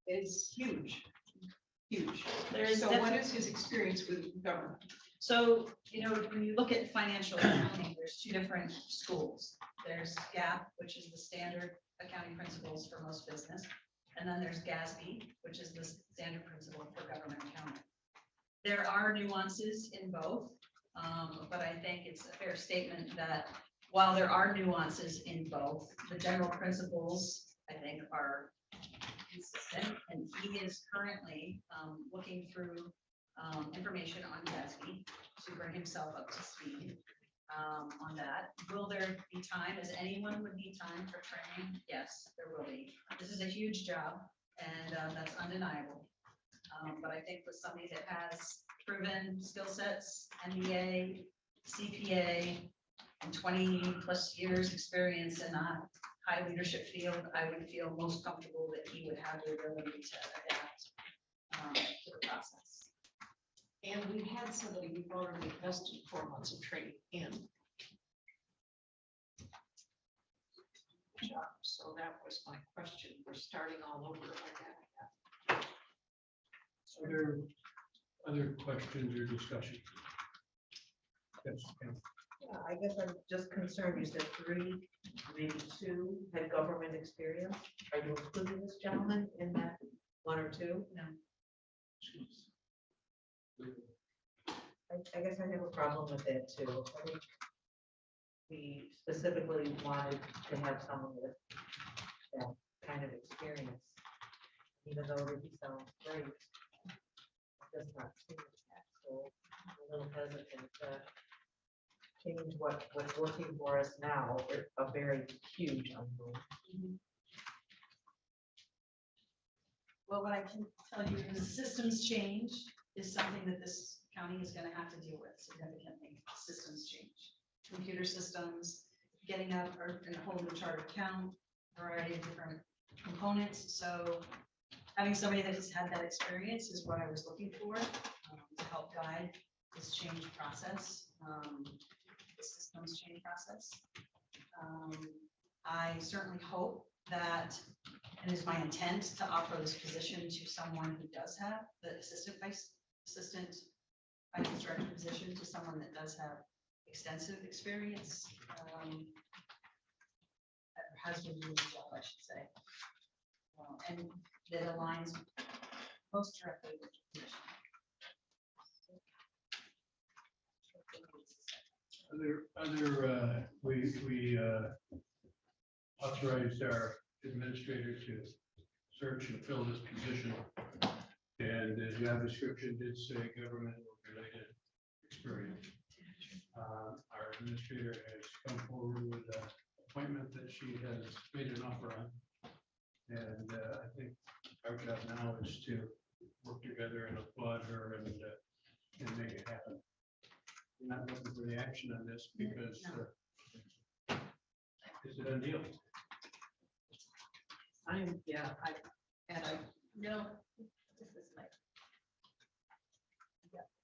[SPEAKER 9] is huge, huge. So what is his experience with government?
[SPEAKER 5] So, when you look at financial accounting, there's 2 different schools. There's GAAP, which is the standard accounting principles for most business. And then there's GASB, which is the standard principle for government accounting. There are nuances in both, but I think it's a fair statement that while there are nuances in both, the general principles, I think, are consistent. And he is currently looking through information on GASB to bring himself up to speed on that. Will there be time, as anyone would need time for training? Yes, there will be. This is a huge job, and that's undeniable. But I think with somebody that has proven skill sets, MBA, CPA, and 20+ years experience in a high leadership field, I would feel most comfortable that he would have the ability to adapt to the process.
[SPEAKER 9] And we've had somebody we've already invested 4 months of training in. So that was my question. We're starting all over again.
[SPEAKER 2] Other questions or discussion? Yes, Pam.
[SPEAKER 8] Yeah, I guess I'm just concerned, you said 3, maybe 2 had government experience. Are you including this gentleman in that 1 or 2?
[SPEAKER 5] No.
[SPEAKER 8] I guess I have a problem with that too. I think we specifically wanted to have someone with that kind of experience, even though Ruby sounds great. It does not seem that, so I'm a little hesitant to change what's working for us now, a very huge unknown.
[SPEAKER 5] Well, what I can tell you is systems change is something that this county is going to have to deal with significantly. Systems change, computer systems, getting up and holding a chart account, variety of different components. So having somebody that has had that experience is what I was looking for to help guide this change process, the systems change process. I certainly hope that, and it's my intent to offer this position to someone who does have the assistant finance director position, to someone that does have extensive experience, has been doing the job, I should say, and that aligns most directly with the position.
[SPEAKER 2] We authorized our administrator to search and fill this position. And the job description did say government-related experience. Our administrator has come forward with an appointment that she has made an offer on. And I think our job now is to work together and applaud her and make it happen. I'm not looking for the action on this because it's a done deal.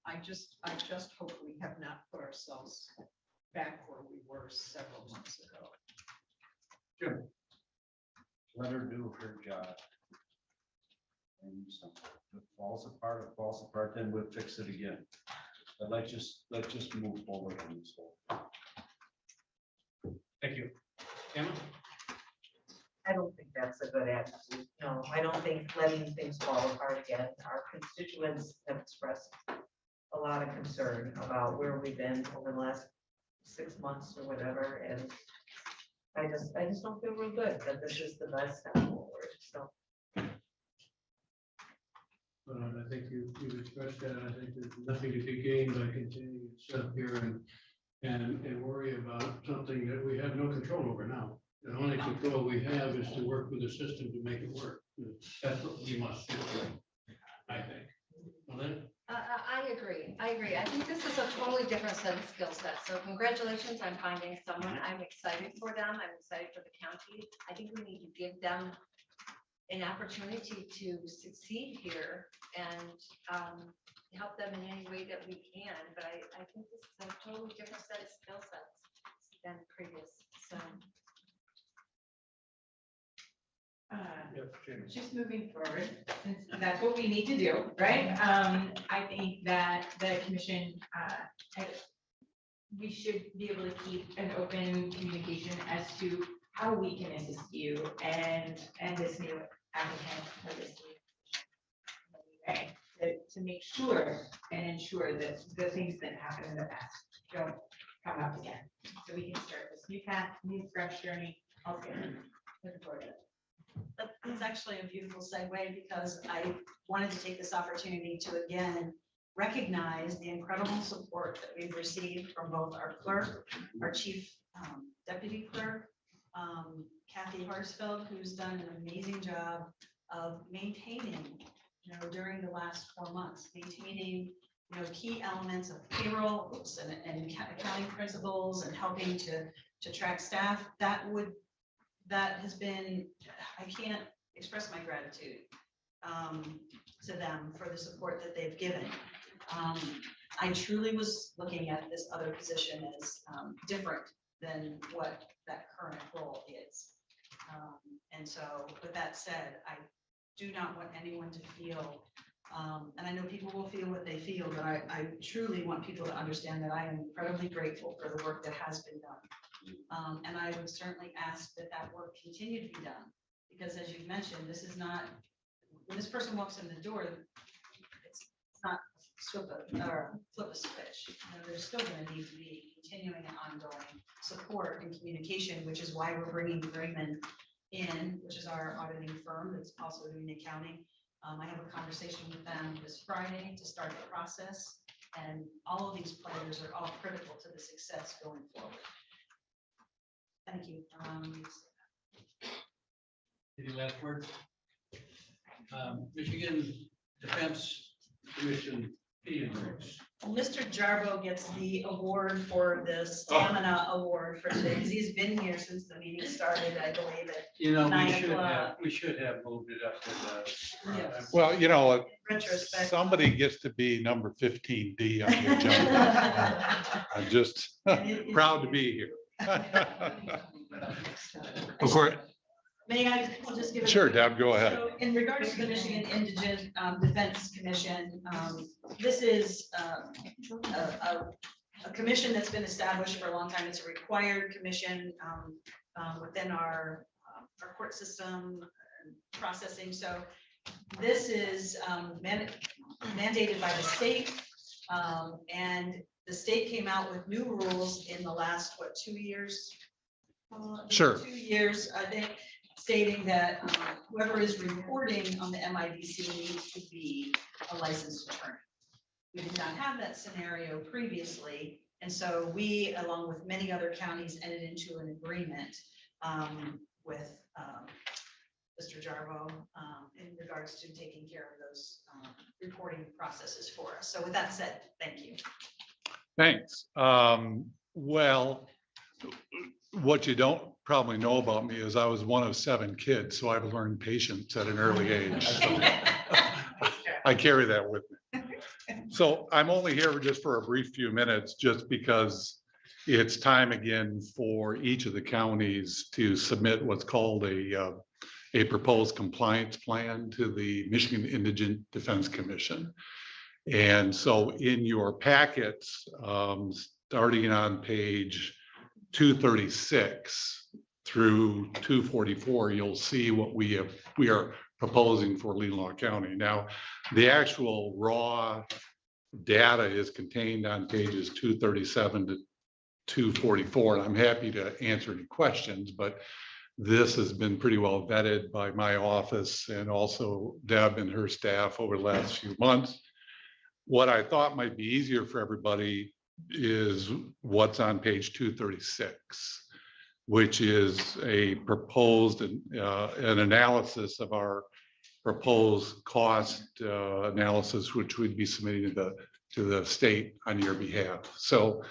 [SPEAKER 9] I just hope we have not put ourselves back where we were several months ago.
[SPEAKER 2] Jim.
[SPEAKER 6] Let her do her job. And something, if it falls apart, then we'll fix it again. But let's just move forward on this whole.
[SPEAKER 2] Thank you. Emma?
[SPEAKER 8] I don't think that's a good attitude. No, I don't think letting things fall apart again. Our constituents have expressed a lot of concern about where we've been over the last 6 months or whatever, and I just don't feel real good that this is the best step forward. So
[SPEAKER 2] But I think you've expressed that. I think there's nothing to be gained by continuing to sit up here and worry about something that we have no control over now. The only control we have is to work with the system to make it work. That's what we must do, I think. Well, then,
[SPEAKER 4] I agree. I think this is a totally different set of skill sets. So congratulations on finding someone. I'm excited for them. I'm excited for the county. I think we need to give them an opportunity to succeed here and help them in any way that we can. But I think this is a totally different set of skill sets than previous. So.
[SPEAKER 18] Just moving forward, since that's what we need to do, right? I think that the commission, we should be able to keep an open communication as to how we can assist you and this new applicant or this new way to make sure and ensure that the things that happened in the past don't come up again. So we can start this new path, new fresh journey altogether. Looking forward to it.
[SPEAKER 5] That's actually a beautiful segue because I wanted to take this opportunity to again recognize the incredible support that we've received from both our clerk, our chief deputy clerk, Kathy Horsfeld, who's done an amazing job of maintaining, during the last 4 months, maintaining, key elements of payroll and accounting principles and helping to track staff. That has been, I can't express my gratitude to them for the support that they've given. I truly was looking at this other position as different than what that current role is. And so with that said, I do not want anyone to feel, and I know people will feel what they feel, but I truly want people to understand that I am incredibly grateful for the work that has been done. And I would certainly ask that that work continue to be done, because as you've mentioned, this is not, when this person walks in the door, it's not flip a switch. You know, there's still going to need to be continuing and ongoing support and communication, which is why we're bringing Raymond in, which is our auditing firm that's also doing the accounting. I have a conversation with them this Friday to start the process, and all of these players are all critical to the success going forward. Thank you.
[SPEAKER 2] Any last words? Michigan Defense Commission fee increase.
[SPEAKER 5] Mr. Jarbo gets the award for the stamina award for today, because he's been here since the meeting started, I believe it.
[SPEAKER 2] You know,
[SPEAKER 5] 9
[SPEAKER 2] we
[SPEAKER 5] o'clock.
[SPEAKER 2] should have moved it up to the.
[SPEAKER 5] Yes.
[SPEAKER 16] Well, you know,
[SPEAKER 5] Retrospect.
[SPEAKER 16] somebody gets to be number 15D on the agenda. I'm just proud to be here. Of course.
[SPEAKER 5] May I just give it?
[SPEAKER 16] Sure, Deb, go ahead.
[SPEAKER 5] So in regards to the Michigan Indigent Defense Commission, this is a commission that's been established for a long time. It's a required commission within our court system processing. So this is mandated by the state, and the state came out with new rules in the last, 2 years?
[SPEAKER 16] Sure.
[SPEAKER 5] 2 years, I think, stating that whoever is reporting on the MIDC needs to be a licensed attorney. We did not have that scenario previously, and so we, along with many other counties, entered into an agreement with Mr. Jarbo in regards to taking care of those reporting processes for us. So with that said, thank you.
[SPEAKER 16] Thanks. Well, what you don't probably know about me is I was one of 7 kids, so I've learned patience at an early age. So I carry that with me. So I'm only here just for a brief few minutes, just because it's time again for each of the counties to submit what's called a proposed compliance plan to the Michigan Indigent Defense Commission. And so in your packets, starting on page 236 through 244, you'll see what we are proposing for Leelanau County. Now, the actual raw data is contained on pages 237 to 244, and I'm happy to answer any questions, but this has been pretty well vetted by my office and also Deb and her staff over the last few months. What I thought might be easier for everybody is what's on page 236, which is a proposed an analysis of our proposed cost analysis, which we'd be submitting to the state on your behalf. So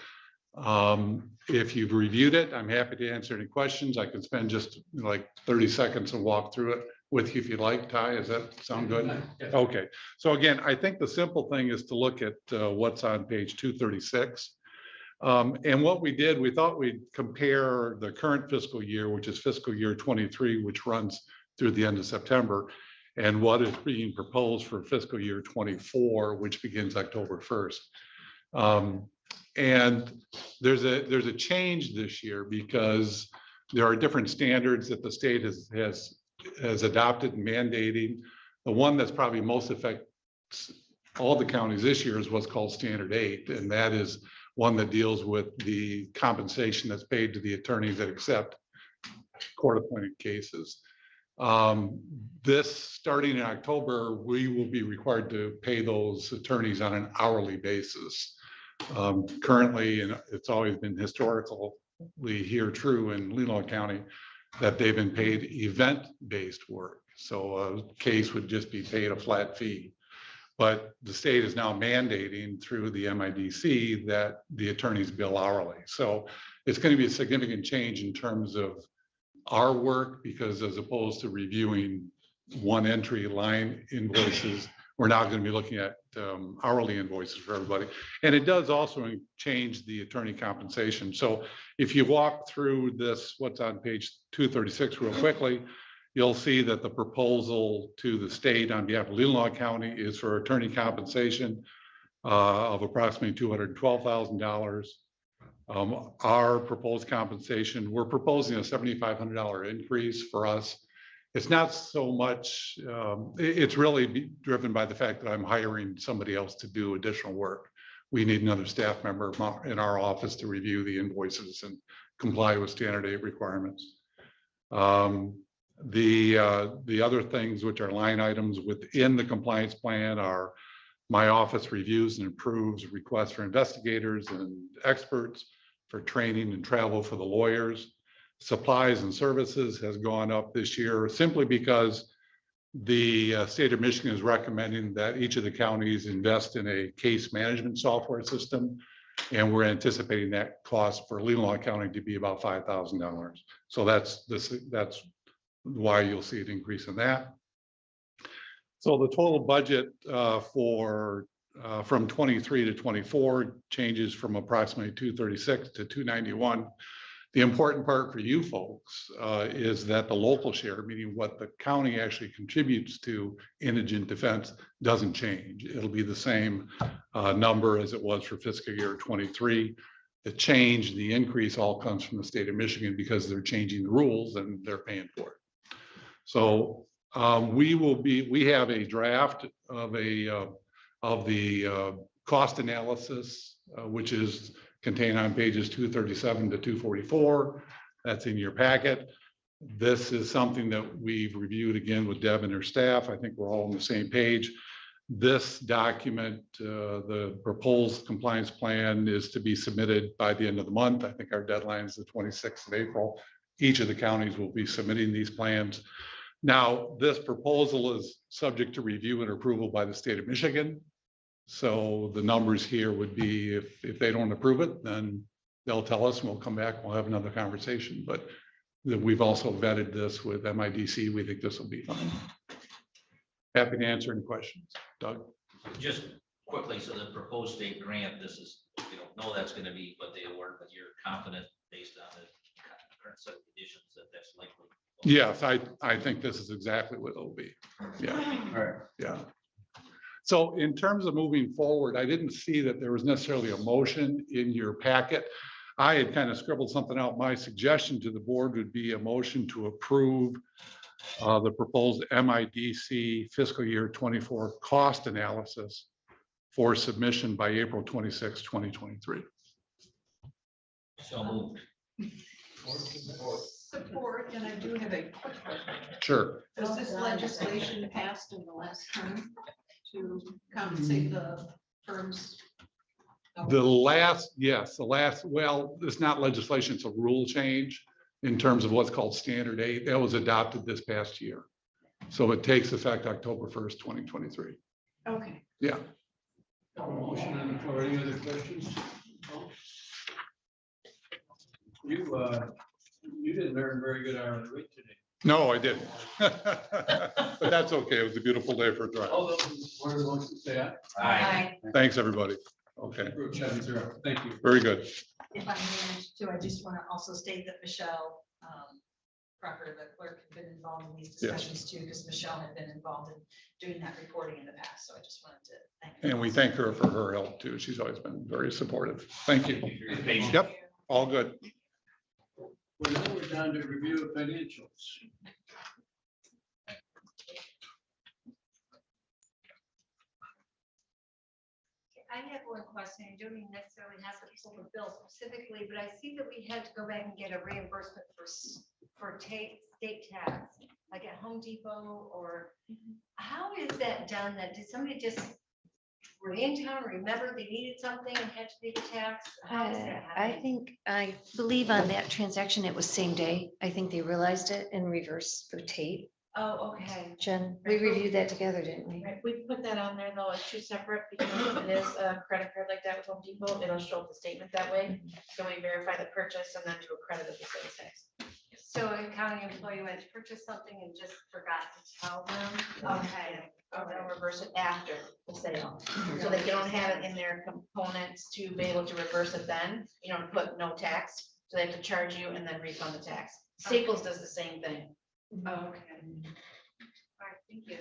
[SPEAKER 16] if you've reviewed it, I'm happy to answer any questions. I can spend just like 30 seconds and walk through it with you if you'd like. Ty, does that sound good? Okay. So again, I think the simple thing is to look at what's on page 236. And what we did, we thought we'd compare the current fiscal year, which is fiscal year 23, which runs through the end of September, and what is being proposed for fiscal year 24, which begins October 1st. And there's a change this year because there are different standards that the state has adopted and mandating. The one that's probably most affects all the counties this year is what's called Standard 8, and that is one that deals with the compensation that's paid to the attorneys that accept court-appointed cases. This, starting in October, we will be required to pay those attorneys on an hourly basis. Currently, and it's always been historically here true in Leelanau County, that they've been paid event-based work. So a case would just be paid a flat fee. But the state is now mandating through the MIDC that the attorneys bill hourly. So it's going to be a significant change in terms of our work, because as opposed to reviewing one entry line invoices, we're now going to be looking at hourly invoices for everybody. And it does also change the attorney compensation. So if you walk through this, what's on page 236 real quickly, you'll see that the proposal to the state on behalf of Leelanau County is for attorney compensation of approximately $212,000. Our proposed compensation, we're proposing a $7,500 increase for us. It's not so much, it's really driven by the fact that I'm hiring somebody else to do additional work. We need another staff member in our office to review the invoices and comply with standard 8 requirements. The other things which are line items within the compliance plan are my office reviews and approves requests for investigators and experts for training and travel for the lawyers. Supplies and services has gone up this year simply because the state of Michigan is recommending that each of the counties invest in a case management software system. And we're anticipating that cost for Leelanau County to be about $5,000. So that's why you'll see an increase in that. So the total budget from 23 to 24 changes from approximately 236 to 291. The important part for you folks is that the local share, meaning what the county actually contributes to indigent defense, doesn't change. It'll be the same number as it was for fiscal year 23. The change, the increase all comes from the state of Michigan because they're changing the rules and they're paying for it. So we have a draft of the cost analysis, which is contained on pages 237 to 244. That's in your packet. This is something that we've reviewed again with Deb and her staff. I think we're all on the same page. This document, the proposed compliance plan, is to be submitted by the end of the month. I think our deadline is the 26th of April. Each of the counties will be submitting these plans. Now, this proposal is subject to review and approval by the state of Michigan. So the numbers here would be, if they don't approve it, then they'll tell us and we'll come back, we'll have another conversation. But we've also vetted this with MIDC. We think this will be fine. Happy to answer any questions. Doug?
[SPEAKER 12] Just quickly, so the proposed state grant, this is, we don't know that's going to be what they award, but you're confident based on the current set of conditions that that's likely.
[SPEAKER 16] Yes, I think this is exactly what it'll be. Yeah. All right. Yeah. So in terms of moving forward, I didn't see that there was necessarily a motion in your packet. I had kind of scribbled something out. My suggestion to the board would be a motion to approve the proposed MIDC fiscal year 24 cost analysis for submission by April 26, 2023.
[SPEAKER 12] So moved.
[SPEAKER 9] Support, and I do have a quick question.
[SPEAKER 16] Sure.
[SPEAKER 9] Was this legislation passed in the last term to compensate the firms?
[SPEAKER 16] Well, it's not legislation, it's a rule change in terms of what's called standard 8. That was adopted this past year. So it takes effect October 1st, 2023.
[SPEAKER 9] Okay.
[SPEAKER 16] Yeah.
[SPEAKER 2] Motion on the floor. Any other questions? You didn't earn very good hourly rate today.
[SPEAKER 16] No, I didn't. But that's okay. It was a beautiful day for a drive.
[SPEAKER 2] All those in support of the motion say aye.
[SPEAKER 4] Aye.
[SPEAKER 16] Thanks, everybody. Okay.
[SPEAKER 2] Approved 7-0. Thank you.
[SPEAKER 16] Very good.
[SPEAKER 5] If I may, too, I just want to also state that Michelle Crocker, the clerk, had been involved in these discussions too, because Michelle had been involved in doing that reporting in the past. So I just wanted to thank her.
[SPEAKER 16] And we thank her for her help too. She's always been very supportive. Thank you. Yep, all good.
[SPEAKER 2] Well, now we're down to review of financials.
[SPEAKER 4] I have one question. I don't even necessarily have to pull the bill specifically, but I see that we had to go back and get a reimbursement for state tax, like at Home Depot, or how is that done? That did somebody just were in town, remember they needed something and had to pay the tax? How is that happening?
[SPEAKER 13] I believe on that transaction, it was same day. I think they realized it and reversed the tape.
[SPEAKER 19] Oh, okay.
[SPEAKER 13] Jen, we reviewed that together, didn't we?
[SPEAKER 19] Right, we put that on there though, as two separate, because if it is a credit card like that with Home Depot, it'll show up the statement that way. So we verify the purchase and then to accredit the sales tax.
[SPEAKER 4] So a county employee went to purchase something and just forgot to tell them.
[SPEAKER 19] Okay, they'll reverse it after the sale. So they don't have it in their components to be able to reverse it then, you know, put no tax. So they have to charge you and then refund the tax. Staples does the same thing.
[SPEAKER 4] Oh, okay. All right, thank you.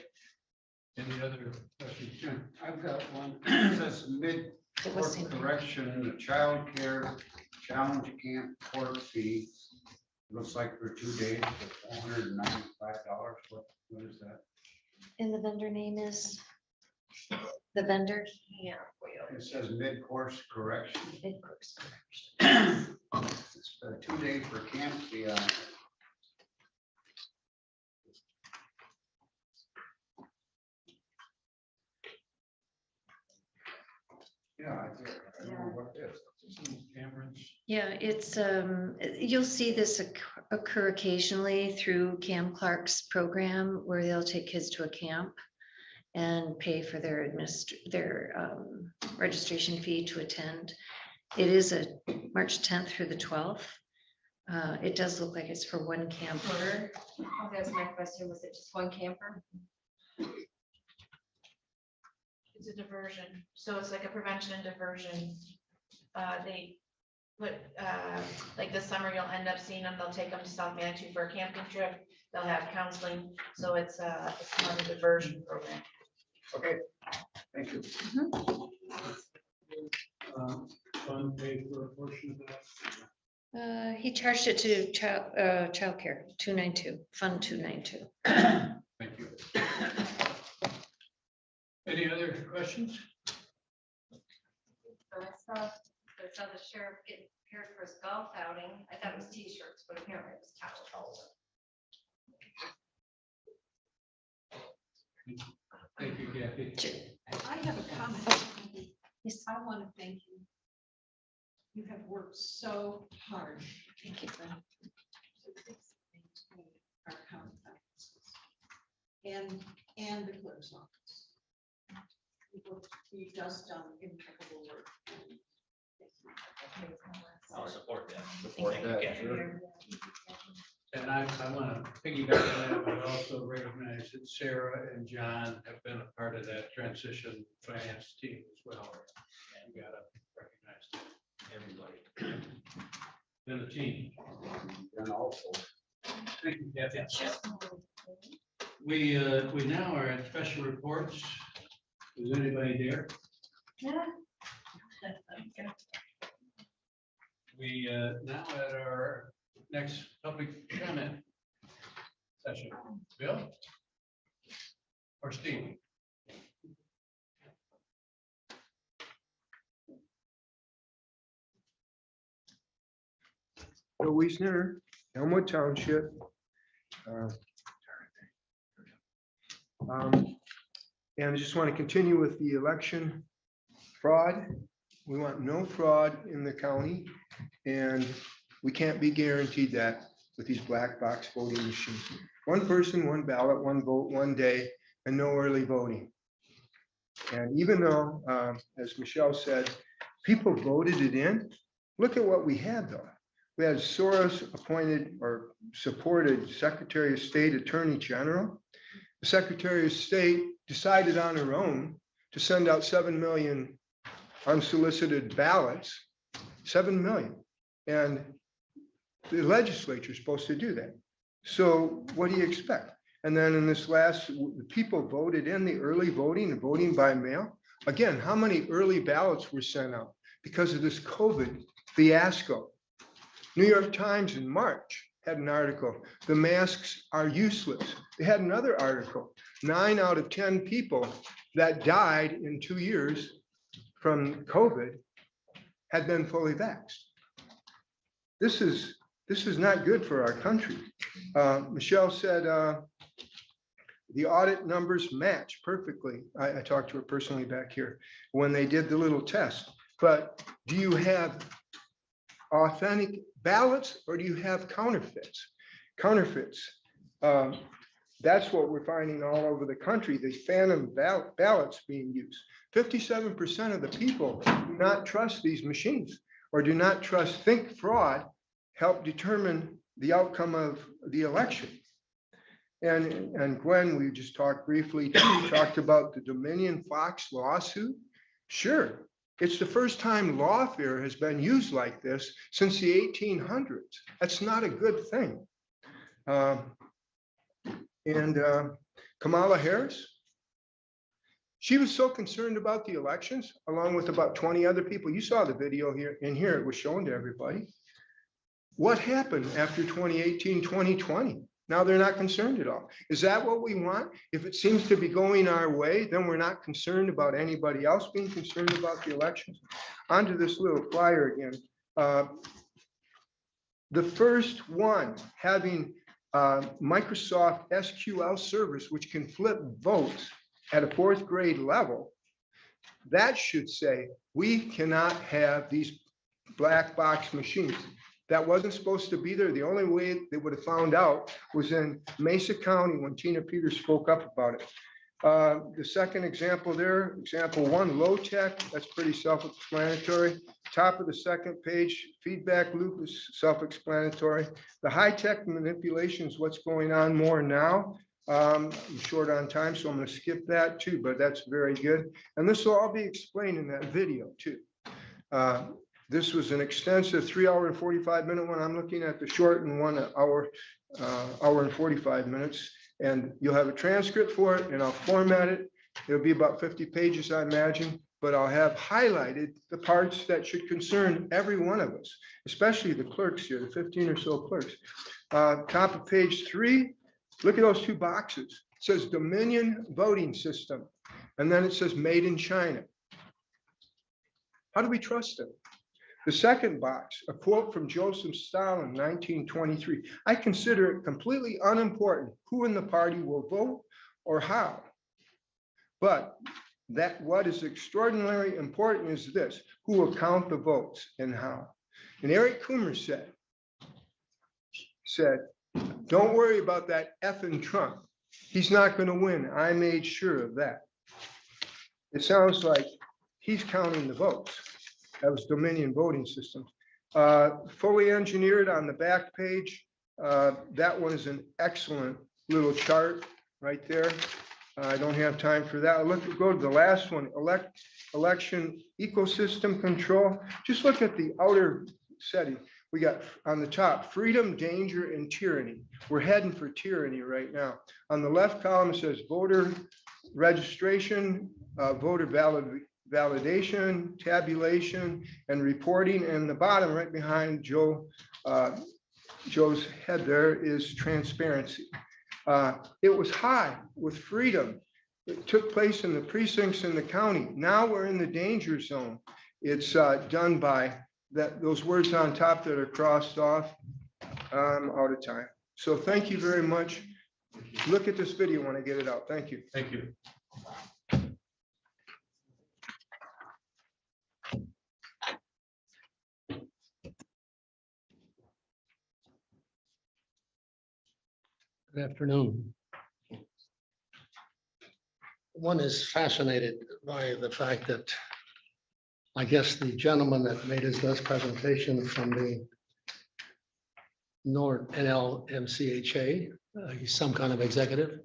[SPEAKER 2] Any other questions? Jim?
[SPEAKER 6] I've got one. It says mid-court correction, the child care challenge camp court fee. Looks like for 2 days, for $495. What is that?
[SPEAKER 13] And the vendor name is? The vendor?
[SPEAKER 4] Yeah.
[SPEAKER 6] It says mid-course correction.
[SPEAKER 13] Mid-course correction.
[SPEAKER 6] It's 2 days for camp fee on it. Yeah, I don't know what it is.
[SPEAKER 2] Cameron's.
[SPEAKER 13] Yeah, it's, you'll see this occur occasionally through Cam Clark's program where they'll take kids to a camp and pay for their registration fee to attend. It is a March 10th through the 12th. It does look like it's for one camper.
[SPEAKER 4] Oh, that's my question. Was it just one camper?
[SPEAKER 19] It's a diversion, so it's like a prevention and diversion. They put, like this summer, you'll end up seeing them, they'll take them to South Manitou for a camping trip, they'll have counseling, so it's more of a diversion program.
[SPEAKER 6] Okay, thank you.
[SPEAKER 2] Fund pay for a portion of that.
[SPEAKER 13] He charged it to childcare, 292, Fund 292.
[SPEAKER 2] Thank you. Any other questions?
[SPEAKER 4] So I saw the sheriff getting prepared for his golf outing. I thought it was t-shirts, but apparently it was towels.
[SPEAKER 2] Thank you, Kathy.
[SPEAKER 9] I have a comment.
[SPEAKER 13] Yes.
[SPEAKER 9] I want to thank you. You have worked so hard.
[SPEAKER 13] Thank you.
[SPEAKER 9] To fix and maintain our county finances and the clerk's office. You've just done impeccable work.
[SPEAKER 12] I'll support that.
[SPEAKER 6] Support
[SPEAKER 12] Thank you,
[SPEAKER 6] that,
[SPEAKER 12] Kathy.
[SPEAKER 6] sure.
[SPEAKER 2] And I want to piggyback on that, but also recognize that Sarah and John have been a part of that transition finance team as well. And you gotta recognize that, everybody. Then the team.
[SPEAKER 6] And also.
[SPEAKER 2] Thank you, Kathy. We now are at special reports. Is anybody there?
[SPEAKER 4] Yeah.
[SPEAKER 2] We now at our next public comment session. Bill? Or Steve?
[SPEAKER 7] Bill Wiesner, Elmwood Township. And I just want to continue with the election fraud. We want no fraud in the county, and we can't be guaranteed that with these black box voting machines. One person, one ballot, one vote, one day, and no early voting. And even though, as Michelle said, people voted it in, look at what we had though. We had Soros appointed or supported Secretary of State, Attorney General. The Secretary of State decided on her own to send out 7 million unsolicited ballots, 7 million. And the legislature is supposed to do that. So what do you expect? And then in this last, the people voted in the early voting and voting by mail. Again, how many early ballots were sent out because of this COVID fiasco? New York Times in March had an article, the masks are useless. They had another article, 9 out of 10 people that died in 2 years from COVID had been fully vaxxed. This is not good for our country. Michelle said the audit numbers match perfectly. I talked to her personally back here when they did the little test. But do you have authentic ballots or do you have counterfeits? Counterfeits. That's what we're finding all over the country, the phantom ballots being used. 57% of the people do not trust these machines or do not trust, think fraud help determine the outcome of the election. And Gwen, we just talked briefly, too, talked about the Dominion Fox lawsuit. Sure, it's the first time lawfare has been used like this since the 1800s. That's not a good thing. Kamala Harris, she was so concerned about the elections, along with about 20 other people. You saw the video here. In here, it was shown to everybody. What happened after 2018, 2020? Now they're not concerned at all. Is that what we want? If it seems to be going our way, then we're not concerned about anybody else being concerned about the elections. Onto this little flyer again. The first one having Microsoft SQL servers, which can flip votes at a 4th grade level, that should say we cannot have these black box machines. That wasn't supposed to be there. The only way they would have found out was in Mesa County when Tina Peters spoke up about it. The second example there, example 1, low tech, that's pretty self-explanatory. Top of the second page, feedback loop is self-explanatory. The high tech manipulation is what's going on more now. I'm short on time, so I'm going to skip that too, but that's very good. And this will all be explained in that video too. This was an extensive 3-hour and 45-minute one. I'm looking at the short and 1 hour, hour and 45 minutes. And you'll have a transcript for it, and I'll format it. It'll be about 50 pages, I imagine, but I'll have highlighted the parts that should concern every one of us, especially the clerks here, the 15 or so clerks. Top of page 3, look at those 2 boxes. It says Dominion voting system, and then it says made in China. How do we trust them? The second box, a quote from Joseph Stalin, 1923. I consider it completely unimportant who in the party will vote or how. But that what is extraordinarily important is this, who will count the votes and how. And Eric Coomer said, don't worry about that effing Trump. He's not going to win. I made sure of that. It sounds like he's counting the votes. That was Dominion voting system. Fully engineered on the back page. That one is an excellent little chart right there. I don't have time for that. Go to the last one, election ecosystem control. Just look at the outer setting. We got on the top, freedom, danger, and tyranny. We're heading for tyranny right now. On the left column, it says voter registration, voter validation, tabulation, and reporting. And the bottom right behind Joe's head there is transparency. It was high with freedom. It took place in the precincts in the county. Now we're in the danger zone. It's done by those words on top that are crossed off. I'm out of time. So thank you very much. Look at this video when I get it out. Thank you.
[SPEAKER 2] Thank you.
[SPEAKER 20] Good afternoon. One is fascinated by the fact that I guess the gentleman that made his best presentation from the NLMCHA, he's some kind of executive.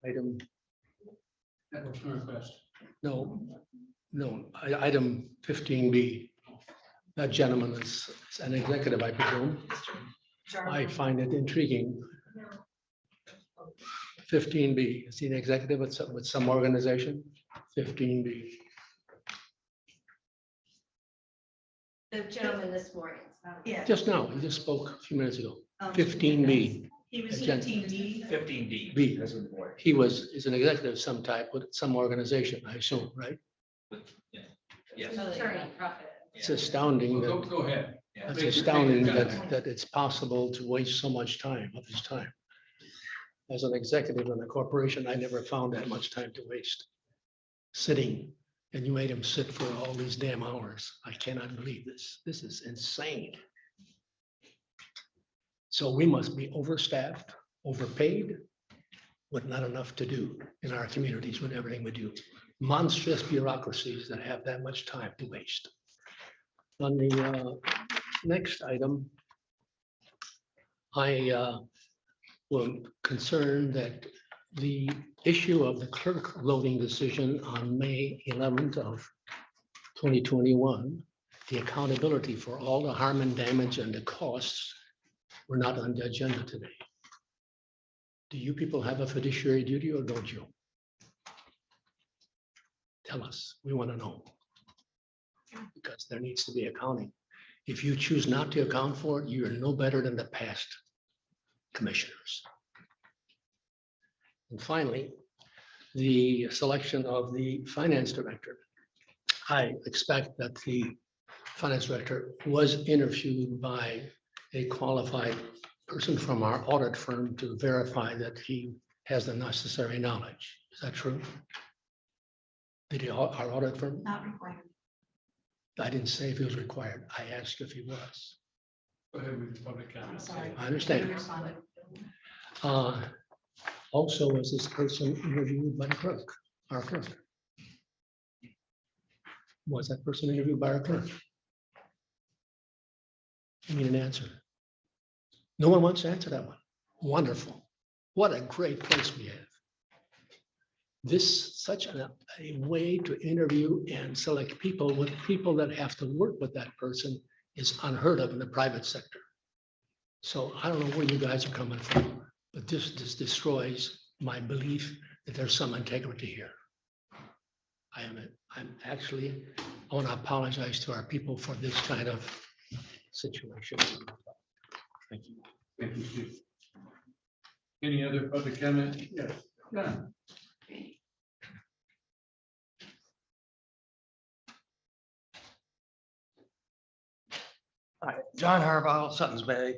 [SPEAKER 20] Item. No, item 15B. That gentleman is an executive, I presume. I find it intriguing. 15B, is he an executive with some organization? 15B.
[SPEAKER 4] The gentleman this morning.
[SPEAKER 5] Yeah.
[SPEAKER 20] Just now, he just spoke a few minutes ago. 15B.
[SPEAKER 5] He was
[SPEAKER 20] Agenda.
[SPEAKER 5] 15D.
[SPEAKER 12] 15D.
[SPEAKER 20] B. He is an executive of some type with some organization, I assume, right?
[SPEAKER 12] Yes.
[SPEAKER 20] It's astounding that.
[SPEAKER 2] Go ahead.
[SPEAKER 20] It's astounding that it's possible to waste so much time of his time. As an executive in a corporation, I never found that much time to waste sitting, and you made him sit for all these damn hours. I cannot believe this. This is insane. So we must be overstaffed, overpaid, with not enough to do in our communities with everything we do. Monstrous bureaucracies that have that much time to waste. On the next item, I was concerned that the issue of the clerk voting decision on May 11th of 2021, the accountability for all the harm and damage and the costs were not on the agenda today. Do you people have a fiduciary duty or don't you? Tell us, we want to know. Because there needs to be accounting. If you choose not to account for it, you are no better than the past commissioners. And finally, the selection of the finance director. I expect that the finance director was interviewed by a qualified person from our audit firm to verify that he has the necessary knowledge. Is that true? Did our audit firm?
[SPEAKER 5] Not required.
[SPEAKER 20] I didn't say if he was required. I asked if he was.
[SPEAKER 2] Go ahead with the public comment.
[SPEAKER 5] Sorry.
[SPEAKER 20] I understand. Also, was this person interviewed by the clerk, our clerk? Was that person interviewed by our clerk? I need an answer. No one wants to answer that one. Wonderful. What a great place we have. This such a way to interview and select people with people that have to work with that person is unheard of in the private sector. So I don't know where you guys are coming from, but this destroys my belief that there's some integrity here. I'm actually, I want to apologize to our people for this kind of situation. Thank you.
[SPEAKER 2] Thank you, Steve. Any other public comment? Yes, John.
[SPEAKER 3] Hi, John Harbaugh, Sutton's Bay.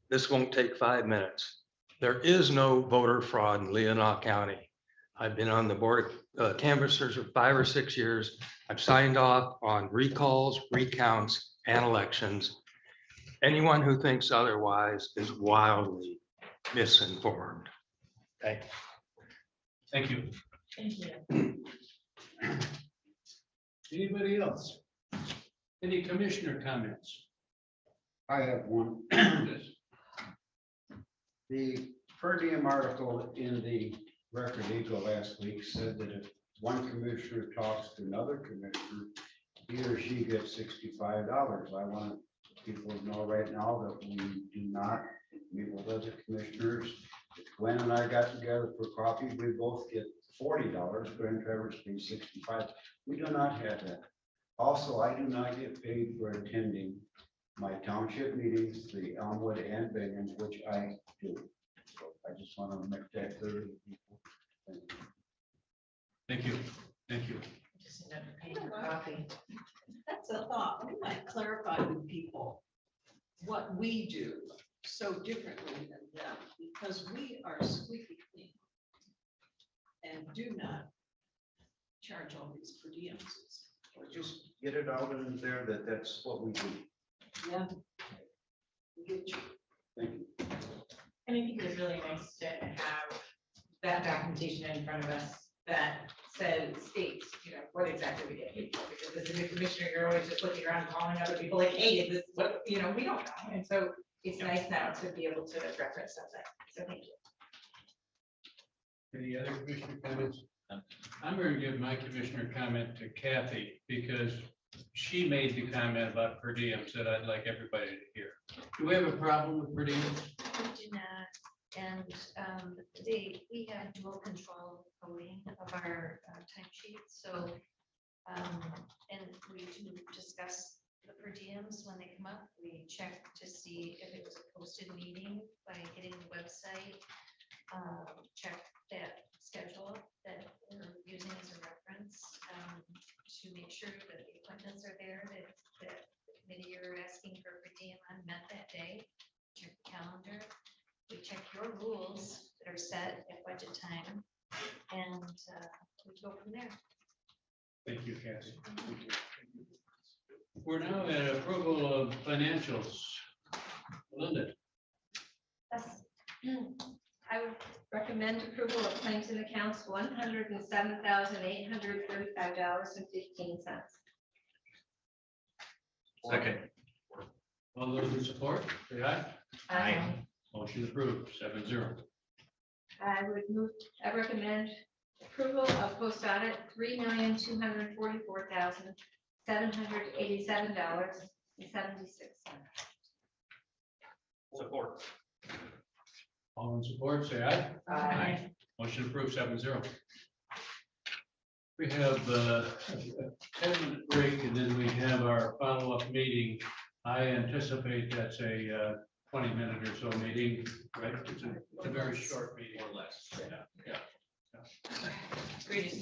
[SPEAKER 3] This won't take 5 minutes. There is no voter fraud in Leelanau County. I've been on the board of canvassers for 5 or 6 years. I've signed off on recalls, recounts, and elections. Anyone who thinks otherwise is wildly misinformed. Okay.
[SPEAKER 2] Thank you.
[SPEAKER 19] Thank you.
[SPEAKER 2] Anybody else? Any commissioner comments?
[SPEAKER 6] I have one. The per diem article in the Record Eagle last week said that if one commissioner talks to another commissioner, he or she gets $65. I want people to know right now that we do not meet with other commissioners. If Gwen and I got together for coffee, we both get $40. Gwen Travers pays $65. We do not have that. Also, I do not get paid for attending my township meetings, the Elmwood and Bingham, which I do. So I just want to make that clear to people.
[SPEAKER 2] Thank you. Thank you.
[SPEAKER 9] Just end up paying for coffee. That's a thought. We might clarify with people what we do so differently than them, because we are squeaky clean and do not charge all these per diems.
[SPEAKER 6] Or just get it out in there that that's what we do.
[SPEAKER 9] Yeah. Get you.
[SPEAKER 6] Thank you.
[SPEAKER 1] And I think it's really nice to have that documentation in front of us that states, what exactly we get paid for. Because as a new commissioner, you're always just looking around calling other people like, hey, is this what, we don't know. And so it's nice now to be able to reference stuff like that. So thank you.
[SPEAKER 2] Any other commissioner comments? I'm going to give my commissioner comment to Kathy because she made the comment about per diems that I'd like everybody to hear. Do we have a problem with per diems?
[SPEAKER 13] We do not, and we have dual control coding of our timesheets, so and we do discuss the per diems when they come up. We check to see if it was a posted meeting by hitting the website, check that schedule that we're using as a reference to make sure that the appointments are there, that the committee you're asking for per diem on met that day. Check the calendar. We check your rules that are set at budget time, and we go from there.
[SPEAKER 2] Thank you, Kathy. We're now at approval of financials. Linda.
[SPEAKER 4] I would recommend approval of claims and accounts, $107,835.15.
[SPEAKER 12] Second.
[SPEAKER 2] All those in support, say aye.
[SPEAKER 12] Aye.
[SPEAKER 2] Motion approved, 7-0.
[SPEAKER 4] I recommend approval of post audit, $3,244,787.76.
[SPEAKER 12] Support.
[SPEAKER 2] All in support, say aye.
[SPEAKER 18] Aye.
[SPEAKER 2] Motion approved, 7-0. We have a 10-minute break and then we have our follow-up meeting. I anticipate that's a 20-minute or so meeting, right? It's a very short meeting.
[SPEAKER 12] Or less.
[SPEAKER 2] Yeah.
[SPEAKER 18] Greatest